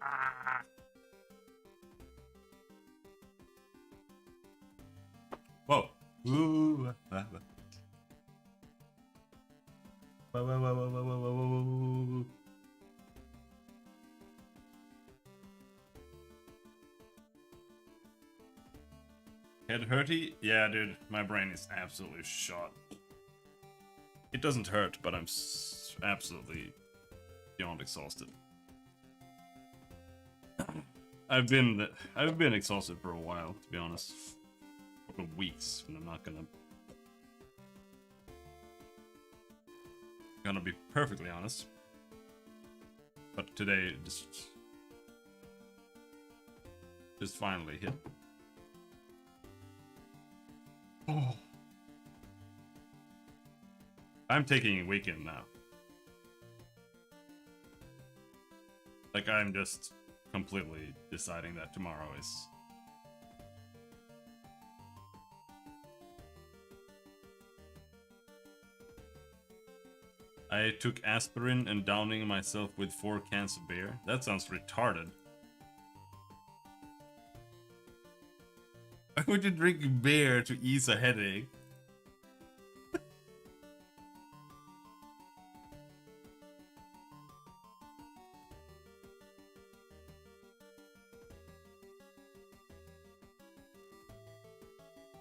Ah. Whoa. Ooh. Whoa, whoa, whoa, whoa, whoa, whoa, whoa, whoa. Head hurty? Yeah, dude, my brain is absolutely shot. It doesn't hurt, but I'm absolutely beyond exhausted. I've been exhausted for a while, to be honest. For weeks, and I'm not gonna be perfectly honest. But today just finally hit. Oh. I'm taking a weekend now. Like, I'm just completely deciding that tomorrow is... I took aspirin and downing myself with 4 cans of beer. That sounds retarded. Why would you drink beer to ease a headache?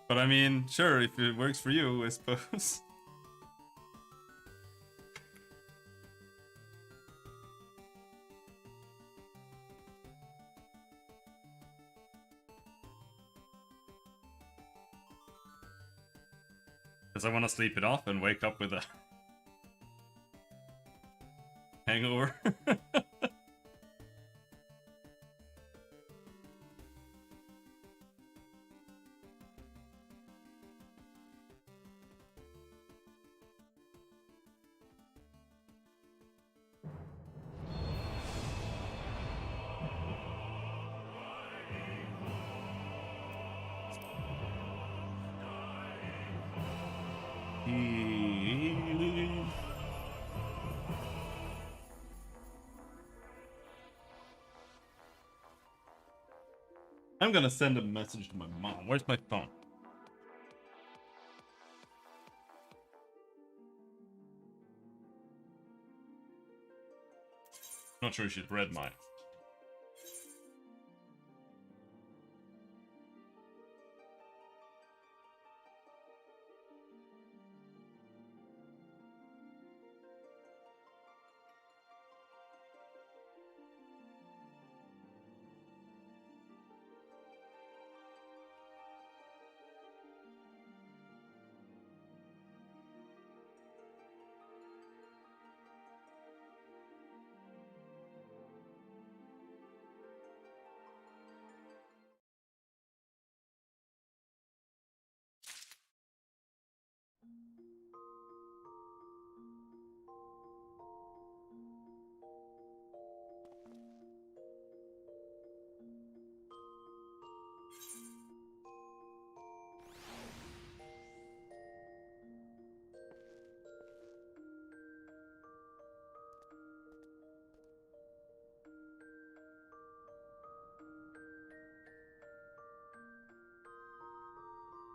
But I mean, sure, if it works for you, I suppose. Because I want to sleep it off and wake up with a hangover. I'm gonna send a message to my mom. Where's my phone? Not sure she's read mine.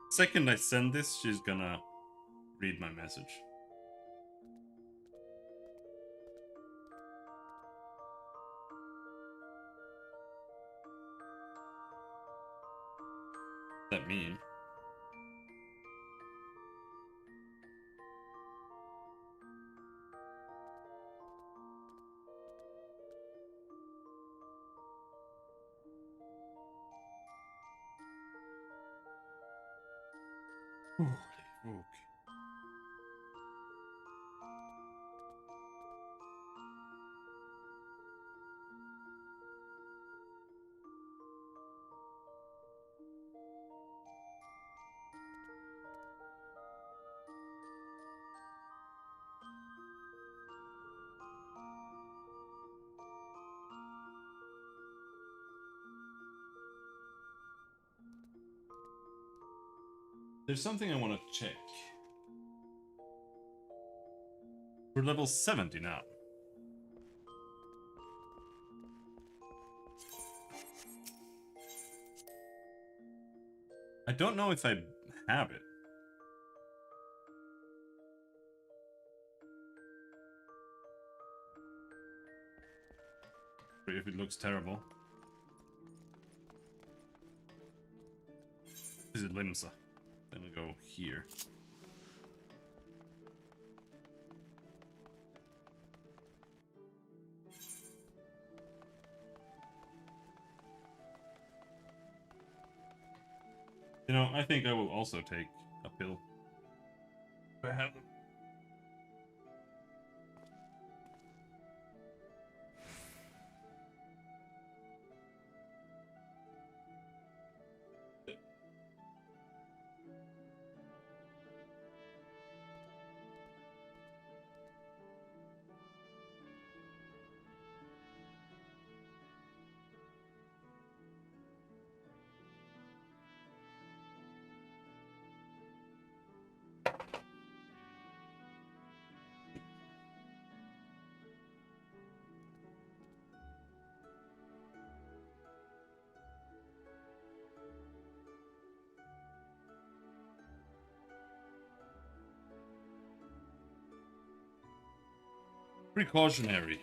Second I send this, she's gonna read my message. What's that mean? Holy fuck. There's something I want to check. We're level 70 now. I don't know if I have it. If it looks terrible. This is Limsa. Then we go here. You know, I think I will also take a pill. I have them. Precautionary.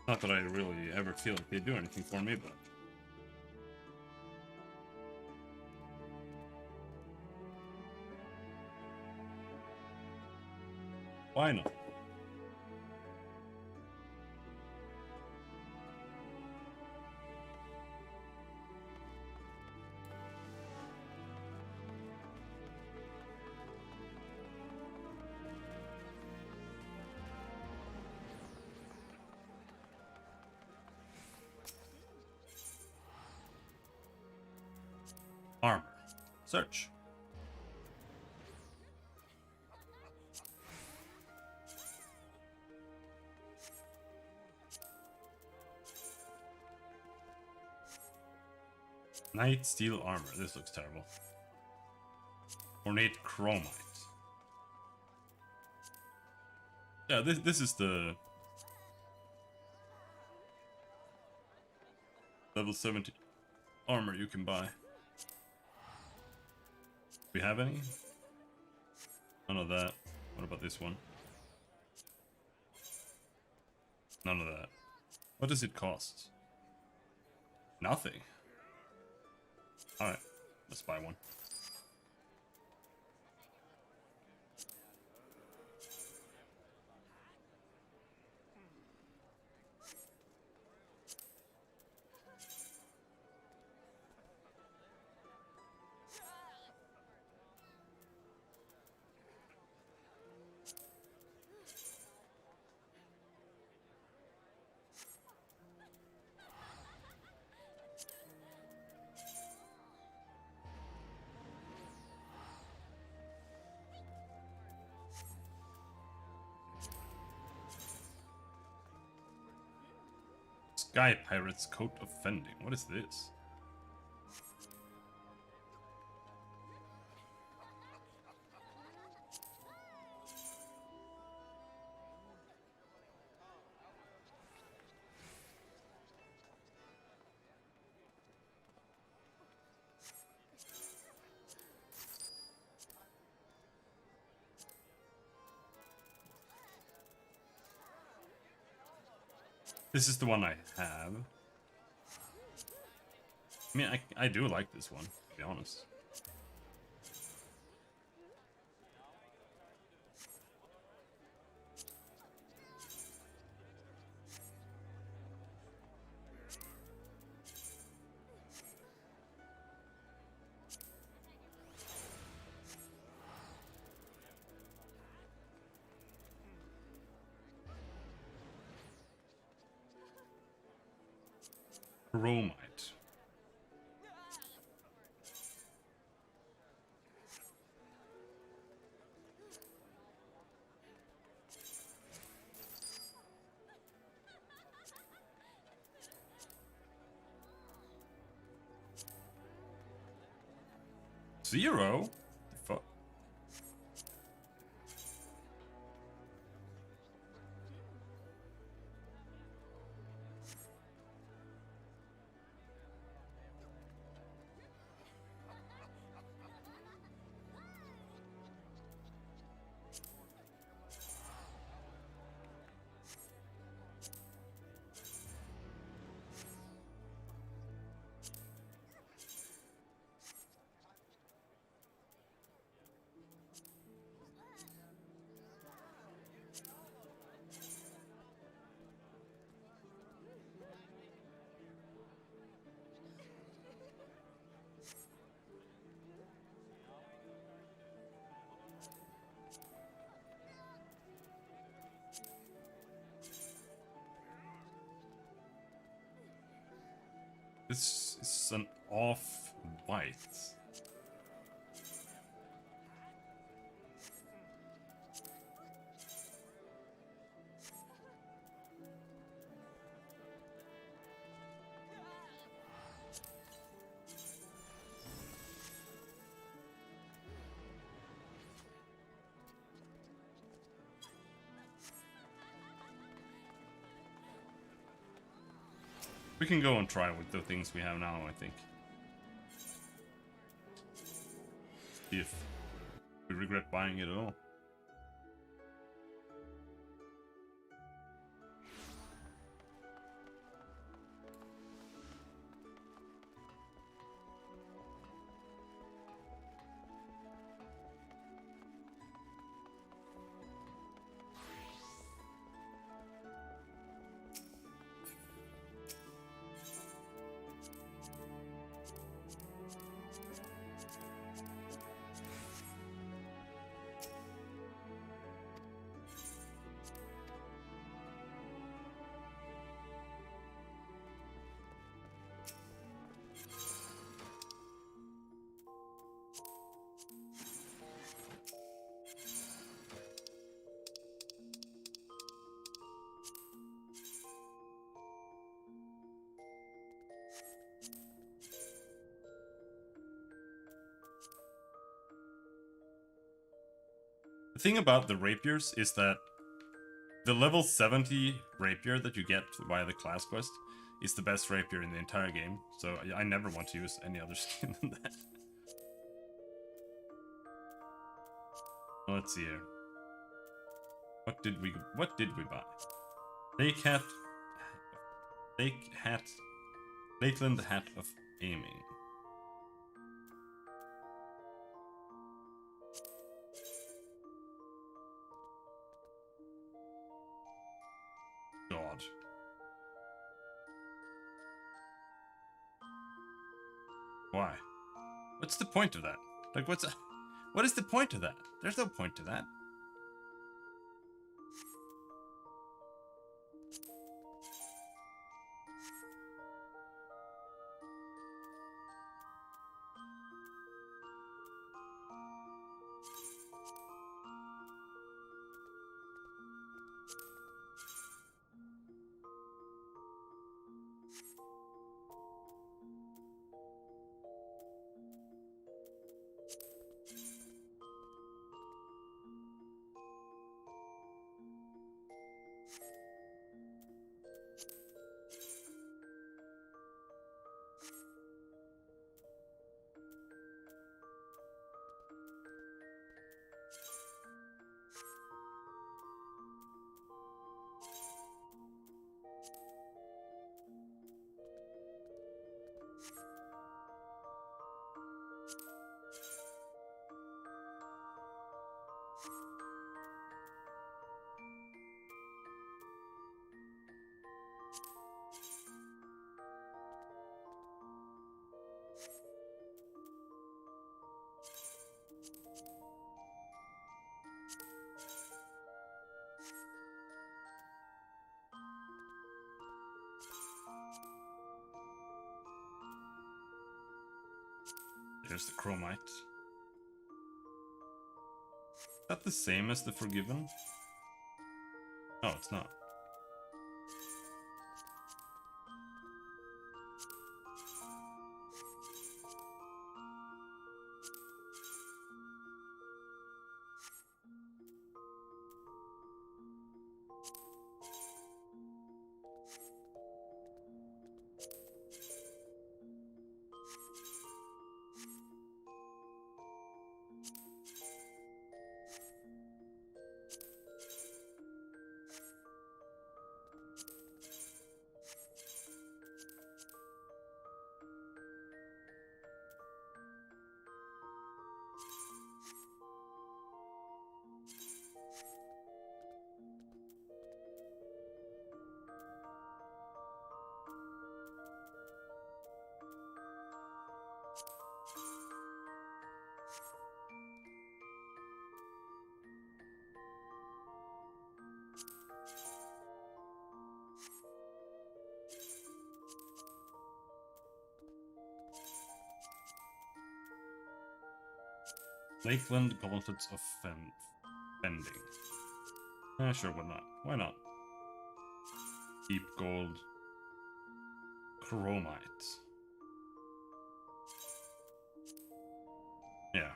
Not that I really ever feel like they do anything for me, but... why not? Armor. Search. Knight steel armor. This looks terrible. Ornate chromite. Yeah, this is the level 70 armor you can buy. Do we have any? None of that. What about this one? None of that. What does it cost? Nothing. Alright, let's buy one. Sky Pirate's Coat of Fending. What is this? This is the one I have. I mean, I do like this one, to be honest. Chromite. Zero? The fuck? This is an off-white. We can go and try with the things we have now, I think. See if we regret buying it at all. The thing about the rapiers is that the level 70 rapier that you get via the class quest is the best rapier in the entire game, so I never want to use any other skin than that. Let's see here. What did we buy? Lakeland hat of aiming. God. Why? What's the point of that? Like, what is the point of that? There's no point to that. There's the chromite. Is that the same as the Forgiven? Oh, it's not. Lakeland Gauntlets of Fending. Sure, why not? Why not? Deep Gold. Chromite. Yeah.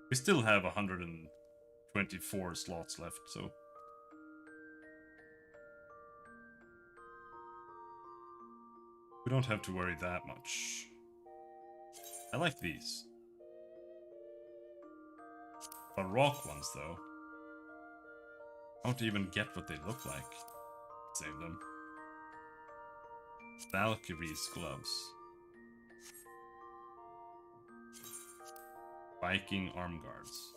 We still have 124 slots left, so... we don't have to worry that much. I like these. But rock ones, though. I don't even get what they look like. Save them. Valkyrie's gloves. Viking arm guards.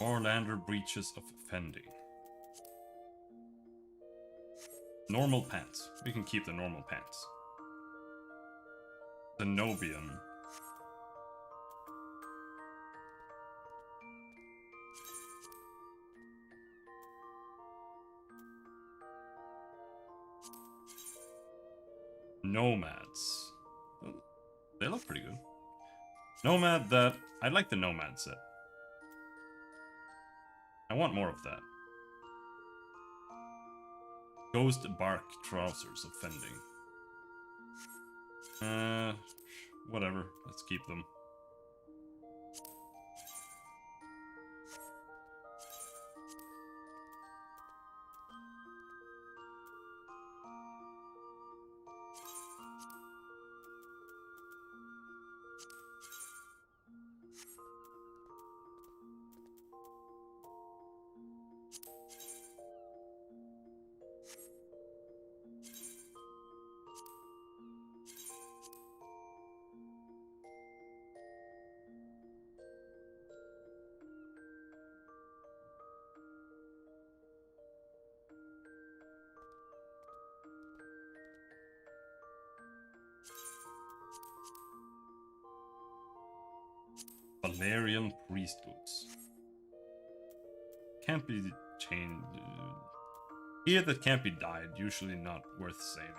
Orlander Breaches of Fending. Normal pants. We can keep the normal pants. Zenobium. Nomads. They look pretty good. Nomad that... I like the Nomad set. I want more of that. Ghost Bark Trousers of Fending. Whatever. Let's keep them. Valerian Priesthoods. Can't be changed. Gear that can't be dyed, usually not worth saving.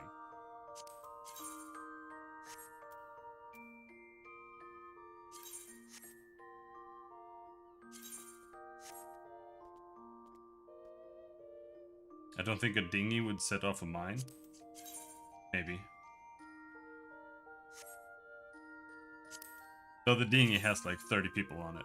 I don't think a dinghy would set off a mine. Maybe. So the dinghy has like 30 people on it.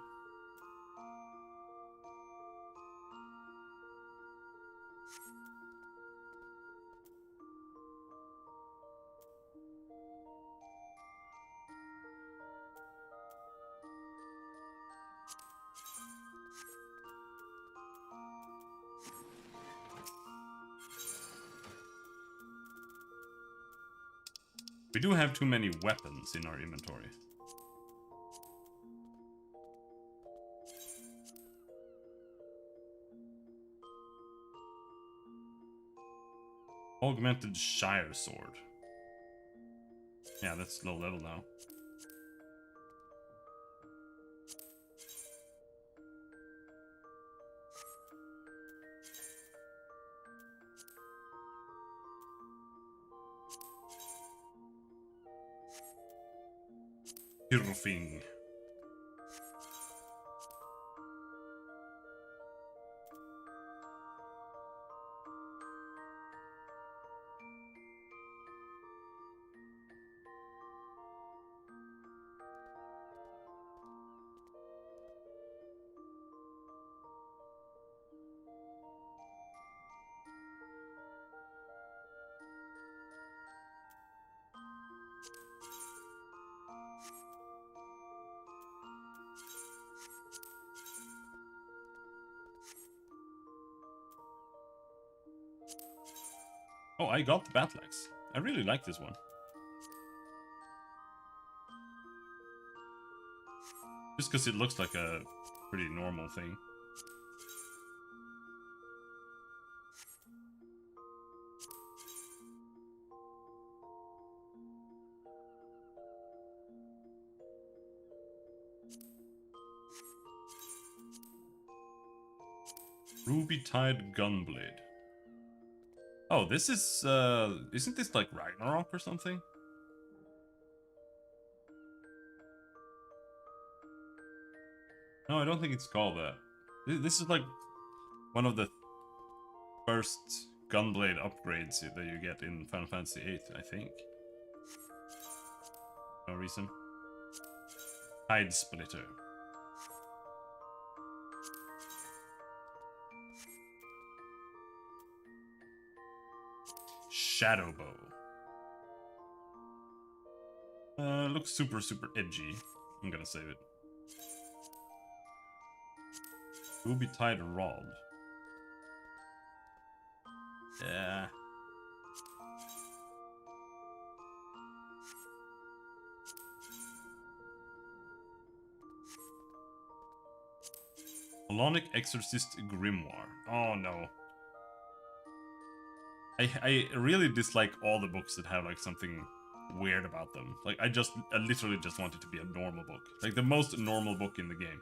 We do have too many weapons in our inventory. Augmented Shire Sword. Yeah, that's low level now. Hirfing. Oh, I got the battle axe. I really like this one. Just because it looks like a pretty normal thing. Ruby-Tide Gunblade. Oh, this is, isn't this like Ragnarok or something? No, I don't think it's called that. This is like one of the first Gunblade upgrades that you get in Final Fantasy VIII, I think. No reason. Tide Splitter. Shadow Bow. Looks super edgy. I'm gonna save it. Ruby-Tide Rod. Yeah. Holonic Exorcist Grimoire. Oh no. I really dislike all the books that have like something weird about them. Like I literally just want it to be a normal book. Like the most normal book in the game.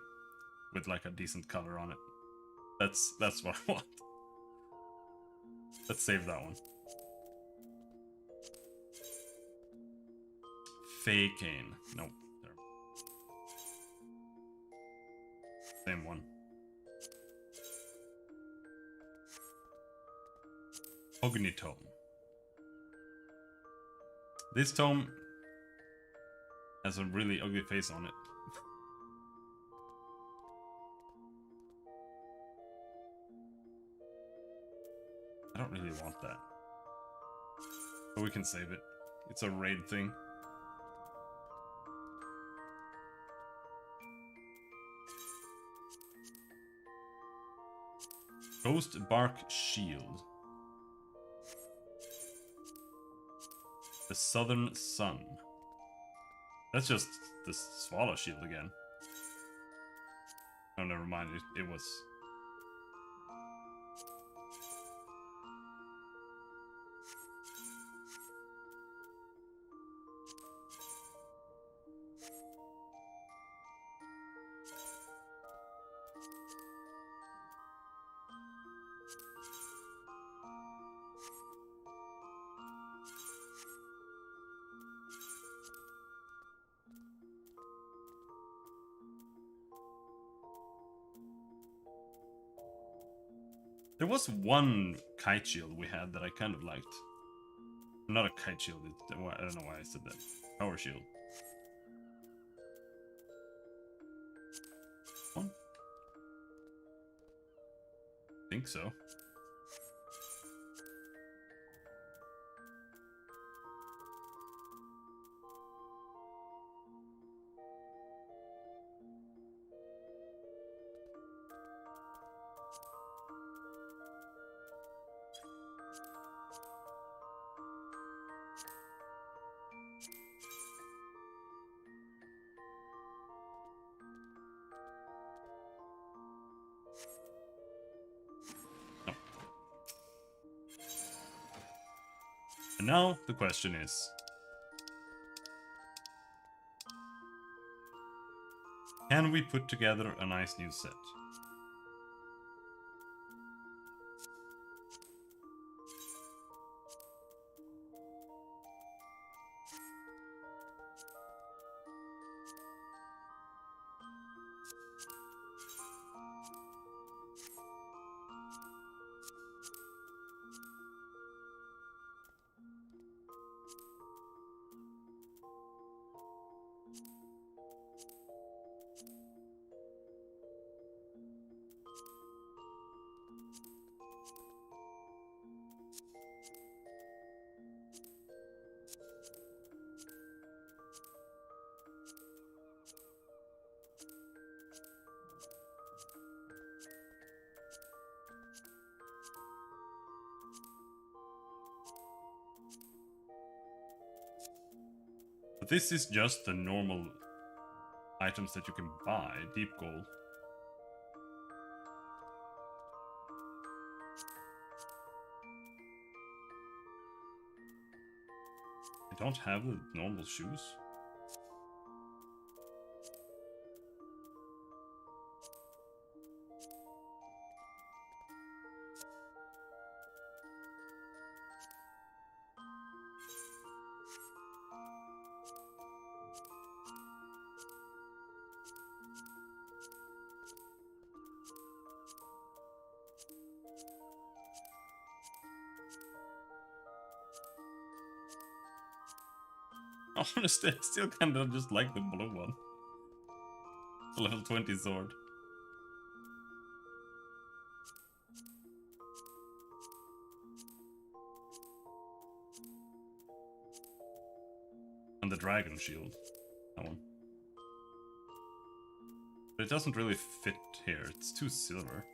With like a decent cover on it. That's what I want. Let's save that one. Fake-Cane. Nope. There. Same one. Ognitome. This tome has a really ugly face on it. I don't really want that. But we can save it. It's a raid thing. Ghost Bark Shield. The Southern Sun. That's just the Swallow Shield again. Oh, never mind. It was... There was one kite shield we had that I kind of liked. Not a kite shield, I don't know why I said that. Power shield. One? Think so. And now the question is, Can we put together a nice new set? But this is just the normal items that you can buy. Deep gold. I don't have the normal shoes. Honestly, I still kind of just like the blue one. Level 20 sword. And the dragon shield. That one. But it doesn't really fit here. It's too silver.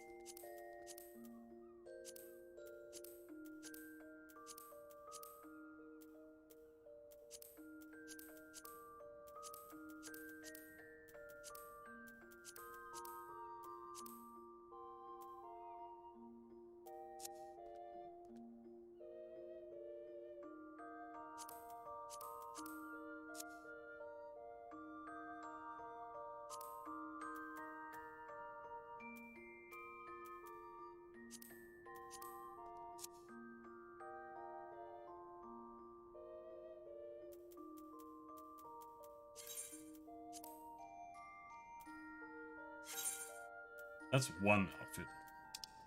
That's one outfit.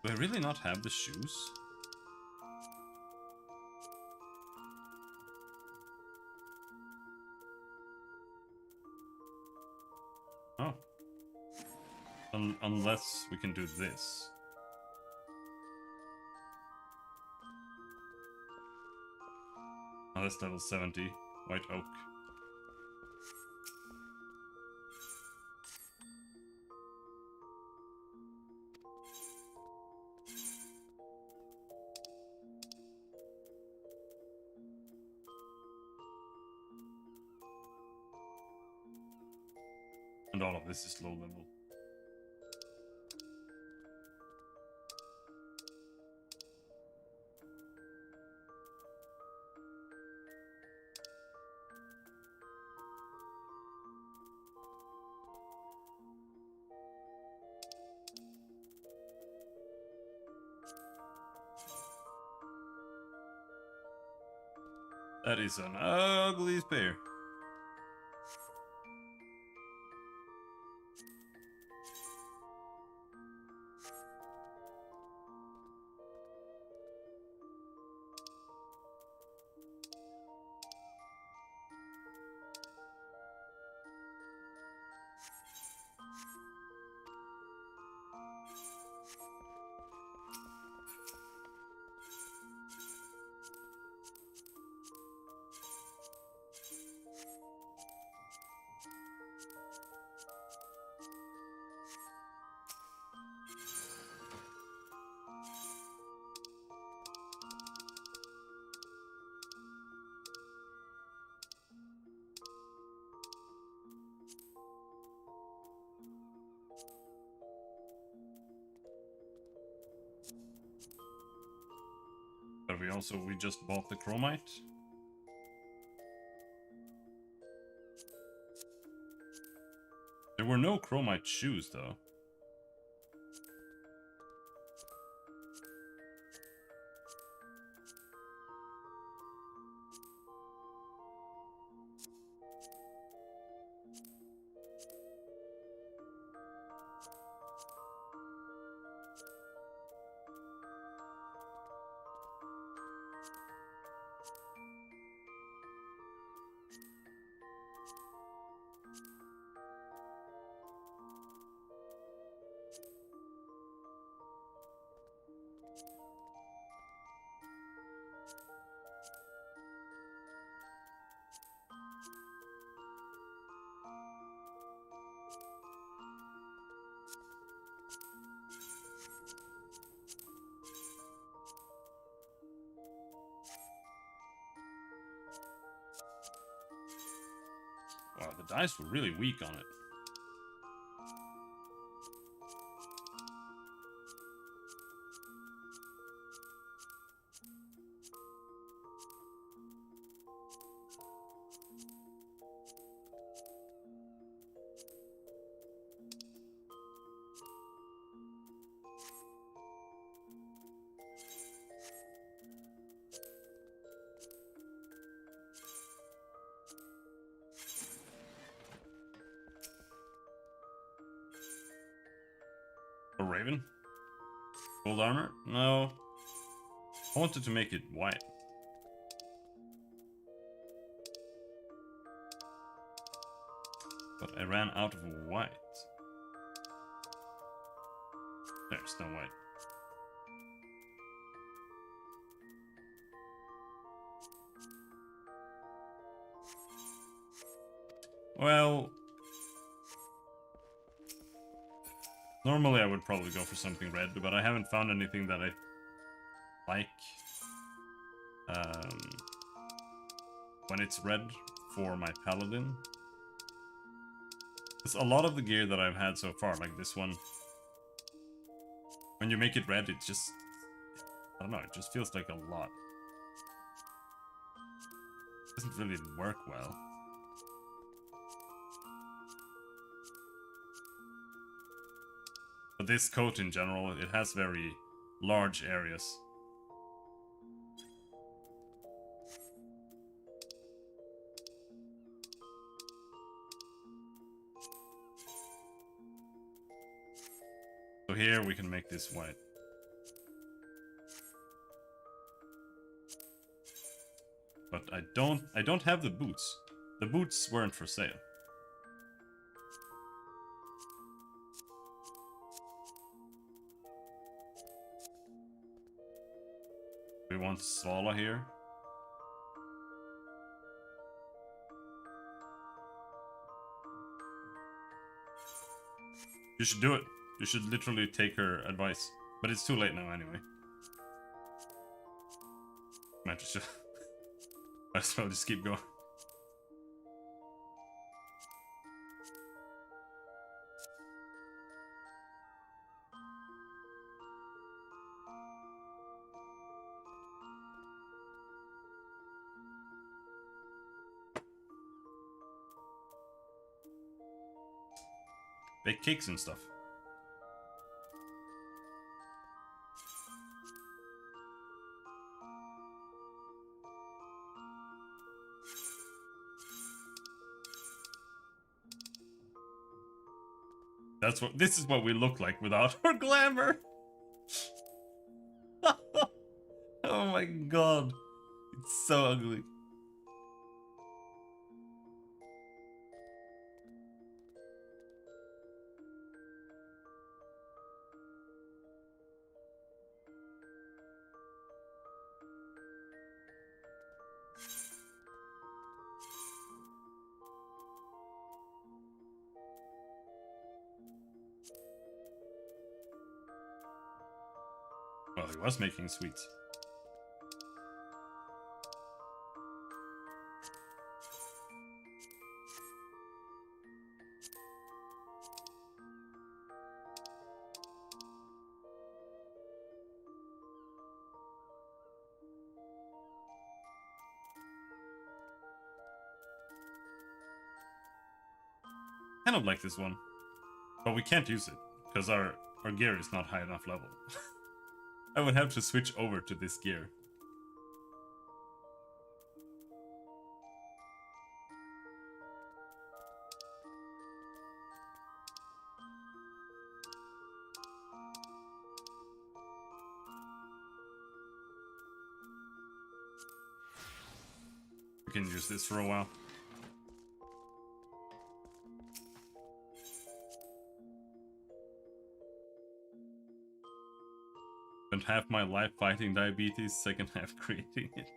Do I really not have the shoes? Oh. Unless we can do this. Oh, that's level 70. White oak. And all of this is low level. That is an ugly spear. But we just bought the chromite. There were no chromite shoes, though. Wow, the dice were really weak on it. A raven? Gold armor? No. I wanted to make it white. But I ran out of white. There's no white. Well, normally I would probably go for something red, but I haven't found anything that I like when it's red for my paladin. It's a lot of the gear that I've had so far, like this one. When you make it red, it just, I don't know, it just feels like a lot. It doesn't really work well. But this coat in general, it has very large areas. So here we can make this white. But I don't have the boots. The boots weren't for sale. We want Svala here. You should do it. You should literally take her advice. But it's too late now anyway. Might as well just keep going. Bake cakes and stuff. This is what we look like without our glamour. Oh my god. It's so ugly. Well, he was making sweets. Kind of like this one. But we can't use it, because our gear is not high enough level. I would have to switch over to this gear. We can use this for a while. Spent half my life fighting diabetes, second half creating it.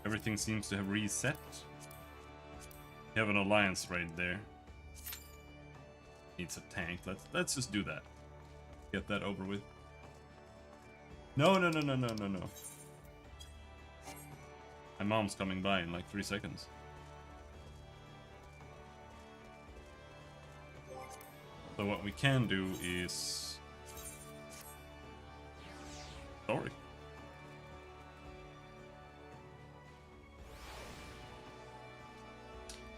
Everything seems to have reset. We have an alliance right there. Needs a tank. Let's just do that. Get that over with. No. My mom's coming by in like 3 seconds. So what we can do is... Sorry.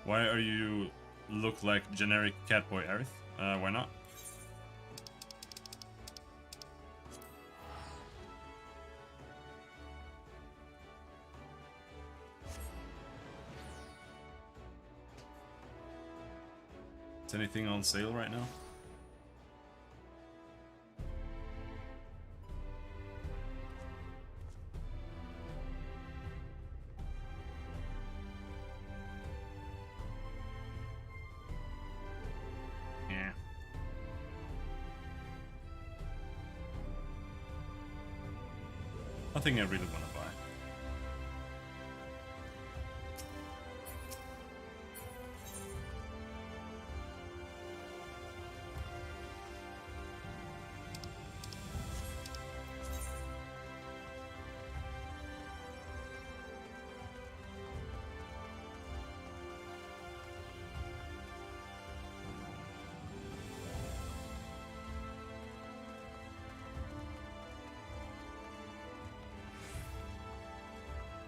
Why are you look like generic Catboy Aerith? Why not? Is anything on sale right now? Yeah. Nothing I really want to buy.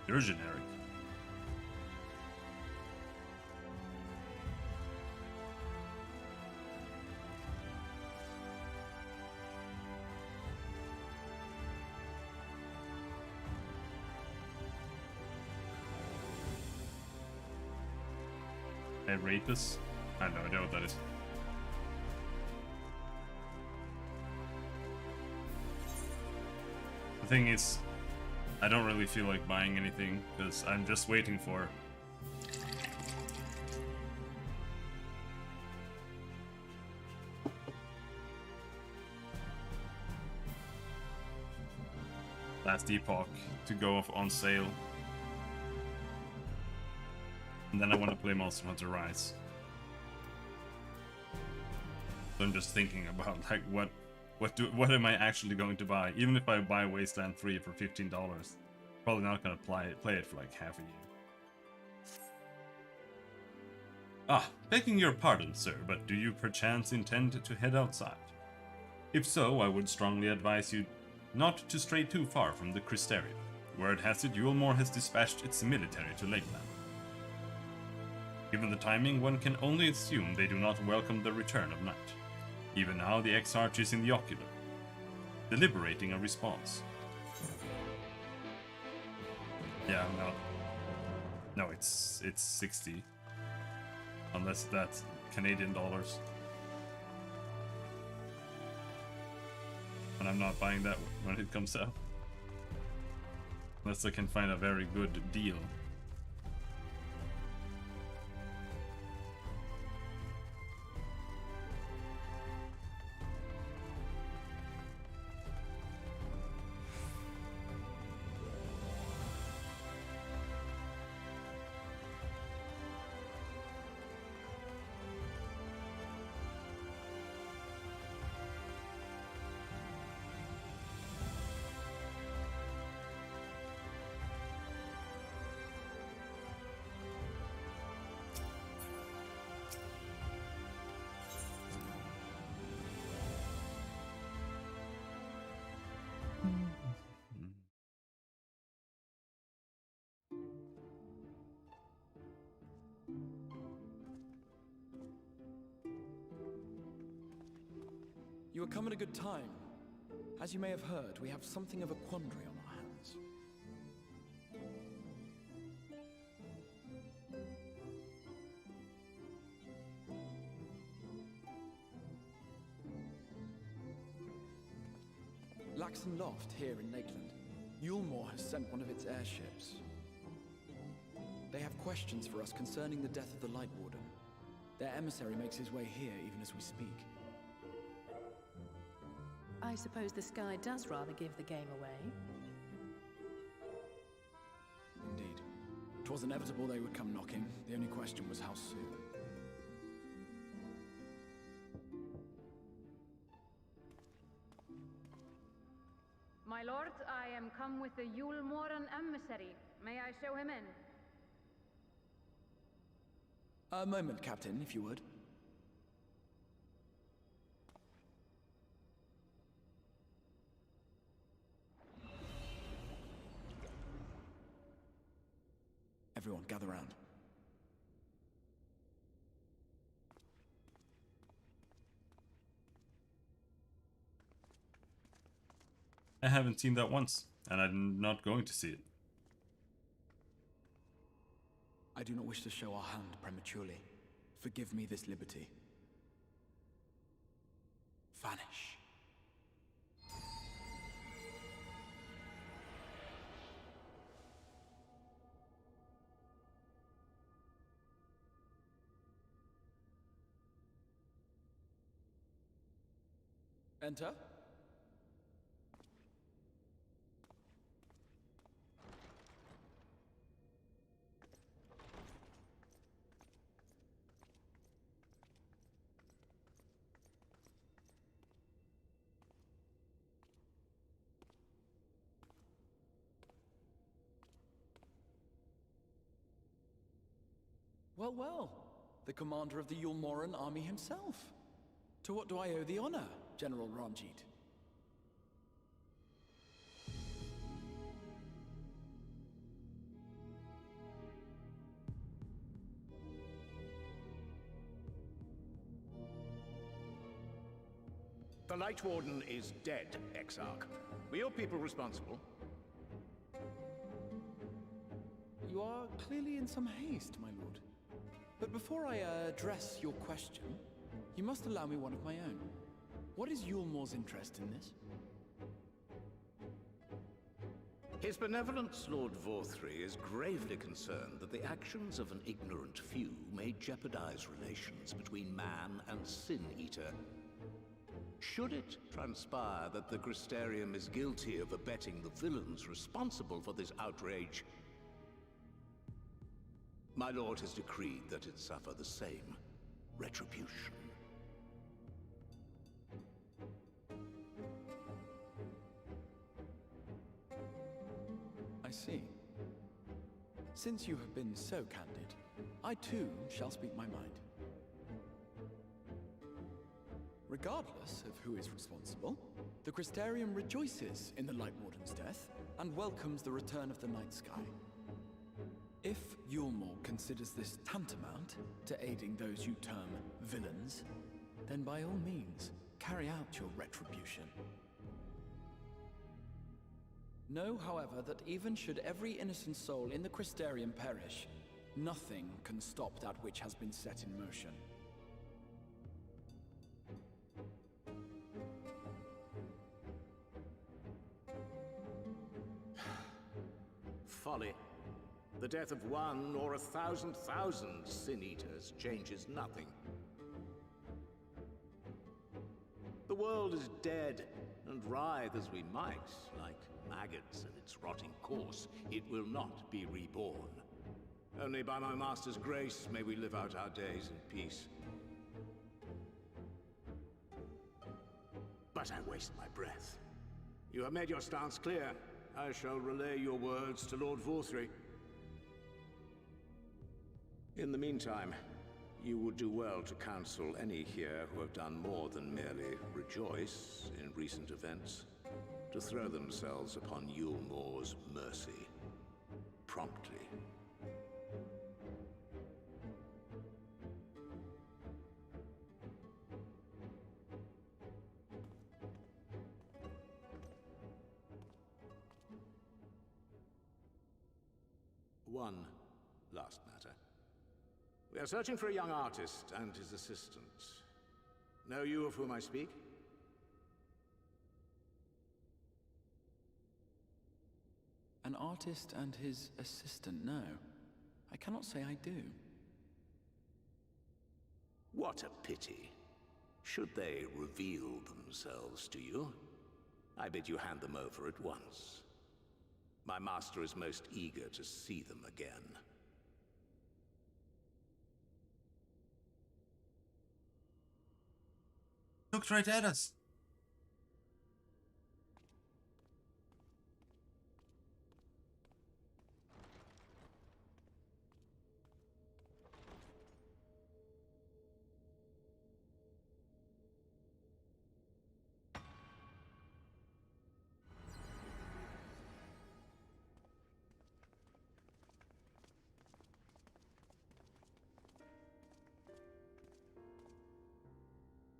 You're generic. A rapist? I have no idea what that is. The thing is, I don't really feel like buying anything, because I'm just waiting for... Last Epoch to go off on sale. And then I want to play Monster Hunter Rise. So I'm just thinking about, like, what am I actually going to buy? Even if I buy Wasteland 3 for $15, probably not gonna play it for like half a year. Ah, begging your pardon, sir, but do you perchance intend to head outside? If so, I would strongly advise you not to stray too far from the Crystarium. Word has it Yulmore has dispatched its military to Lakeland. Given the timing, one can only assume they do not welcome the return of night. Even now, the Exarch is in the Ocular, deliberating a response. Yeah, no, it's 60, unless that's Canadian dollars. And I'm not buying that when it comes out, unless I can find a very good deal. You have come at a good time. As you may have heard, we have something of a quandary on our hands. Laxon Loft here in Lakeland. Yulmore has sent one of its airships. They have questions for us concerning the death of the Light Warden. Their emissary makes his way here even as we speak. I suppose the sky does rather give the game away. Indeed. 'Twas inevitable they would come knocking. The only question was how soon. My lord, I am come with the Yulmoran emissary. May I show him in? A moment, Captain, if you would. Everyone, gather round. I haven't seen that once, and I'm not going to see it. I do not wish to show our hand prematurely. Forgive me this liberty. Vanish. Enter. Well, well. The commander of the Yulmoran army himself. To what do I owe the honor, General Ranjit? The Light Warden is dead, Exarch. We owe people responsible. You are clearly in some haste, my lord. But before I address your question, you must allow me one of my own. What is Yulmore's interest in this? His benevolence, Lord Vorthry, is gravely concerned that the actions of an ignorant few may jeopardize relations between man and Sin-Eater. Should it transpire that the Crystarium is guilty of abetting the villains responsible for this outrage, my lord has decreed that it suffer the same retribution. I see. Since you have been so candid, I too shall speak my mind. Regardless of who is responsible, the Crystarium rejoices in the Light Warden's death and welcomes the return of the night sky. If Yulmore considers this tantamount to aiding those you term villains, then by all means, carry out your retribution. Know, however, that even should every innocent soul in the Crystarium perish, nothing can stop that which has been set in motion. Folly. The death of one or 1,000 Sin-Eaters changes nothing. The world is dead, and writhe as we might, like maggots in its rotting course, it will not be reborn. Only by my master's grace may we live out our days in peace. But I waste my breath. You have made your stance clear. I shall relay your words to Lord Vorthry. In the meantime, you would do well to counsel any here who have done more than merely rejoice in recent events, to throw themselves upon Yulmore's mercy, promptly. One last matter. We are searching for a young artist and his assistant. Know you of whom I speak? An artist and his assistant, no. I cannot say I do. What a pity. Should they reveal themselves to you, I bid you hand them over at once. My master is most eager to see them again. Looked right at us.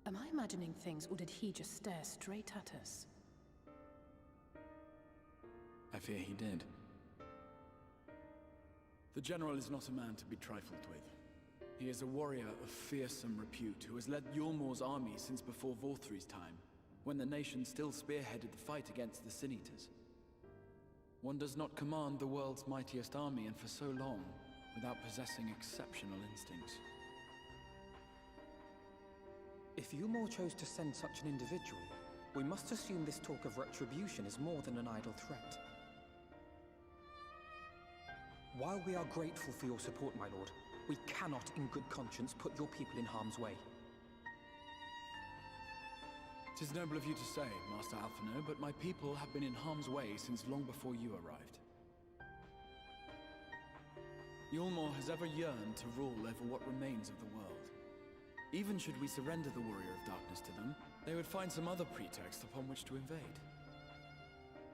Am I imagining things, or did he just stare straight at us? I fear he did. The General is not a man to be trifled with. He is a warrior of fearsome repute who has led Yulmor's army since before Vorthri's time, when the nation still spearheaded the fight against the Sin-Eaters. One does not command the world's mightiest army, and for so long, without possessing exceptional instincts. If Yulmor chose to send such an individual, we must assume this talk of retribution is more than an idle threat. While we are grateful for your support, my lord, we cannot in good conscience put your people in harm's way. 'Tis noble of you to say, Master Alphino, but my people have been in harm's way since long before you arrived. Yulmor has ever yearned to rule over what remains of the world. Even should we surrender the Warrior of Darkness to them, they would find some other pretext upon which to invade.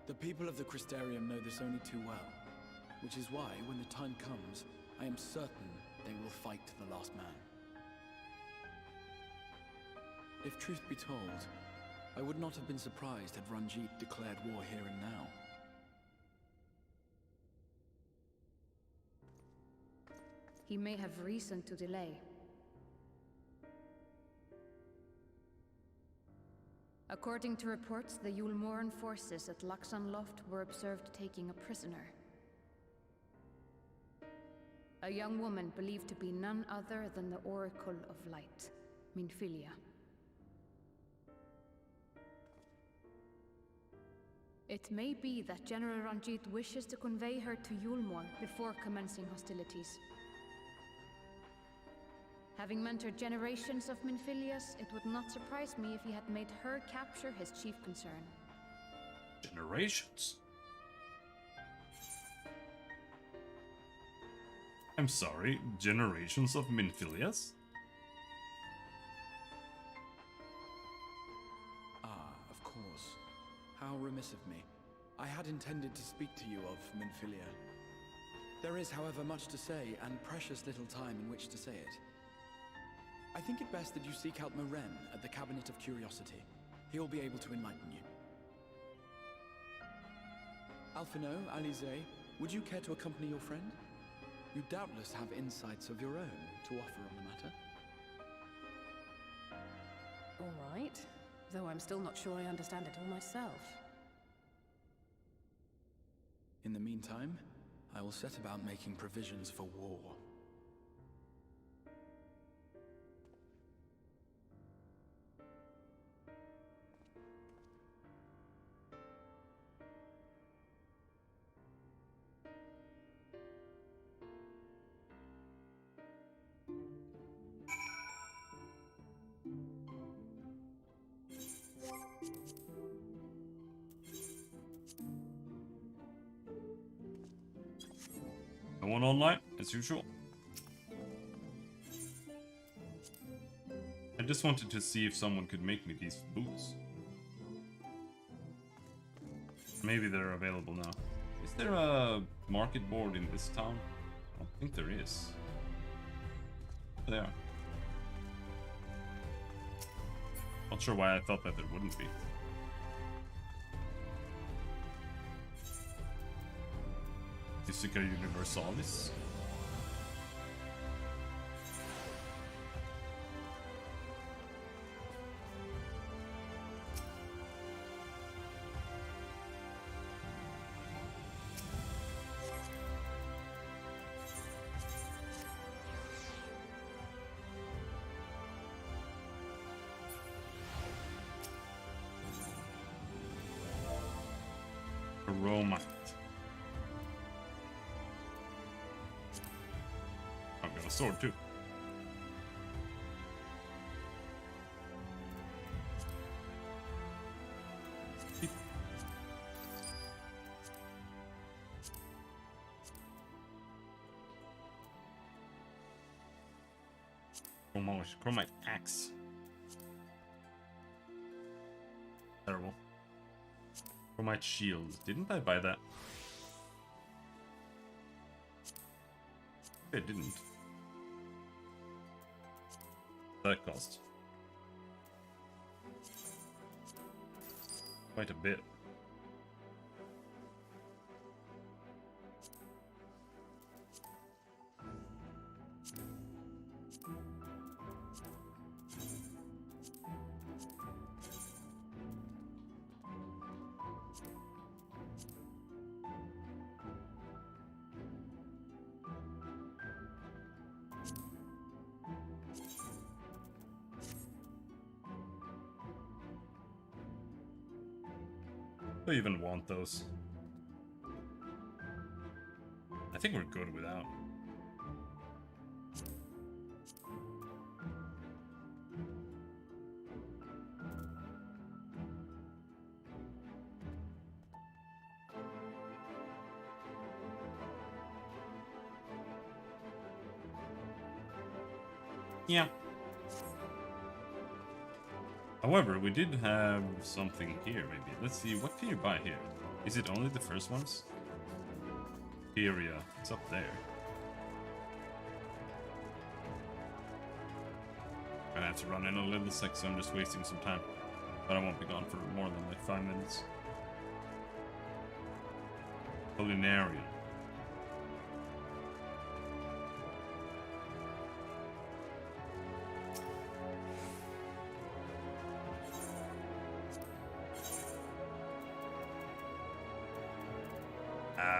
The people of the Crystarium know this only too well, which is why, when the time comes, I am certain they will fight to the last man. If truth be told, I would not have been surprised had Ranjit declared war here and now. He may have reason to delay. According to reports, the Yulmoran forces at Laxan Loft were observed taking a prisoner. A young woman believed to be none other than the Oracle of Light, Minfilia. It may be that General Ranjit wishes to convey her to Yulmor before commencing hostilities. Having mentored generations of Minfilias, it would not surprise me if he had made her capture his chief concern. Generations? I'm sorry, generations of Minfilias? Ah, of course. How remiss of me. I had intended to speak to you of Minfilia. There is, however, much to say, and precious little time in which to say it. I think it best that you seek out Maren at the Cabinet of Curiosity. He'll be able to enlighten you. Alphino, Alize, would you care to accompany your friend? You doubtless have insights of your own to offer on the matter. All right, though I'm still not sure I understand it all myself. In the meantime, I will set about making provisions for war. No one online, as usual. I just wanted to see if someone could make me these boots. Maybe they're available now. Is there a market board in this town? I don't think there is. There they are. Not sure why I thought that there wouldn't be. Physica Universalis. Romite. I've got a sword too. Chromite axe. Terrible. Chromite shield. Didn't I buy that? I didn't. That cost quite a bit. Do I even want those? I think we're good without. Yeah. However, we did have something here, maybe. Let's see, what can you buy here? Is it only the first ones? Area, it's up there. I'm gonna have to run in a little sec, so I'm just wasting some time. But I won't be gone for more than like 5 minutes. Culinarian.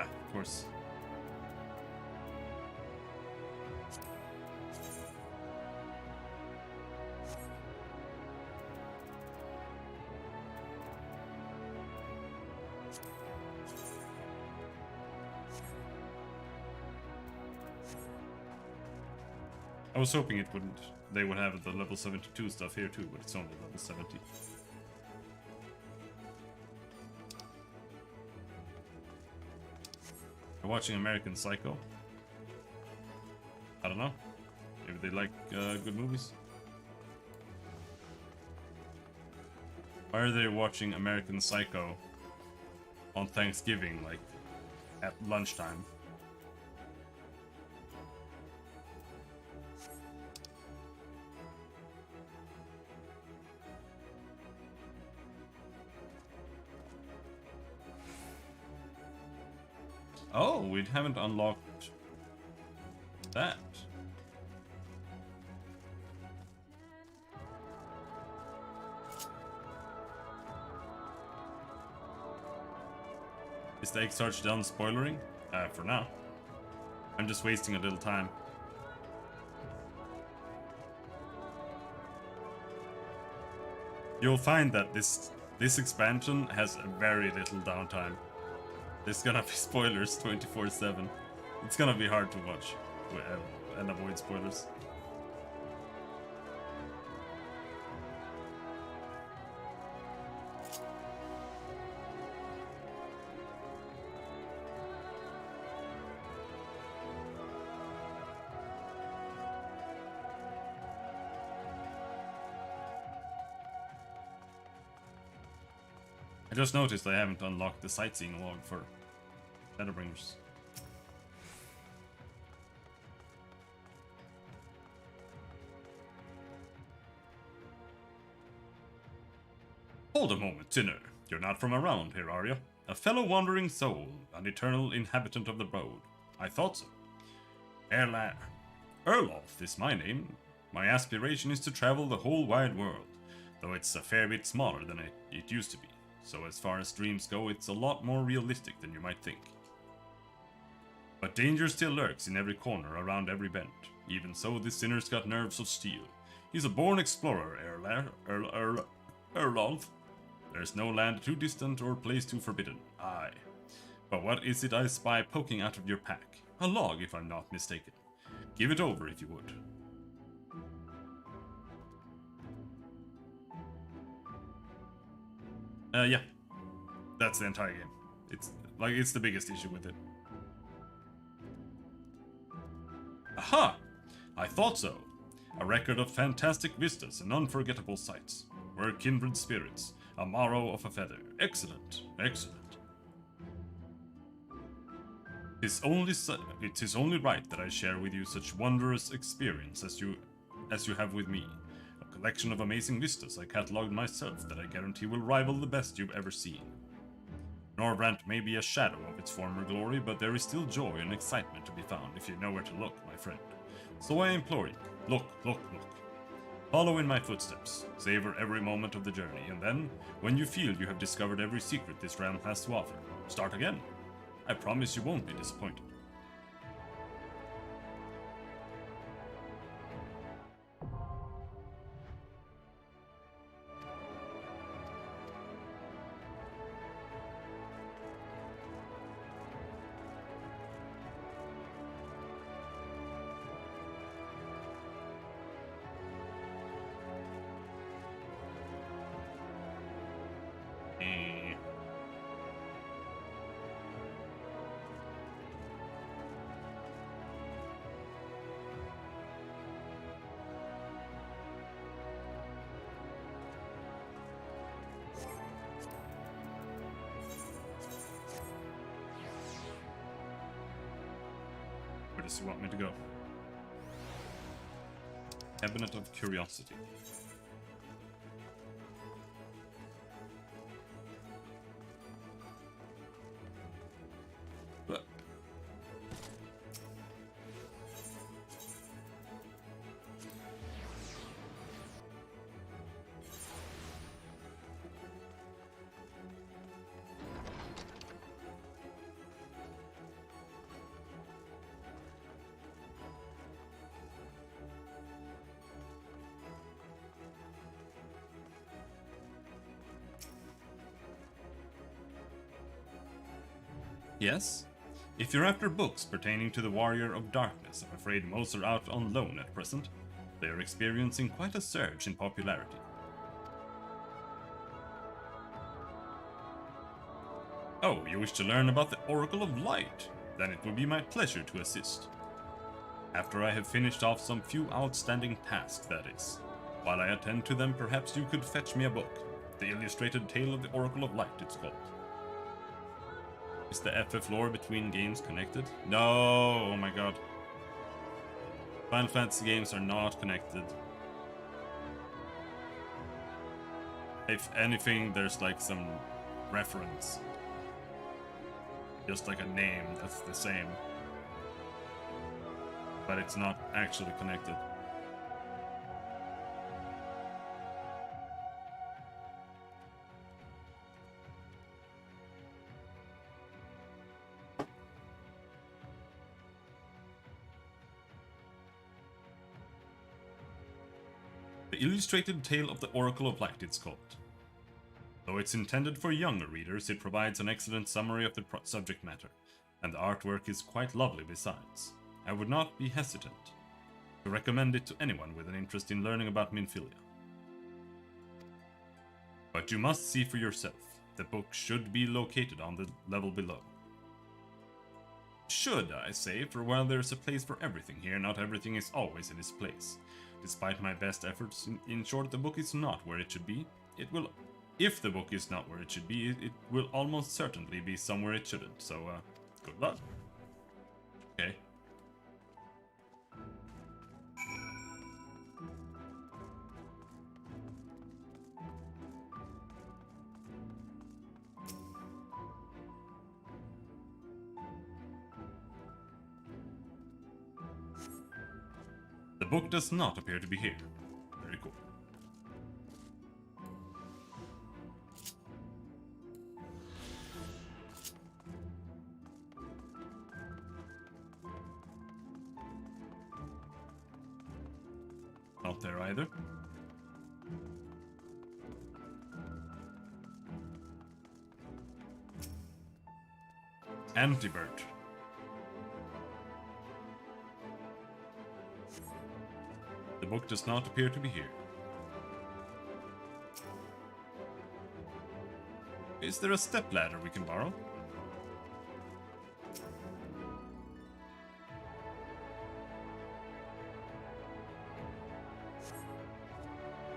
Of course. I was hoping they would have the level 72 stuff here too, but it's only level 70. Watching American Psycho. I don't know. Maybe they like good movies. Why are they watching American Psycho on Thanksgiving, like at lunchtime? Oh, we haven't unlocked that. Is the egg search done spoilering? For now. I'm just wasting a little time. You'll find that this expansion has very little downtime. There's gonna be spoilers 24/7. It's gonna be hard to watch and avoid spoilers. I just noticed I haven't unlocked the sightseeing log for Shadowbringers. Hold a moment, Sinner. You're not from around here, are you? A fellow wandering soul, an eternal inhabitant of the road. I thought so. Erloth is my name. My aspiration is to travel the whole wide world, though it's a fair bit smaller than it used to be. So as far as dreams go, it's a lot more realistic than you might think. But danger still lurks in every corner, around every bend. Even so, this sinner's got nerves of steel. He's a born explorer, Erloth. There's no land too distant or place too forbidden. Aye. But what is it I spy poking out of your pack? A log, if I'm not mistaken. Give it over, if you would. Yeah. That's the entire game. It's the biggest issue with it. Aha! I thought so. A record of fantastic vistas and unforgettable sights. We're kindred spirits. A morrow of a feather. Excellent. Excellent. It is only right that I share with you such wondrous experience as you have with me. A collection of amazing vistas I catalogued myself that I guarantee will rival the best you've ever seen. Norvrant may be a shadow of its former glory, but there is still joy and excitement to be found if you know where to look, my friend. So I implore you, look, look, look. Follow in my footsteps, savor every moment of the journey, and then, when you feel you have discovered every secret this realm has to offer, start again. I promise you won't be disappointed. Where does he want me to go? Cabinet of Curiosity. But yes? If you're after books pertaining to the Warrior of Darkness, I'm afraid most are out on loan at present. They are experiencing quite a surge in popularity. Oh, you wish to learn about the Oracle of Light? Then it will be my pleasure to assist. After I have finished off some few outstanding tasks, that is. While I attend to them, perhaps you could fetch me a book. The Illustrated Tale of the Oracle of Light, it's called. Is the FF lore between games connected? No! Oh my god. Final Fantasy games are not connected. If anything, there's like some reference. Just like a name that's the same. But it's not actually connected. The Illustrated Tale of the Oracle of Light, it's called. Though it's intended for younger readers, it provides an excellent summary of the subject matter, and the artwork is quite lovely besides. I would not be hesitant to recommend it to anyone with an interest in learning about Minfilia. But you must see for yourself. The book should be located on the level below. Should, I say, for while there's a place for everything here, not everything is always in its place. Despite my best efforts, in short, the book is not where it should be. If the book is not where it should be, it will almost certainly be somewhere it shouldn't, so, good luck. Okay. book does not appear to be here. Very cool. Not there either. Antibird. The book does not appear to be here. Is there a stepladder we can borrow?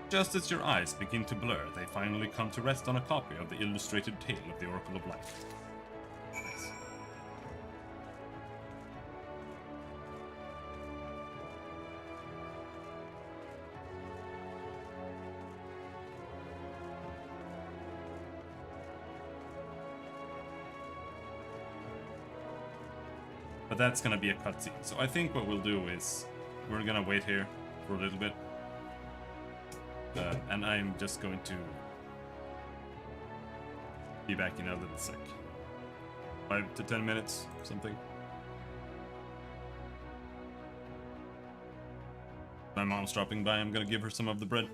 Just as your eyes begin to blur, they finally come to rest on a copy of the illustrated tale of the Oracle of Light. Nice. But that's gonna be a cutscene. So I think what we'll do is we're gonna wait here for a little bit. And I'm just going to be back in a little sec. 5 to 10 minutes, something. My mom's dropping by, I'm gonna give her some of the bread.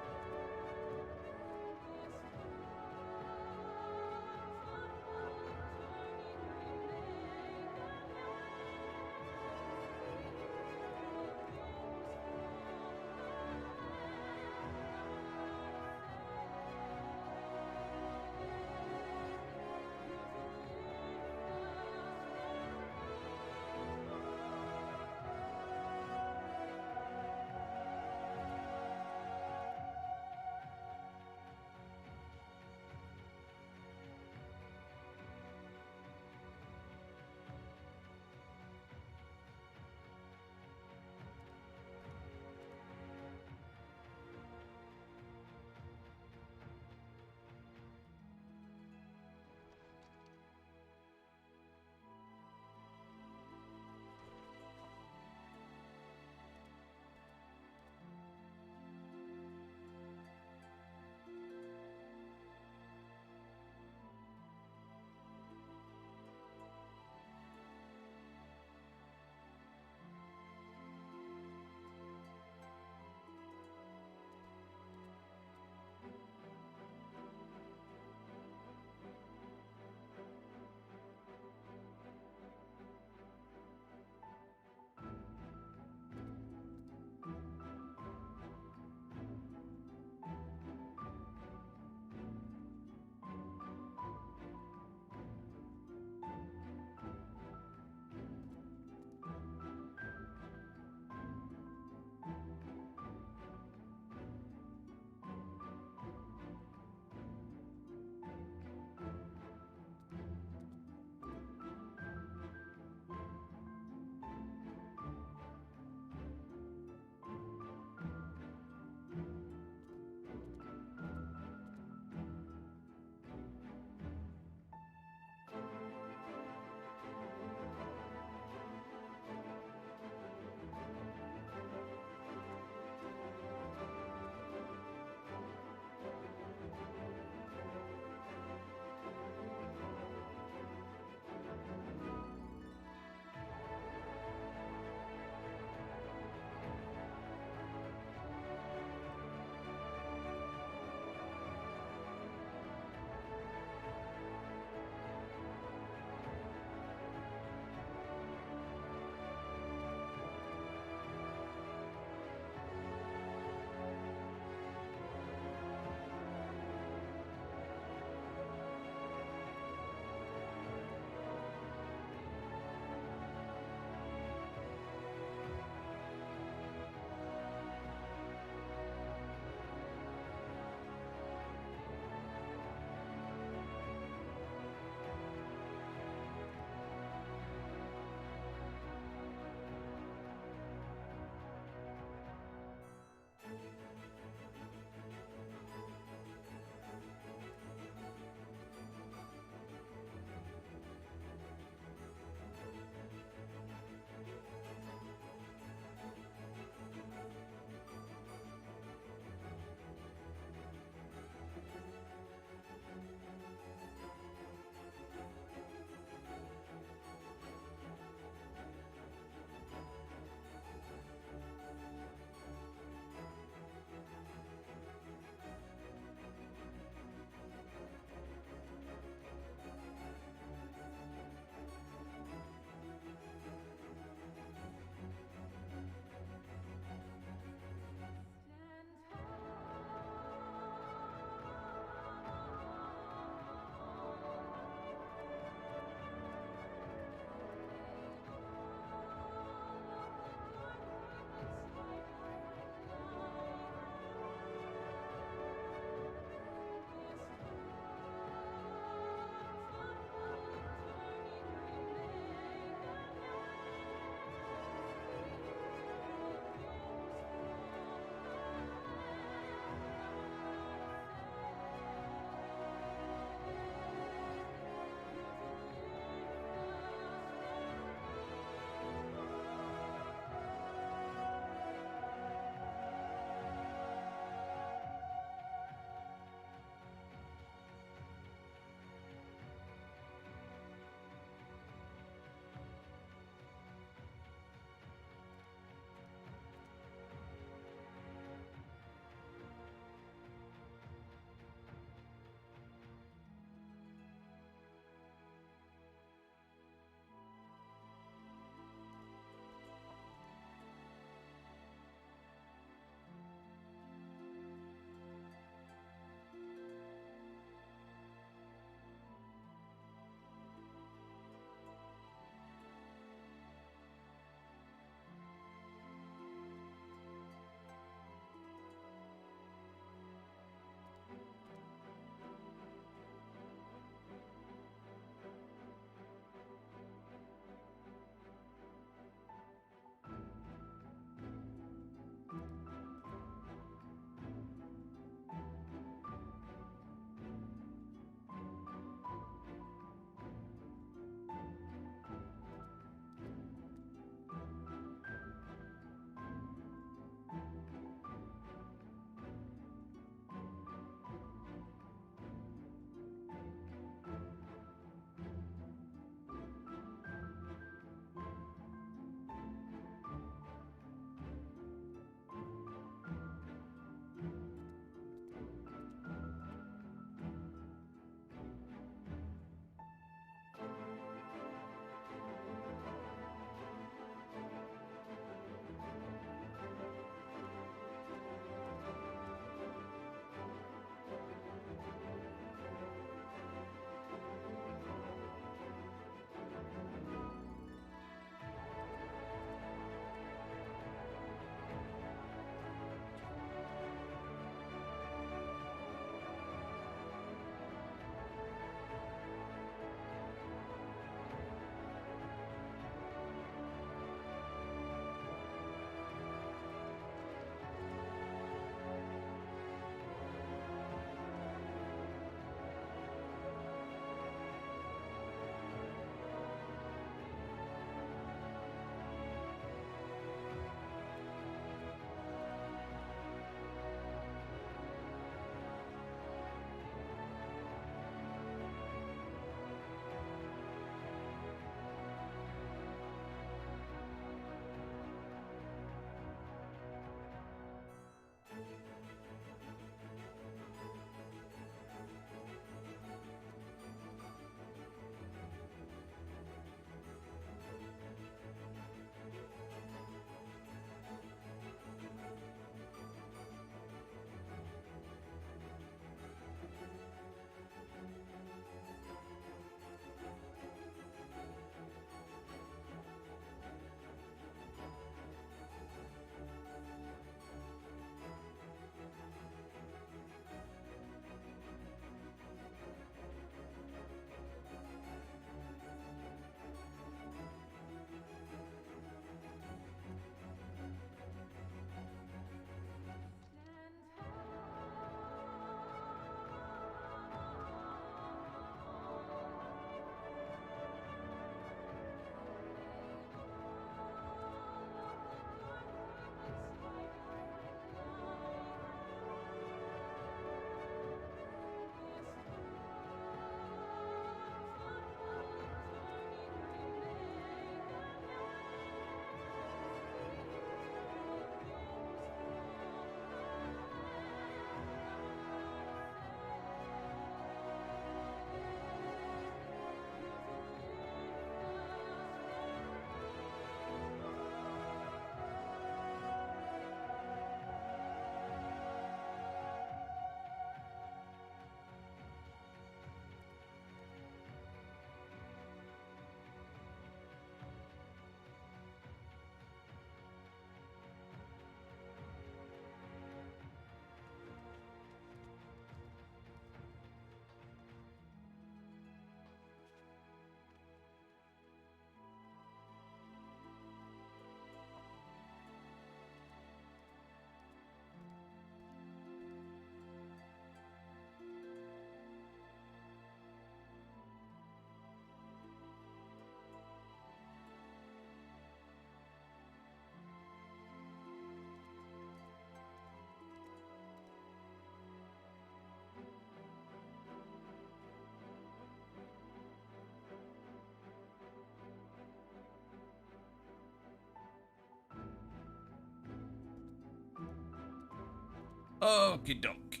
Okie doke.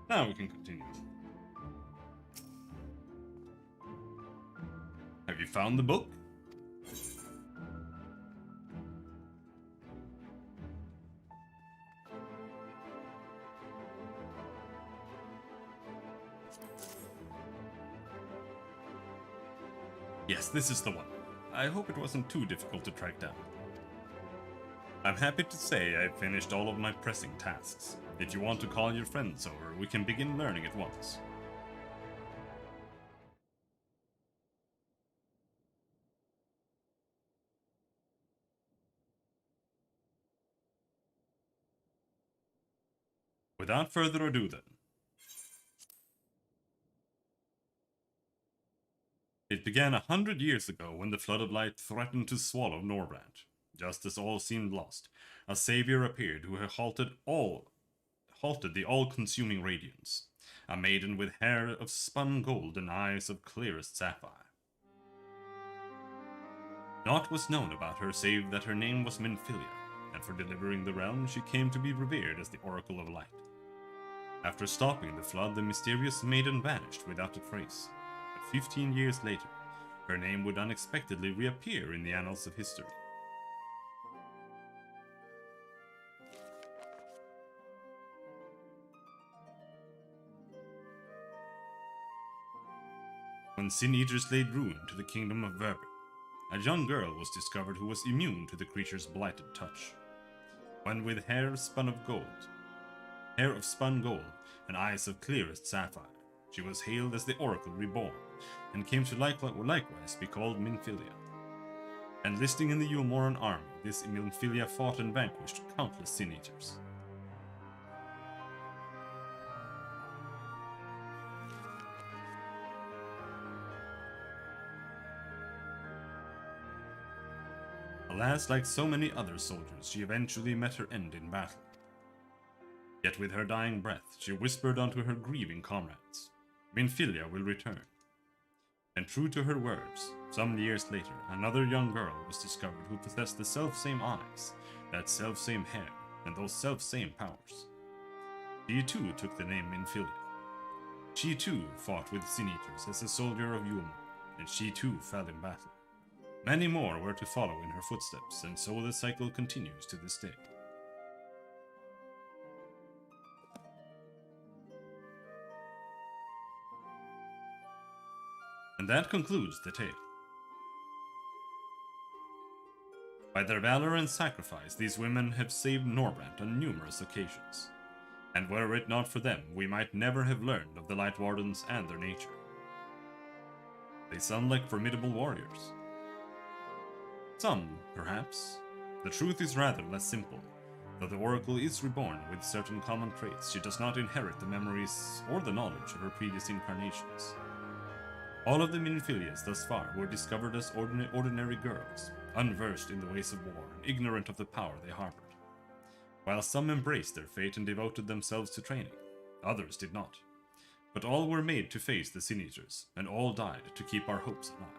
Now we can continue. Have you found the book? Yes, this is the one. I hope it wasn't too difficult to track down. I'm happy to say I've finished all of my pressing tasks. If you want to call your friends over, we can begin learning at once. Without further ado then. It began 100 years ago when the flood of light threatened to swallow Norbrand. Just as all seemed lost, a savior appeared who had halted the all-consuming radiance. A maiden with hair of spun gold and eyes of clearest sapphire. Naught was known about her save that her name was Minfilia, and for delivering the realm she came to be revered as the Oracle of Light. After stopping the flood, the mysterious maiden vanished without a trace. But 15 years later, her name would unexpectedly reappear in the annals of history. When Sin Eaters laid ruin to the kingdom of Verber, a young girl was discovered who was immune to the creature's blighted touch. When with hair of spun gold, and eyes of clearest sapphire, she was hailed as the Oracle Reborn, and came to likewise be called Minfilia. Enlisting in the Yulmoran army, this Minfilia fought and vanquished countless Sin Eaters. Alas, like so many other soldiers, she eventually met her end in battle. Yet with her dying breath, she whispered unto her grieving comrades, Minfilia will return. And true to her words, some years later, another young girl was discovered who possessed the self-same eyes, that self-same hair, and those self-same powers. She too took the name Minfilia. She too fought with Sin Eaters as a soldier of Yulmor, and she too fell in battle. Many more were to follow in her footsteps, and so the cycle continues to this day. And that concludes the tale. By their valor and sacrifice, these women have saved Norbrand on numerous occasions. And were it not for them, we might never have learned of the Light Wardens and their nature. They sound like formidable warriors. Some, perhaps. The truth is rather less simple. Though the Oracle is reborn with certain common traits, she does not inherit the memories or the knowledge of her previous incarnations. All of the Minfilias thus far were discovered as ordinary girls, unversed in the ways of war and ignorant of the power they harbored. While some embraced their fate and devoted themselves to training, others did not. But all were made to face the Sin Eaters, and all died to keep our hopes alive.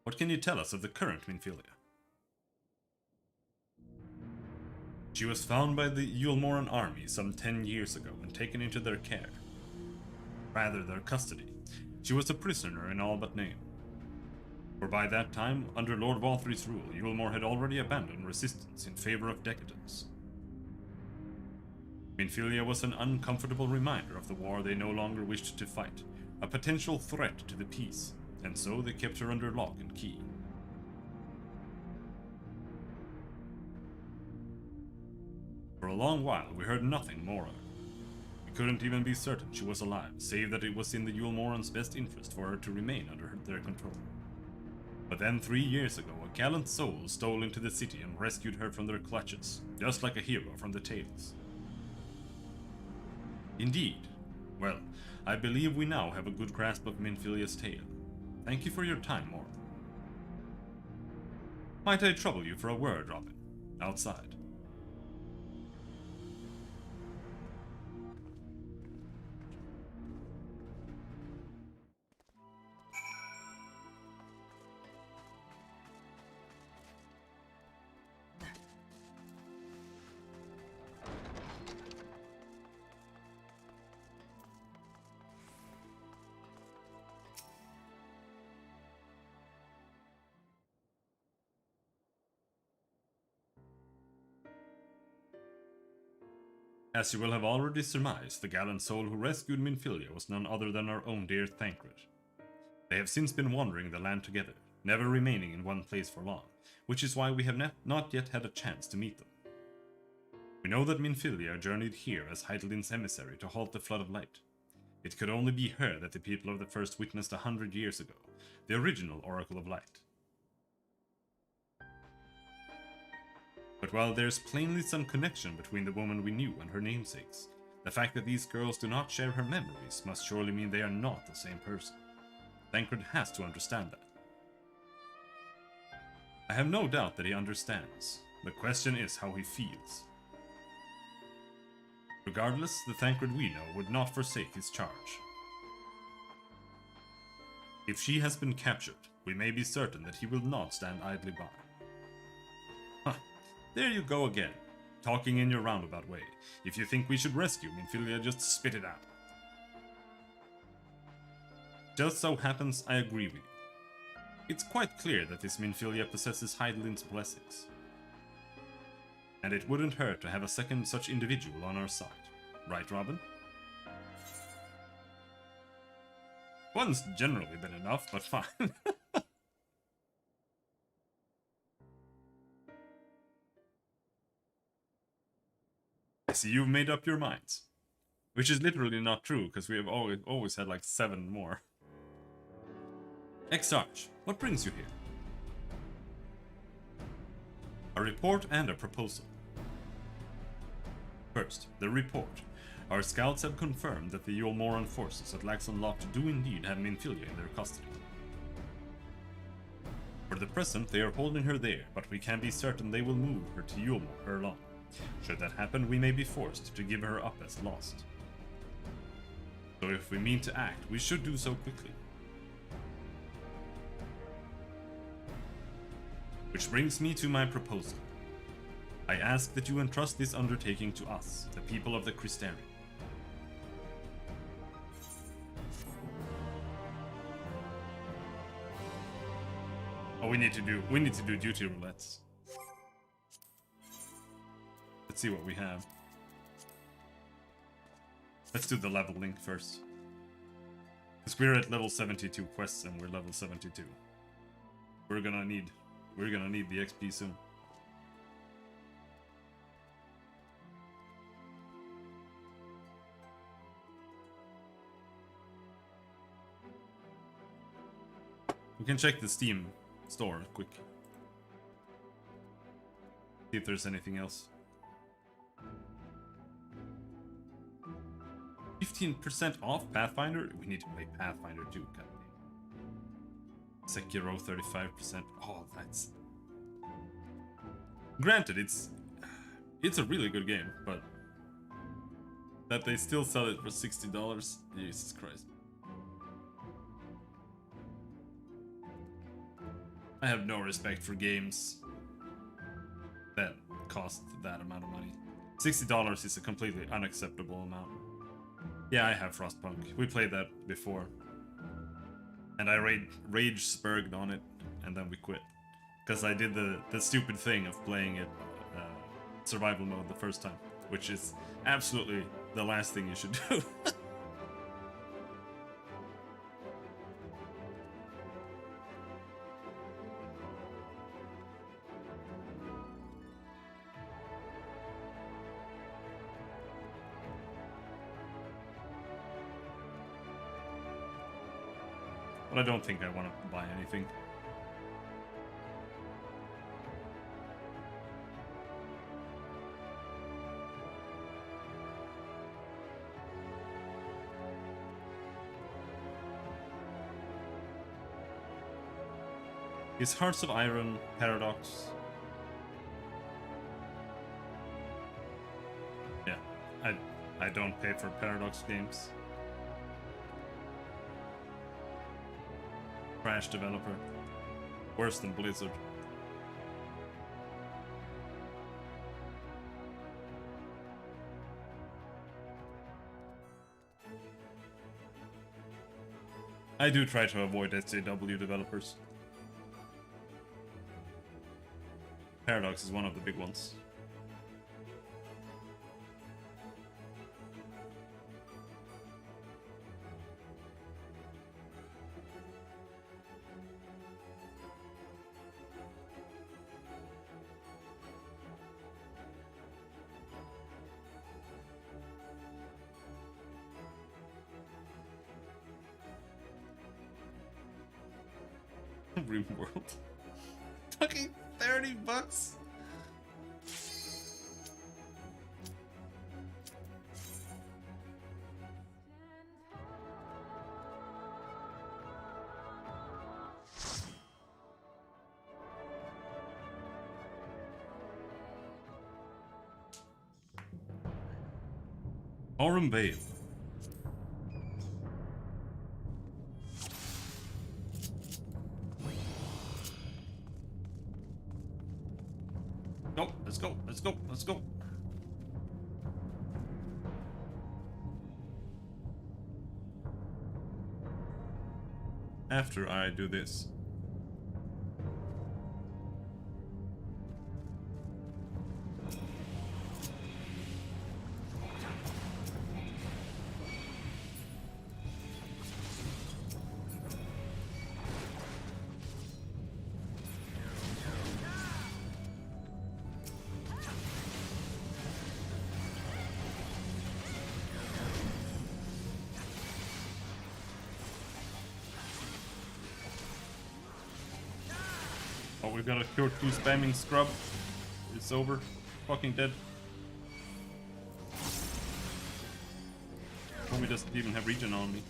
What can you tell us of the current Minfilia? She was found by the Yulmoran army some 10 years ago and taken into their care. Rather, their custody. She was a prisoner in all but name. For by that time, under Lord Valthry's rule, Yulmor had already abandoned resistance in favor of decadence. Minfilia was an uncomfortable reminder of the war they no longer wished to fight, a potential threat to the peace, and so they kept her under lock and key. For a long while, we heard nothing more of her. We couldn't even be certain she was alive, save that it was in the Yulmorans' best interest for her to remain under their control. But then 3 years ago, a gallant soul stole into the city and rescued her from their clutches, just like a hero from the tales. Indeed, Well, I believe we now have a good grasp of Minfilia's tale. Thank you for your time, Mor. Might I trouble you for a word, Robin? Outside. As you will have already surmised, the gallant soul who rescued Minfilia was none other than our own dear Thancred. They have since been wandering the land together, never remaining in one place for long, which is why we have not yet had a chance to meet them. We know that Minfilia journeyed here as Hydalin's emissary to halt the Flood of Light. It could only be her that the people of the First witnessed 100 years ago, the original Oracle of Light. But while there's plainly some connection between the woman we knew and her namesakes, the fact that these girls do not share her memories must surely mean they are not the same person. Thancred has to understand that. I have no doubt that he understands. The question is how he feels. Regardless, the Thancred we know would not forsake his charge. If she has been captured, we may be certain that he will not stand idly by. Huh, there you go again, talking in your roundabout way. If you think we should rescue Minfilia, just spit it out. Just so happens I agree with you. It's quite clear that this Minfilia possesses Hydalin's blessings. And it wouldn't hurt to have a second such individual on our side. Right, Robin? One's generally been enough, but fine. I see you've made up your minds. Which is literally not true, because we have always had like 7 more. Exarch, what brings you here? A report and a proposal. First, the report. Our scouts have confirmed that the Yulmoran forces at Laxon Loft do indeed have Minfilia in their custody. For the present, they are holding her there, but we can be certain they will move her to Yulmor ere long. Should that happen, we may be forced to give her up as lost. So if we mean to act, we should do so quickly. Which brings me to my proposal. I ask that you entrust this undertaking to us, the people of the Crystarium. Oh, we need to do duty roulettes. Let's see what we have. Let's do the level link first. Because we're at level 72 quests and we're level 72. We're gonna need the XP soon. We can check the Steam store quick. See if there's anything else. 15% off Pathfinder? We need to play Pathfinder too, goddamn. Sekiro 35%. Oh, that's... Granted, it's a really good game, but that they still sell it for $60. Jesus Christ. I have no respect for games that cost that amount of money. $60 is a completely unacceptable amount. Yeah, I have Frostpunk. We played that before. And I rage spurged on it, and then we quit. Because I did the stupid thing of playing it survival mode the first time. Which is absolutely the last thing you should do. But I don't think I want to buy anything. Is Hearts of Iron Paradox? Yeah, I don't pay for Paradox games. Trash developer. Worse than Blizzard. I do try to avoid SJW developers. Paradox is one of the big ones. RimWorld. Fucking $30. Aurum Vale. Go, let's go, let's go, let's go. After I do this. Oh, we've got a cure 2 spamming scrub. It's over. Fucking dead. Homie doesn't even have regen on me.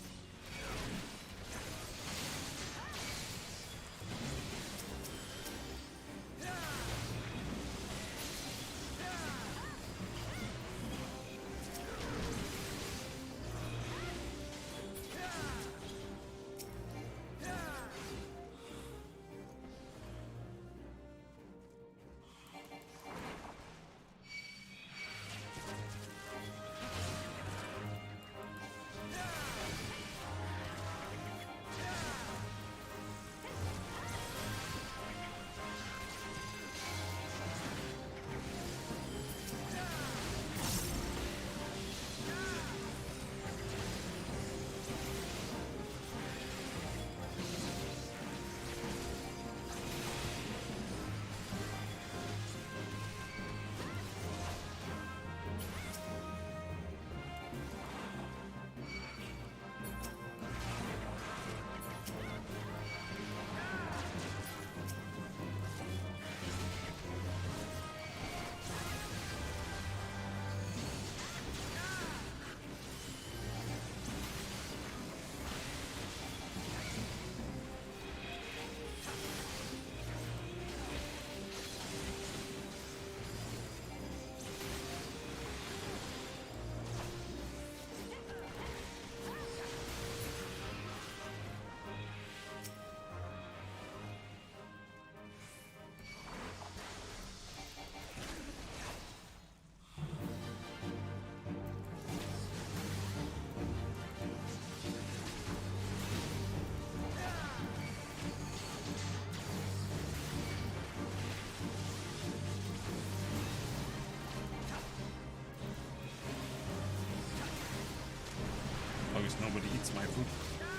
As long as nobody eats my food,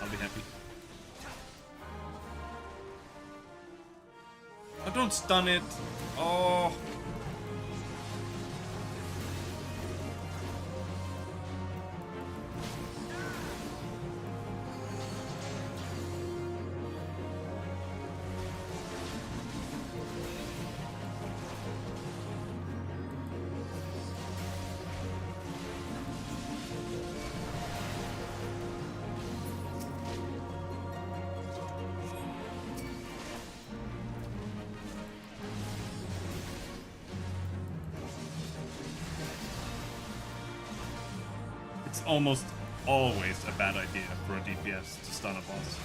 I'll be happy. Oh, don't stun it! Oh! It's almost always a bad idea for a DPS to stun a boss.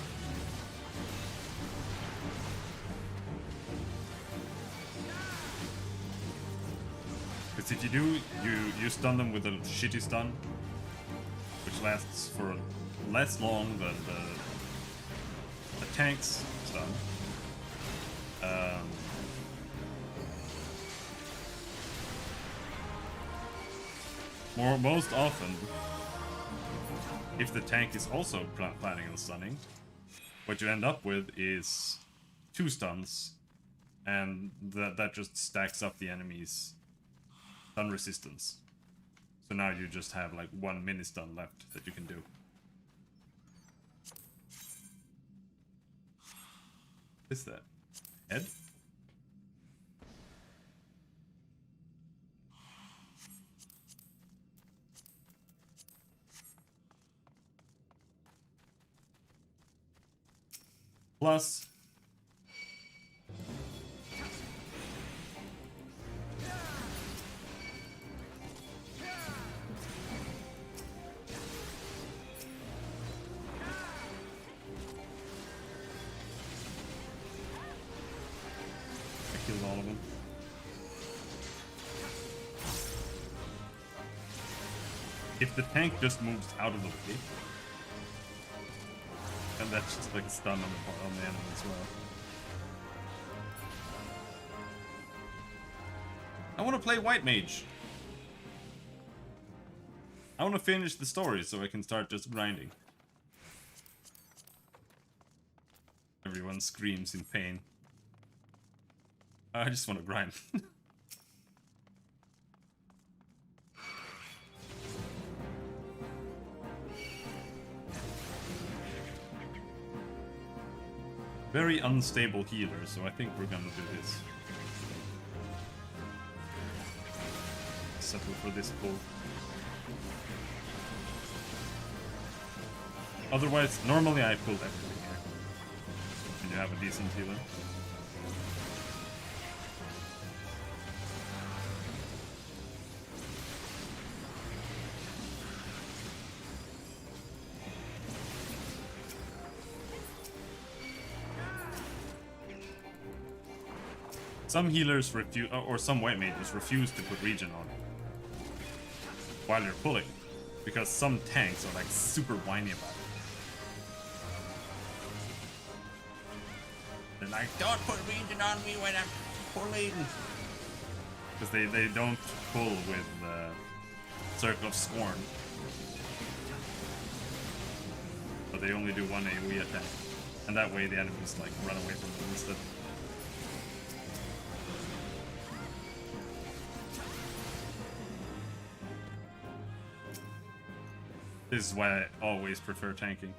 Because if you do, you stun them with a shitty stun, which lasts for less long than the tank's stun. Most often, if the tank is also planning on stunning, what you end up with is 2 stuns, and that just stacks up the enemy's stun resistance. So now you just have like 1 mini stun left that you can do. What is that? Head? Plus, I killed all of them. If the tank just moves out of the way, and that's just like a stun on the enemy as well. I want to play White Mage. I want to finish the story so I can start just grinding. Everyone screams in pain. I just want to grind. Very unstable healer, so I think we're gonna do this. Settle for this pull. Otherwise, normally I pull everything here. When you have a decent healer. Some healers refuse, or some white mages refuse to put regen on while you're pulling, because some tanks are like super whiny about it. They're like, don't put regen on me when I'm pulling, because they don't pull with Circle of Scorn, but they only do 1 AoE attack, and that way the enemies like run away from them instead. This is why I always prefer tanking.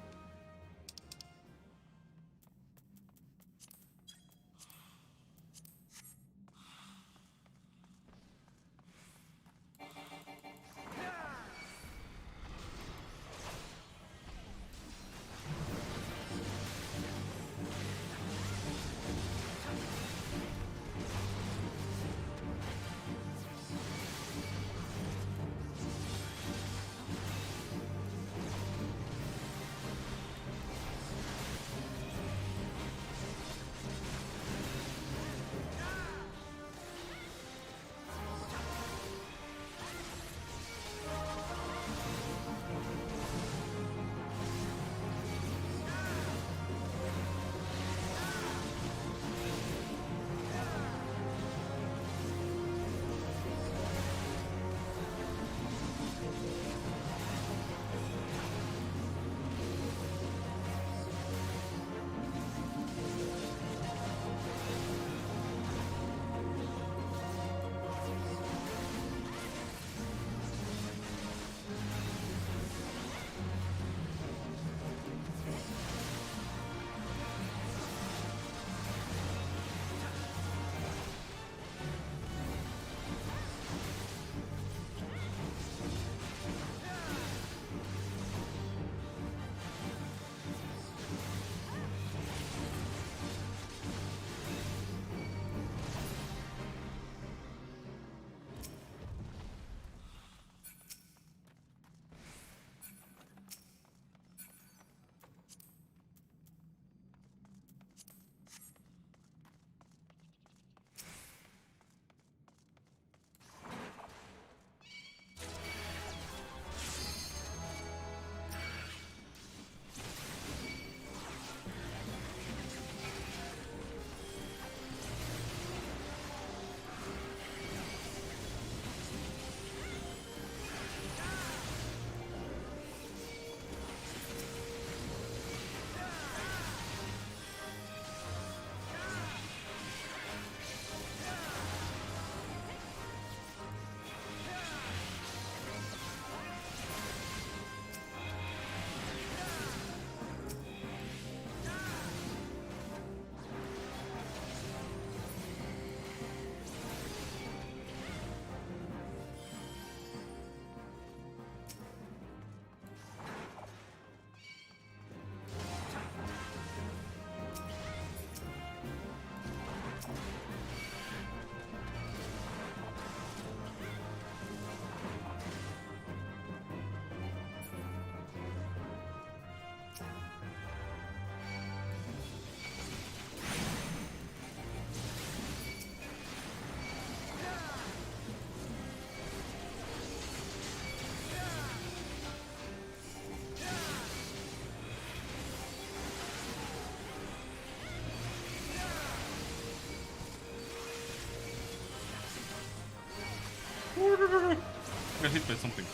got hit by something.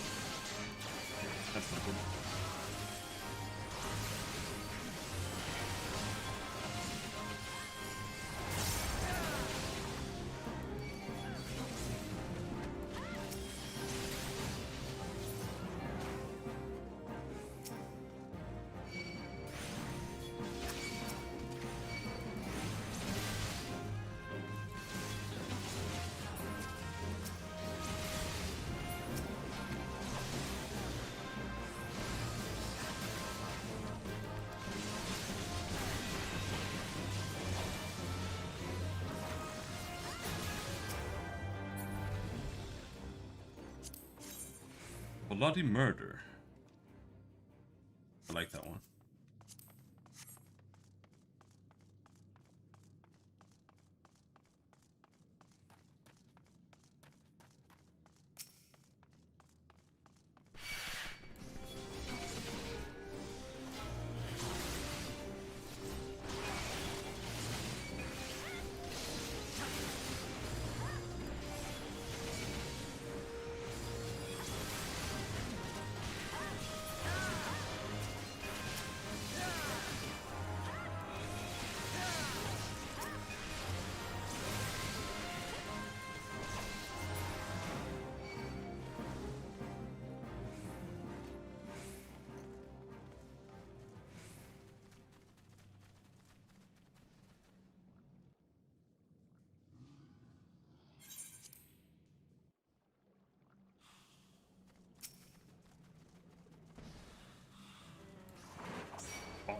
That's not good. Bloody Murder. I like that one. Bonk.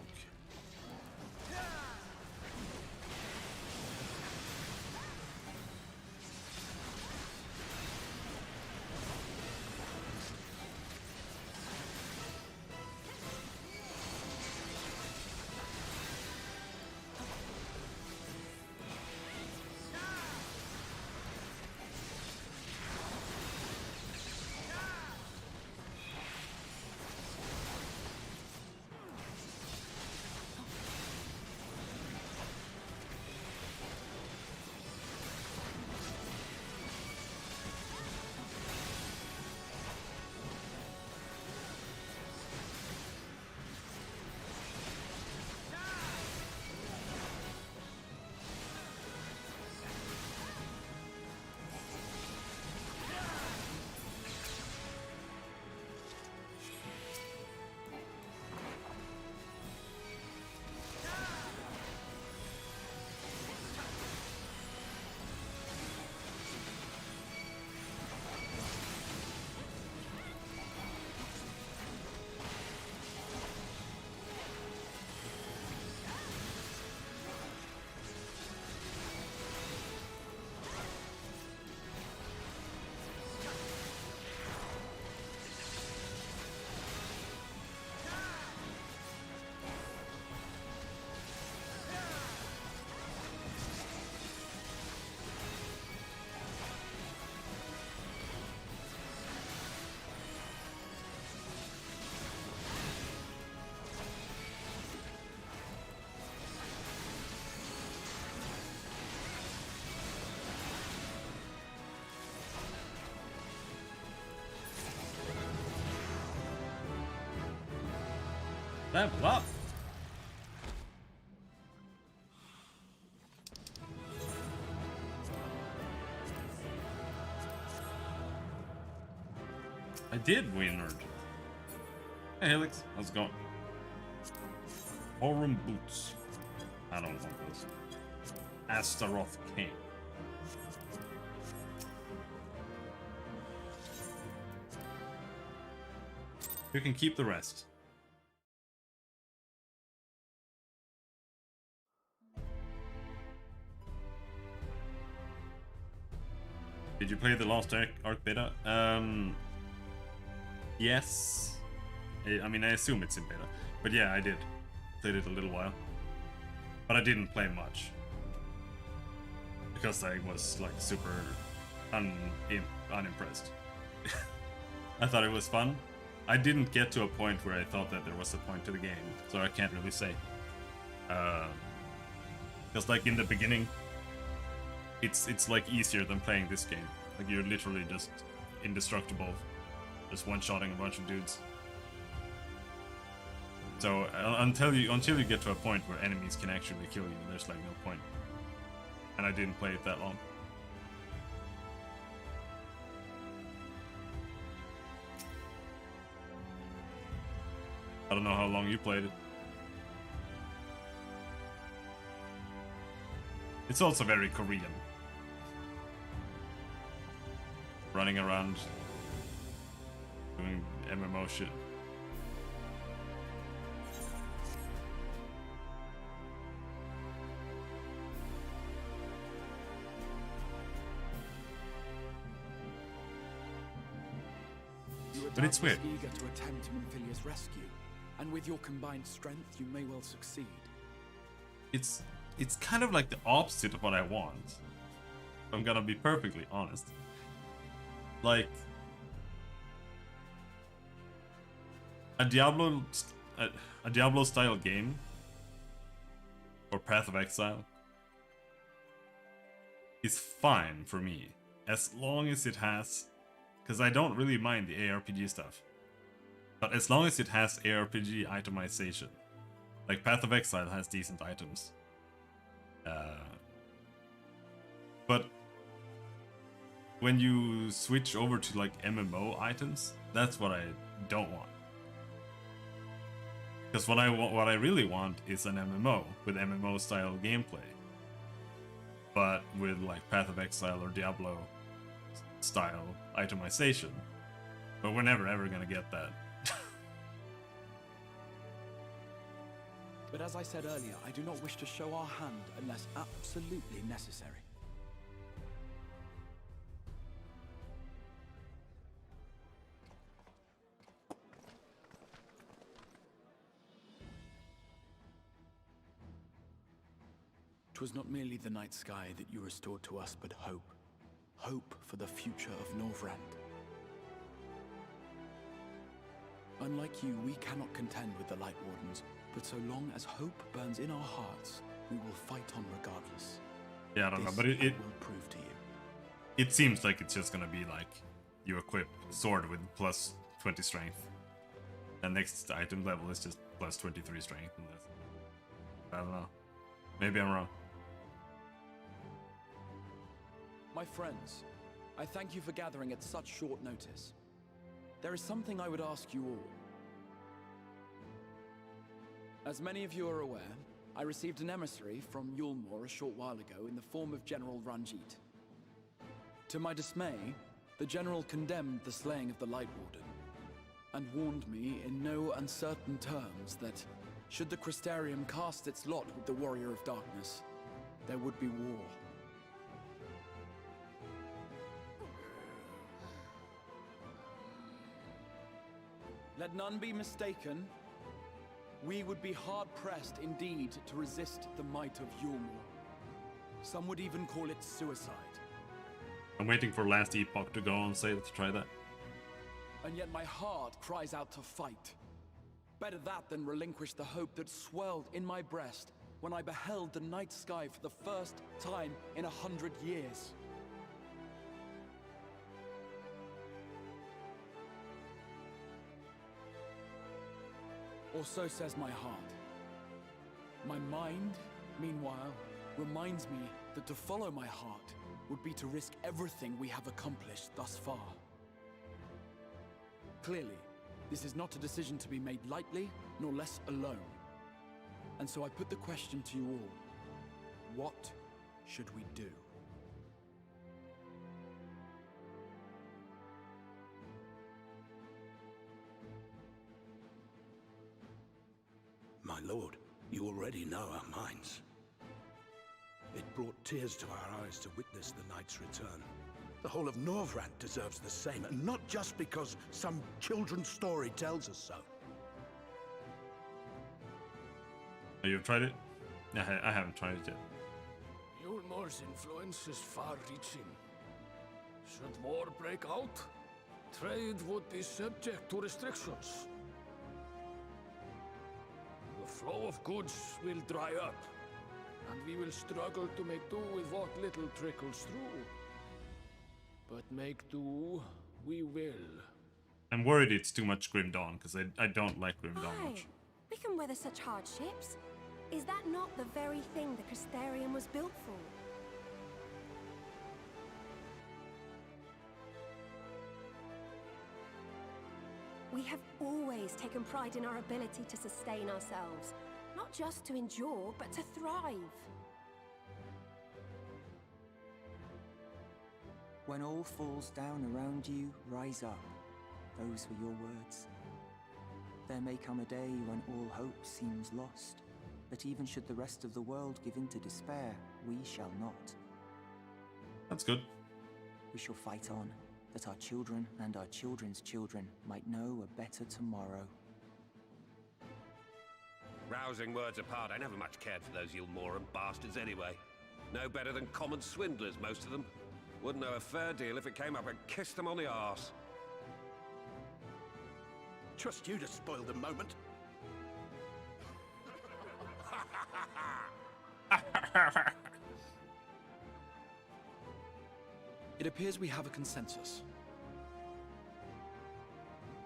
Level up. I did win, nerd. Hey, Helix, how's it going? Aurum boots. I don't want those. Astaroth King. You can keep the rest. Did you play the Lost Ark beta? Yes. I mean, I assume it's in beta. But yeah, I did. Played it a little while. But I didn't play much. Because I was, like, super unimpressed. I thought it was fun. I didn't get to a point where I thought that there was a point to the game. So I can't really say. Because, like, in the beginning, it's like easier than playing this game. Like, you're literally just indestructible, just one-shotting a bunch of dudes. So until you get to a point where enemies can actually kill you, there's like no point. And I didn't play it that long. I don't know how long you played it. It's also very Korean. Running around doing MMO shit. But it's weird. Eager to attempt Minfilia's rescue, and with your combined strength, you may well succeed. It's kind of like the opposite of what I want. If I'm gonna be perfectly honest. Like a Diablo style game or Path of Exile is fine for me as long as it has, because I don't really mind the ARPG stuff, but as long as it has ARPG itemization. Like Path of Exile has decent items. But when you switch over to like MMO items, that's what I don't want. Because what I really want is an MMO with MMO style gameplay, but with like Path of Exile or Diablo style itemization. But we're never ever gonna get that. But as I said earlier, I do not wish to show our hand unless absolutely necessary. It was not merely the night sky that you restored to us, but hope. Hope for the future of Norvrand. Unlike you, we cannot contend with the Light Wardens, but so long as hope burns in our hearts, we will fight on regardless. Yeah, I don't know, but it will prove to you. It seems like it's just gonna be like you equip sword with plus 20 strength, and next item level is just plus 23 strength, and that's, I don't know. Maybe I'm wrong. My friends, I thank you for gathering at such short notice. There is something I would ask you all. As many of you are aware, I received an emissary from Yulmore a short while ago in the form of General Ranjit. To my dismay, the General condemned the slaying of the Light Warden, and warned me in no uncertain terms that, should the Crystarium cast its lot with the Warrior of Darkness, there would be war. Let none be mistaken. We would be hard-pressed indeed to resist the might of Yulmore. Some would even call it suicide. I'm waiting for Last Epoch to go on sale to try that. And yet my heart cries out to fight. Better that than relinquish the hope that swelled in my breast when I beheld the night sky for the first time in 100 years. Or so says my heart. My mind, meanwhile, reminds me that to follow my heart would be to risk everything we have accomplished thus far. Clearly, this is not a decision to be made lightly, nor less alone. And so I put the question to you all. What should we do? My lord, you already know our minds. It brought tears to our eyes to witness the knight's return. The whole of Norvrand deserves the same, and not just because some children's story tells us so. Oh, you've tried it? I haven't tried it yet. Yulmore's influence is far-reaching. Should war break out, trade would be subject to restrictions. The flow of goods will dry up, and we will struggle to make do with what little trickles through. But make do we will. I'm worried it's too much Grim Dawn, because I don't like Grim Dawn Why? much. We can weather such hardships. Is that not the very thing the Crystarium was built for? We have always taken pride in our ability to sustain ourselves. Not just to endure, but to thrive. When all falls down around you, rise up. Those were your words. There may come a day when all hope seems lost, but even should the rest of the world give in to despair, we shall not. That's good. We shall fight on, that our children and our children's children might know a better tomorrow. Rousing words apart, I never much cared for those Yulmoran bastards anyway. No better than common swindlers, most of them. Wouldn't know a fair deal if it came up and kissed them on the arse. Trust you to spoil the moment. It appears we have a consensus.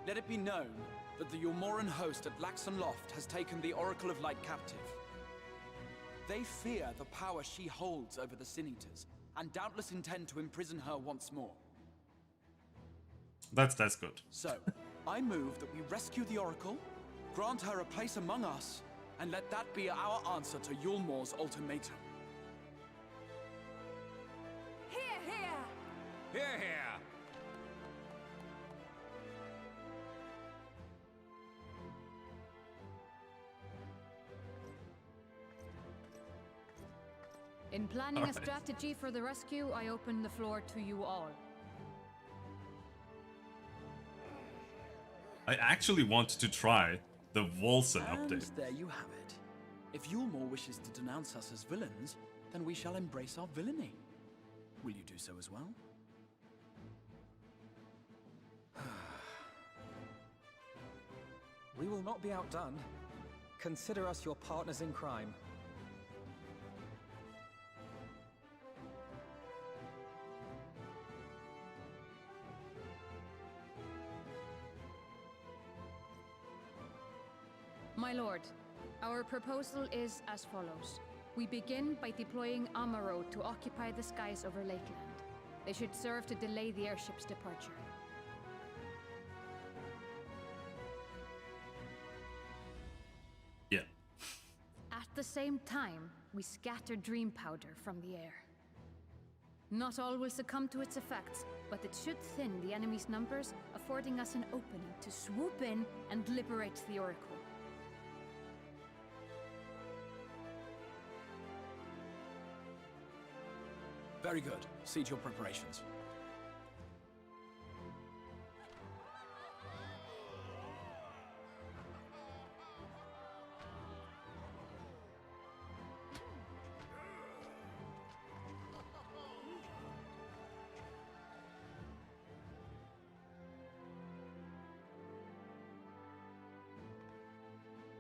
Let it be known that the Yulmoran host at Laxon Loft has taken the Oracle of Light captive. They fear the power she holds over the Sin Eaters, and doubtless intend to imprison her once more. That's good. So, I move that we rescue the Oracle, grant her a place among us, and let that be our answer to Yulmor's ultimatum. Hear, hear! Hear, hear! In planning a strategy for the rescue, I open the floor to you all. I actually want to try the Volson And update. there you have it. If Yulmor wishes to denounce us as villains, then we shall embrace our villainy. Will you do so as well? We will not be outdone. Consider us your partners in crime. My lord, our proposal is as follows. We begin by deploying Amaro to occupy the skies over Lakeland. They should serve to delay the airship's departure. Yeah. At the same time, we scatter dream powder from the air. Not all will succumb to its effects, but it should thin the enemy's numbers, affording us an opening to swoop in and liberate the Oracle. Very good. See to your preparations.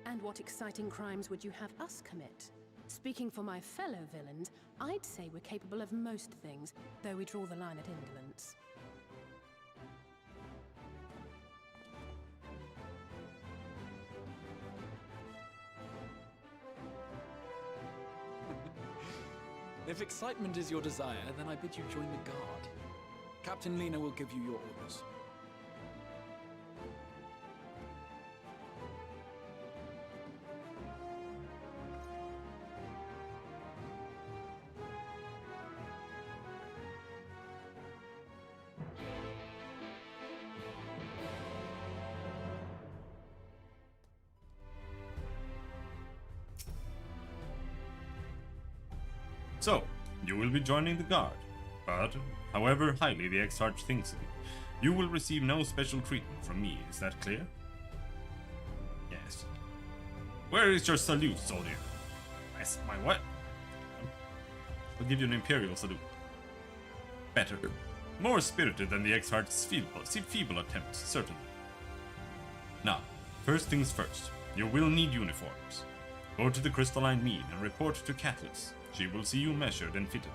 And what exciting crimes would you have us commit? Speaking for my fellow villains, I'd say we're capable of most things, though we draw the line at indolence. If excitement is your desire, then I bid you join the guard. Captain Lena will give you your orders. So, you will be joining the guard, but however highly the Exarch thinks it, you will receive no special treatment from me, is that clear? Yes. Where is your salute, soldier? My what? I'll give you an Imperial salute. Better. More spirited than the Exarch's feeble attempts, certainly. Now, first things first, you will need uniforms. Go to the Crystalline Mead and report to Catelys. She will see you measured and fitted.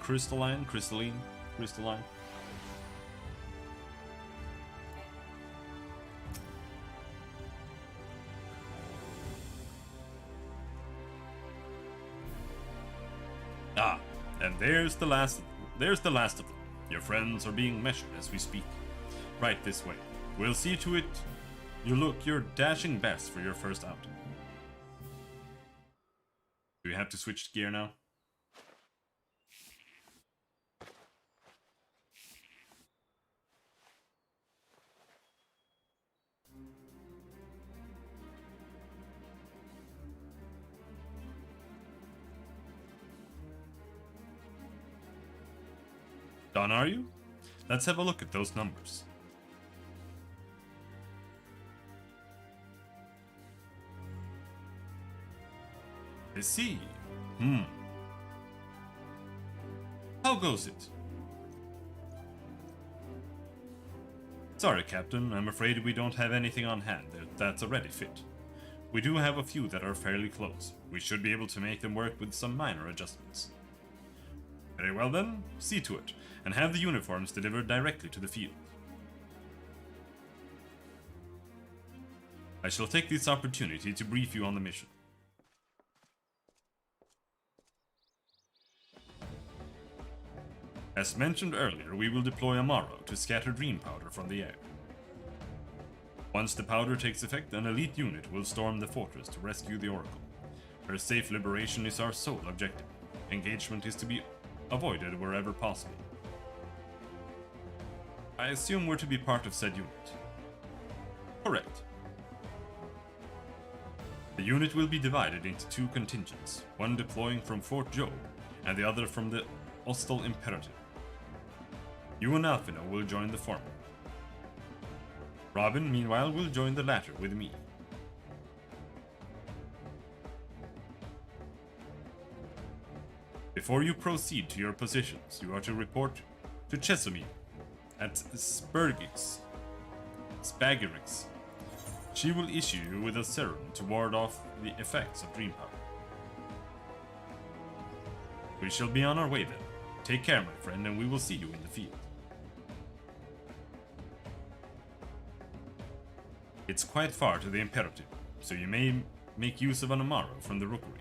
Crystalline. Ah, and there's the last of them. Your friends are being measured as we speak. Right this way. We'll see to it you look your dashing best for your first outing. Do we have to switch gear now? Done, are you? Let's have a look at those numbers. I see. How goes it? Sorry, Captain. I'm afraid we don't have anything on hand that's a ready fit. We do have a few that are fairly close. We should be able to make them work with some minor adjustments. Very well then, see to it, and have the uniforms delivered directly to the field. I shall take this opportunity to brief you on the mission. As mentioned earlier, we will deploy Amaro to scatter dream powder from the air. Once the powder takes effect, an elite unit will storm the fortress to rescue the Oracle. Her safe liberation is our sole objective. Engagement is to be avoided wherever possible. I assume we're to be part of said unit. Correct. The unit will be divided into two contingents, one deploying from Fort Job and the other from the Hostile Imperative. You and Alphino will join the former. Robin, meanwhile, will join the latter with me. Before you proceed to your positions, you are to report to Chesumir at Spagirix. She will issue you with a serum to ward off the effects of dream powder. We shall be on our way then. Take care, my friend, and we will see you in the field. It's quite far to the Imperative, so you may make use of an Amaro from the rookery,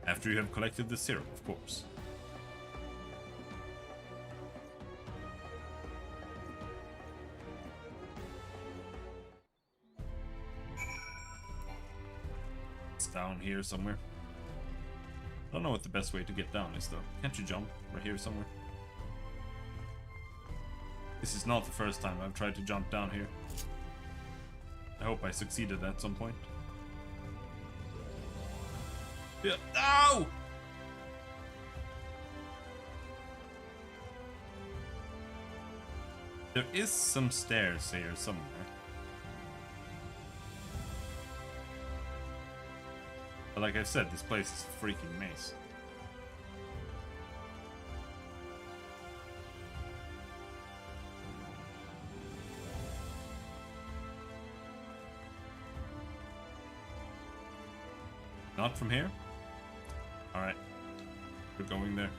after you have collected the serum, of course. It's down here somewhere. I don't know what the best way to get down is, though. Can't you jump right here somewhere? This is not the first time I've tried to jump down here. I hope I succeeded at some point. Yeah. Ow! There is some stairs here somewhere. But like I said, this place is a freaking maze. Not from here? Alright. We're going there.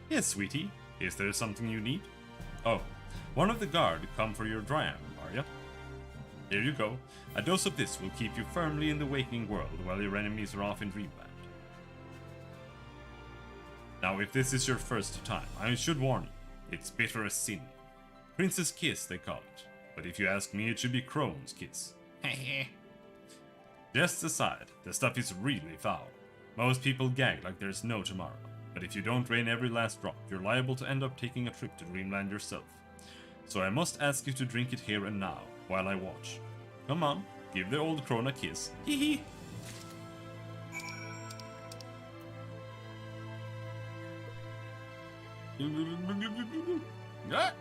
Yes, sweetie. Is there something you need? Oh, one of the guard come for your dryam, are ya? Here you go. A dose of this will keep you firmly in the waking world while your enemies are off in Dreamland. Now, if this is your first time, I should warn you. It's bitter as sin. Prince's Kiss, they call it. But if you ask me, it should be Crone's Kiss. Just aside, the stuff is really foul. Most people gag like there's no tomorrow. But if you don't drain every last drop, you're liable to end up taking a trip to Dreamland yourself. So I must ask you to drink it here and now, while I watch. Come on, give the old crone a kiss. Hee hee! Ah,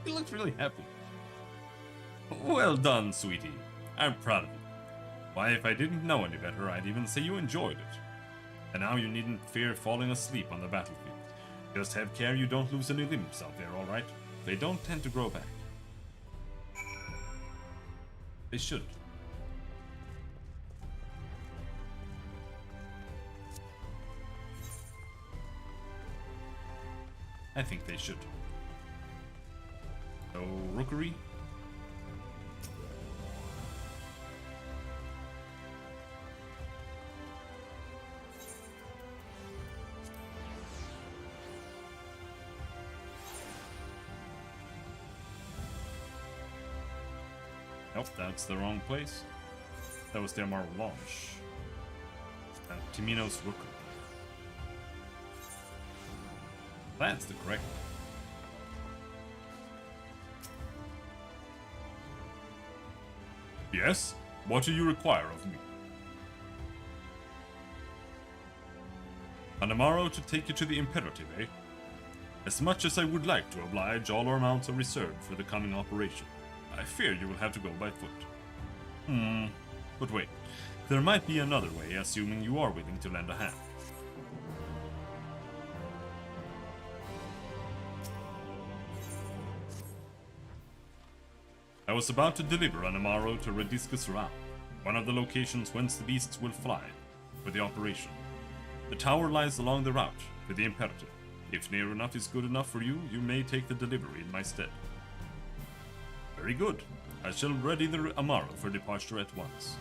he looks really happy. Well done, sweetie. I'm proud of you. Why, if I didn't know any better, I'd even say you enjoyed it. And now you needn't fear falling asleep on the battlefield. Just have care you don't lose any limbs out there, alright? They don't tend to grow back. They should. I think they should. So, rookery? Nope, that's the wrong place. That was the Amaro launch. Timino's rookery. That's the correct one. Yes? What do you require of me? An Amaro to take you to the Imperative, eh? As much as I would like to oblige, all our mounts are reserved for the coming operation. I fear you will have to go by foot. But wait, there might be another way, assuming you are willing to lend a hand. I was about to deliver an Amaro to Rediscus Round, one of the locations whence the beasts will fly, for the operation. The tower lies along the route, with the Imperative. If near enough is good enough for you, you may take the delivery in my stead. Very good. I shall ready the Amaro for departure at once.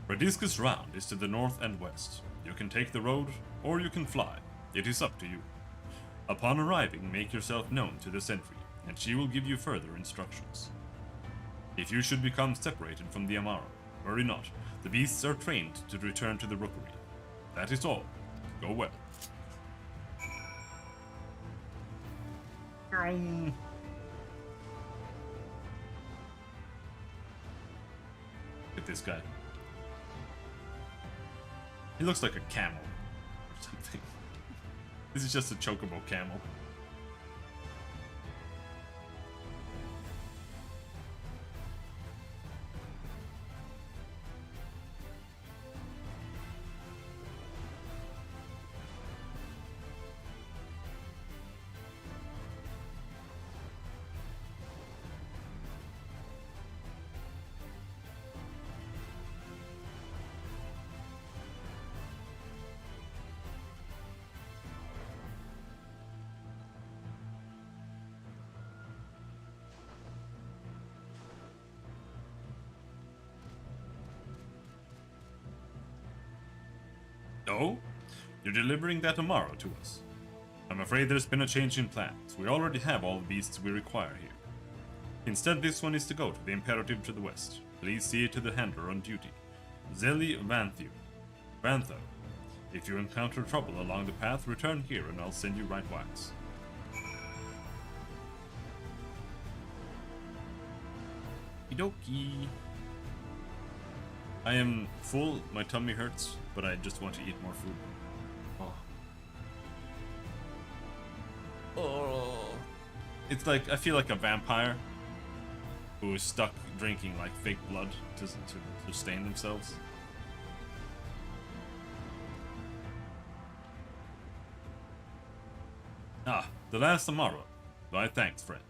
Rediscus Round is to the north and west. You can take the road, or you can fly. It is up to you. Upon arriving, make yourself known to the sentry, and she will give you further instructions. If you should become separated from the Amaro, worry not. The beasts are trained to return to the rookery. That is all. Go well. Look at this guy. He looks like a camel or something. This is just a chocobo camel. Oh? You're delivering that Amaro to us. I'm afraid there's been a change in plans. We already have all the beasts we require here. Instead, this one is to go to the Imperative to the west. Please see it to the handler on duty. Zeli Vantho. If you encounter trouble along the path, return here and I'll send you right wise. Okie. I am full, my tummy hurts, but I just want to eat more food. Oh. It's like, I feel like a vampire who is stuck drinking like fake blood to sustain themselves. Ah, the last Amaro. Why, thanks, friend.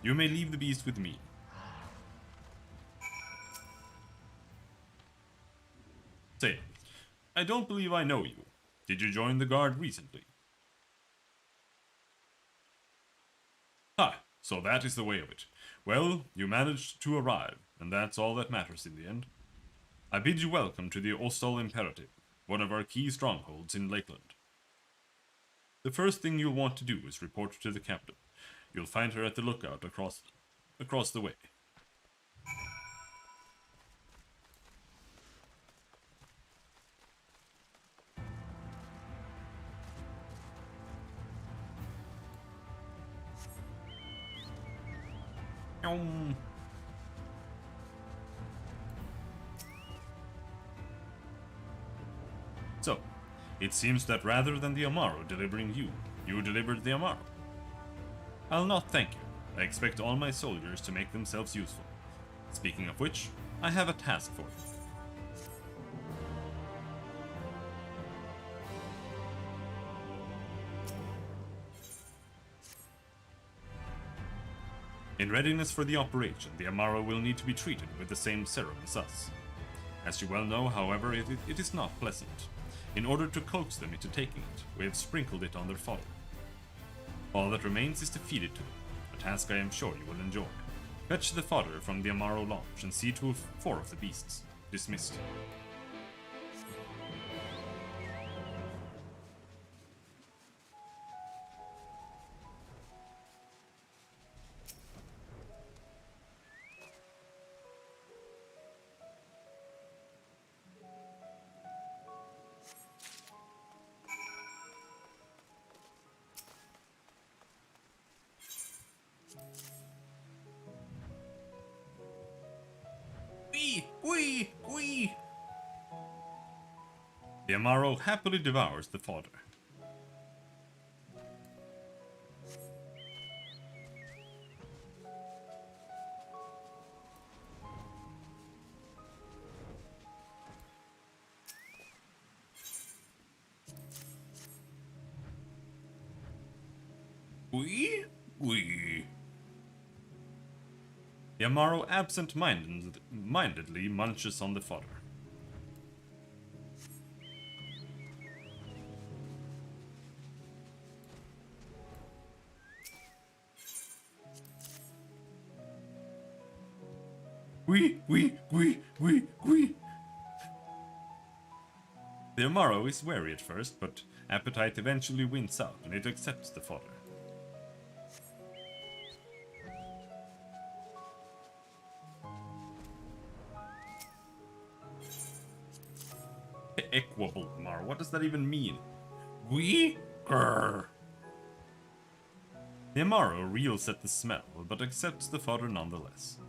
You may leave the beast with me. Say, I don't believe I know you. Did you join the guard recently? Ah, so that is the way of it. Well, you managed to arrive, and that's all that matters in the end. I bid you welcome to the Ostal Imperative, one of our key strongholds in Lakeland. The first thing you'll want to do is report to the captain. You'll find her at the lookout across the way. So, it seems that rather than the Amaro delivering you, you delivered the Amaro. I'll not thank you. I expect all my soldiers to make themselves useful. Speaking of which, I have a task for you. In readiness for the operation, the Amaro will need to be treated with the same serum as us. As you well know, however, it is not pleasant. In order to coax them into taking it, we have sprinkled it on their fodder. All that remains is to feed it to them, a task I am sure you will enjoy. Fetch the fodder from the Amaro launch and see to 4 of the beasts. Dismissed. Wee! The Amaro happily devours the fodder. Wee! The Amaro absent-mindedly munches on the fodder. Wee! The Amaro is wary at first, but appetite eventually wins out and it accepts the fodder. Equable Amaro, what does that even mean? Grr. The Amaro reels at the smell, but accepts the fodder nonetheless.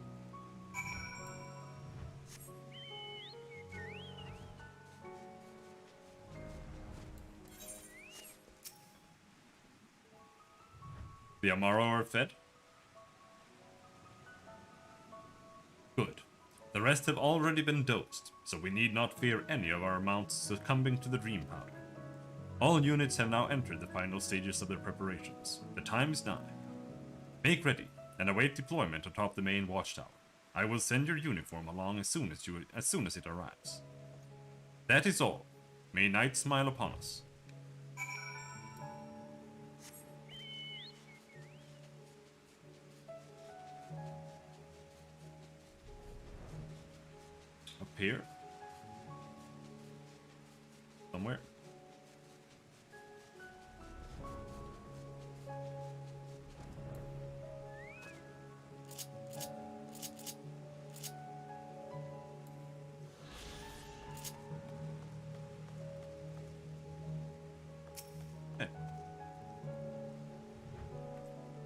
The Amaro are fed? Good. The rest have already been dosed, so we need not fear any of our mounts succumbing to the dream powder. All units have now entered the final stages of their preparations. The time is nigh. Make ready, and await deployment atop the main watchtower. I will send your uniform along as soon as it arrives. That is all. May night smile upon us. Up here? Somewhere?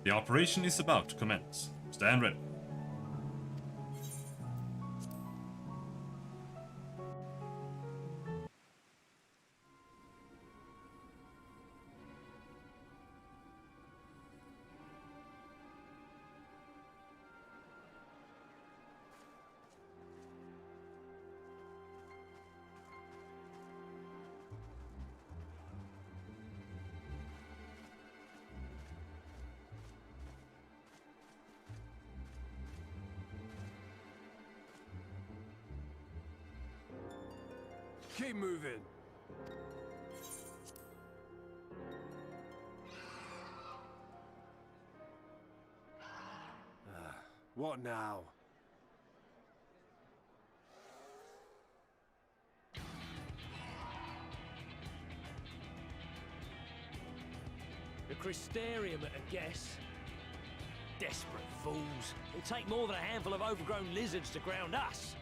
The operation is about to commence. Stand ready. Keep moving. What now? The Crystarium at a guess. Desperate fools. It'll take more than a handful of overgrown lizards to ground us.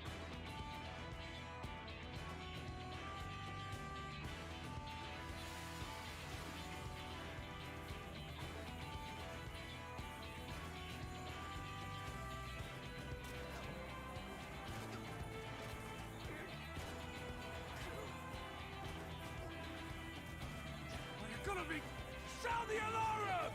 Sound the alarm!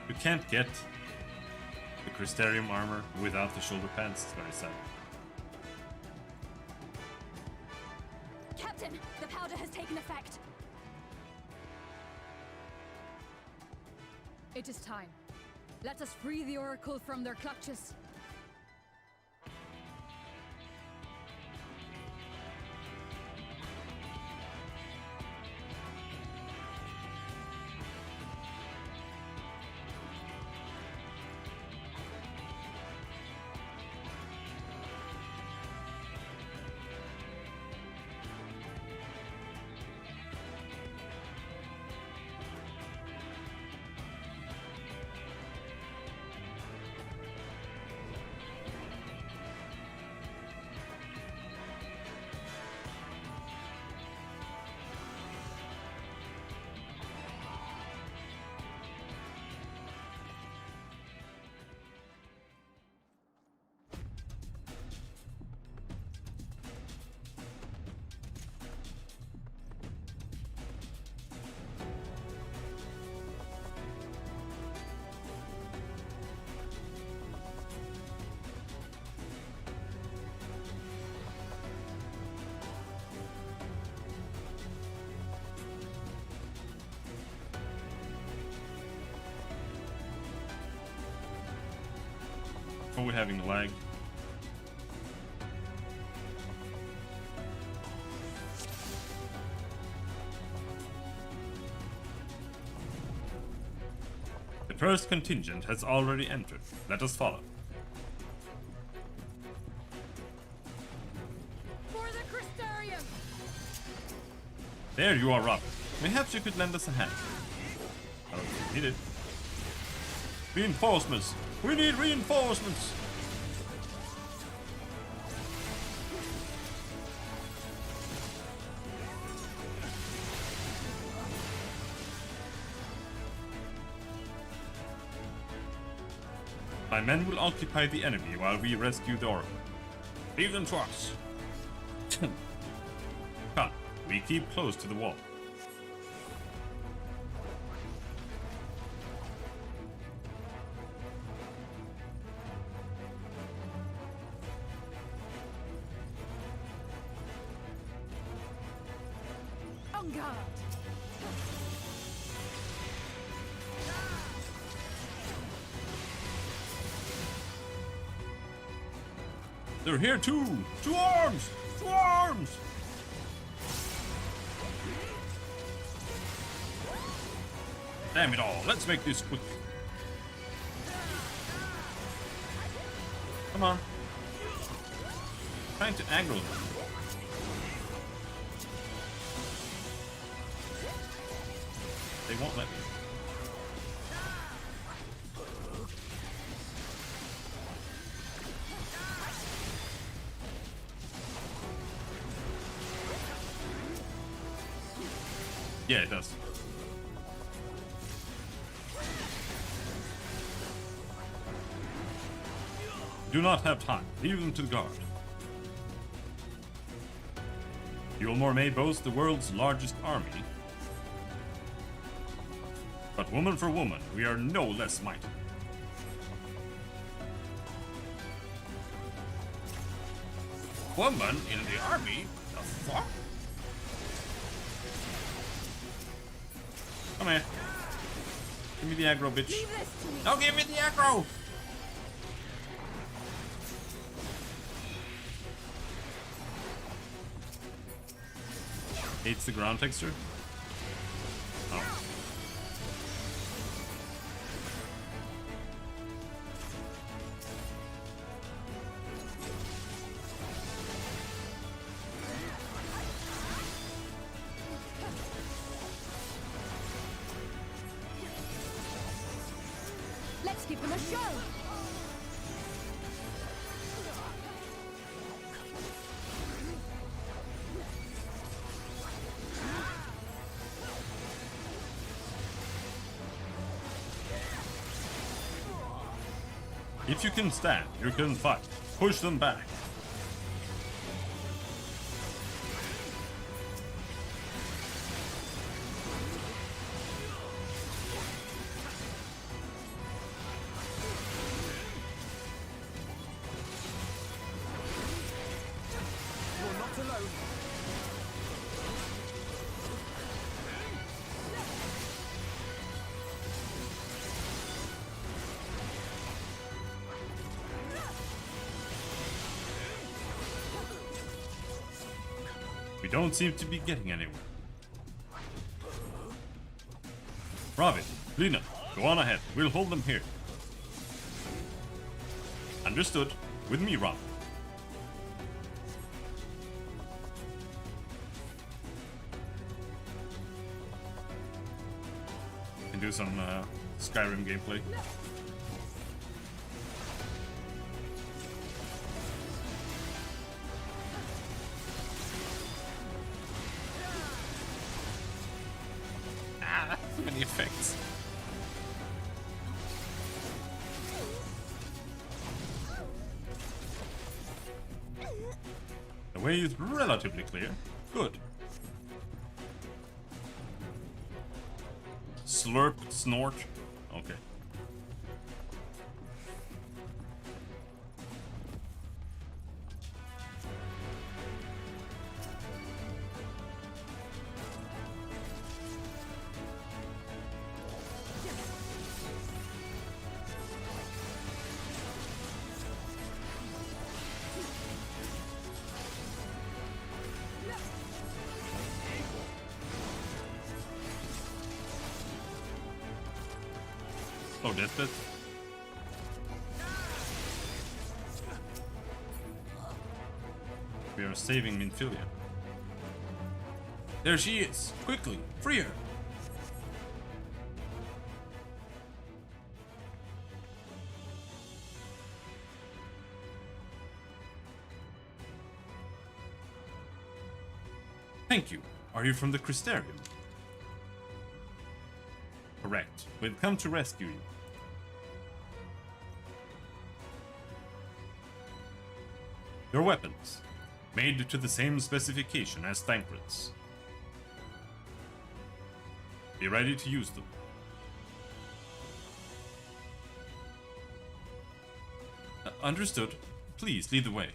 You can't get the Crystarium armor without the shoulder pads, that's what I said. Captain, the powder has taken effect. It is time. Let us free the Oracle from their clutches. Are we having lag? The first contingent has already entered. Let us follow. For the Crystarium! There you are, Robert. Perhaps you could lend us a hand. Oh, you need it. Reinforcements! We need reinforcements! My men will occupy the enemy while we rescue the Oracle. Leave them to us. Come, we keep close to the wall. On guard! They're here too! To arms! To arms! Damn it all, let's make this quick. Come on. Trying to aggro them. They won't let me. Yeah, it does. Do not have time. Leave them to the guard. Yulmore may boast the world's largest army, but woman for woman, we are no less mighty. Woman in the army? The fuck? Come here. Give me the aggro, bitch. Don't give me the aggro! Hates the ground texture? Oh. Let's give them a If you can stand, you can fight. Push them back. You're not alone. We don't seem to be getting anywhere. Ravi, Lina, go on ahead. We'll hold them here. Understood. With me, Ravi. Can do some Skyrim gameplay. Many effects. The way is relatively clear. Good. Slurp, snort. Okay. Oh, deathbed. We are saving Minfilia. There she is! Quickly, free her! Thank you. Are you from the Crystarium? Correct. We've come to rescue you. Your weapons, made to the same specification as Thancred's. Be ready to use them. Understood. Please lead the way.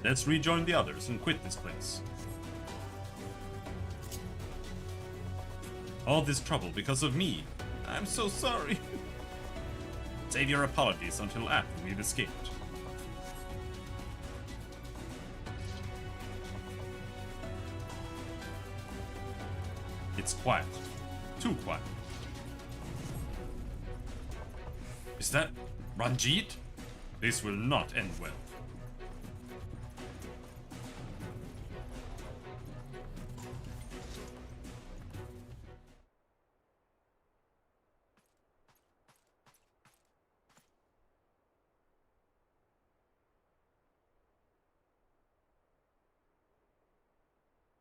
Let's rejoin the others and quit this place. All this trouble because of me. I'm so sorry. Save your apologies until after we've escaped. It's quiet. Too quiet. Is that Ranjit? This will not end well.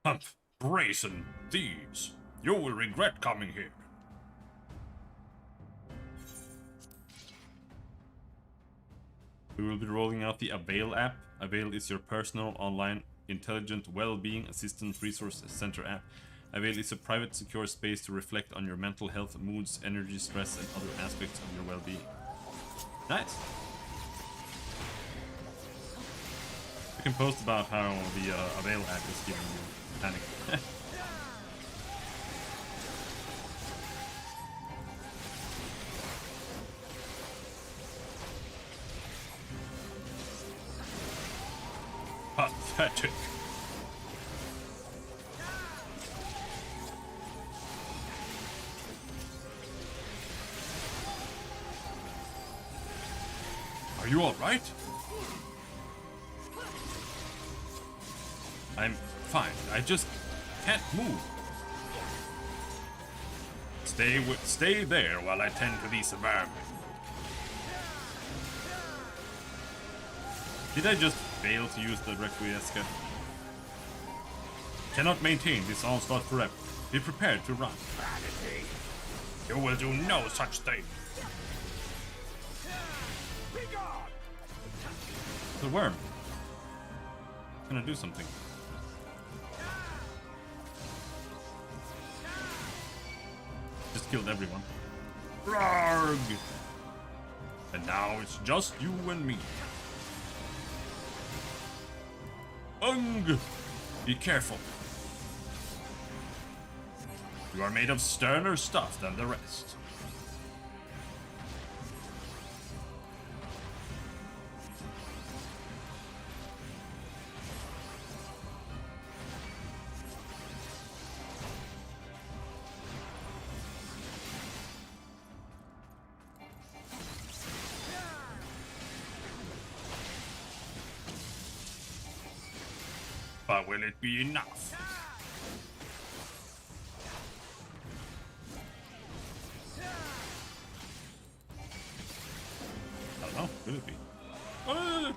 Humph, brazen thieves. You will regret coming here. We will be rolling out the Avail app. Avail is your personal, online, intelligent well-being assistance resource center app. Avail is a private, secure space to reflect on your mental health, moods, energy, stress, and other aspects of your well-being. Nice. You can post about how the Avail app is giving you panic. Pathetic. you alright? I'm fine. I just can't move. Stay there while I tend to these vermin. Did I just fail to use the Requiesca? Cannot maintain this onslaught forever. Be prepared to run. Vanity. You will do no such thing. The worm. It's gonna do something. Just killed everyone. Rarg! And now it's just you and me. Ung! Be careful. You are made of sterner stuff than the rest. But will it be enough? I don't know. Will it be? Oh,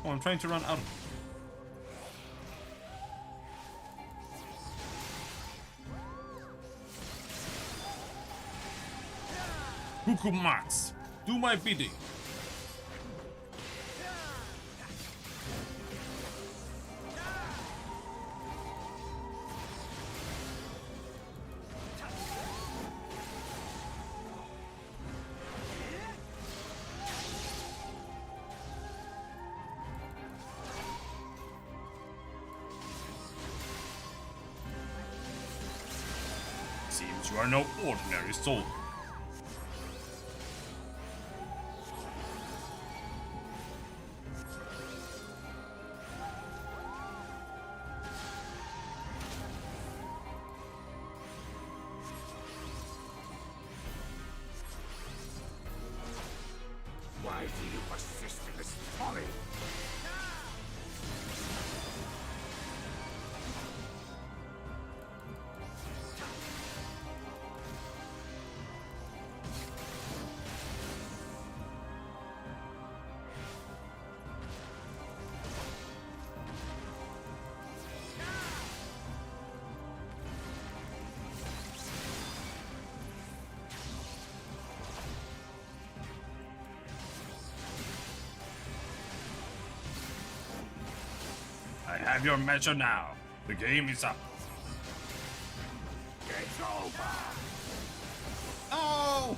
I'm trying to run out of it. Hukumats, do my bidding. Seems you are no ordinary soldier. Why do you persist in this folly? I have your measure now. The game is up. It's over. Oh!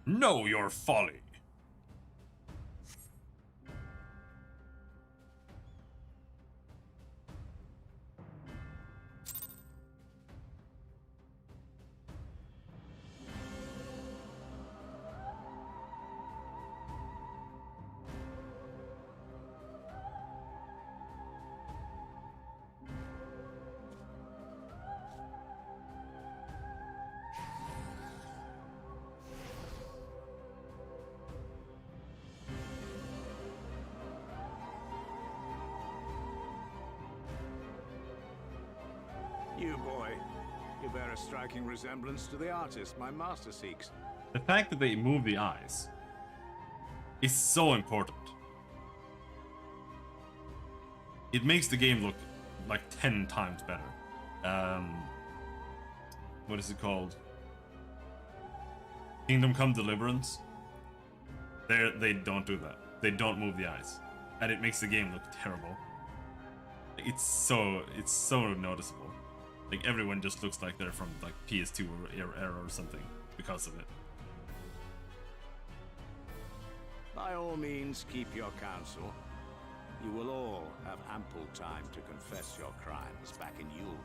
Know your folly. You boy, you bear a striking resemblance to the artist my master seeks. The fact that they move the eyes is so important. It makes the game look like 10 times better. What is it called? Kingdom Come Deliverance. They don't do that. They don't move the eyes, and it makes the game look terrible. It's so noticeable. Like everyone just looks like they're from like PS2 era or something because of it. By all means, keep your counsel. You will all have ample time to confess your crimes back in Yule.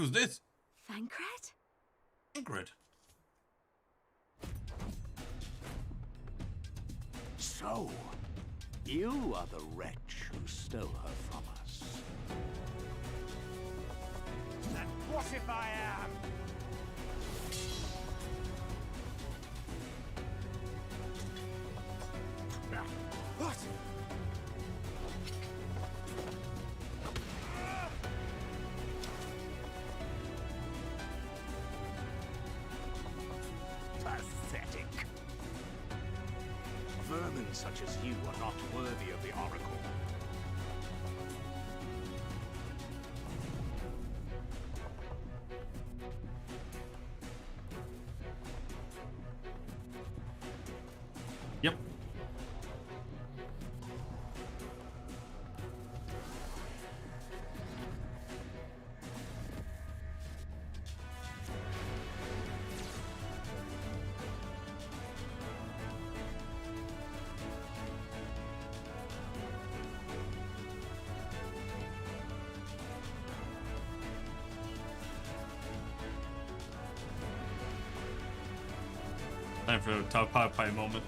Who's this? Thancred? Ingrid. So, you are the wretch who stole her from us. And what if I am? What? Pathetic. Vermin such as you are not worthy of the Oracle. Yep. Time for a top pie moment.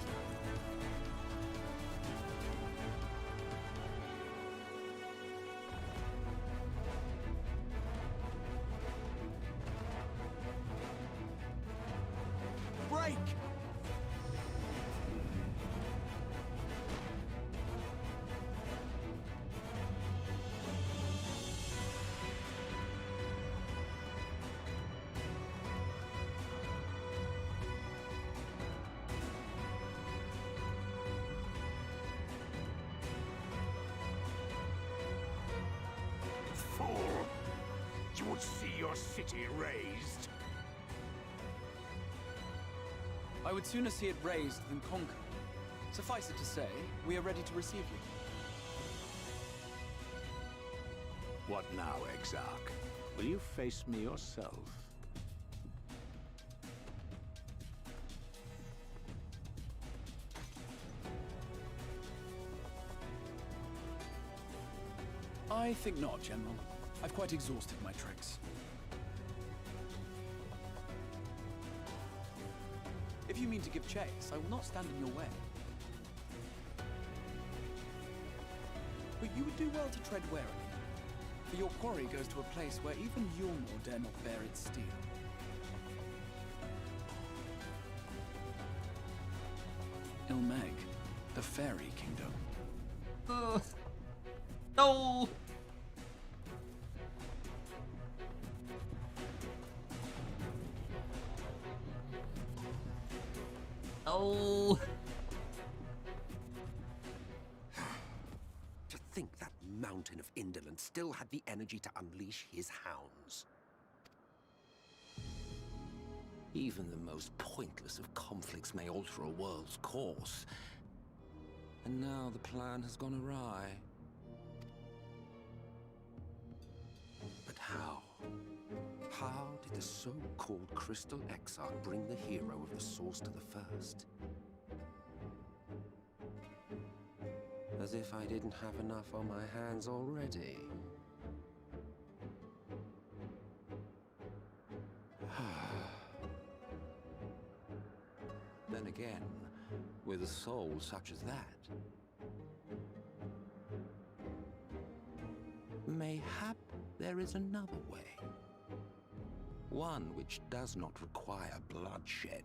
Break! Fool! You would see your city razed. I would sooner see it razed than conquered. Suffice it to say, we are ready to receive you. What now, Exarch? Will you face me yourself? I think not, General. I've quite exhausted my tricks. If you mean to give chase, I will not stand in your way. But you would do well to tread warily, for your quarry goes to a place where even Yulmor dare not bear its steel. Ilmeg, the Fairy Kingdom. No! Oh! To think that mountain of indolence still had the energy to unleash his hounds. Even the most pointless of conflicts may alter a world's course. And now the plan has gone awry. But how? How did the so-called Crystal Exarch bring the hero of the Source to the First? As if I didn't have enough on my hands already. Then again, with a soul such as that, mayhap there is another way. One which does not require bloodshed.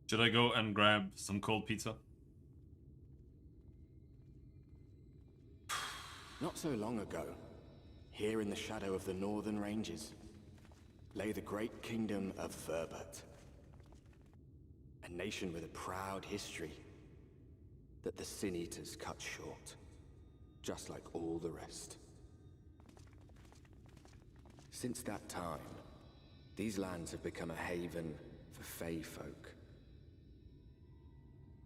Should I go and grab some cold pizza? Not so long ago, here in the shadow of the northern ranges, lay the great kingdom of Verbert. A nation with a proud history that the Sin Eaters cut short, just like all the rest. Since that time, these lands have become a haven for Fey folk.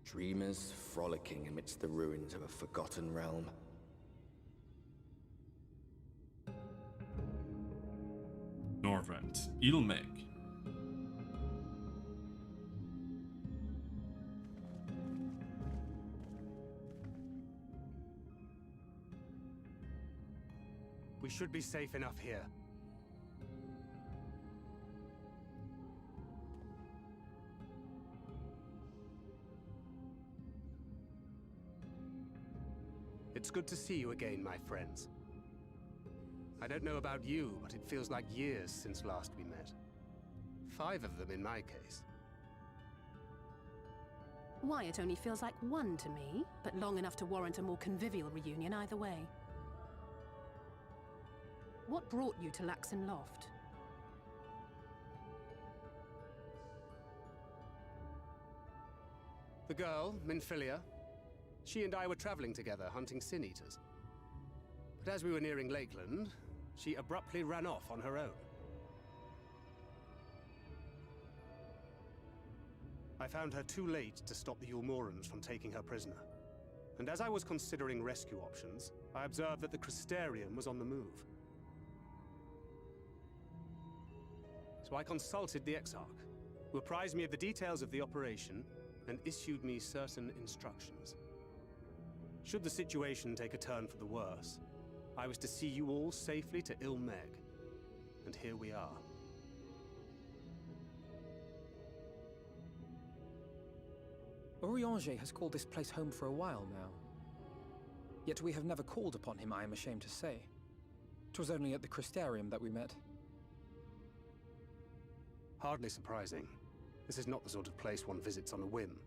Dreamers frolicking amidst the ruins of a forgotten realm. Nor. our friend, Ilmeg. We should be safe enough here. It's good to see you again, my friends. I don't know about you, but it feels like years since last we met. 5 of them in my case. Why, it only feels like 1 to me, but long enough to warrant a more convivial reunion either way. What brought you to Laxon Loft? The girl, Minfilia, she and I were traveling together, hunting Sin Eaters. But as we were nearing Lakeland, she abruptly ran off on her own. I found her too late to stop the Ulmorans from taking her prisoner. And as I was considering rescue options, I observed that the Crystarium was on the move. So I consulted the Exarch, who apprised me of the details of the operation and issued me certain instructions. Should the situation take a turn for the worse, I was to see you all safely to Ilmeg. And here we are. Urianger has called this place home for a while now. Yet we have never called upon him, I am ashamed to say. 'Twas only at the Crystarium that we met. Hardly surprising. This is not the sort of place one visits on a whim.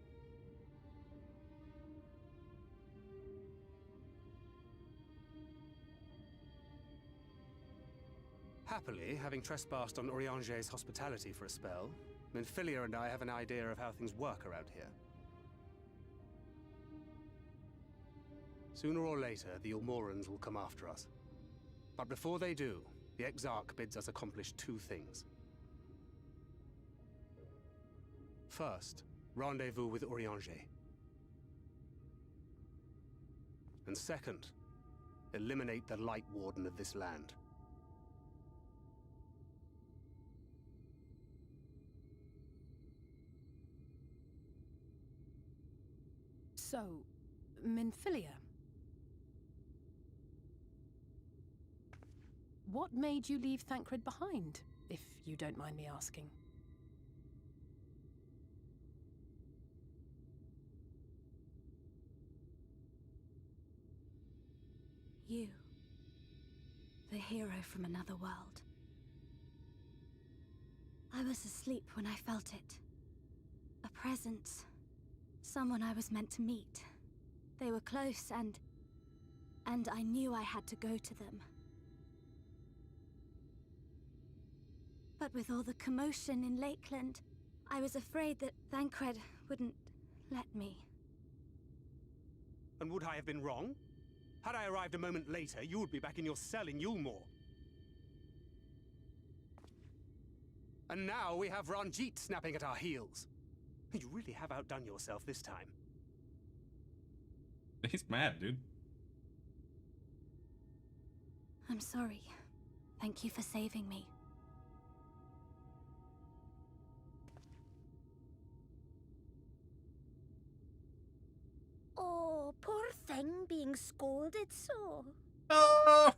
Happily, having trespassed on Urianger's hospitality for a spell, Minfilia and I have an idea of how things work around here. Sooner or later, the Ulmorans will come after us. But before they do, the Exarch bids us accomplish 2 things. First, rendezvous with Urianger. And second, eliminate the Light Warden of this land. So, Minfilia. What made you leave Thancred behind, if you don't mind me asking? You. The hero from another world. I was asleep when I felt it. A presence. Someone I was meant to meet. They were close and I knew I had to go to them. But with all the commotion in Lakeland, I was afraid that Thancred wouldn't let me. And would I have been wrong? Had I arrived a moment later, you would be back in your cell in Yulmore. And now we have Ranjit snapping at our heels. You really have outdone yourself this time. He's mad, dude. I'm sorry. Thank you for saving me. Oh, poor thing being scolded so. Oh!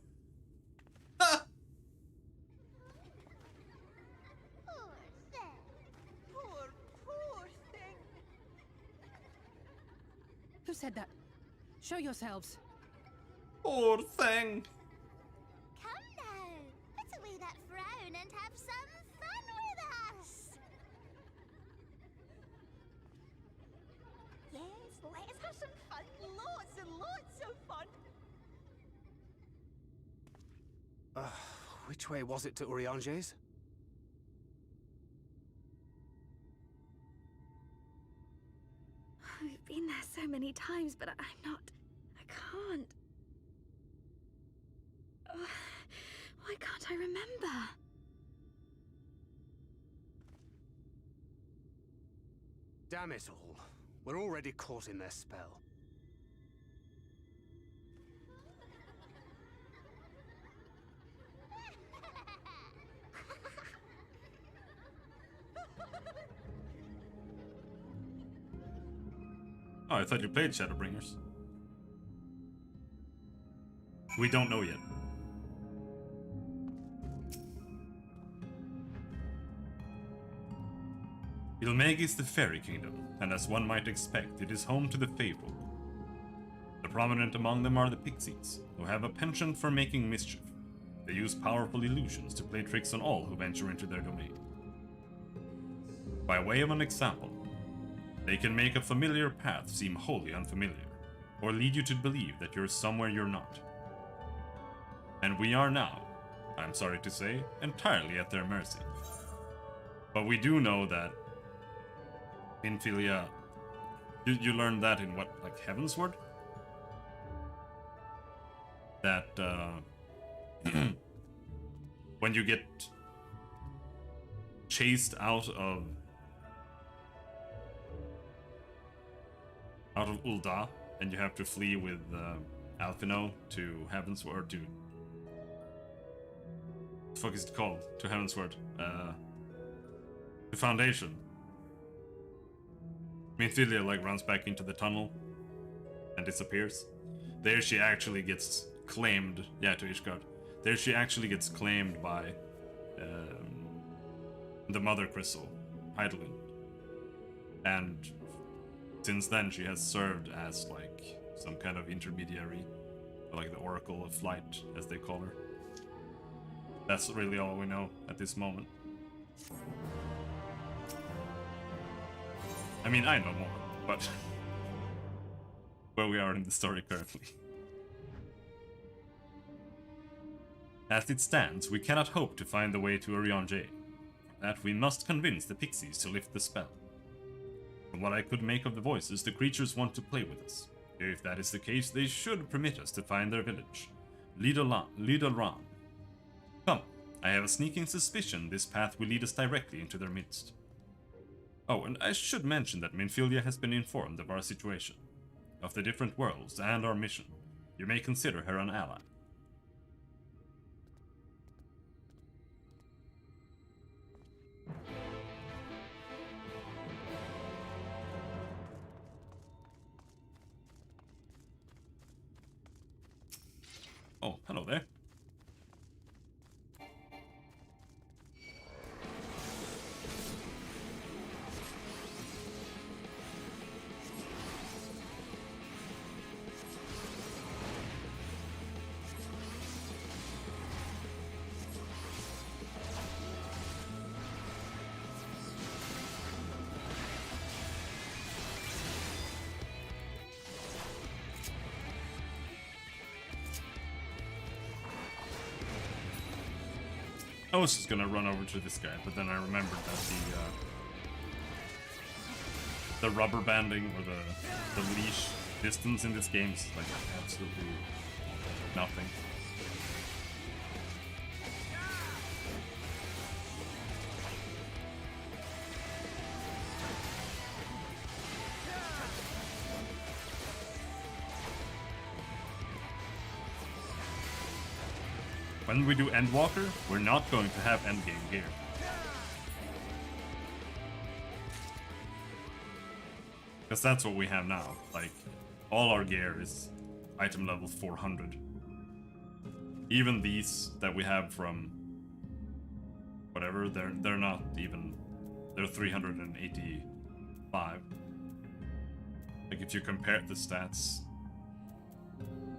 Who said that? Show yourselves. Poor thing. Come now, put away that frown and have some fun with us. Yes, let's have some fun. Lots and lots of fun. Which way was it to Urianger's? We've been there so many times, but I can't. Why can't I remember? Damn it all. We're already caught in their spell. I thought you played Shadowbringers. We don't know yet. Ilmeg is the fairy kingdom, and as one might expect, it is home to the fabled. The prominent among them are the pixies, who have a penchant for making mischief. They use powerful illusions to play tricks on all who venture into their domain. By way of an example, they can make a familiar path seem wholly unfamiliar, or lead you to believe that you're somewhere you're not. And we are now, I'm sorry to say, entirely at their mercy. But we do know that Minfilia, you learned that in what, like Heavensward? That when you get chased out of Ul'dah and you have to flee with Alphino to Heavensward, to what the fuck is it called? To Heavensward, the Foundation. Minfilia like runs back into the tunnel and disappears. There she actually gets claimed, yeah, to Ishgard. There she actually gets claimed by the Mother Crystal, Hydaelyn. And since then she has served as like some kind of intermediary, like the Oracle of Flight, as they call her. That's really all we know at this moment. I mean, I know more, but where we are in the story currently. As it stands, we cannot hope to find the way to Urianger. For that, we must convince the pixies to lift the spell. From what I could make of the voices, the creatures want to play with us. If that is the case, they should permit us to find their village. Lidoran. Come, I have a sneaking suspicion this path will lead us directly into their midst. Oh, and I should mention that Minfilia has been informed of our situation, of the different worlds, and our mission. You may consider her an ally. Oh, hello there. I was just gonna run over to this guy, but then I remembered that the rubber banding or the leash distance in this game is like absolutely nothing. When we do Endwalker, we're not going to have endgame gear. Because that's what we have now. Like, all our gear is item level 400. Even these that we have from whatever, they're not even, they're 385. Like, if you compare the stats,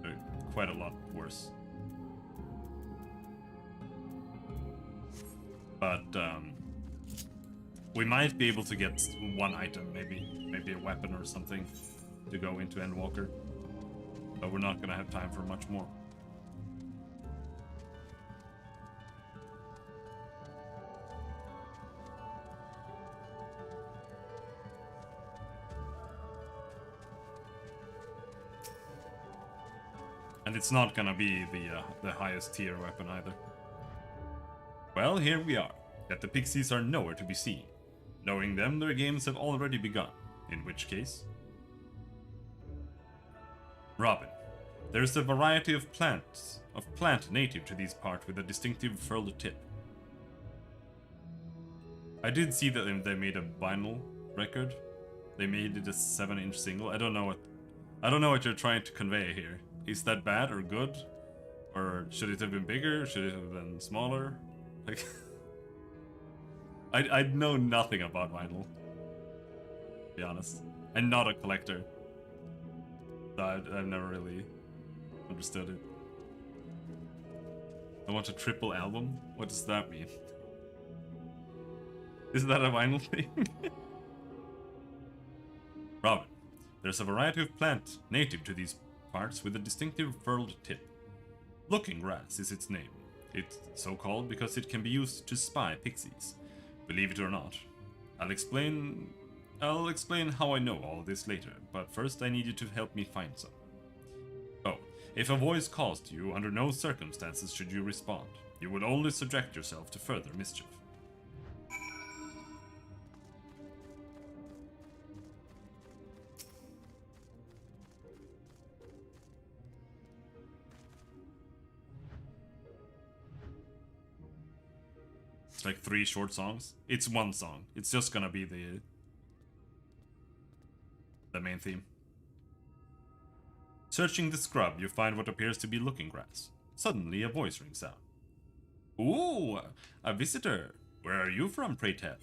they're quite a lot worse. But we might be able to get one item, maybe a weapon or something, to go into Endwalker. But we're not gonna have time for much more. And it's not gonna be the highest tier weapon either. Well, here we are. Yet the pixies are nowhere to be seen. Knowing them, their games have already begun. In which case... Robin. There is a variety of plant native to these parts with a distinctive furled tip. I did see that they made a vinyl record They made it a 7-inch single. I don't know what you're trying to convey here. Is that bad or good? Or should it have been bigger? Should it have been smaller? Like, I know nothing about vinyl, to be honest. I'm not a collector. So I've never really understood it. I want a triple album? What does that mean? Is that a vinyl thing? Robin, there's a variety of plant native to these parts with a distinctive furled tip. Looking Grass is its name. It's so called because it can be used to spy pixies. Believe it or not. I'll explain how I know all this later, but first I need you to help me find some. Oh, if a voice calls to you, under no circumstances should you respond. You will only subject yourself to further mischief. It's like 3 short songs. It's 1 song. It's just gonna be the main theme. Searching the scrub, you find what appears to be Looking Grass. Suddenly, a voice rings out. Ooh, a visitor. Where are you from, pray tell? ...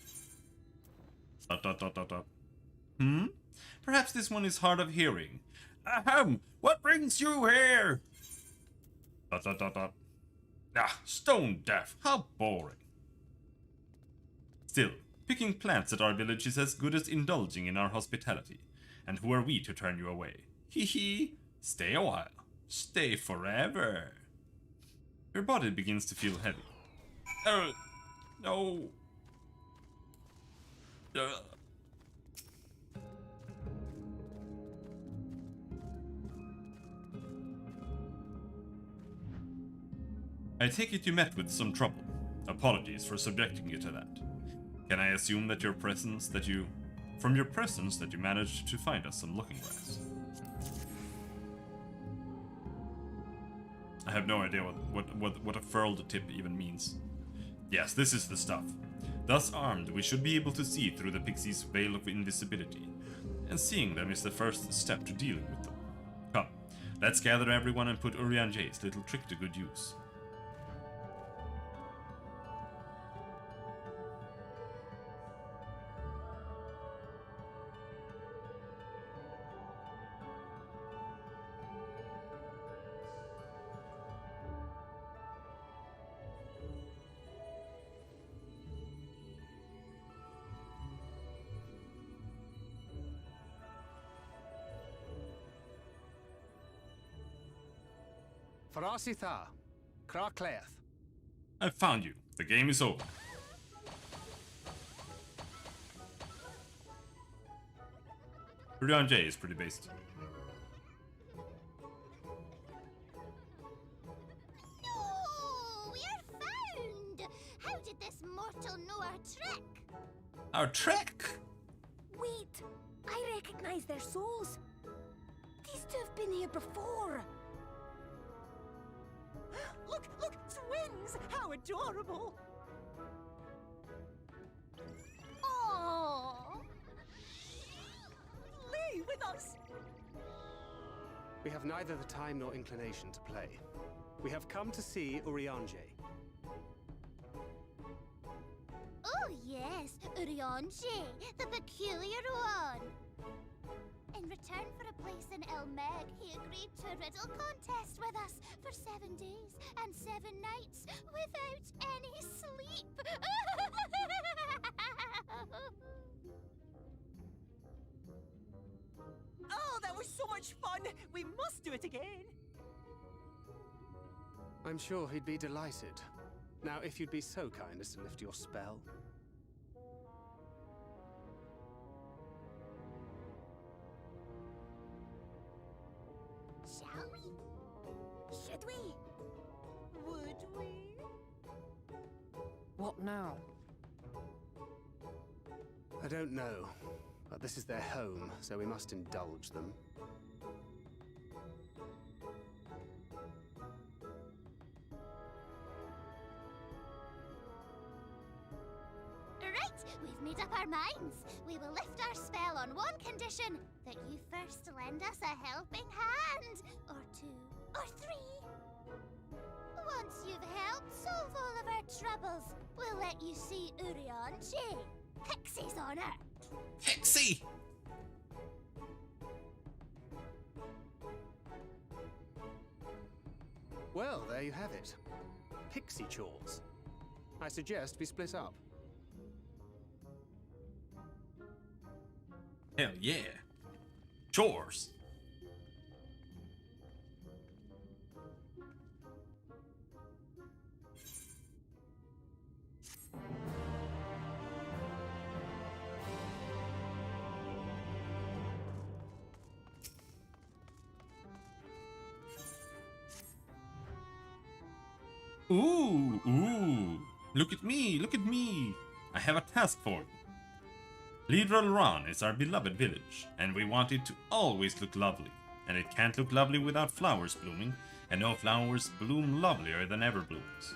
Perhaps this one is hard of hearing. Ahem, what brings you here? ... Ah, stone deaf, how boring. Still, picking plants at our village is as good as indulging in our hospitality. And who are we to turn you away? Hee hee, stay a while. Stay forever. Your body begins to feel heavy. No. I take it you met with some trouble. Apologies for subjecting you to that. Can I assume that from your presence that you managed to find us some Looking Grass? I have no idea what a furled tip even means. Yes, this is the stuff. Thus armed, we should be able to see through the pixie's veil of invisibility, and seeing them is the first step to dealing with them. Come, let's gather everyone and put Urianje's little trick to good use. Farasitha, Krakleath. I found you. The game is over. Urianje is pretty based. No, we're found! How did this mortal know our trick? Our trick? Wait, I recognize their souls. These two have been here before. Look, twins! How adorable! Aww! Lee, with us! We have neither the time nor inclination to play. We have come to see Urianje. Oh yes, Urianje, the peculiar one. In return for a place in Elmeg, he agreed to a riddle contest with us for 7 days and 7 nights without any sleep. Oh, that was so much fun! We must do it again! I'm sure he'd be delighted. Now, if you'd be so kind as to lift your spell. Shall we? Should we? Would we? What now? I don't know, but this is their home, so we must indulge them. Right, we've made up our minds. We will lift our spell on one condition, that you first lend us a helping hand. Or 2, or 3. Once you've helped solve all of our troubles, we'll let you see Urionji, Pixie's honor. Pixie! Well, there you have it. Pixie chores. I suggest we split up. Hell yeah. Chores. Ooh. Look at me, look at me. I have a task for you. Lidral Ran is our beloved village, and we want it to always look lovely. And it can't look lovely without flowers blooming, and no flowers bloom lovelier than everblooms.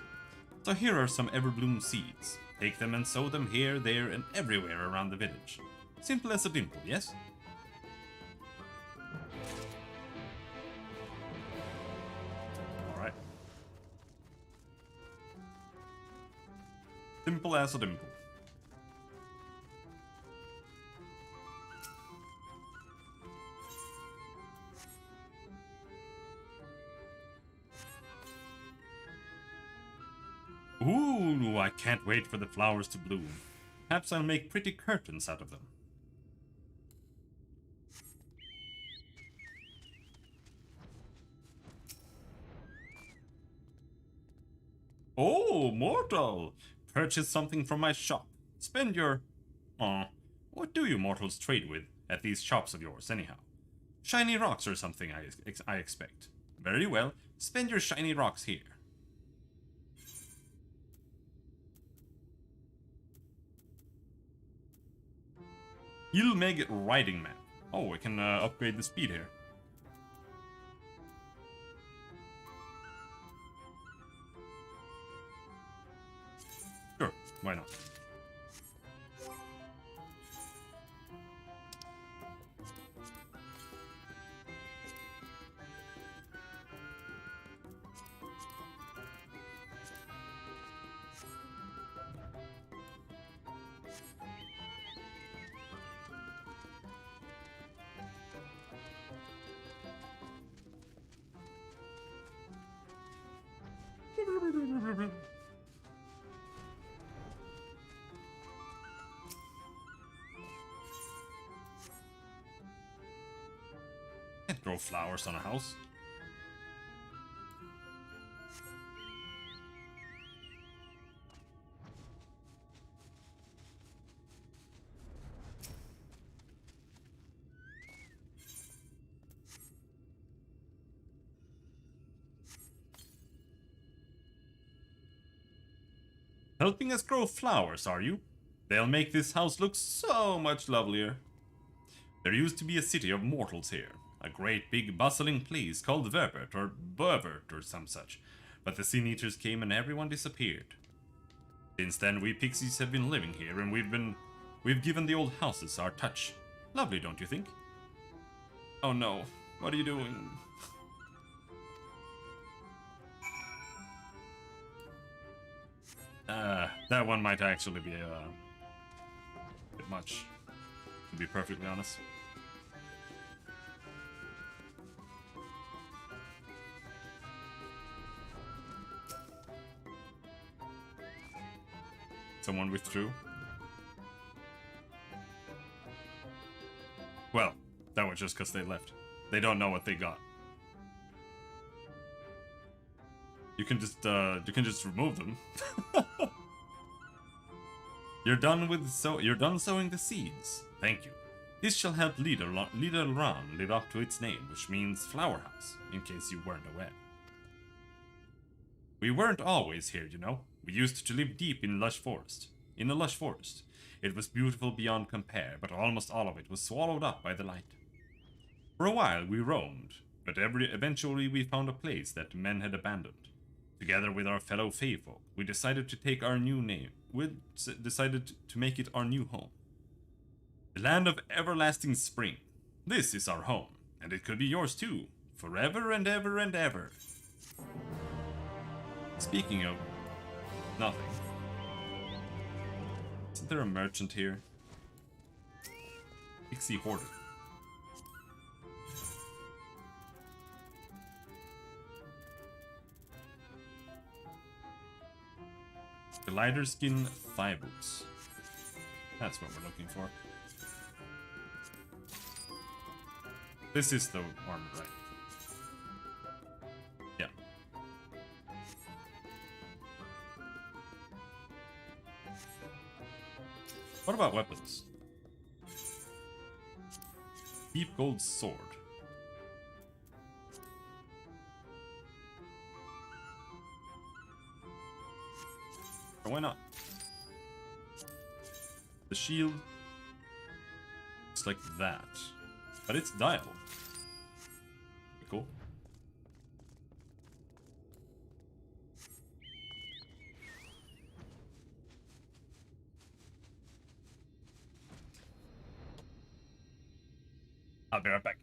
So here are some everbloom seeds. Take them and sow them here, there, and everywhere around the village. Simple as a dimple, yes? Alright. Simple as a dimple. Ooh, I can't wait for the flowers to bloom. Perhaps I'll make pretty curtains out of them. Oh, mortal! Purchase something from my shop. Spend your... Aw, what do you mortals trade with at these shops of yours, anyhow? Shiny rocks or something, I expect. Very well, spend your shiny rocks here. Ilmeg riding map. Oh, we can upgrade the speed here. Sure, why not? Can't grow flowers on a house. Helping us grow flowers, are you? They'll make this house look so much lovelier. There used to be a city of mortals here. A great big bustling place called Verbert or Burvert or some such. But the Sin Eaters came and everyone disappeared. Since then we pixies have been living here and we've given the old houses our touch. Lovely, don't you think? Oh no, what are you doing? That one might actually be a bit much, to be perfectly honest. Someone withdrew. Well, that was just because they left. They don't know what they got. You can just remove them. You're done sowing the seeds. Thank you. This shall help Little Ran live up to its name, which means flower house, in case you weren't aware. We weren't always here, you know. We used to live deep in a lush forest. It was beautiful beyond compare, but almost all of it was swallowed up by the light. For a while we roamed, but eventually we found a place that men had abandoned. Together with our fellow Fey folk, we decided to take our new name. Decided to make it our new home. The land of everlasting spring. This is our home, and it could be yours too, forever and ever and ever. Speaking of nothing, isn't there a merchant here? Pixie Hoarder. Glider skin thigh boots. That's what we're looking for. This is the armor, right? Yeah. What about weapons? Deep gold sword. Or why not? The shield looks like that, but it's dial. Cool. I'll be right back.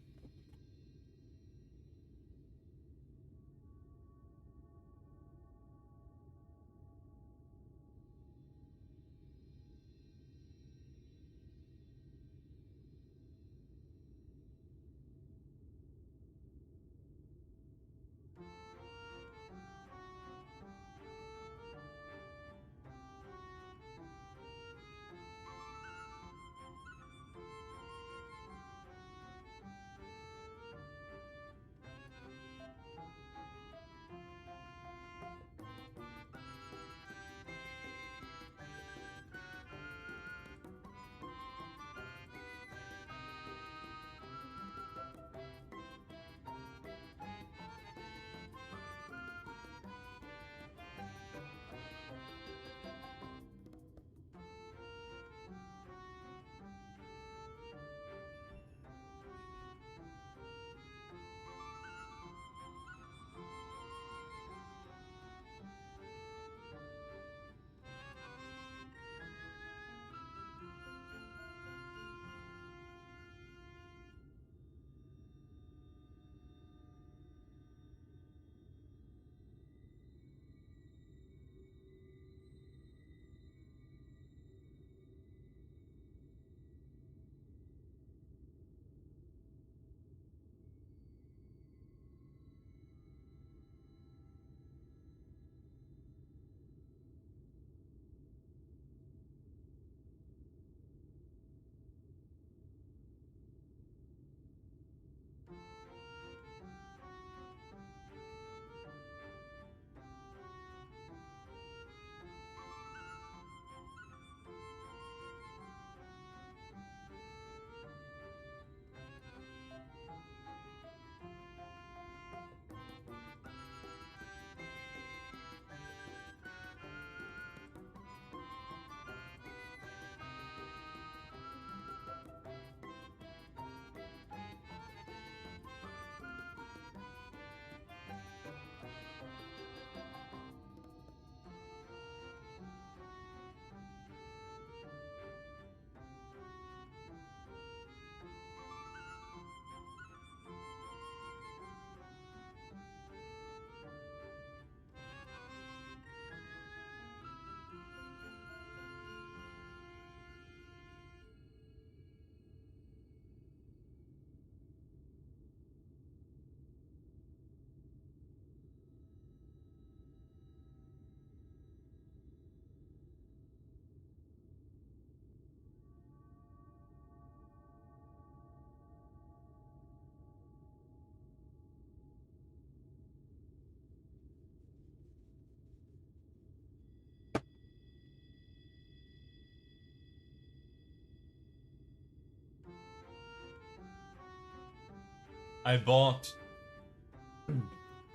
I bought...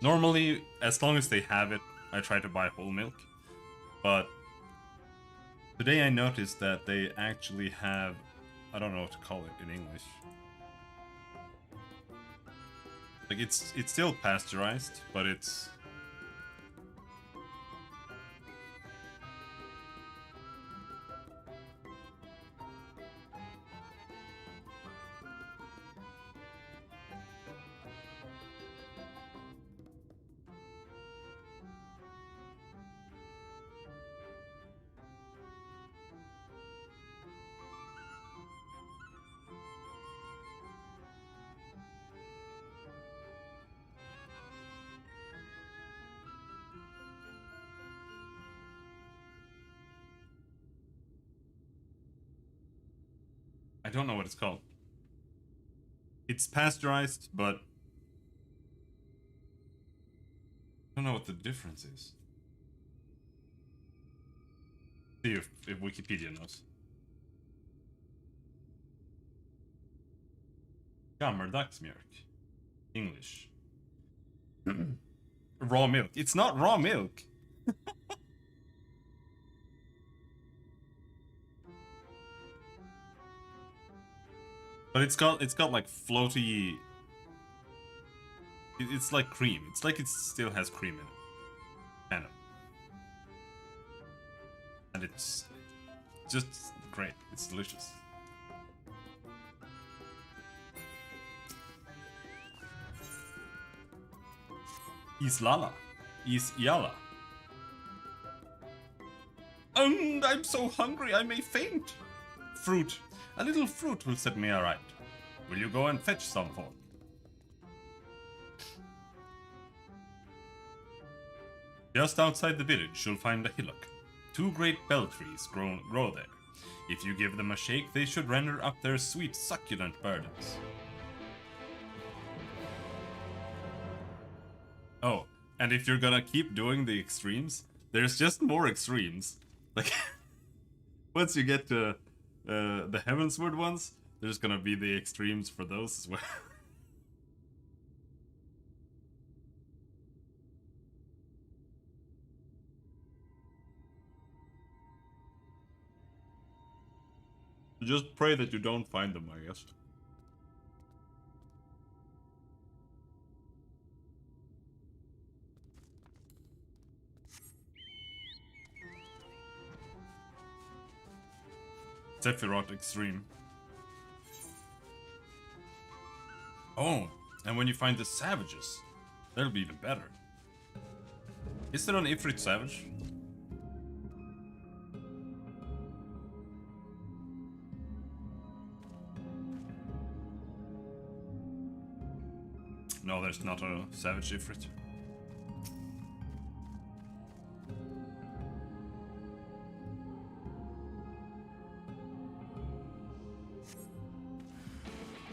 Normally, as long as they have it, I try to buy whole milk. But today I noticed that they actually have... I don't know what to call it in English. Like, it's still pasteurized, but it's don't know what it's called. It's pasteurized, but I don't know what the difference is. See if Wikipedia knows. Gammeldagsmjölk. English. Raw milk. It's not raw milk. But it's got like floaty. It's like cream. It's like it still has cream in it. Kind of. And it's just great. It's delicious. Islala. Isyala. And I'm so hungry I may faint. Fruit. A little fruit will set me alright. Will you go and fetch some for me? Just outside the village you'll find a hillock. 2 great bell trees grow there. If you give them a shake, they should render up their sweet, succulent burdens. Oh, and if you're gonna keep doing the extremes, there's just more extremes. Like, once you get to the Heavensward ones, there's gonna be the extremes for those as well. Just pray that you don't find them, I guess. Sephiroth Extreme. Oh, and when you find the savages, that'll be even better. Is there an Ifrit savage? No, there's not a savage Ifrit.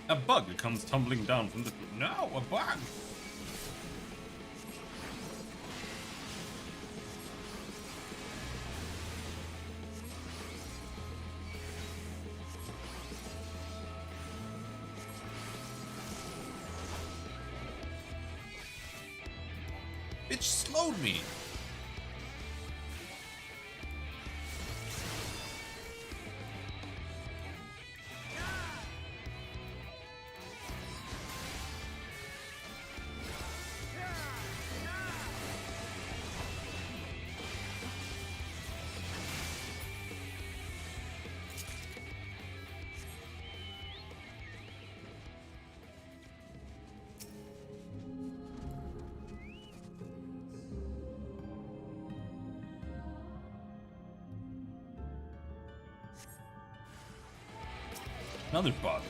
A bug comes tumbling down from the... No, a bug! It slowed me! Another bug.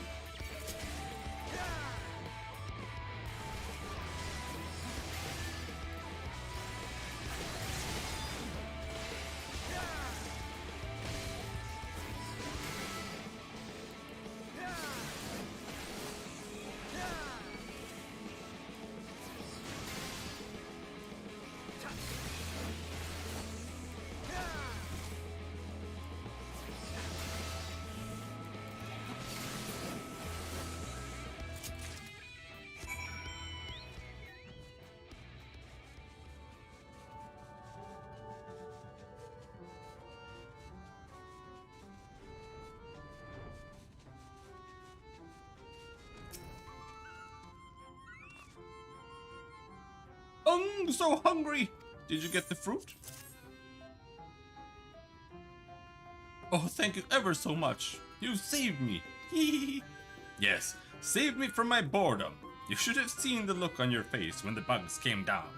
I'm so hungry! Did you get the fruit? Oh, thank you ever so much. You saved me. Yes, saved me from my boredom. You should have seen the look on your face when the bugs came down.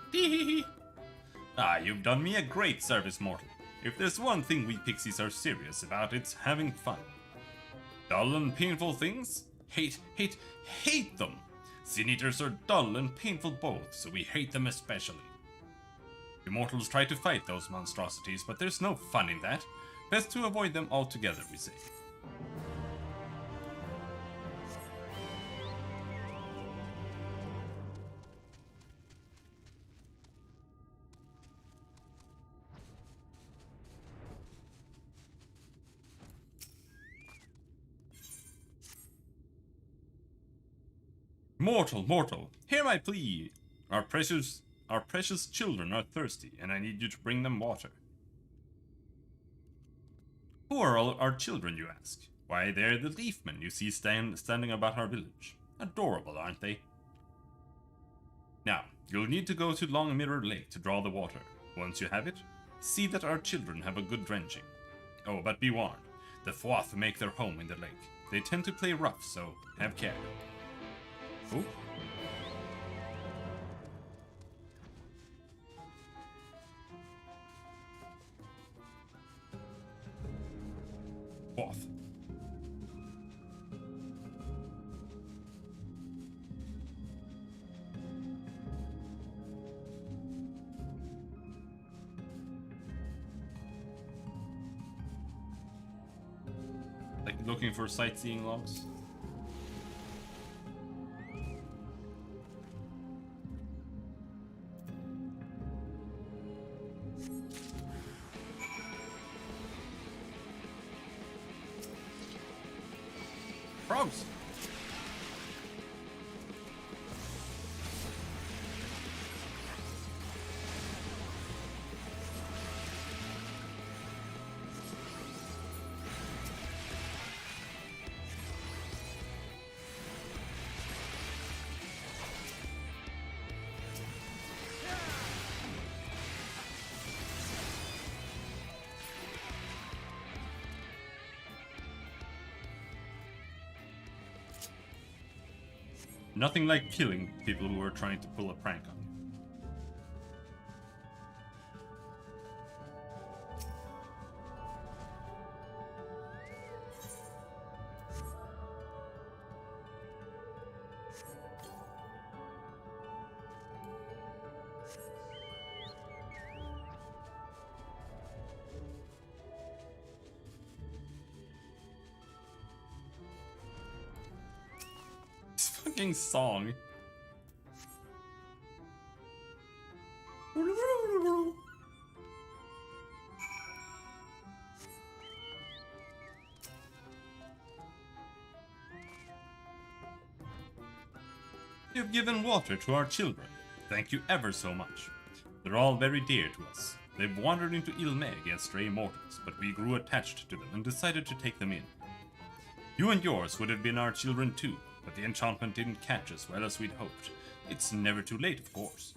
Ah, you've done me a great service, mortal. If there's one thing we pixies are serious about, it's having fun. Dull and painful things? Hate them! Sin Eaters are dull and painful both, so we hate them especially. You mortals try to fight those monstrosities, but there's no fun in that. Best to avoid them altogether, we say. Mortal, mortal, hear my plea. Our precious children are thirsty, and I need you to bring them water. Who are all our children, you ask? Why, they're the leafmen you see standing about our village. Adorable, aren't they? Now, you'll need to go to Long Mirror Lake to draw the water. Once you have it, see that our children have a good drenching. Oh, but be warned, the Fwath make their home in the lake. They tend to play rough, so have care. Ooh. Fwath. Like looking for sightseeing logs. Frogs. Nothing like killing people who are trying to pull a prank on you. Fucking song. You've given water to our children. Thank you ever so much. They're all very dear to us. They've wandered into Ilmeg as stray mortals, but we grew attached to them and decided to take them in. You and yours would have been our children too, but the enchantment didn't catch as well as we'd hoped. It's never too late, of course.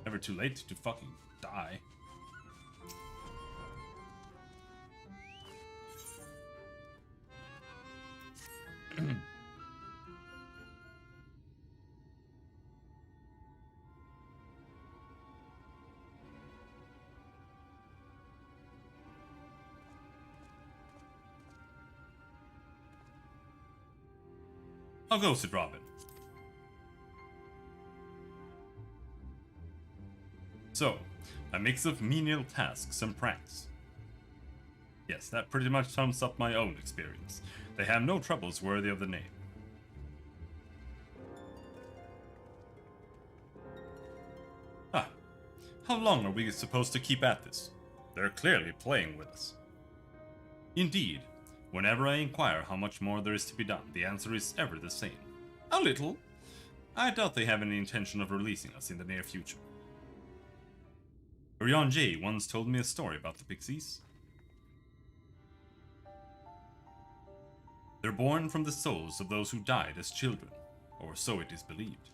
Never too late to fucking die. I'll go, said Robin. So, a mix of menial tasks and pranks. Yes, that pretty much sums up my own experience. They have no troubles worthy of the name. Ah, how long are we supposed to keep at this? They're clearly playing with us. Indeed. Whenever I inquire how much more there is to be done, the answer is ever the same. A little. I doubt they have any intention of releasing us in the near future. Urian J once told me a story about the Pixies. They're born from the souls of those who died as children, or so it is believed.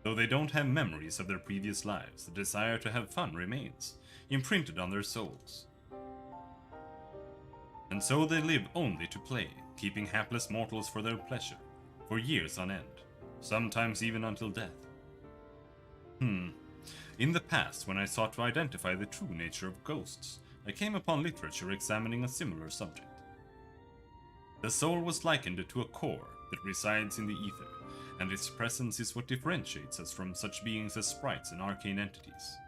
Though they don't have memories of their previous lives, the desire to have fun remains, imprinted on their souls. And so they live only to play, keeping hapless mortals for their pleasure, for years on end, sometimes even until death. In the past, when I sought to identify the true nature of ghosts, I came upon literature examining a similar subject. The soul was likened to a core that resides in the ether, and its presence is what differentiates us from such beings as sprites and arcane entities.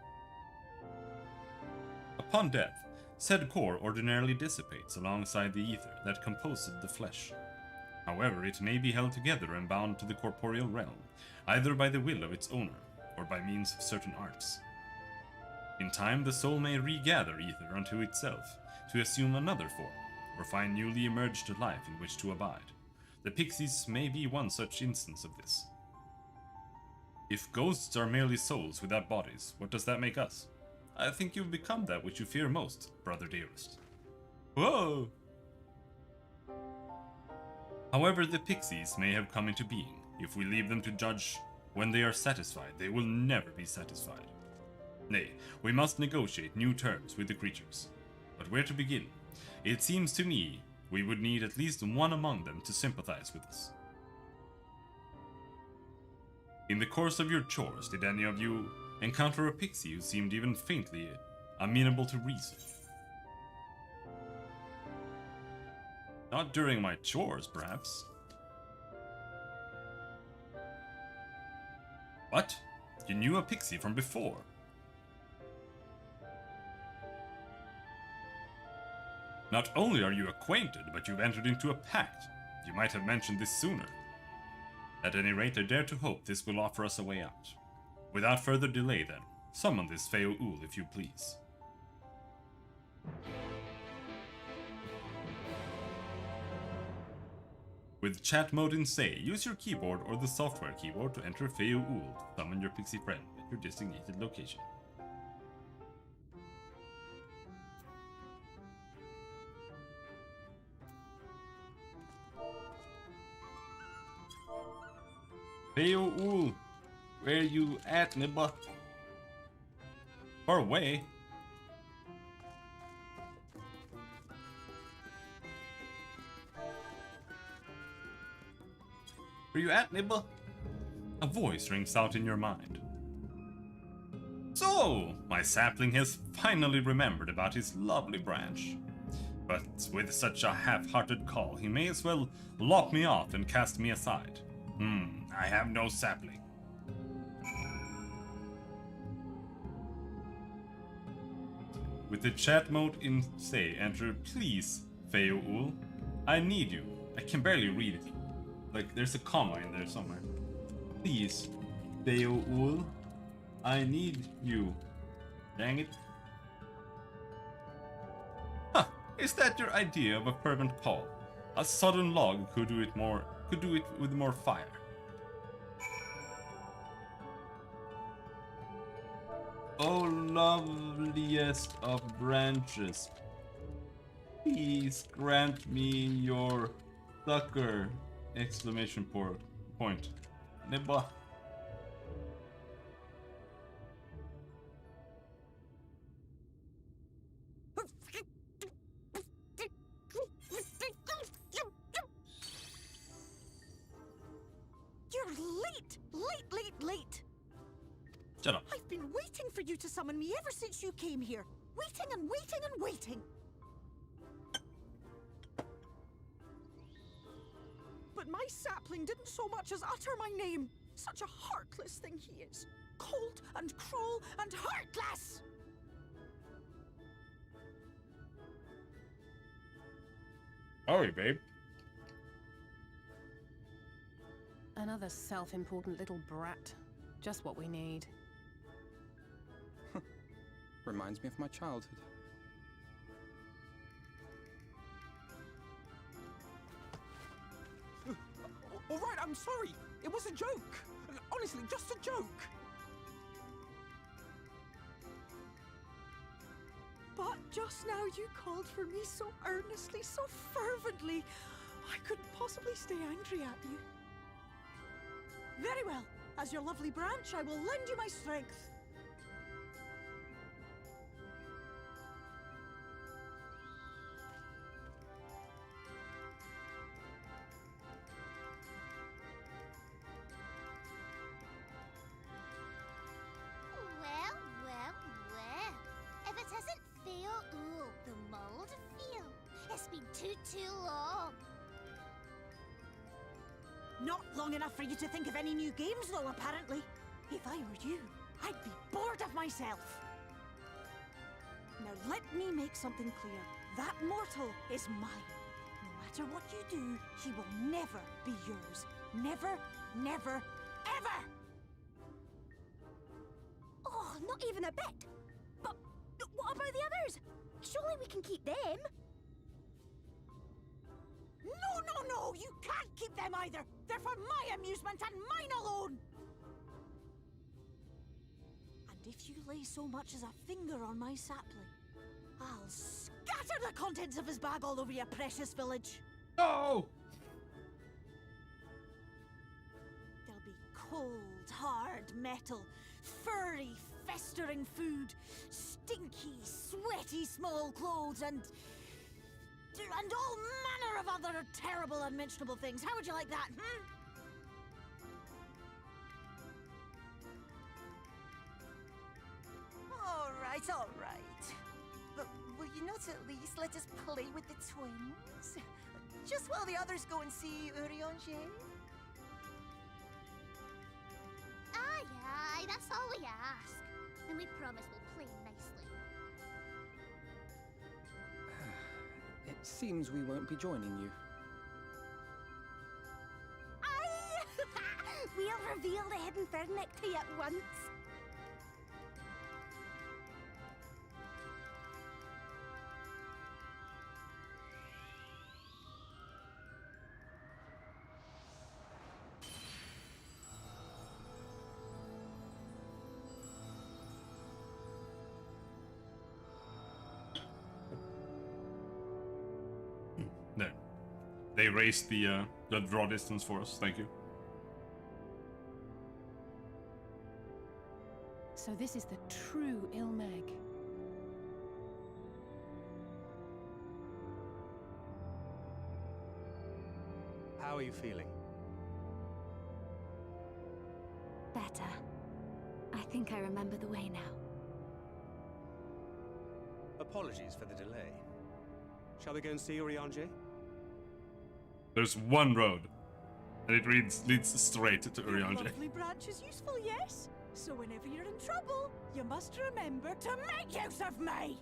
Upon death, said core ordinarily dissipates alongside the ether that composes the flesh. However, it may be held together and bound to the corporeal realm, either by the will of its owner, or by means of certain arts. In time, the soul may regather ether unto itself, to assume another form, or find newly emerged life in which to abide. The pixies may be one such instance of this. If ghosts are merely souls without bodies, what does that make us? I think you've become that which you fear most, brother dearest. Whoa! However the pixies may have come into being, if we leave them to judge when they are satisfied, they will never be satisfied. Nay, we must negotiate new terms with the creatures. But where to begin? It seems to me we would need at least one among them to sympathize with us. In the course of your chores, did any of you encounter a pixie who seemed even faintly amenable to reason? Not during my chores, perhaps. What? You knew a pixie from before? Not only are you acquainted, but you've entered into a pact. You might have mentioned this sooner. At any rate, I dare to hope this will offer us a way out. Without further delay, then, summon this Feo-Ul, if you please. With chat mode in Say, use your keyboard or the software keyboard to enter Feo-Ul to summon your pixie friend at your designated location. Feo-Ul, where you at, nibba? Far away. Where you at, nibba? A voice rings out in your mind. So, my sapling has finally remembered about his lovely branch. But with such a half-hearted call, he may as well lop me off and cast me aside. I have no sapling. With the chat mode in Say, enter please, Feo-Ul. I need you. I can barely read it. Like, there's a comma in there somewhere. Please, Feo-Ul. I need you. Dang it. Huh, is that your idea of a fervent call? A sodden log could do it with more fire. Oh, loveliest of branches, please grant me your succor! Exclamation point. Nibba. You're late! Shut up. I've been waiting for you to summon me ever since you came here. Waiting. But my sapling didn't so much as utter my name. Such a heartless thing he is. Cold and cruel and heartless! Sorry, babe. Another self-important little brat. Just what we need. Reminds me of my childhood. All right, I'm sorry. It was a joke. Honestly, just a joke. But just now you called for me so earnestly, so fervently. I couldn't possibly stay angry at you. Very well. As your lovely branch, I will lend you my strength. Well. If it isn't Feo-Ul, the mold feel. It's been too long. Not long enough for you to think of any new games, though, apparently. If I were you, I'd be bored of myself. Now let me make something clear. That mortal is mine. No matter what you do, he will never be yours. Never, ever! Oh, not even a bit. But what about the others? Surely we can keep them. No, you can't keep them either! They're for my amusement and mine alone! And if you lay so much as a finger on my sapling, I'll scatter the contents of his bag all over your precious village. No! There'll be cold, hard metal, furry, festering food, stinky, sweaty small clothes, and all manner of other terrible, unmentionable things. How would you like that, All right. But will you not at least let us play with the twins? Just while the others go and see Urianger? Aye, that's all we ask. And we promise we'll play nicely. It seems we won't be joining you. Aye! We'll reveal the hidden Fernic to you at once. No. They raised the draw distance for us, thank you. So this is the true Ilmeg. How are you feeling? Better. I think I remember the way now. Apologies for the delay. Shall we go and see Urianger? There's one road, and it leads straight to Your Urianger. lovely branch is useful, yes? So whenever you're in trouble, you must remember to make use of me!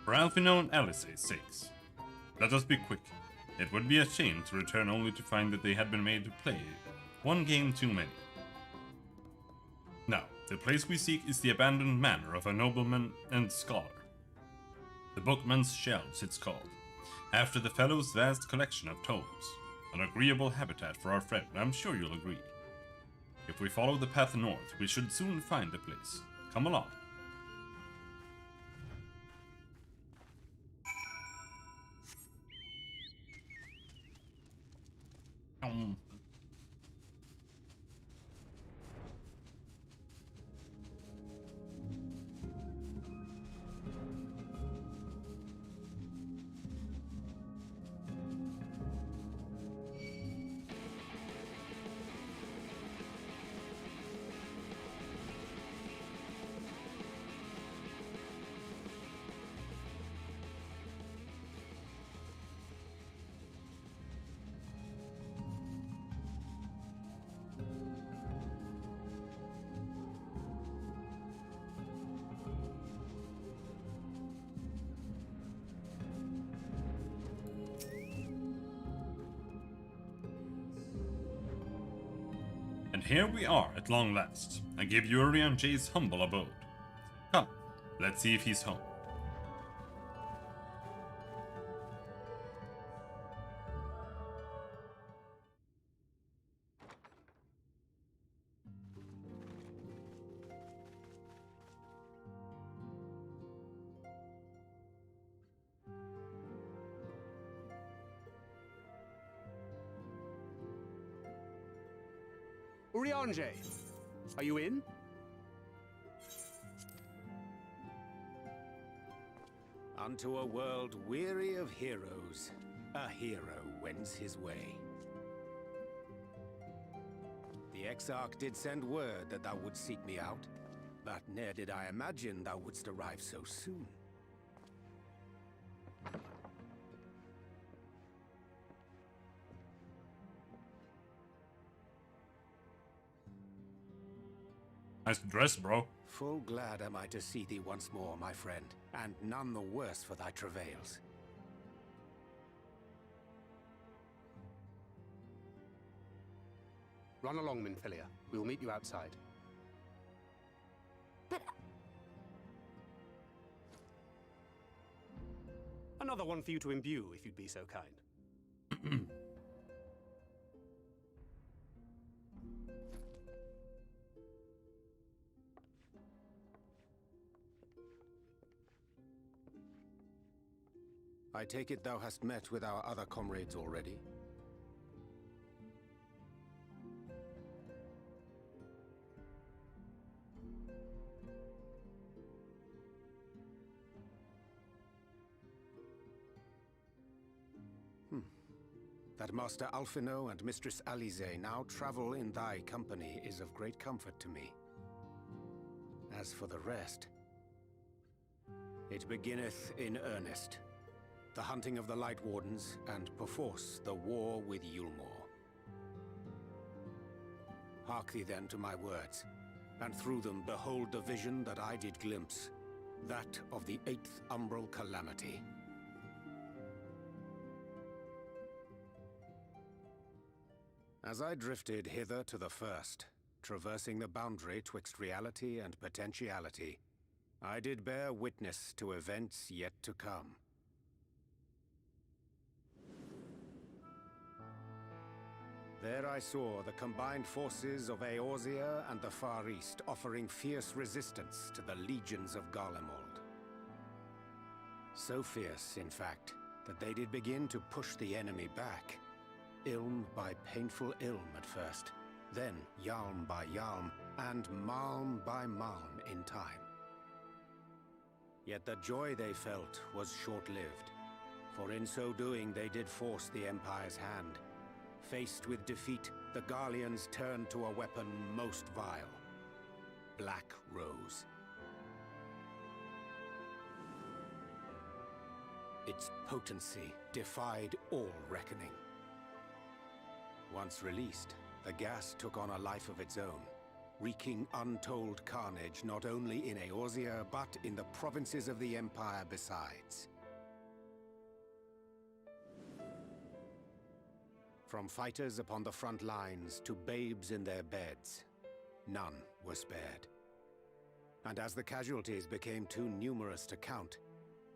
For Alphino and Alice's sakes, let us be quick. It would be a shame to return only to find that they had been made to play one game too many. Now, the place we seek is the abandoned manor of a nobleman and scholar. The Bookman's Shelves it's called, after the fellow's vast collection of tomes. An agreeable habitat for our friend, I'm sure you'll agree. If we follow the path north, we should soon find the place. Come along. And here we are at long last. I give you Urianger's humble abode. Come, let's see if he's home. Urianger, are you in? Unto a world weary of heroes, a hero wends his way. The Exarch did send word that thou wouldst seek me out, but ne'er did I imagine thou wouldst arrive so soon. Nice dress, bro. Full glad am I to see thee once more, my friend, and none the worse for thy travails. Run along, Minfilia. We will meet you outside. But... Another one for you to imbue, if you'd be so kind. I take it thou hast met with our other comrades already? That Master Alphino and Mistress Alize now travel in thy company is of great comfort to me. As for the rest, it beginneth in earnest. The hunting of the Light Wardens, and perforce the war with Yulmore. Hark thee then to my words, and through them behold the vision that I did glimpse, that of the 8th Umbral Calamity. As I drifted hither to the first, traversing the boundary twixt reality and potentiality, I did bear witness to events yet to come. There I saw the combined forces of Eorzea and the Far East offering fierce resistance to the legions of Garlemald. So fierce, in fact, that they did begin to push the enemy back. Ilm by painful Ilm at first, then Yalm by Yalm, and Malm by Malm in time. Yet the joy they felt was short-lived, for in so doing they did force the Empire's hand. Faced with defeat, the Garleans turned to a weapon most vile: Black Rose. Its potency defied all reckoning. Once released, the gas took on a life of its own, wreaking untold carnage not only in Eorzea, but in the provinces of the Empire besides. From fighters upon the front lines to babes in their beds, none were spared. And as the casualties became too numerous to count,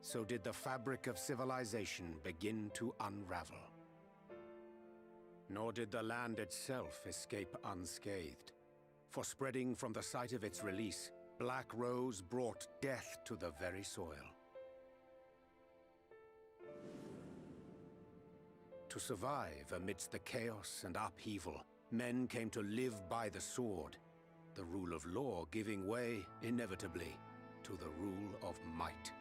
so did the fabric of civilization begin to unravel. Nor did the land itself escape unscathed, for spreading from the site of its release, Black Rose brought death to the very soil. To survive amidst the chaos and upheaval, men came to live by the sword, the rule of law giving way, inevitably, to the rule of might.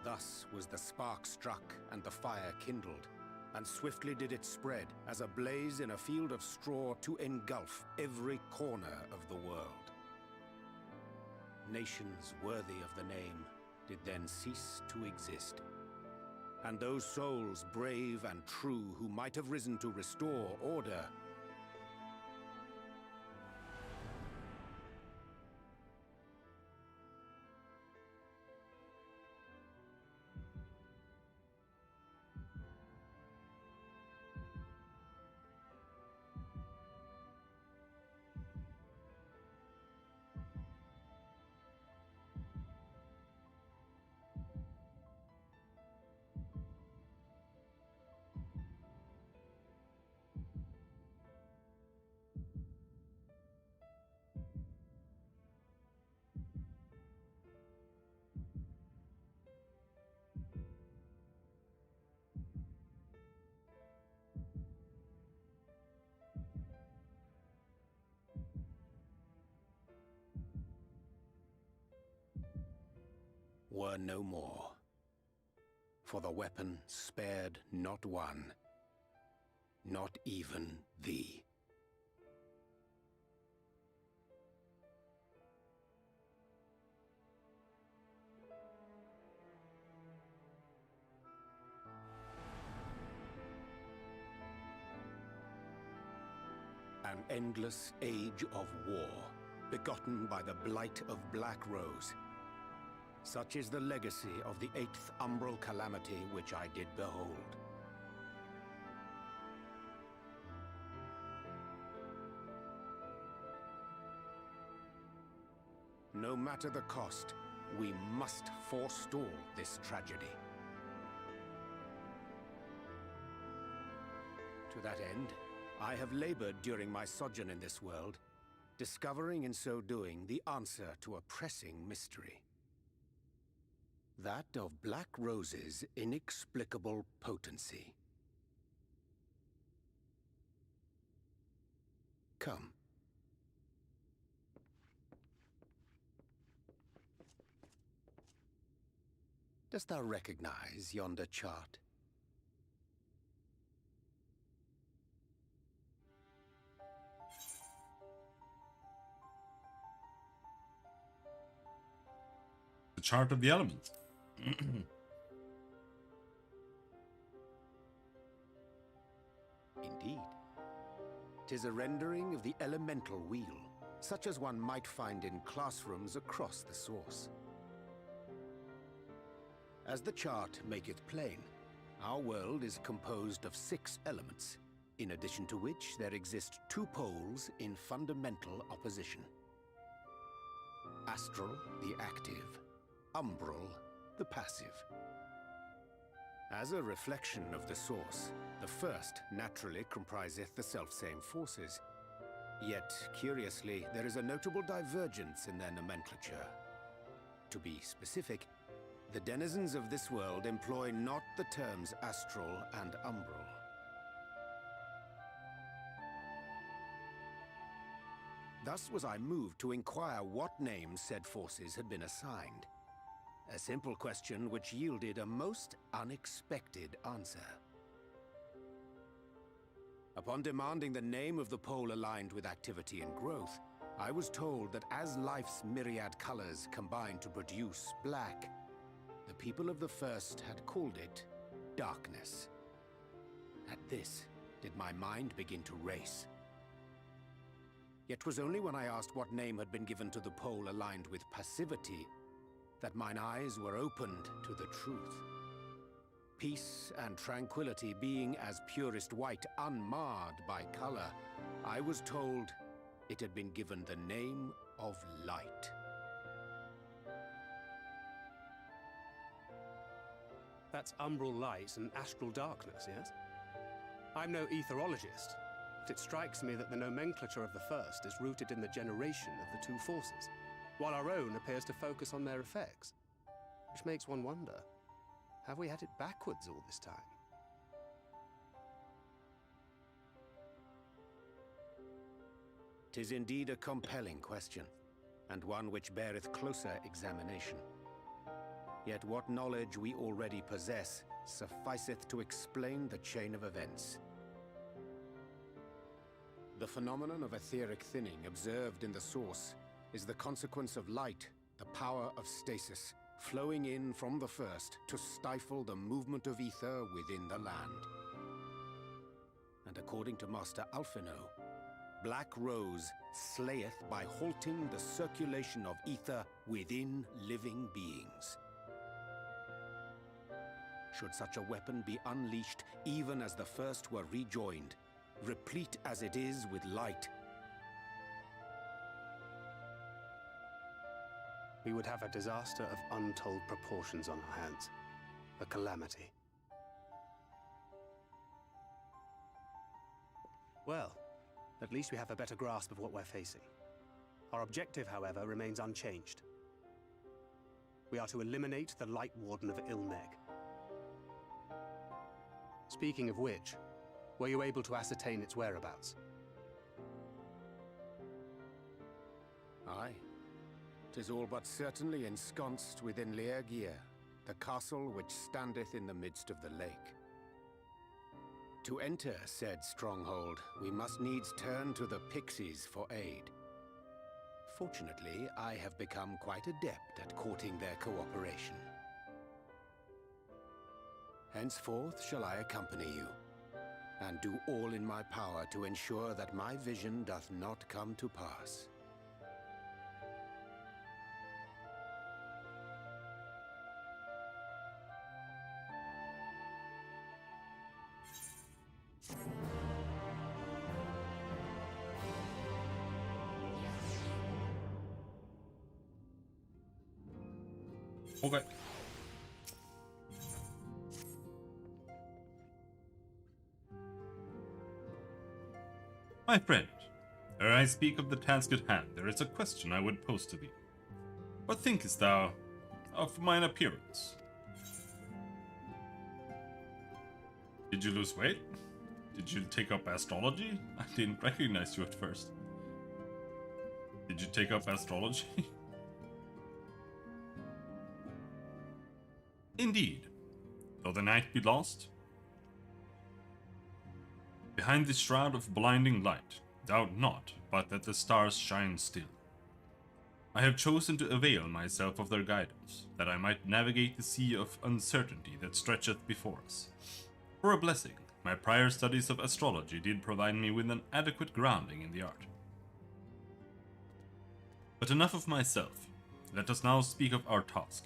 Thus was the spark struck and the fire kindled, and swiftly did it spread as a blaze in a field of straw to engulf every corner of the world. Nations worthy of the name did then cease to exist. And those souls brave and true who might have risen to restore order were no more. For the weapon spared not one, not even thee. An endless age of war, begotten by the blight of Black Rose. Such is the legacy of the 8th umbral calamity which I did behold. No matter the cost, we must forestall this tragedy. To that end, I have labored during my sojourn in this world, discovering in so doing the answer to a pressing mystery. That of Black Rose's inexplicable potency. Come. Dost thou recognize yonder chart? The chart of the elements. Indeed. 'Tis a rendering of the elemental wheel, such as one might find in classrooms across the source. As the chart maketh plain, our world is composed of 6 elements, in addition to which there exist 2 poles in fundamental opposition. Astral, the active; umbral, the passive. As a reflection of the source, the first naturally compriseth the selfsame forces. Yet, curiously, there is a notable divergence in their nomenclature. To be specific, the denizens of this world employ not the terms astral and umbral. Thus was I moved to inquire what names said forces had been assigned. A simple question which yielded a most unexpected answer. Upon demanding the name of the pole aligned with activity and growth, I was told that as life's myriad colors combine to produce black, the people of the first had called it darkness. At this, did my mind begin to race. Yet 'twas only when I asked what name had been given to the pole aligned with passivity that mine eyes were opened to the truth. Peace and tranquility being as purest white, unmarred by color, I was told it had been given the name of light. That's umbral light and astral darkness, yes? I'm no etherologist, but it strikes me that the nomenclature of the first is rooted in the generation of the 2 forces, while our own appears to focus on their effects. Which makes one wonder, have we had it backwards all this time? "'Tis indeed a compelling question, and one which beareth closer examination. Yet what knowledge we already possess sufficeth to explain the chain of events. The phenomenon of etheric thinning observed in the source is the consequence of light, the power of stasis, flowing in from the first to stifle the movement of ether within the land. And according to Master Alphino, Black Rose slayeth by halting the circulation of ether within living beings. Should such a weapon be unleashed even as the first were rejoined, replete as it is with light, we would have a disaster of untold proportions on our hands. A calamity. Well, at least we have a better grasp of what we're facing. Our objective, however, remains unchanged. We are to eliminate the Light Warden of Ilmeg. Speaking of which, were you able to ascertain its whereabouts? Aye. 'Tis all but certainly ensconced within Leargear, the castle which standeth in the midst of the lake. To enter said stronghold, we must needs turn to the pixies for aid. Fortunately, I have become quite adept at courting their cooperation. Henceforth shall I accompany you, and do all in my power to ensure that my vision doth not come to pass. Okay. My friend, ere I speak of the task at hand, there is a question I would pose to thee. What thinkest thou of mine appearance? Did you lose weight? Did you take up astrology? I didn't recognize you at first. Did you take up astrology? Indeed, though the night be lost, behind this shroud of blinding light, doubt not but that the stars shine still. I have chosen to avail myself of their guidance, that I might navigate the sea of uncertainty that stretcheth before us. For a blessing, my prior studies of astrology did provide me with an adequate grounding in the art. But enough of myself. Let us now speak of our task.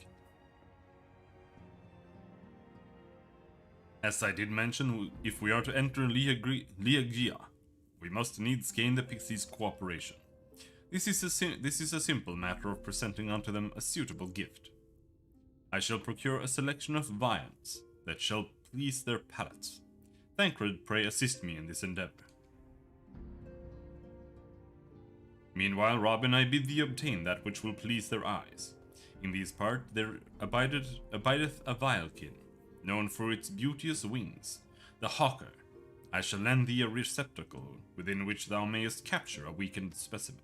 As I did mention, if we are to enter Liagia, we must needs gain the Pixies' cooperation. This is a simple matter of presenting unto them a suitable gift. I shall procure a selection of viands that shall please their palates. Thancred, pray assist me in this endeavor. Meanwhile, Robin, I bid thee obtain that which will please their eyes. In these parts there abideth a vilekin, known for its beauteous wings, the hawker. I shall lend thee a receptacle within which thou mayest capture a weakened specimen.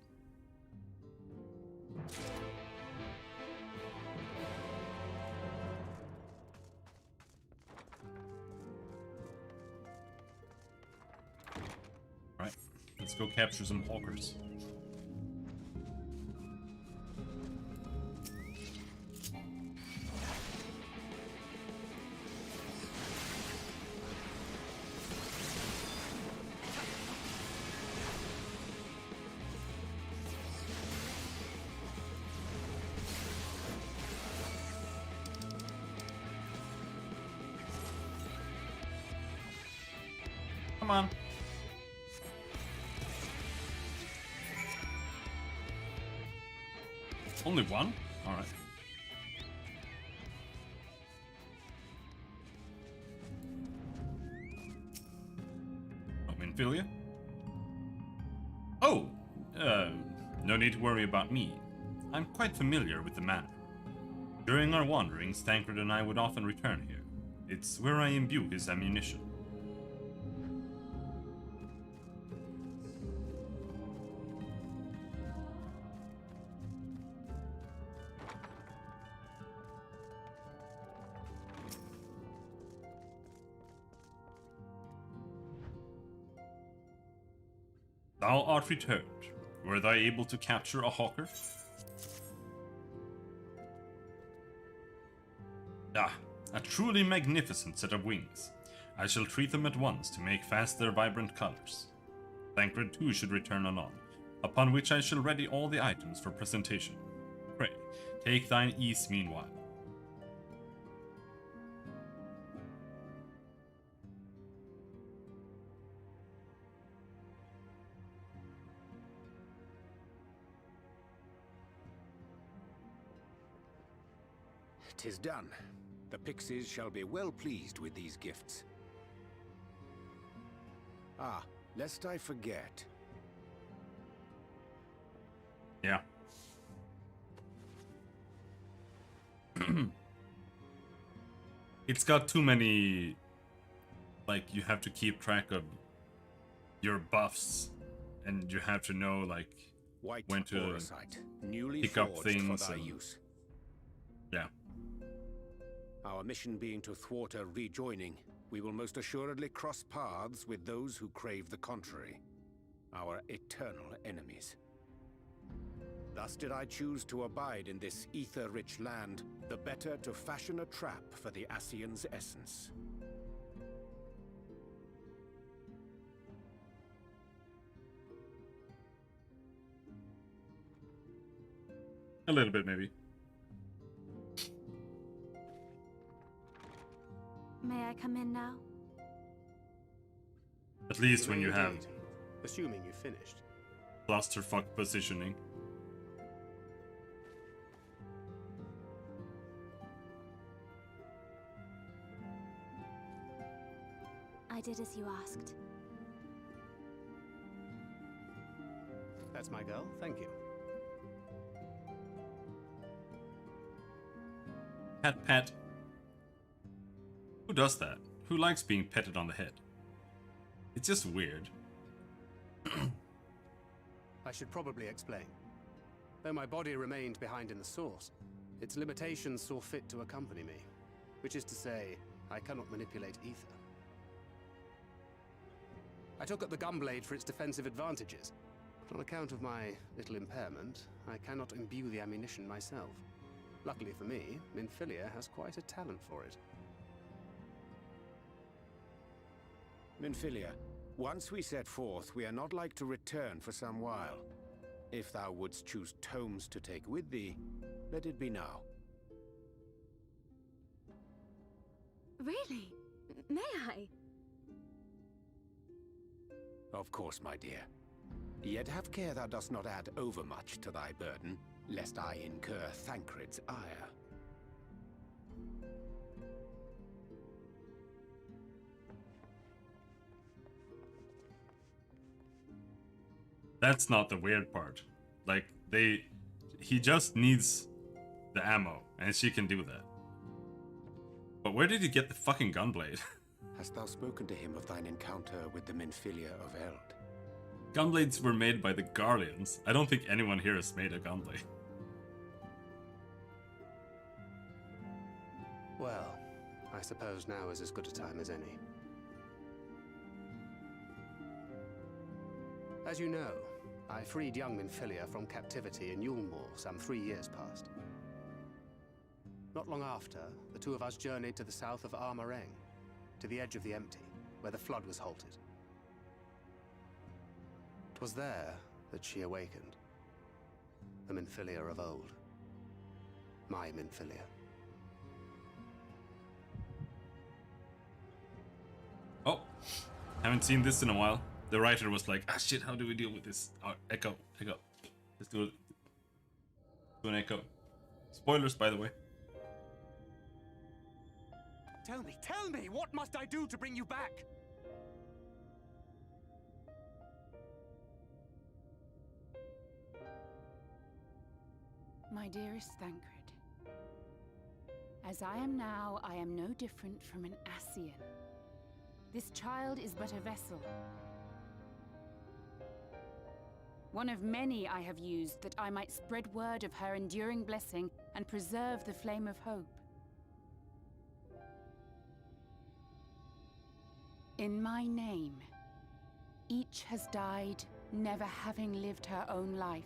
Right, let's go capture some hawkers. Come on. Only one? Alright. Minfilia? Oh! No need to worry about me. I'm quite familiar with the manor. During our wanderings, Thancred and I would often return here. It's where I imbue his ammunition. Thou art returned. Were thou able to capture a hawker? Ah, a truly magnificent set of wings. I shall treat them at once to make fast their vibrant colors. Thancred too should return anon, upon which I shall ready all the items for presentation. Pray, take thine ease meanwhile. "'Tis done. The Pixies shall be well pleased with these gifts. Ah, lest I forget." Yeah. It's got too many... Like, you have to keep track of your buffs, and you have to know, like, White when to Orosite, newly pick up forged things. for thy And, use. yeah. Our mission being to thwart a rejoining, we will most assuredly cross paths with those who crave the contrary. Our eternal enemies. Thus did I choose to abide in this ether-rich land, the better to fashion a trap for the Ascian's essence. A little bit, maybe. May I come in now? At least when you have Indeed. Assuming you finished. clusterfuck positioning. did as you asked. That's my girl, thank you. Pet, pet. Who does that? Who likes being petted on the head? It's just weird. I should probably explain. Though my body remained behind in the source, its limitations saw fit to accompany me. Which is to say, I cannot manipulate ether. I took up the gunblade for its defensive advantages, but on account of my little impairment, I cannot imbue the ammunition myself. Luckily for me, Minfilia has quite a talent for it. Minfilia, once we set forth, we are not like to return for some while. If thou wouldst choose tomes to take with thee, let it be now. Really? May I? Of course, my dear. Yet have care thou dost not add overmuch to thy burden, lest I incur Thancred's ire. That's not the weird part. Like, he just needs the ammo, and she can do that. But where did he get the fucking gunblade? Hast thou spoken to him of thine encounter with the Minfilia of Eld? Gunblades were made by the Guardians. I don't think anyone here has made a gunblade. Well, I suppose now is as good a time as any. As you know, I freed young Minfilia from captivity in Yulmore some 3 years past. Not long after, the two of us journeyed to the south of Armareng, to the edge of the Empty, where the flood was halted. 'Twas there that she awakened. The Minfilia of old. My Minfilia. Oh, haven't seen this in a while. The writer was like, ah shit, how do we deal with this? Oh, echo. Let's do it. Do an echo. Spoilers, by the way. Tell me, what must I do to bring you back? My dearest Thancred, as I am now, I am no different from an Ascian. This child is but a vessel. One of many I have used that I might spread word of her enduring blessing and preserve the flame of hope. In my name, each has died, never having lived her own life.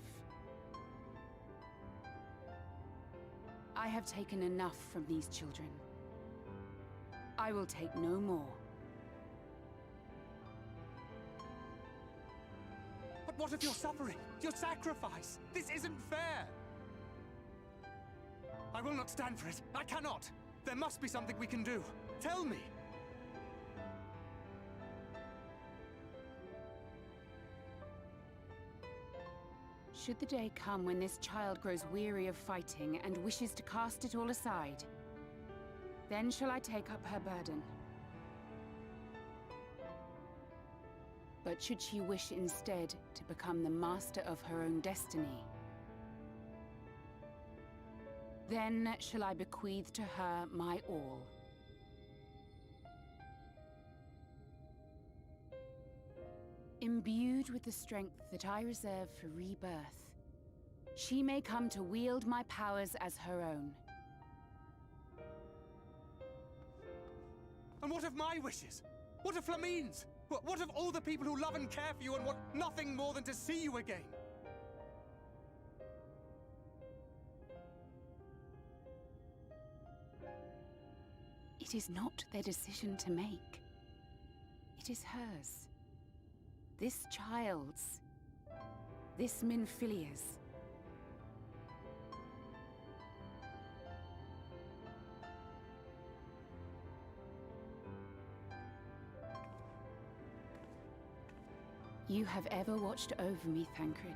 I have taken enough from these children. I will take no more. But what of your suffering? Your sacrifice? This isn't fair! I will not stand for it. I cannot! There must be something we can do. Tell me! Should the day come when this child grows weary of fighting and wishes to cast it all aside, then shall I take up her burden. But should she wish instead to become the master of her own destiny, then shall I bequeath to her my all. Imbued with the strength that I reserve for rebirth, she may come to wield my powers as her own. And what of my wishes? What of Flamine's? What of all the people who love and care for you and want nothing more than to see you again? It is not their decision to make. It is hers. This child's. This Minfilia's. You have ever watched over me, Thancred.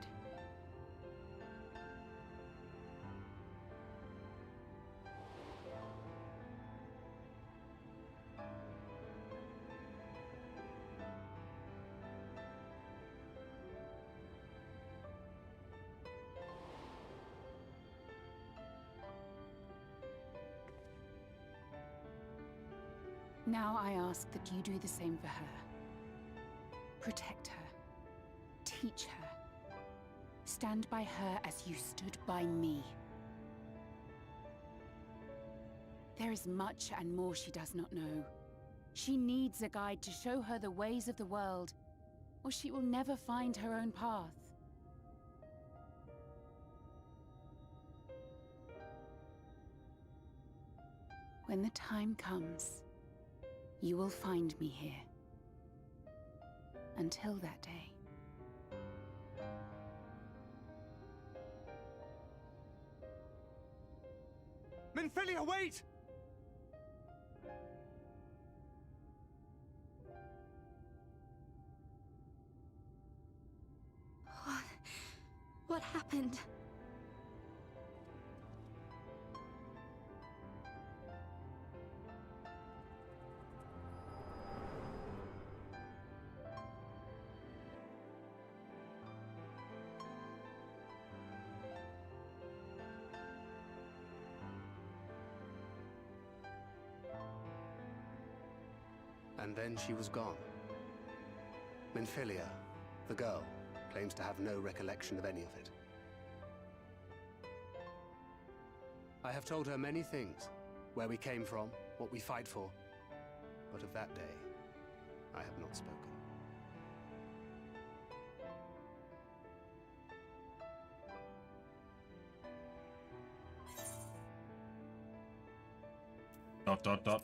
Now I ask that you do the same for her. Protect her. Teach her. Stand by her as you stood by me. There is much and more she does not know. She needs a guide to show her the ways of the world, or she will never find her own path. When the time comes, you will find me here. Until that day. Minfilia, wait! What happened? And then she was gone. Minfilia, the girl, claims to have no recollection of any of it. I have told her many things. Where we came from, what we fight for. But of that day, I have not spoken. Dot, dot, dot.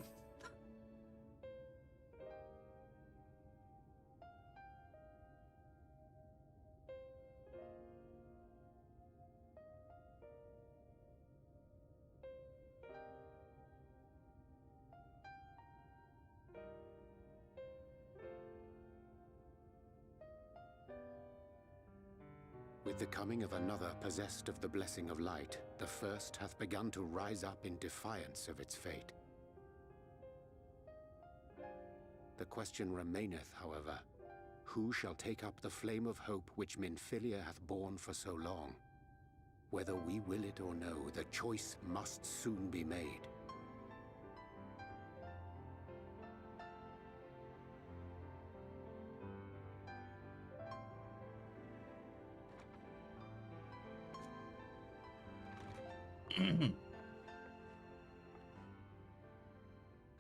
With the coming of another possessed of the blessing of light, the first hath begun to rise up in defiance of its fate. The question remaineth, however, who shall take up the flame of hope which Minfilia hath borne for so long? Whether we will it or no, the choice must soon be made.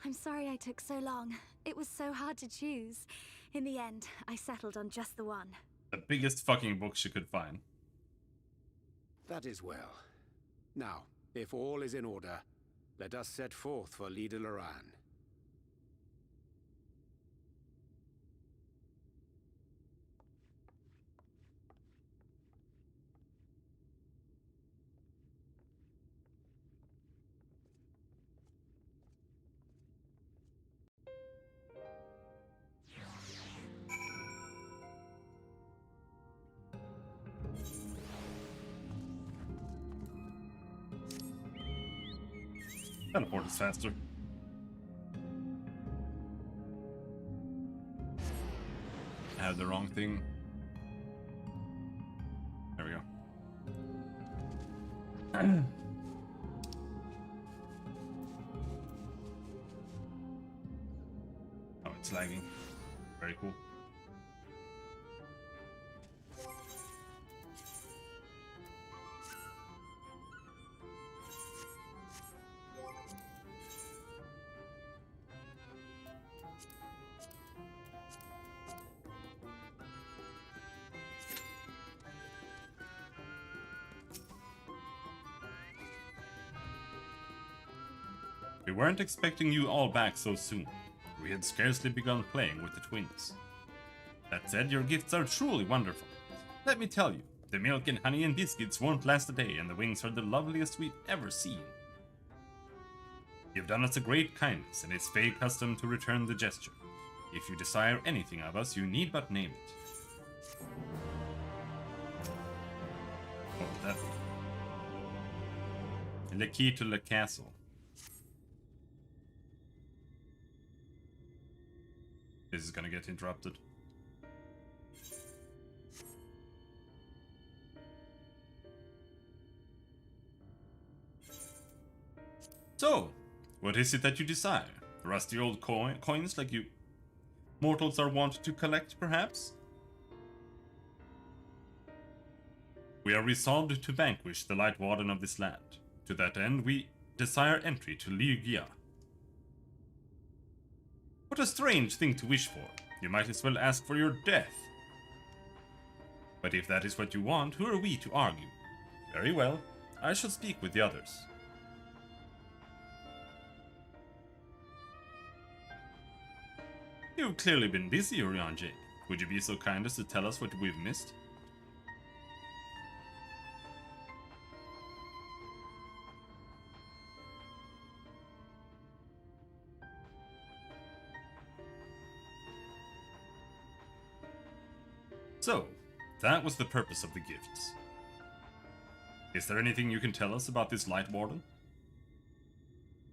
I'm sorry I took so long. It was so hard to choose. In the end, I settled on just the one. The biggest fucking book she could find. That is well. Now, if all is in order, let us set forth for Lida Loran. Teleport is faster. I had the wrong thing. There we go. Oh, it's lagging. Very cool. We weren't expecting you all back so soon. We had scarcely begun playing with the twins. That said, your gifts are truly wonderful. Let me tell you, the milk and honey and biscuits won't last a day, and the wings are the loveliest we've ever seen. You've done us a great kindness, and it's Fae custom to return the gesture. If you desire anything of us, you need but name it. What would that be? The key to the castle. This is gonna get interrupted. So, what is it that you desire? Rusty old coins like you mortals are wont to collect, perhaps? We are resolved to vanquish the Light Warden of this land. To that end, we desire entry to Liugia. What a strange thing to wish for. You might as well ask for your death. But if that is what you want, who are we to argue? Very well, I shall speak with the others. You've clearly been busy, Urianger. Would you be so kind as to tell us what we've missed? So, that was the purpose of the gifts. Is there anything you can tell us about this Light Warden?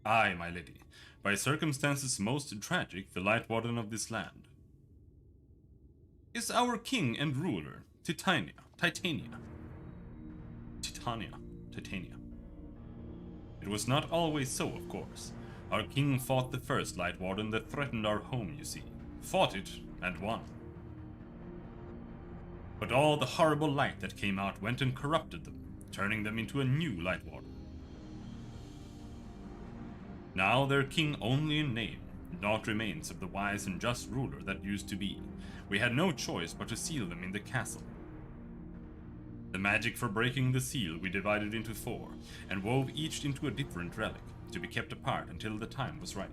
Aye, my lady. By circumstances most tragic, the Light Warden of this land is our king and ruler, Titania. It was not always so, of course. Our king fought the first Light Warden that threatened our home, you see. Fought it, and won. But all the horrible light that came out went and corrupted them, turning them into a new Light Warden. Now they're king only in name, naught remains of the wise and just ruler that used to be. We had no choice but to seal them in the castle. The magic for breaking the seal we divided into 4, and wove each into a different relic, to be kept apart until the time was right.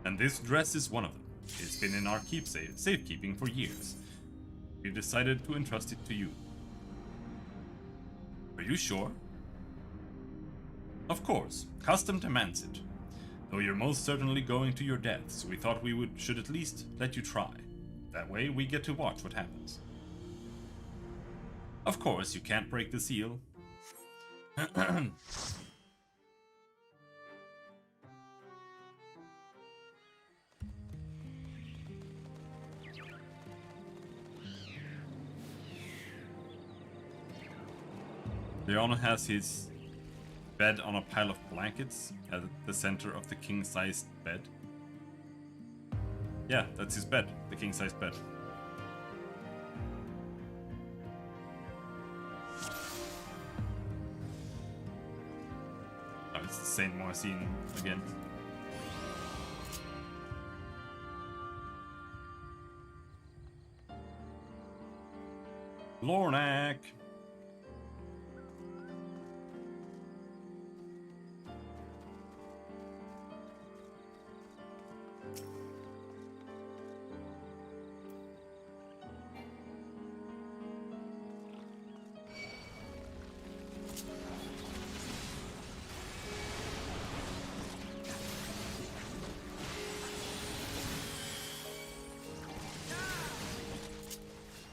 And this dress is one of them. It's been in our safekeeping for years. We decided to entrust it to you. Are you sure? Of course, custom demands it. Though you're most certainly going to your deaths, we thought we should at least let you try. That way we get to watch what happens. Of course, you can't break the seal. Leon has his bed on a pile of blankets at the center of the king-sized bed. Yeah, that's his bed, the king-sized bed. Oh, it's the Saint Moisine again. Lornak!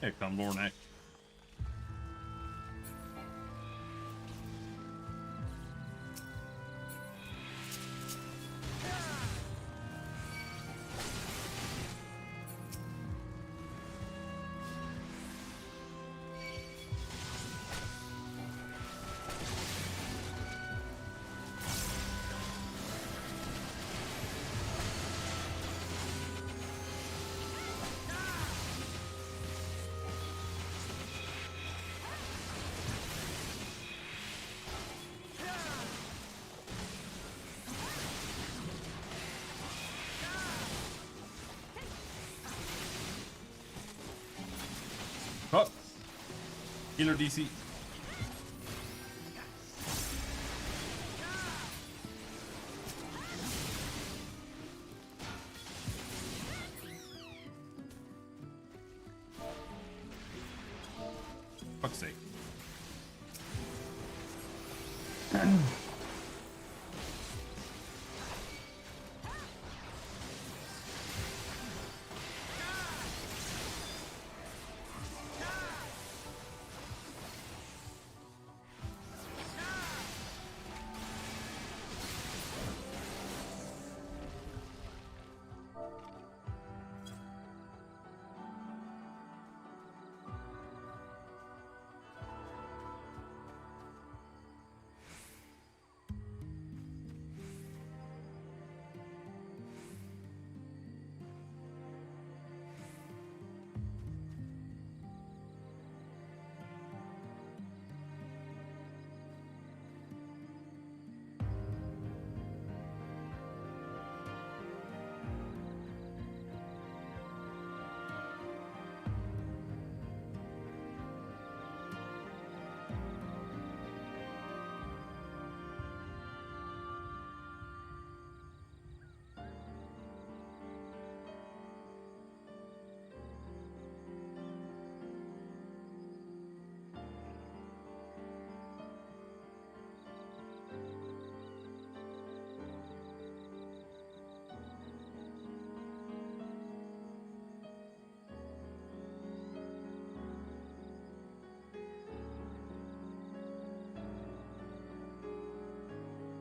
Here come Lornak. Oh! Healer DC. Fuck's sake.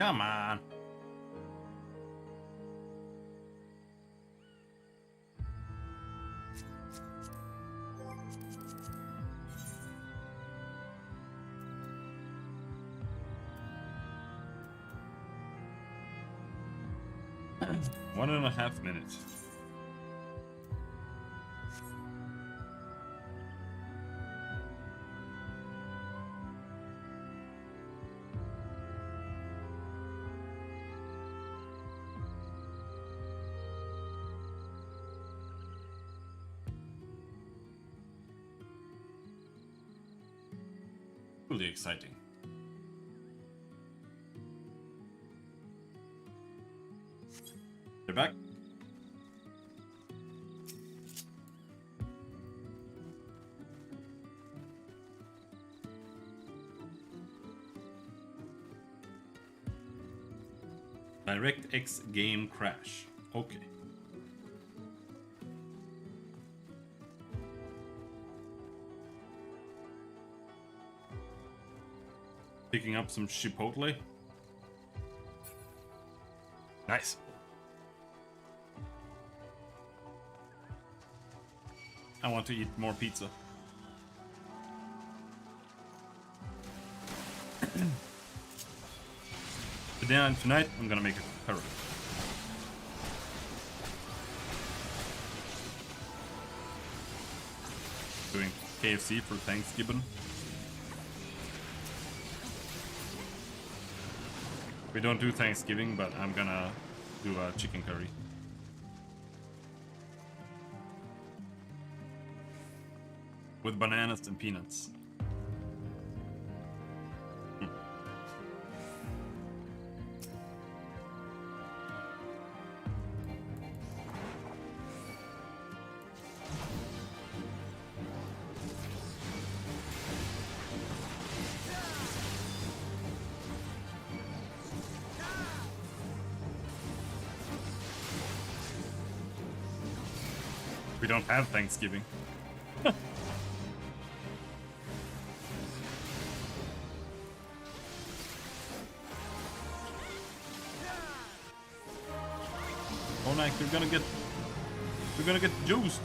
Come on. One and a half minutes. Really exciting. They're back. DirectX game crash. Okay. Picking up some Chipotle. Nice. I want to eat more pizza. Tonight, I'm gonna make a curry. Doing KFC for Thanksgiving. We don't do Thanksgiving, but I'm gonna do a chicken curry. With bananas and peanuts. We don't have Thanksgiving. Oh, Nike, you're gonna get juiced.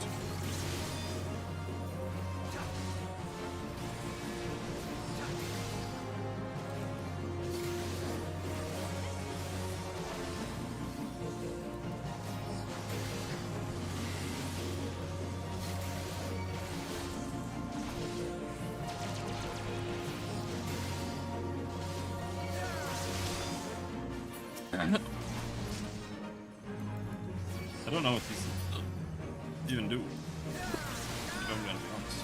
I don't know what these even do. If I'm gonna be honest.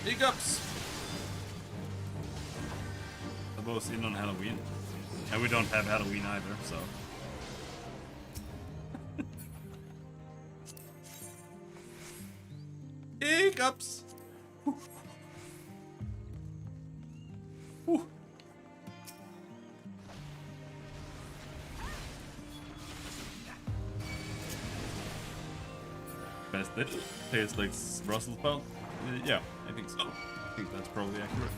Hiccups! They're both in on Halloween. And we don't have Halloween either, so. Hiccups! Best it tastes like Brussels sprout? Yeah, I think so. I think that's probably accurate.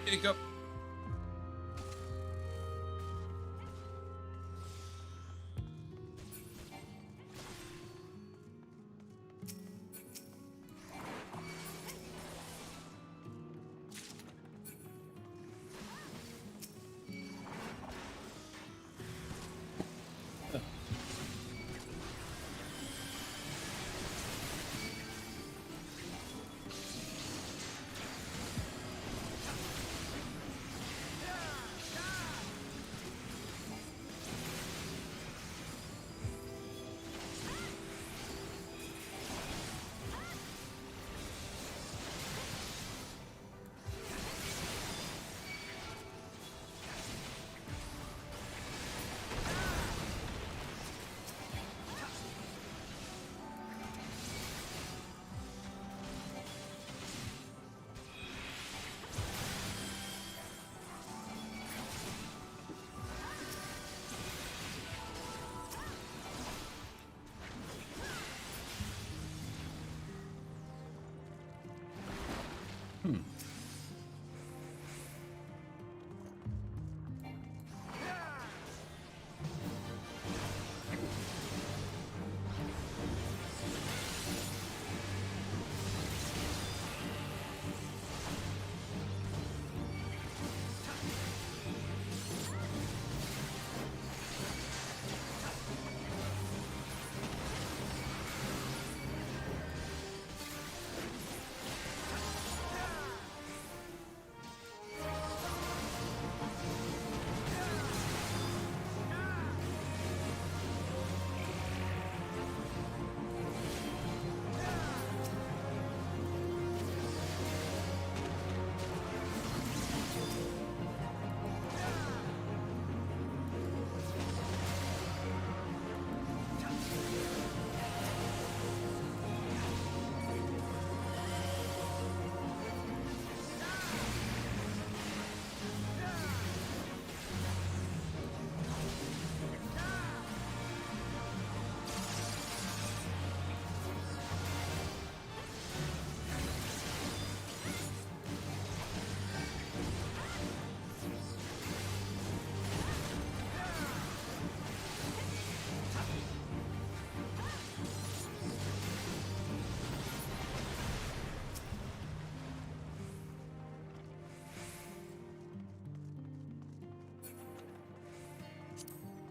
Hiccup.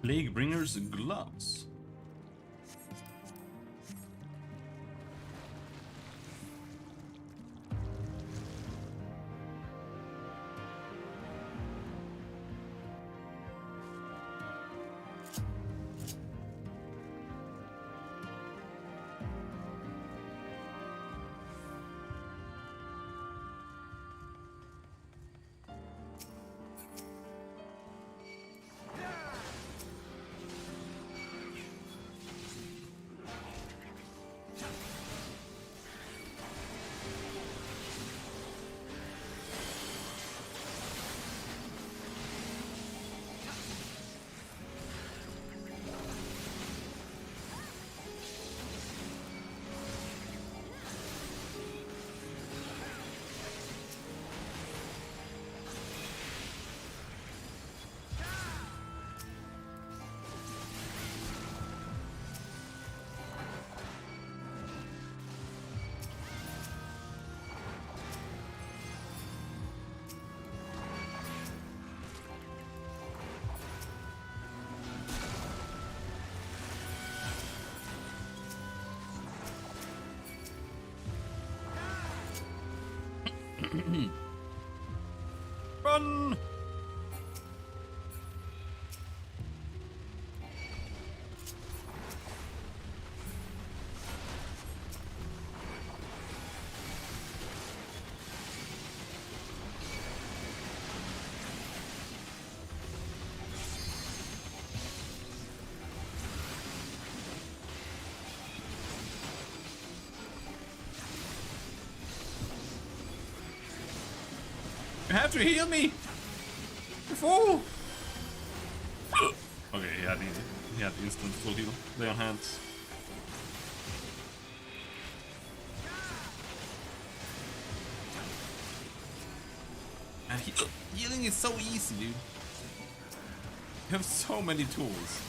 Plaguebringer's gloves. Run! You have to heal me! You fool! Okay, he had instant full heal. Lay on hands. And healing is so easy, dude. You have so many tools.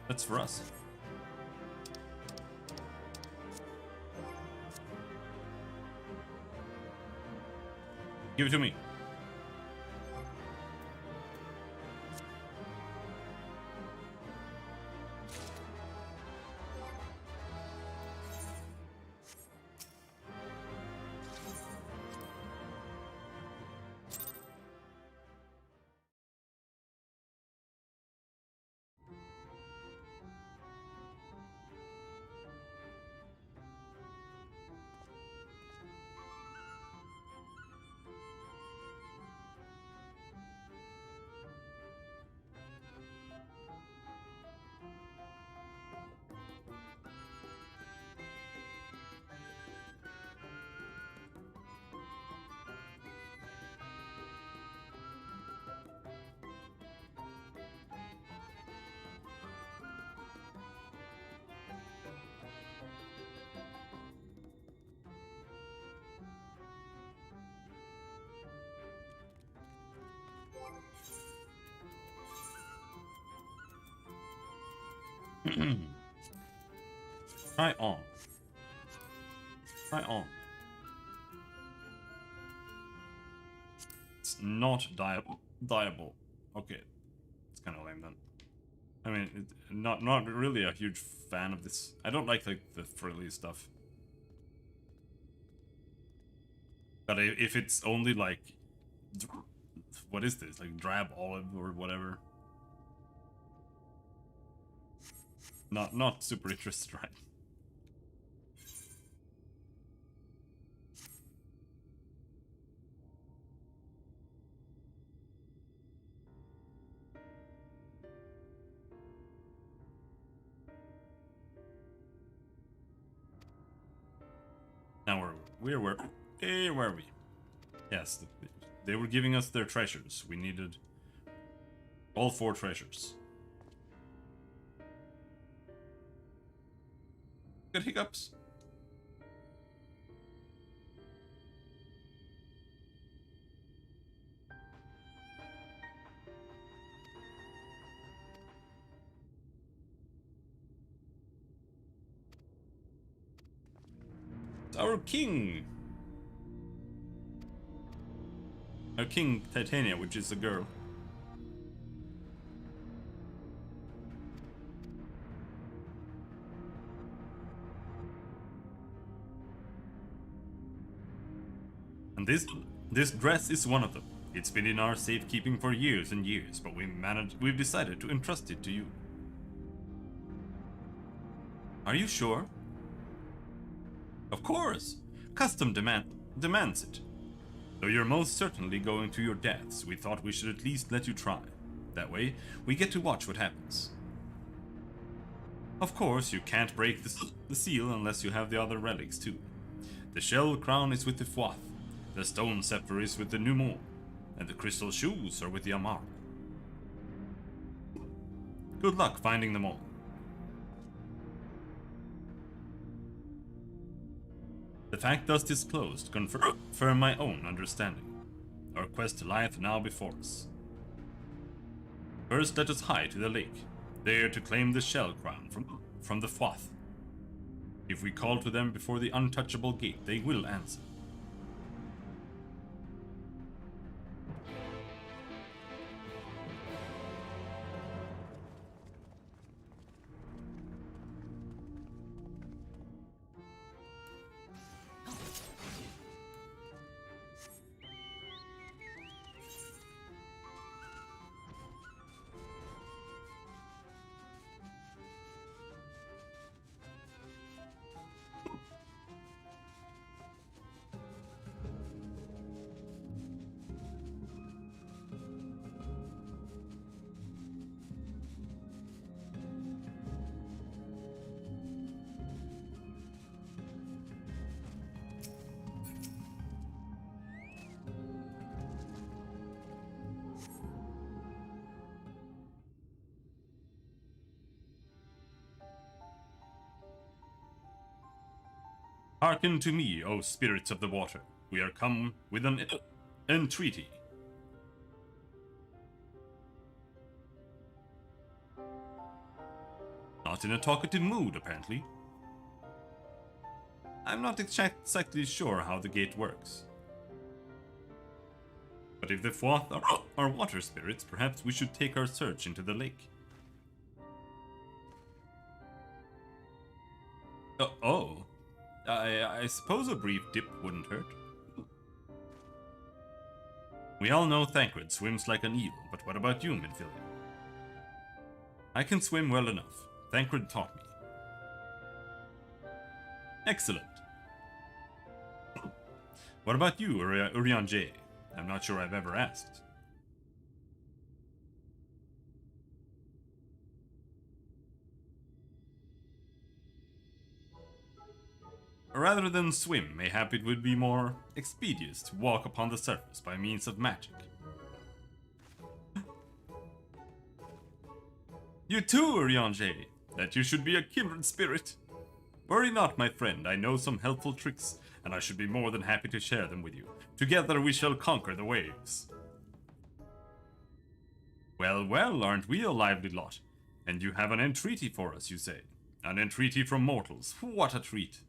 That's for us. Give it to me. Try on. Try on. It's not diable. Okay, it's kind of lame then. I mean, not really a huge fan of this. I don't like the frilly stuff. But if it's only like, what is this? Like drab olive or whatever. Not super interested, right? Now where were we? Yes, they were giving us their treasures. We needed all 4 treasures. Got hiccups. Our king! Our King Titania, which is a girl. And this dress is one of them. It's been in our safekeeping for years and years, but we've decided to entrust it to you. Are you sure? Of course! Custom demands it. Though you're most certainly going to your deaths, we thought we should at least let you try. That way, we get to watch what happens. Of course, you can't break the seal unless you have the other relics too. The shell crown is with the Fwath, the stone scepter is with the Numor, and the crystal shoes are with the Amar. Good luck finding them all. The fact thus disclosed confirm my own understanding. Our quest lieth now before us. First let us hie to the lake, there to claim the shell crown from the Fwath. If we call to them before the untouchable gate, they will answer. Hearken to me, O spirits of the water. We are come with an entreaty. Not in a talkative mood, apparently. I'm not exactly sure how the gate works. But if the Fwath are water spirits, perhaps we should take our search into the lake. Oh. I suppose a brief dip wouldn't hurt. We all know Thancred swims like an eel, but what about you, Minfilia? I can swim well enough. Thancred taught me. Excellent. What about you, Urianger? I'm not sure I've ever asked. Rather than swim, mayhap it would be more expeditious to walk upon the surface by means of magic. You too, Urianger, that you should be a kindred spirit. Worry not, my friend, I know some helpful tricks, and I should be more than happy to share them with you. Together we shall conquer the waves. Well, well, aren't we a lively lot? And you have an entreaty for us, you say? An entreaty from mortals. What a treat!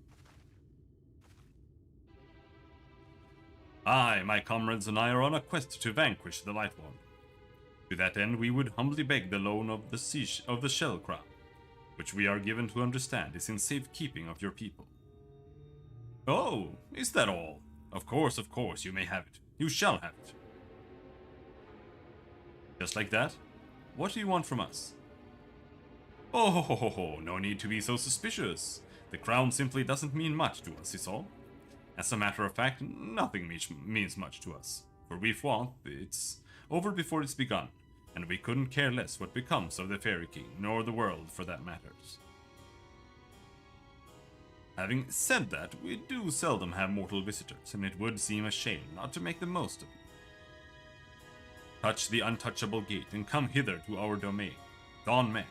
I, my comrades, and I are on a quest to vanquish the Lightborn. To that end, we would humbly beg the loan of the Shell Crown, which we are given to understand is in safekeeping of your people. Oh, is that all? Of course, you may have it. You shall have it. Just like that? What do you want from us? Oh, ho, no need to be so suspicious. The crown simply doesn't mean much to us, is all. As a matter of fact, nothing means much to us. For we thought it's over before it's begun, and we couldn't care less what becomes of the Fairy King, nor the world for that matters. Having said that, we do seldom have mortal visitors, and it would seem a shame not to make the most of it. Touch the untouchable gate and come hither to our domain, Thon Meg.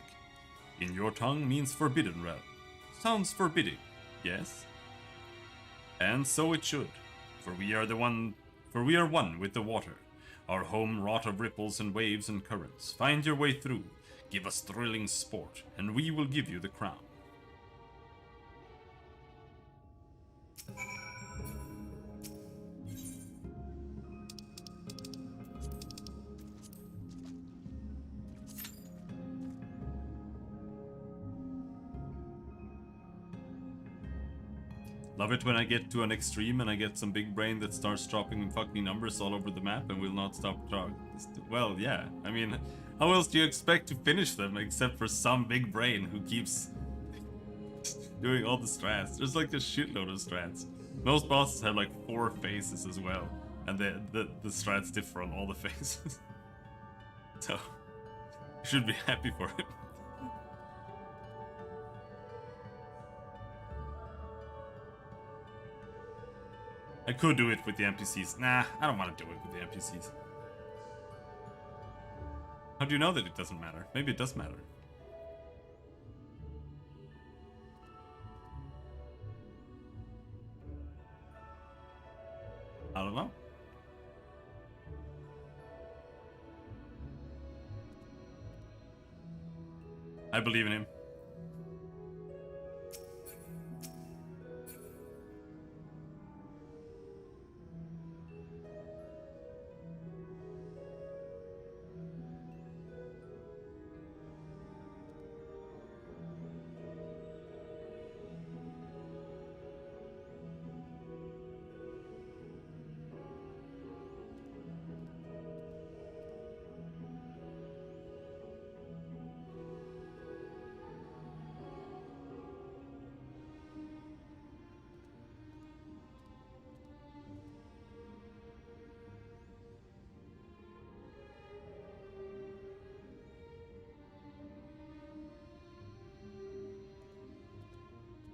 In your tongue means forbidden realm. Sounds forbidding, yes? And so it should, for we are one with the water, our home wrought of ripples and waves and currents. Find your way through, give us thrilling sport, and we will give you the crown. Love it when I get to an extreme and I get some big brain that starts dropping fucking numbers all over the map and will not stop drawing. Well, yeah. I mean, how else do you expect to finish them except for some big brain who keeps doing all the strats? There's like a shitload of strats. Most bosses have like 4 phases as well, and the strats differ on all the phases. So, you should be happy for it. I could do it with the NPCs. Nah, I don't want to do it with the NPCs. How do you know that it doesn't matter? Maybe it does matter. I don't know. I believe in him.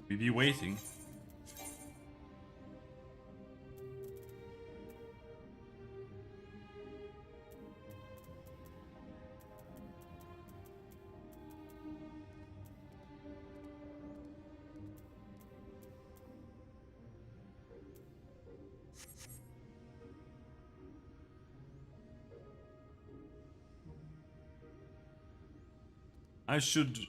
We be waiting. I should...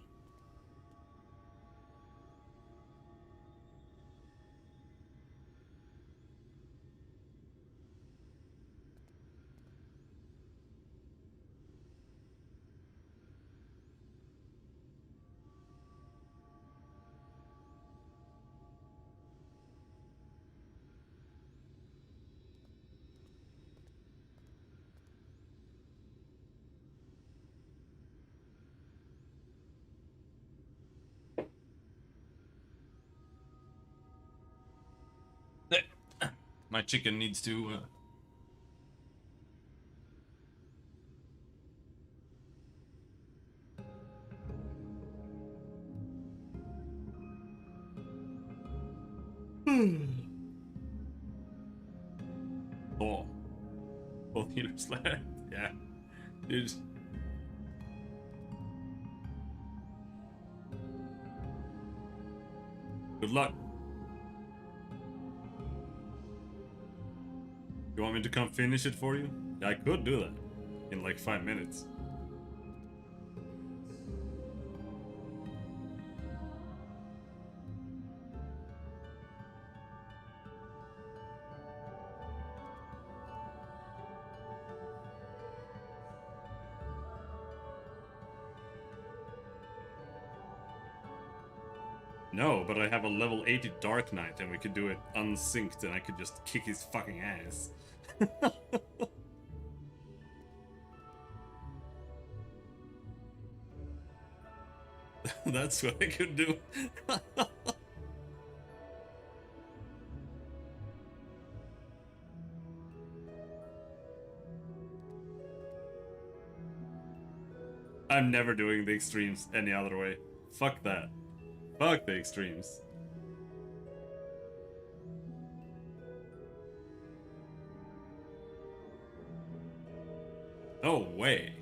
My chicken needs to... Oh. Both healers left. Yeah. Dude. Good luck. You want me to come finish it for you? Yeah, I could do that. In like 5 minutes. No, but I have a level 80 Dark Knight and we could do it unsynced and I could just kick his fucking ass. That's what I could do. I'm never doing the extremes any other way. Fuck that. Fuck the extremes. No way.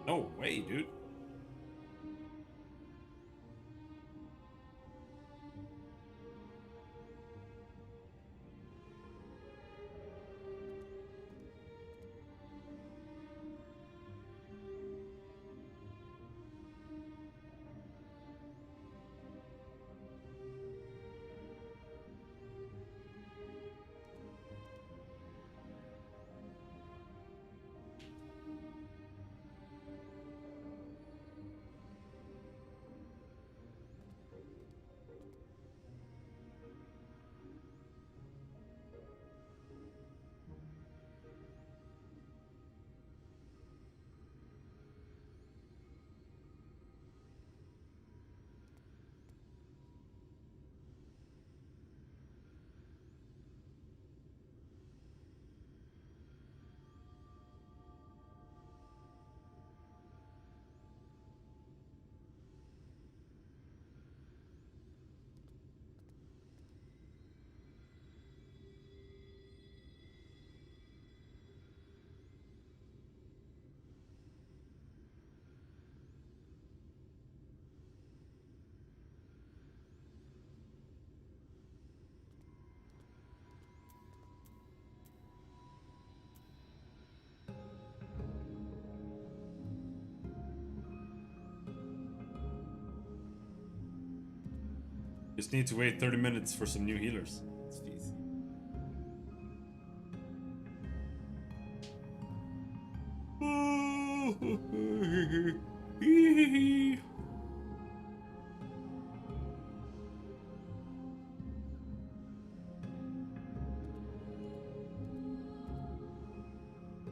No way, dude. Just need to wait 30 minutes for some new healers. Jeez.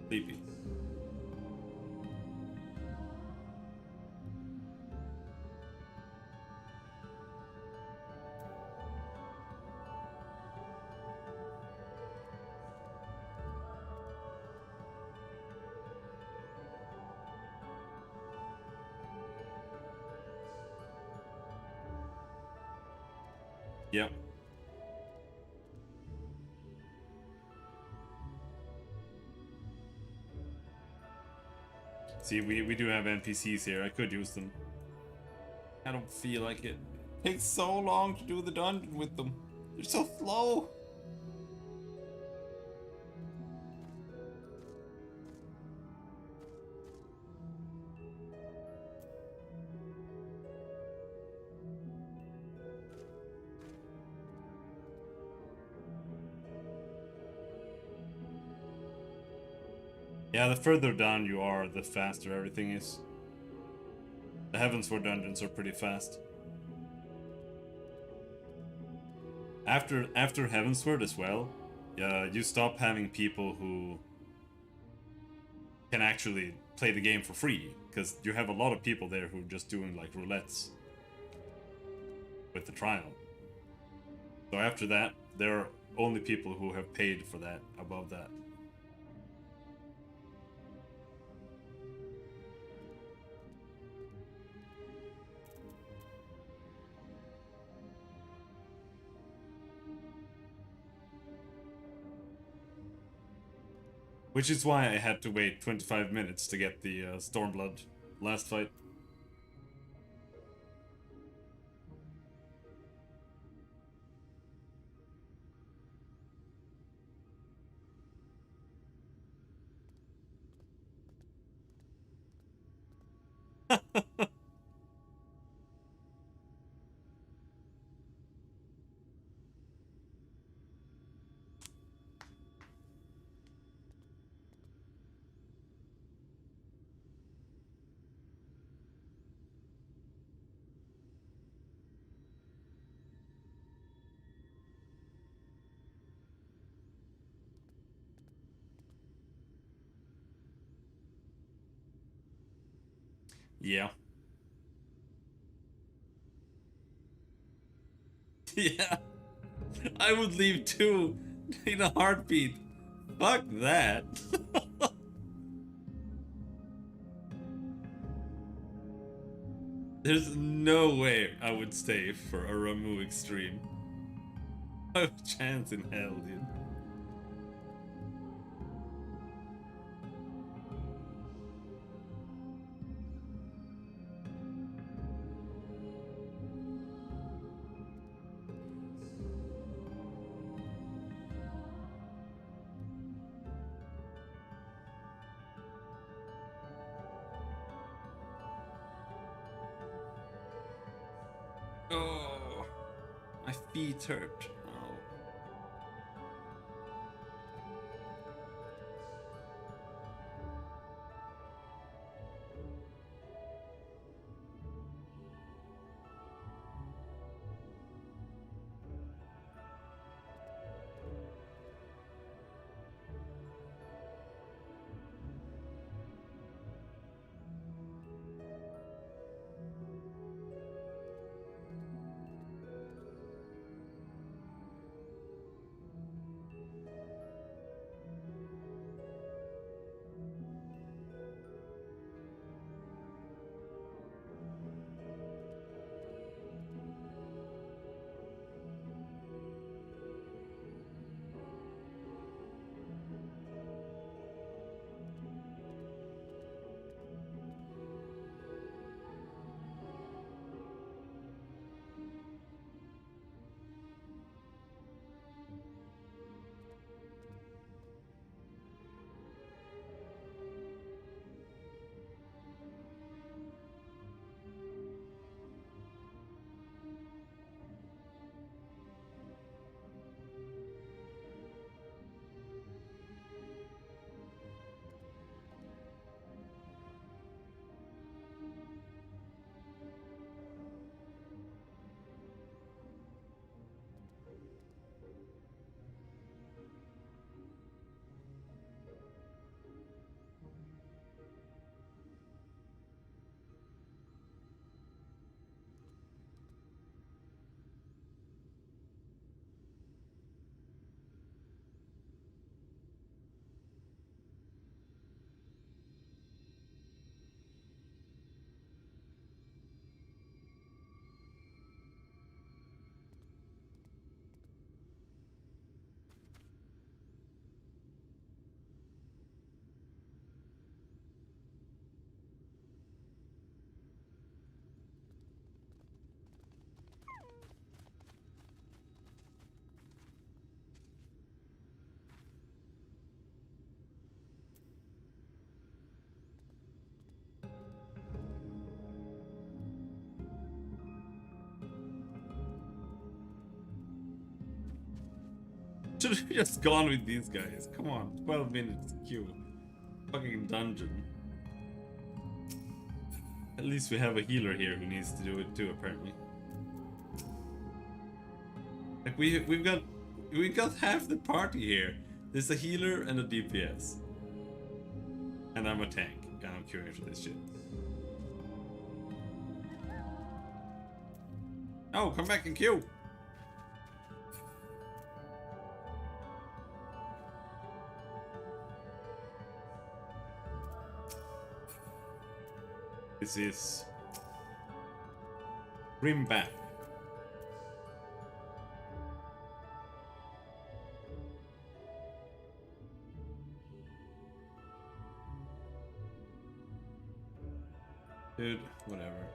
Sleepy. Yep. See, we do have NPCs here. I could use them. I don't feel like it. Takes so long to do the dungeon with them. They're so slow. Yeah, the further down you are, the faster everything is. The Heavensward dungeons are pretty fast. After Heavensward as well, you stop having people who can actually play the game for free, because you have a lot of people there who are just doing like roulettes with the trial. So after that, there are only people who have paid for that above that. Which is why I had to wait 25 minutes to get the Stormblood last fight. Yeah. Yeah. I would leave too in a heartbeat. Fuck that. There's no way I would stay for a Ramu extreme. No chance in hell, dude. Oh, my feet hurt. Oh. Should have just gone with these guys. Come on, 12 minutes queue. Fucking dungeon. At least we have a healer here who needs to do it too, apparently. Like we've got half the party here. There's a healer and a DPS. And I'm a tank, and I'm queuing for this shit. Oh, come back and queue! This is Grimback. Dude, whatever.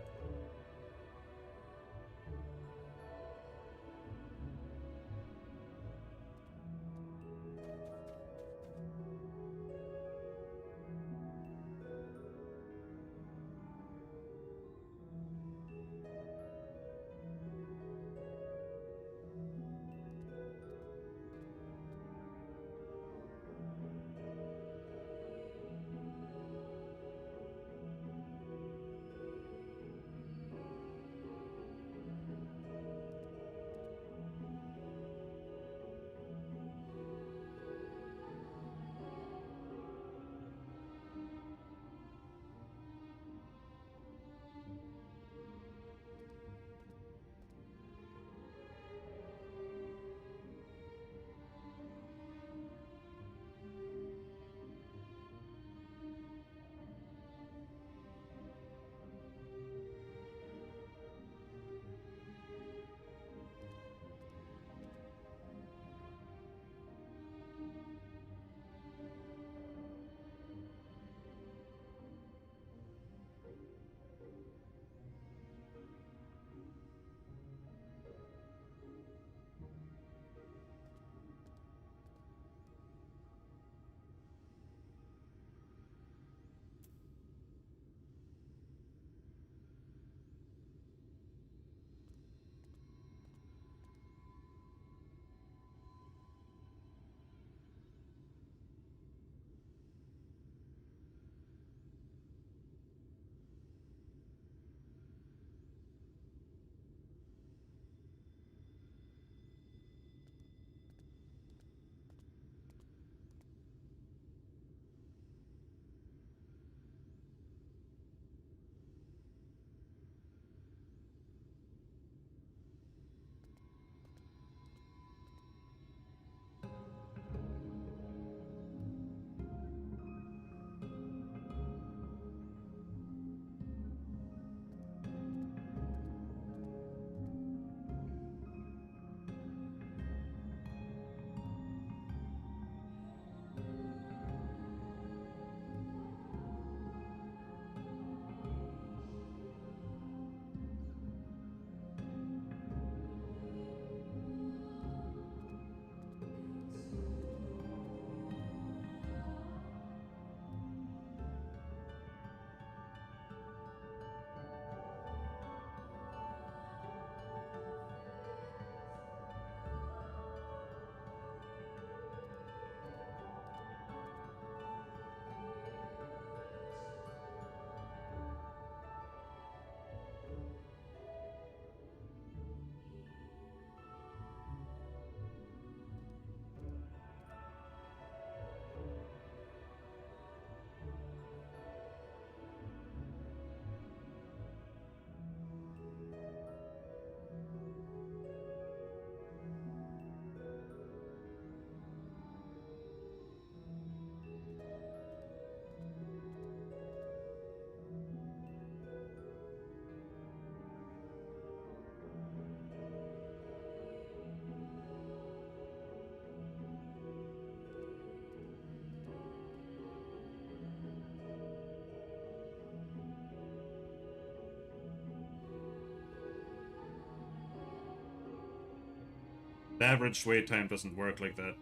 The average wait time doesn't work like that.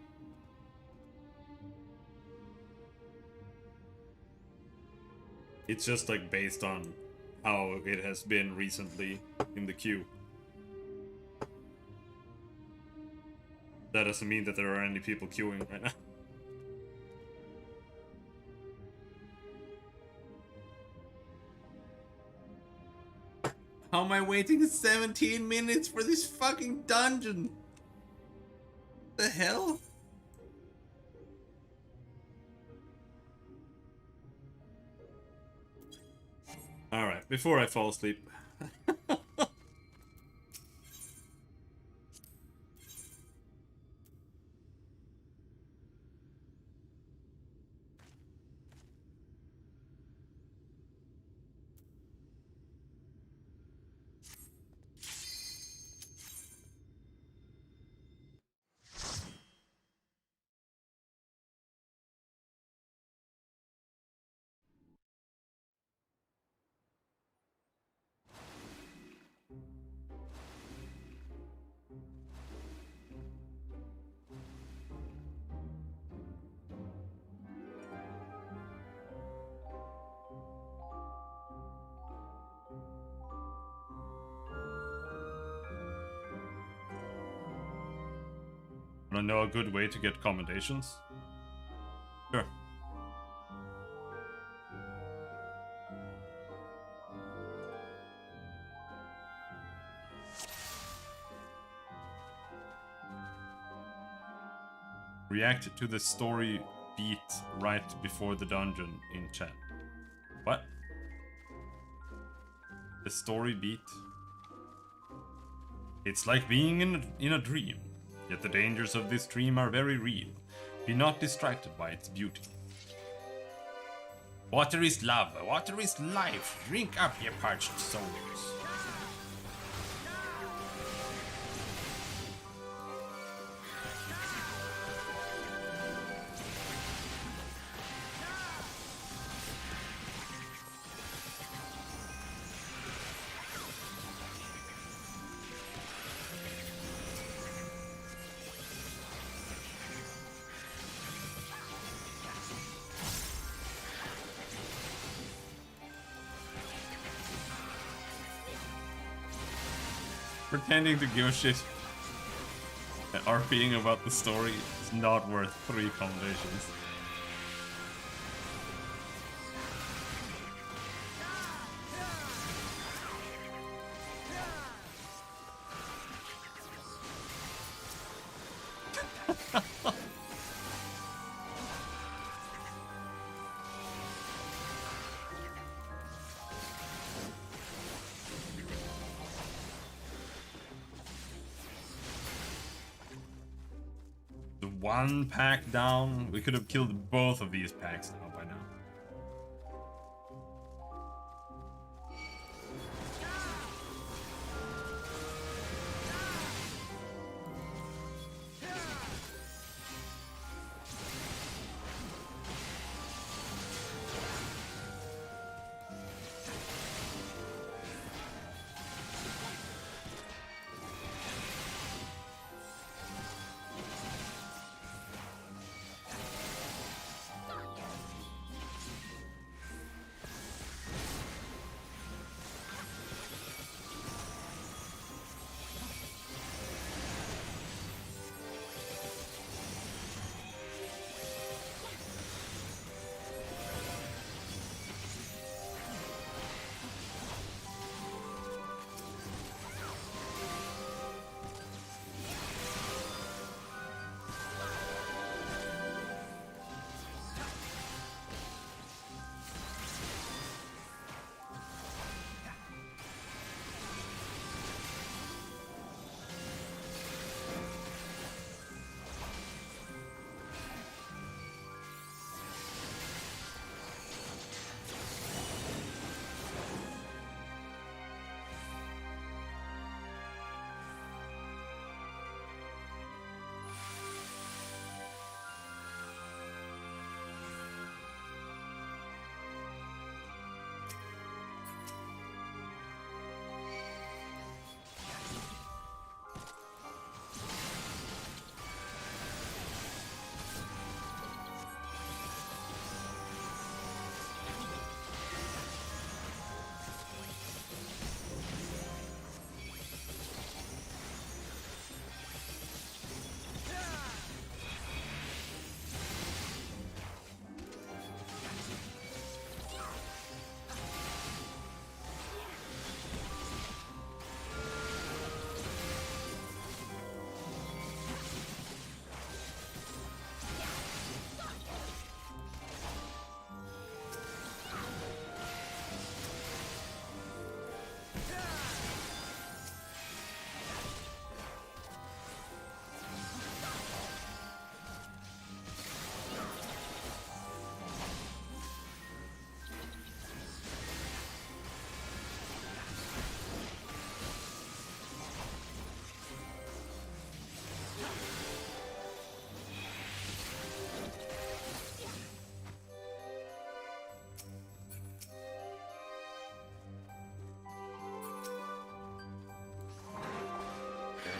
It's just like based on how it has been recently in the queue. That doesn't mean that there are any people queuing right now. How am I waiting 17 minutes for this fucking dungeon? The hell? Alright, before I fall asleep. I know a good way to get commendations? Sure. React to the story beat right before the dungeon in chat. What? The story beat? It's like being in a dream. Yet the dangers of this dream are very real. Be not distracted by its beauty. Water is love, water is life. Drink up, ye parched souls. Pretending to give a shit and RPing about the story is not worth 3 commendations. One pack down. We could have killed both of these packs now by now.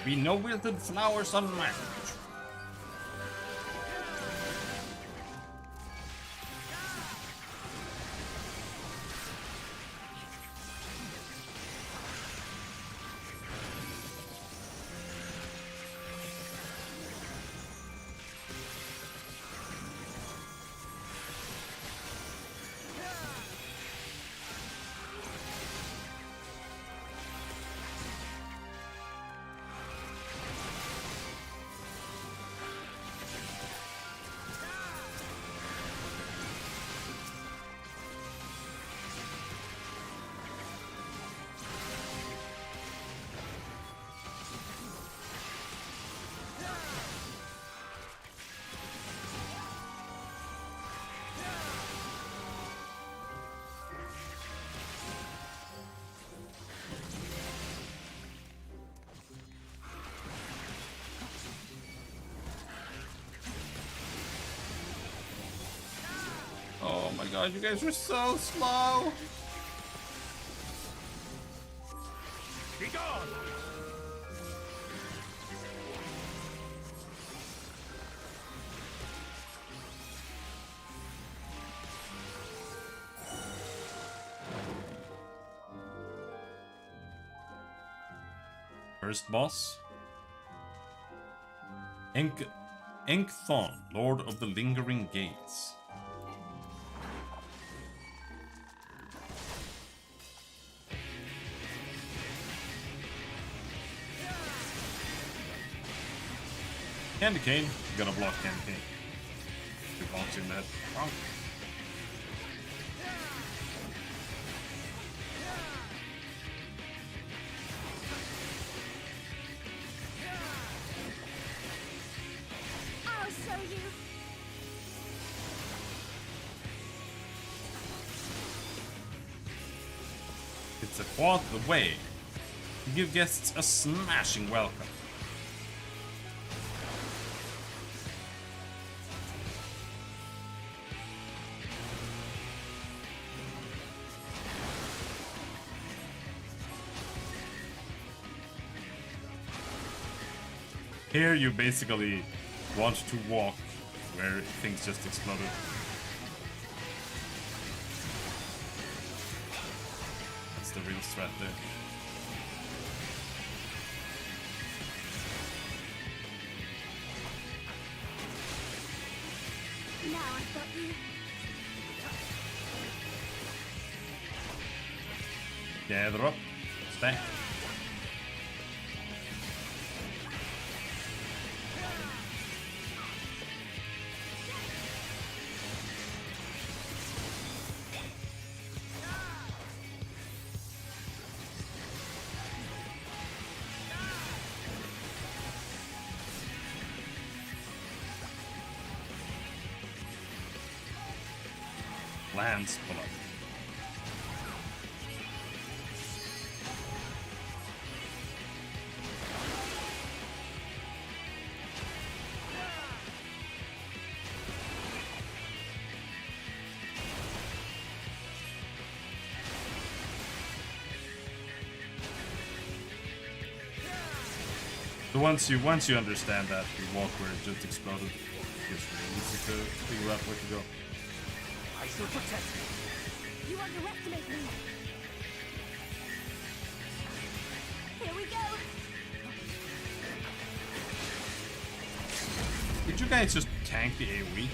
Be no wilted flowers unmatched. Oh my god, you guys were so slow! Be gone! First boss. Enkthon, Lord of the Lingering Gates. Candy Cane, gonna block Candy Cane. Two bonks in that. Bonk. I'll show you. It's a quart the way. You give guests a smashing welcome. Here you basically want to walk where things just exploded. That's the real threat there. Now I've got you. Gather up. Stack. Lands pull up. So once you understand that, you walk where it just exploded. It's really easy to figure out where to go. I shall protect you. You underestimate me. Here we go. Did you guys just tank the AoE?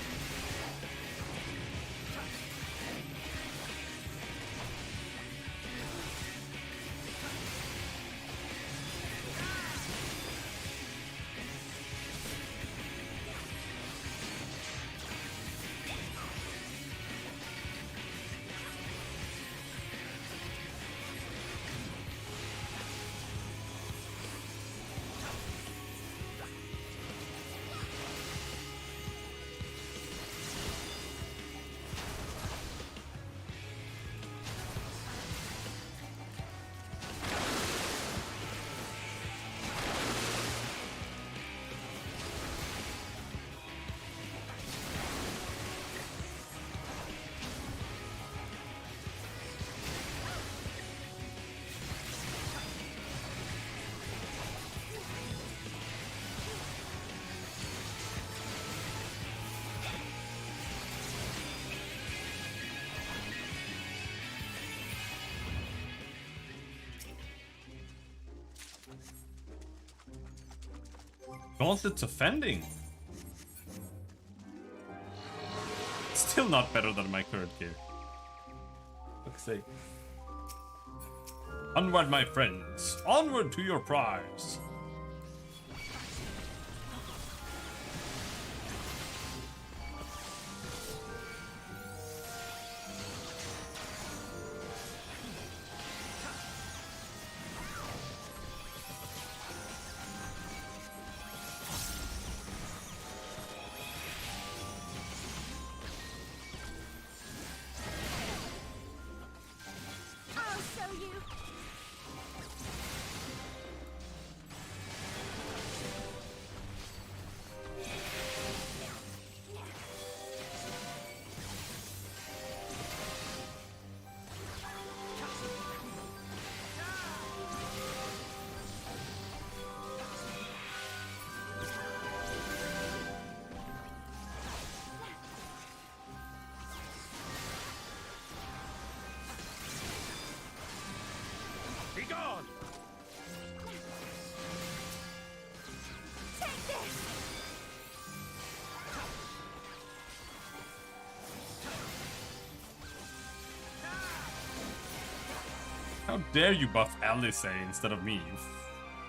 Gauntlet's offending. Still not better than my current gear. Fuck's sake. Onward, my friends. Onward to your prize. Be gone! Take this! How dare you buff Alice instead of me,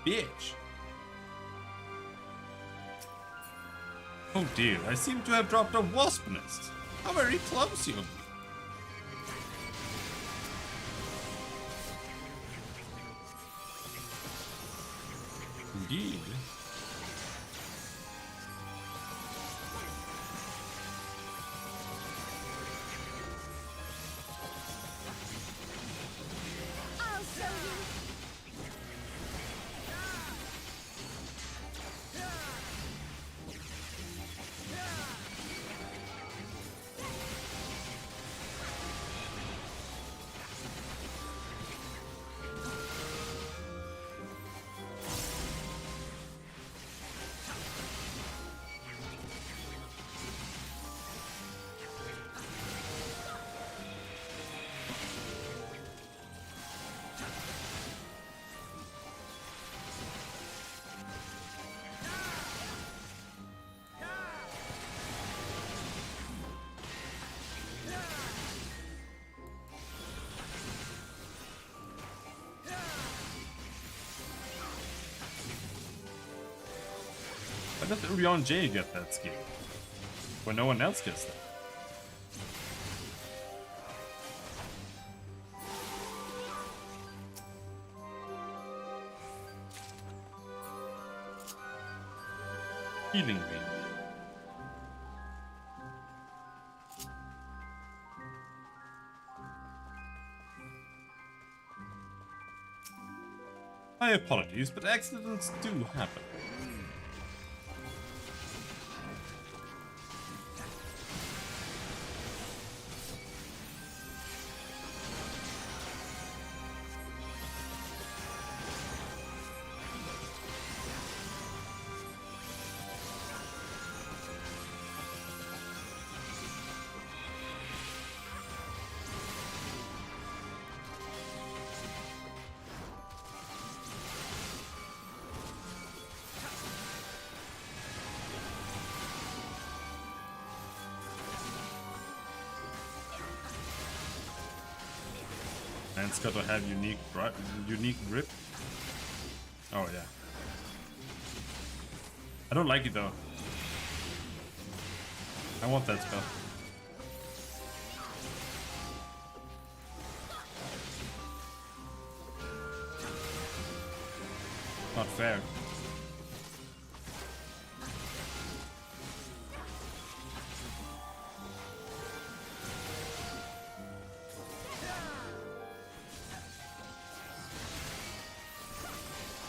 you bitch. Oh dear, I seem to have dropped a wasp nest. How very clumsy of me. Indeed. I'll show you! Why does Urion J get that skill? When no one else gets that? Healing Beam. My apologies, but accidents do happen. And it's got to have unique grip. Oh yeah. I don't like it though. I want that spell. Not fair.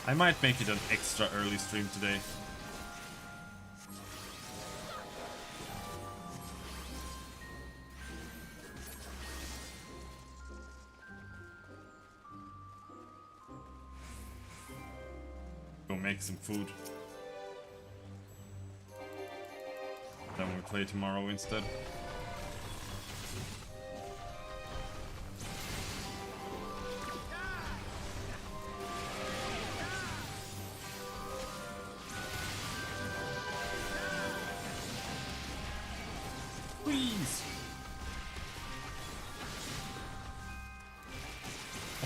I might make it an extra early stream today. Go make some food. Then we'll play tomorrow instead.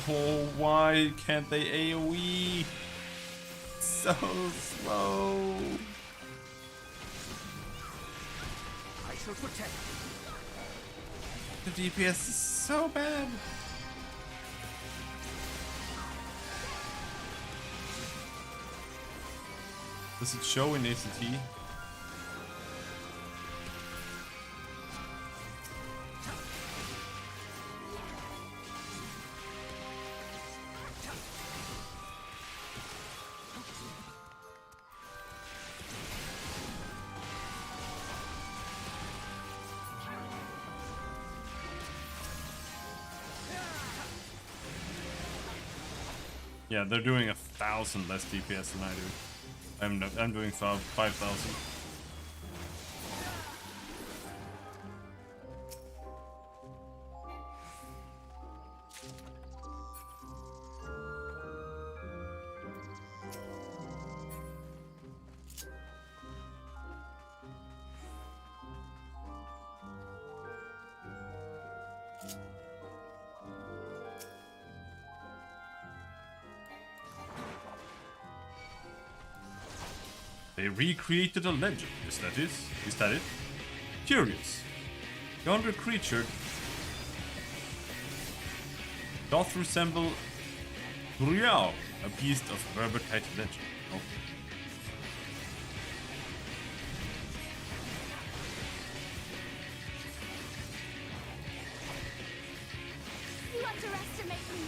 Oh, why can't they AoE? So slow. I shall protect. The DPS is so bad. Does it show in ACT? Yeah, they're doing 1,000 less DPS than I do. I'm doing 5,000. They recreated a legend. Is that it? Is that it? Curious. Yonder creature doth resemble Riao, a beast of Verbertite legend. Oh. You underestimate me.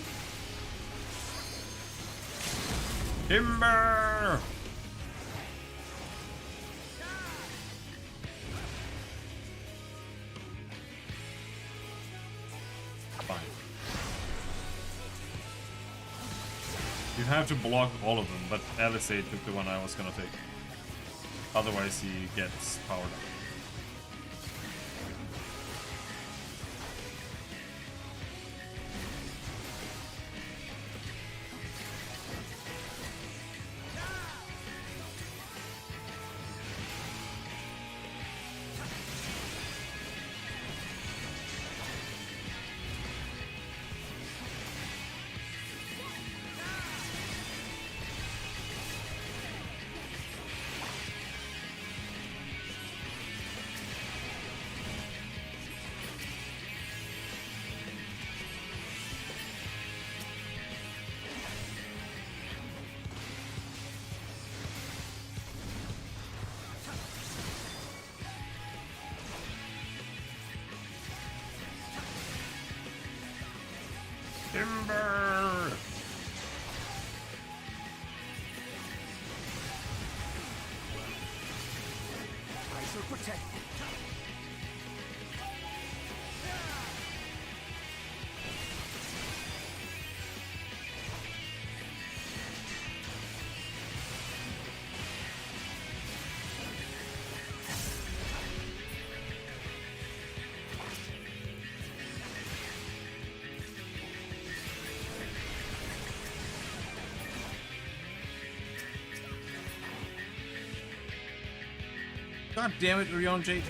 Timber! Fine. You have to block all of them, but Alisade took the one I was gonna take. Otherwise he gets powered up. Timber! I shall protect. God damn it, Ryonji.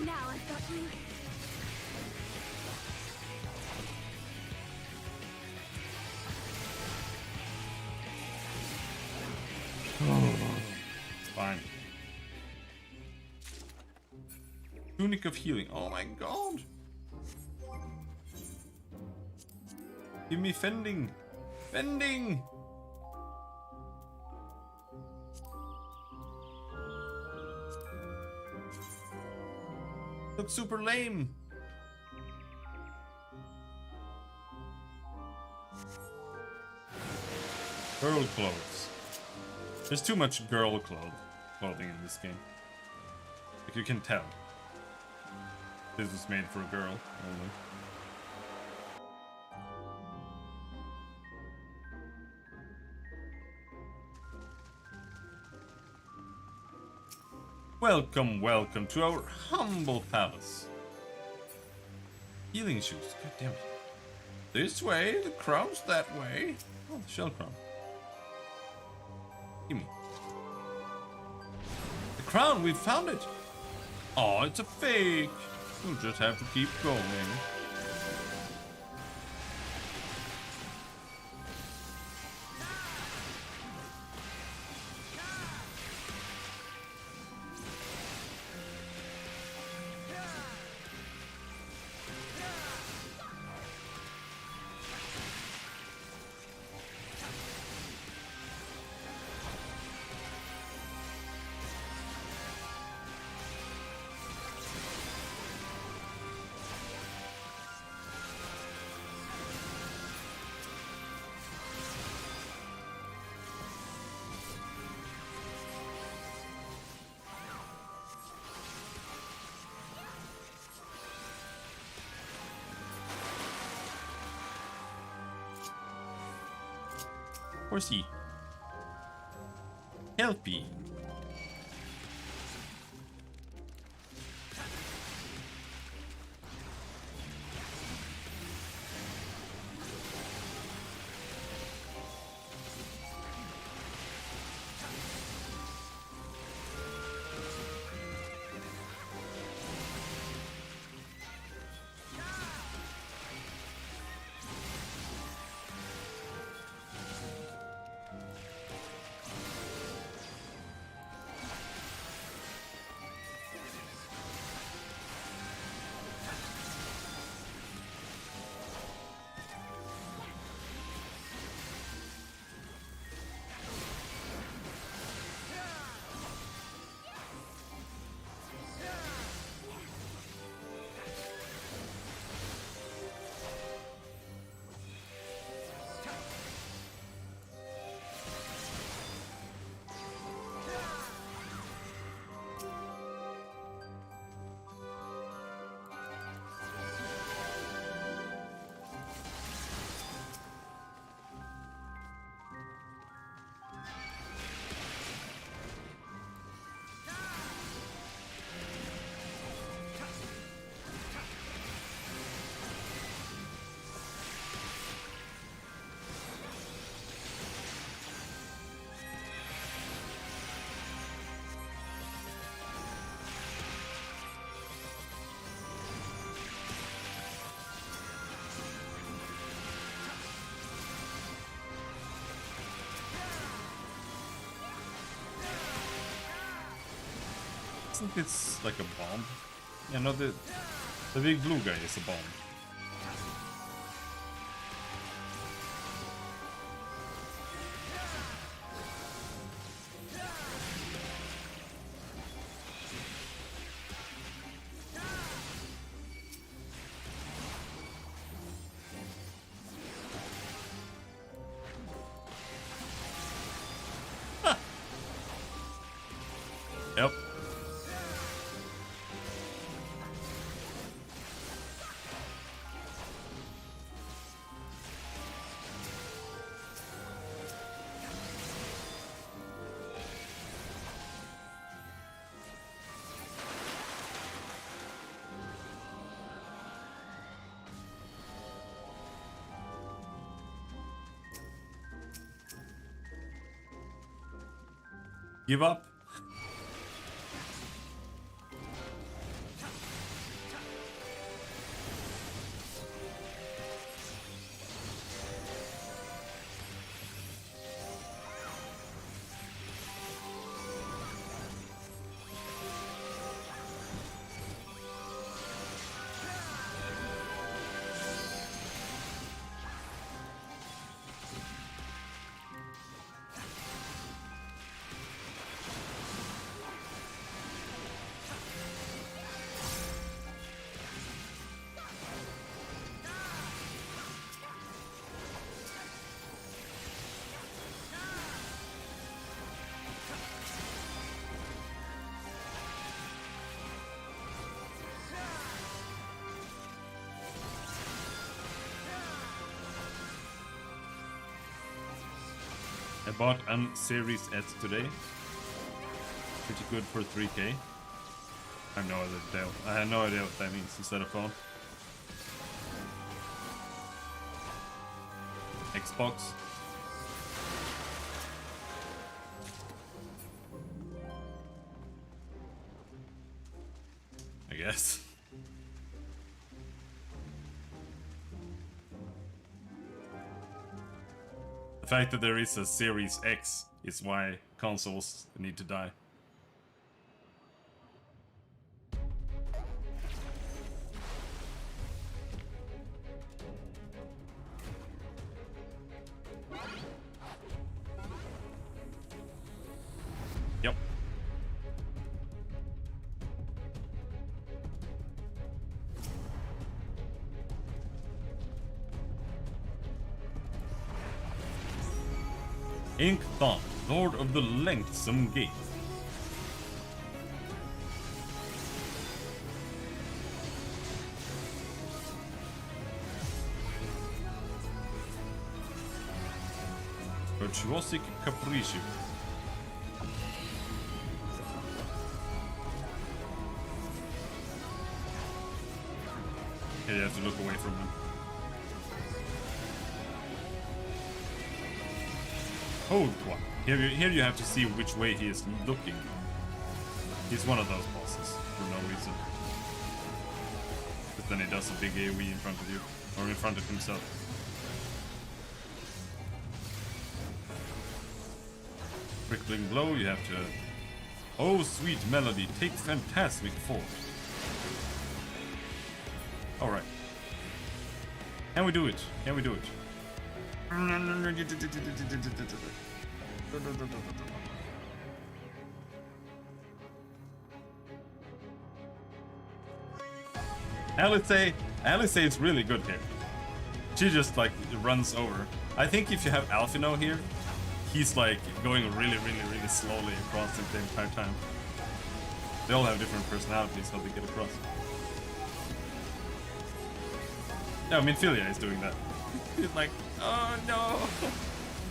Now I've got you. Fine. Tunic of Healing. Oh my god! Give me fending! Fending! Looks super lame. Girl clothes. There's too much girl clothing in this game. Like you can tell. This was made for a girl only. Welcome, welcome to our humble palace. Healing shoes, god damn it. This way, the crown's that way. Oh, the shell crown. Gimme. The crown, we found it! Oh, it's a fake! You'll just have to keep going. Horsey. Helpy. I think it's like a bomb. Yeah, no, the big blue guy is a bomb. Yep. Give up. I bought an Series S today. Pretty good for 3K. I have no idea what that means instead of phone. Xbox. I guess. The fact that there is a Series X is why consoles need to die. Yep. Ink Thought, Lord of the Lengthsome Gate. Virtuosic Capriccio. Okay, you have to look away from him. Hold one. Here you have to see which way he is looking. He's one of those bosses for no reason. But then he does a big AoE in front of you, or in front of himself. Prickling Blow, you have to... Oh, sweet melody, take fantastic form. Alright. Can we do it? Can we do it? Alice is really good here. She just like runs over. I think if you have Alphino here, he's like going really slowly across the entire time. They all have different personalities how they get across. No, Minfilia is doing that. He's like, oh no!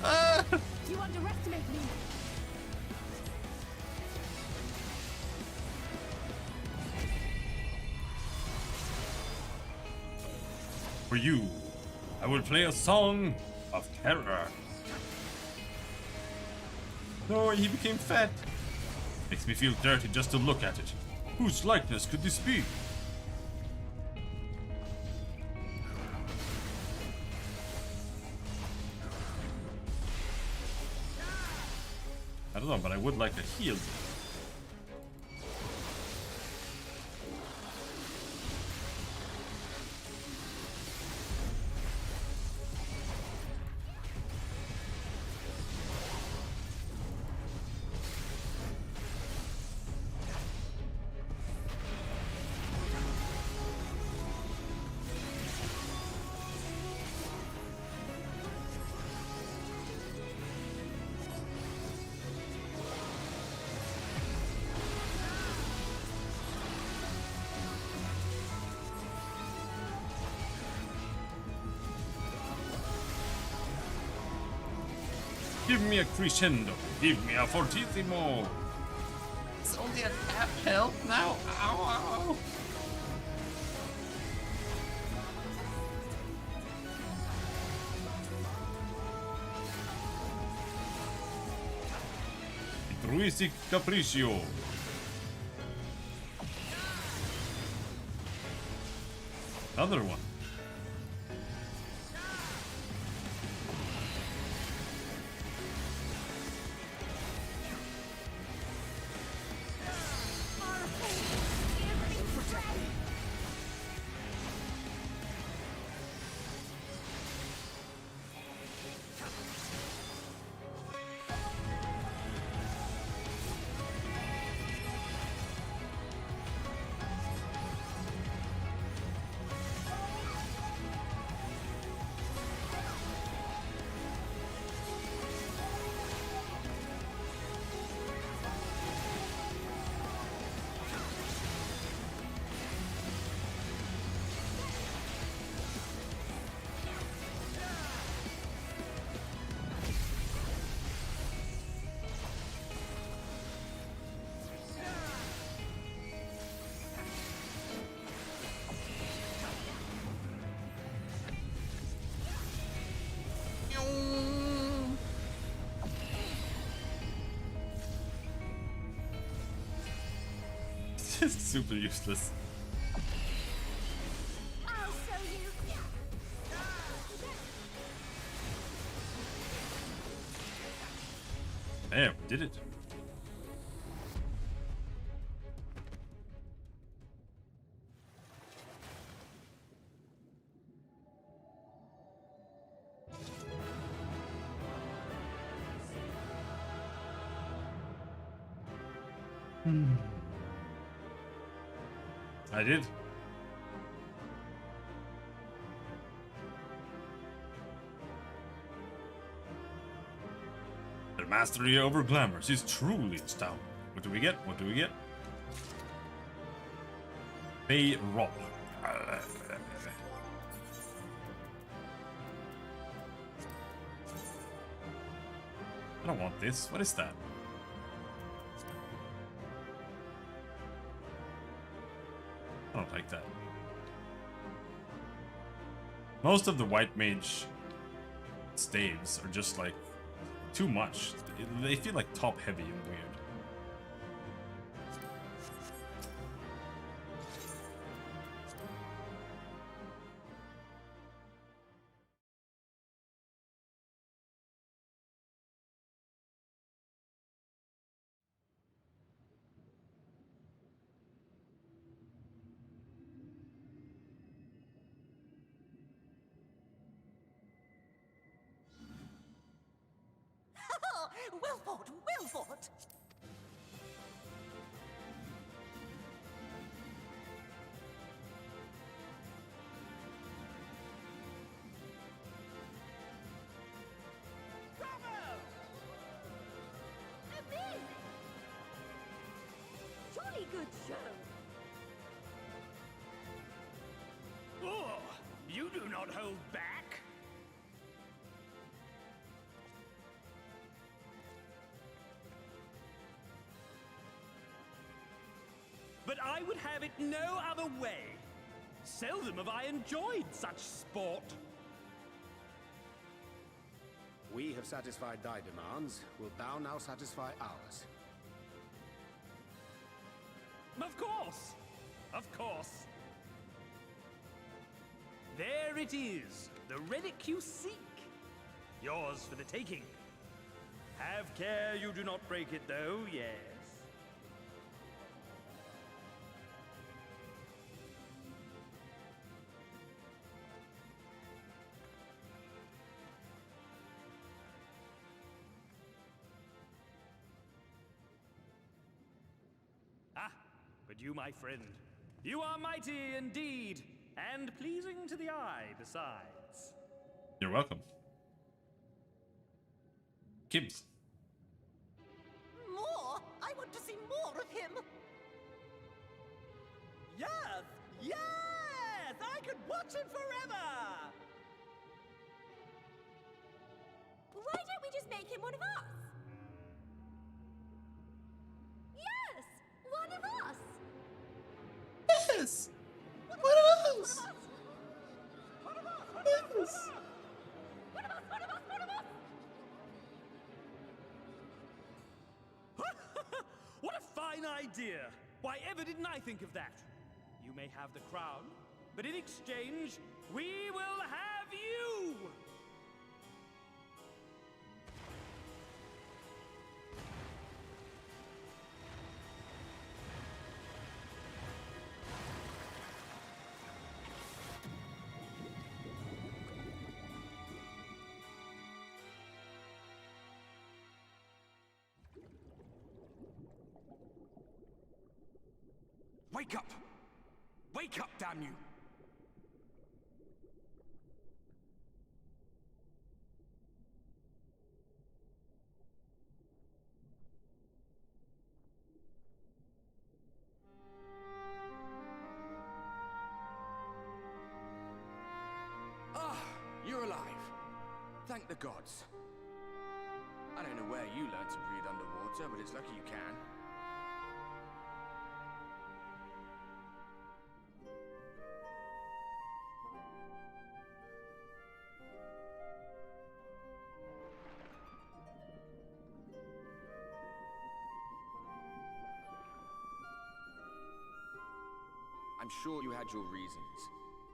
Ah! You underestimate me! For you, I will play a song of terror. No, he became fat. Makes me feel dirty just to look at it. Whose likeness could this be? I don't know, but I would like a heal. Give me a crescendo. Give me a fortissimo. It's only a half health now. Ow, ow. Virtuosic Capriccio. Another one. Just super useless. I'll show you. There, we did it. I did. Their mastery over glamours is truly astounding. What do we get? What do we get? Bay Rob. I don't want this. What is that? I don't like that. Most of the white mage staves are just like too much. They feel like top heavy and weird. Well fought, well fought! Amazing! Jolly good show. Oh, you do not hold back. But I would have it no other way. Seldom have I enjoyed such sport. We have satisfied thy demands. Wilt thou now satisfy ours? Of course. Of course. There it is. The relic you seek. Yours for the taking. Have care you do not break it, though, yes. But you, my friend, you are mighty indeed, and pleasing to the eye besides. You're welcome. Kibbs. More? I want to see more of him! Yes! Yes! I could watch him forever! Why don't we just make him one of us? Yes! One of us! Yes! One of us! Yes! What a fine idea! Why ever didn't I think of that? You may have the crown, but in exchange, we will have you! Wake up! Wake up, damn you! Ah, you're alive. Thank the gods. I don't know where you learned to breathe underwater, but it's lucky you can. I'm sure you had your reasons.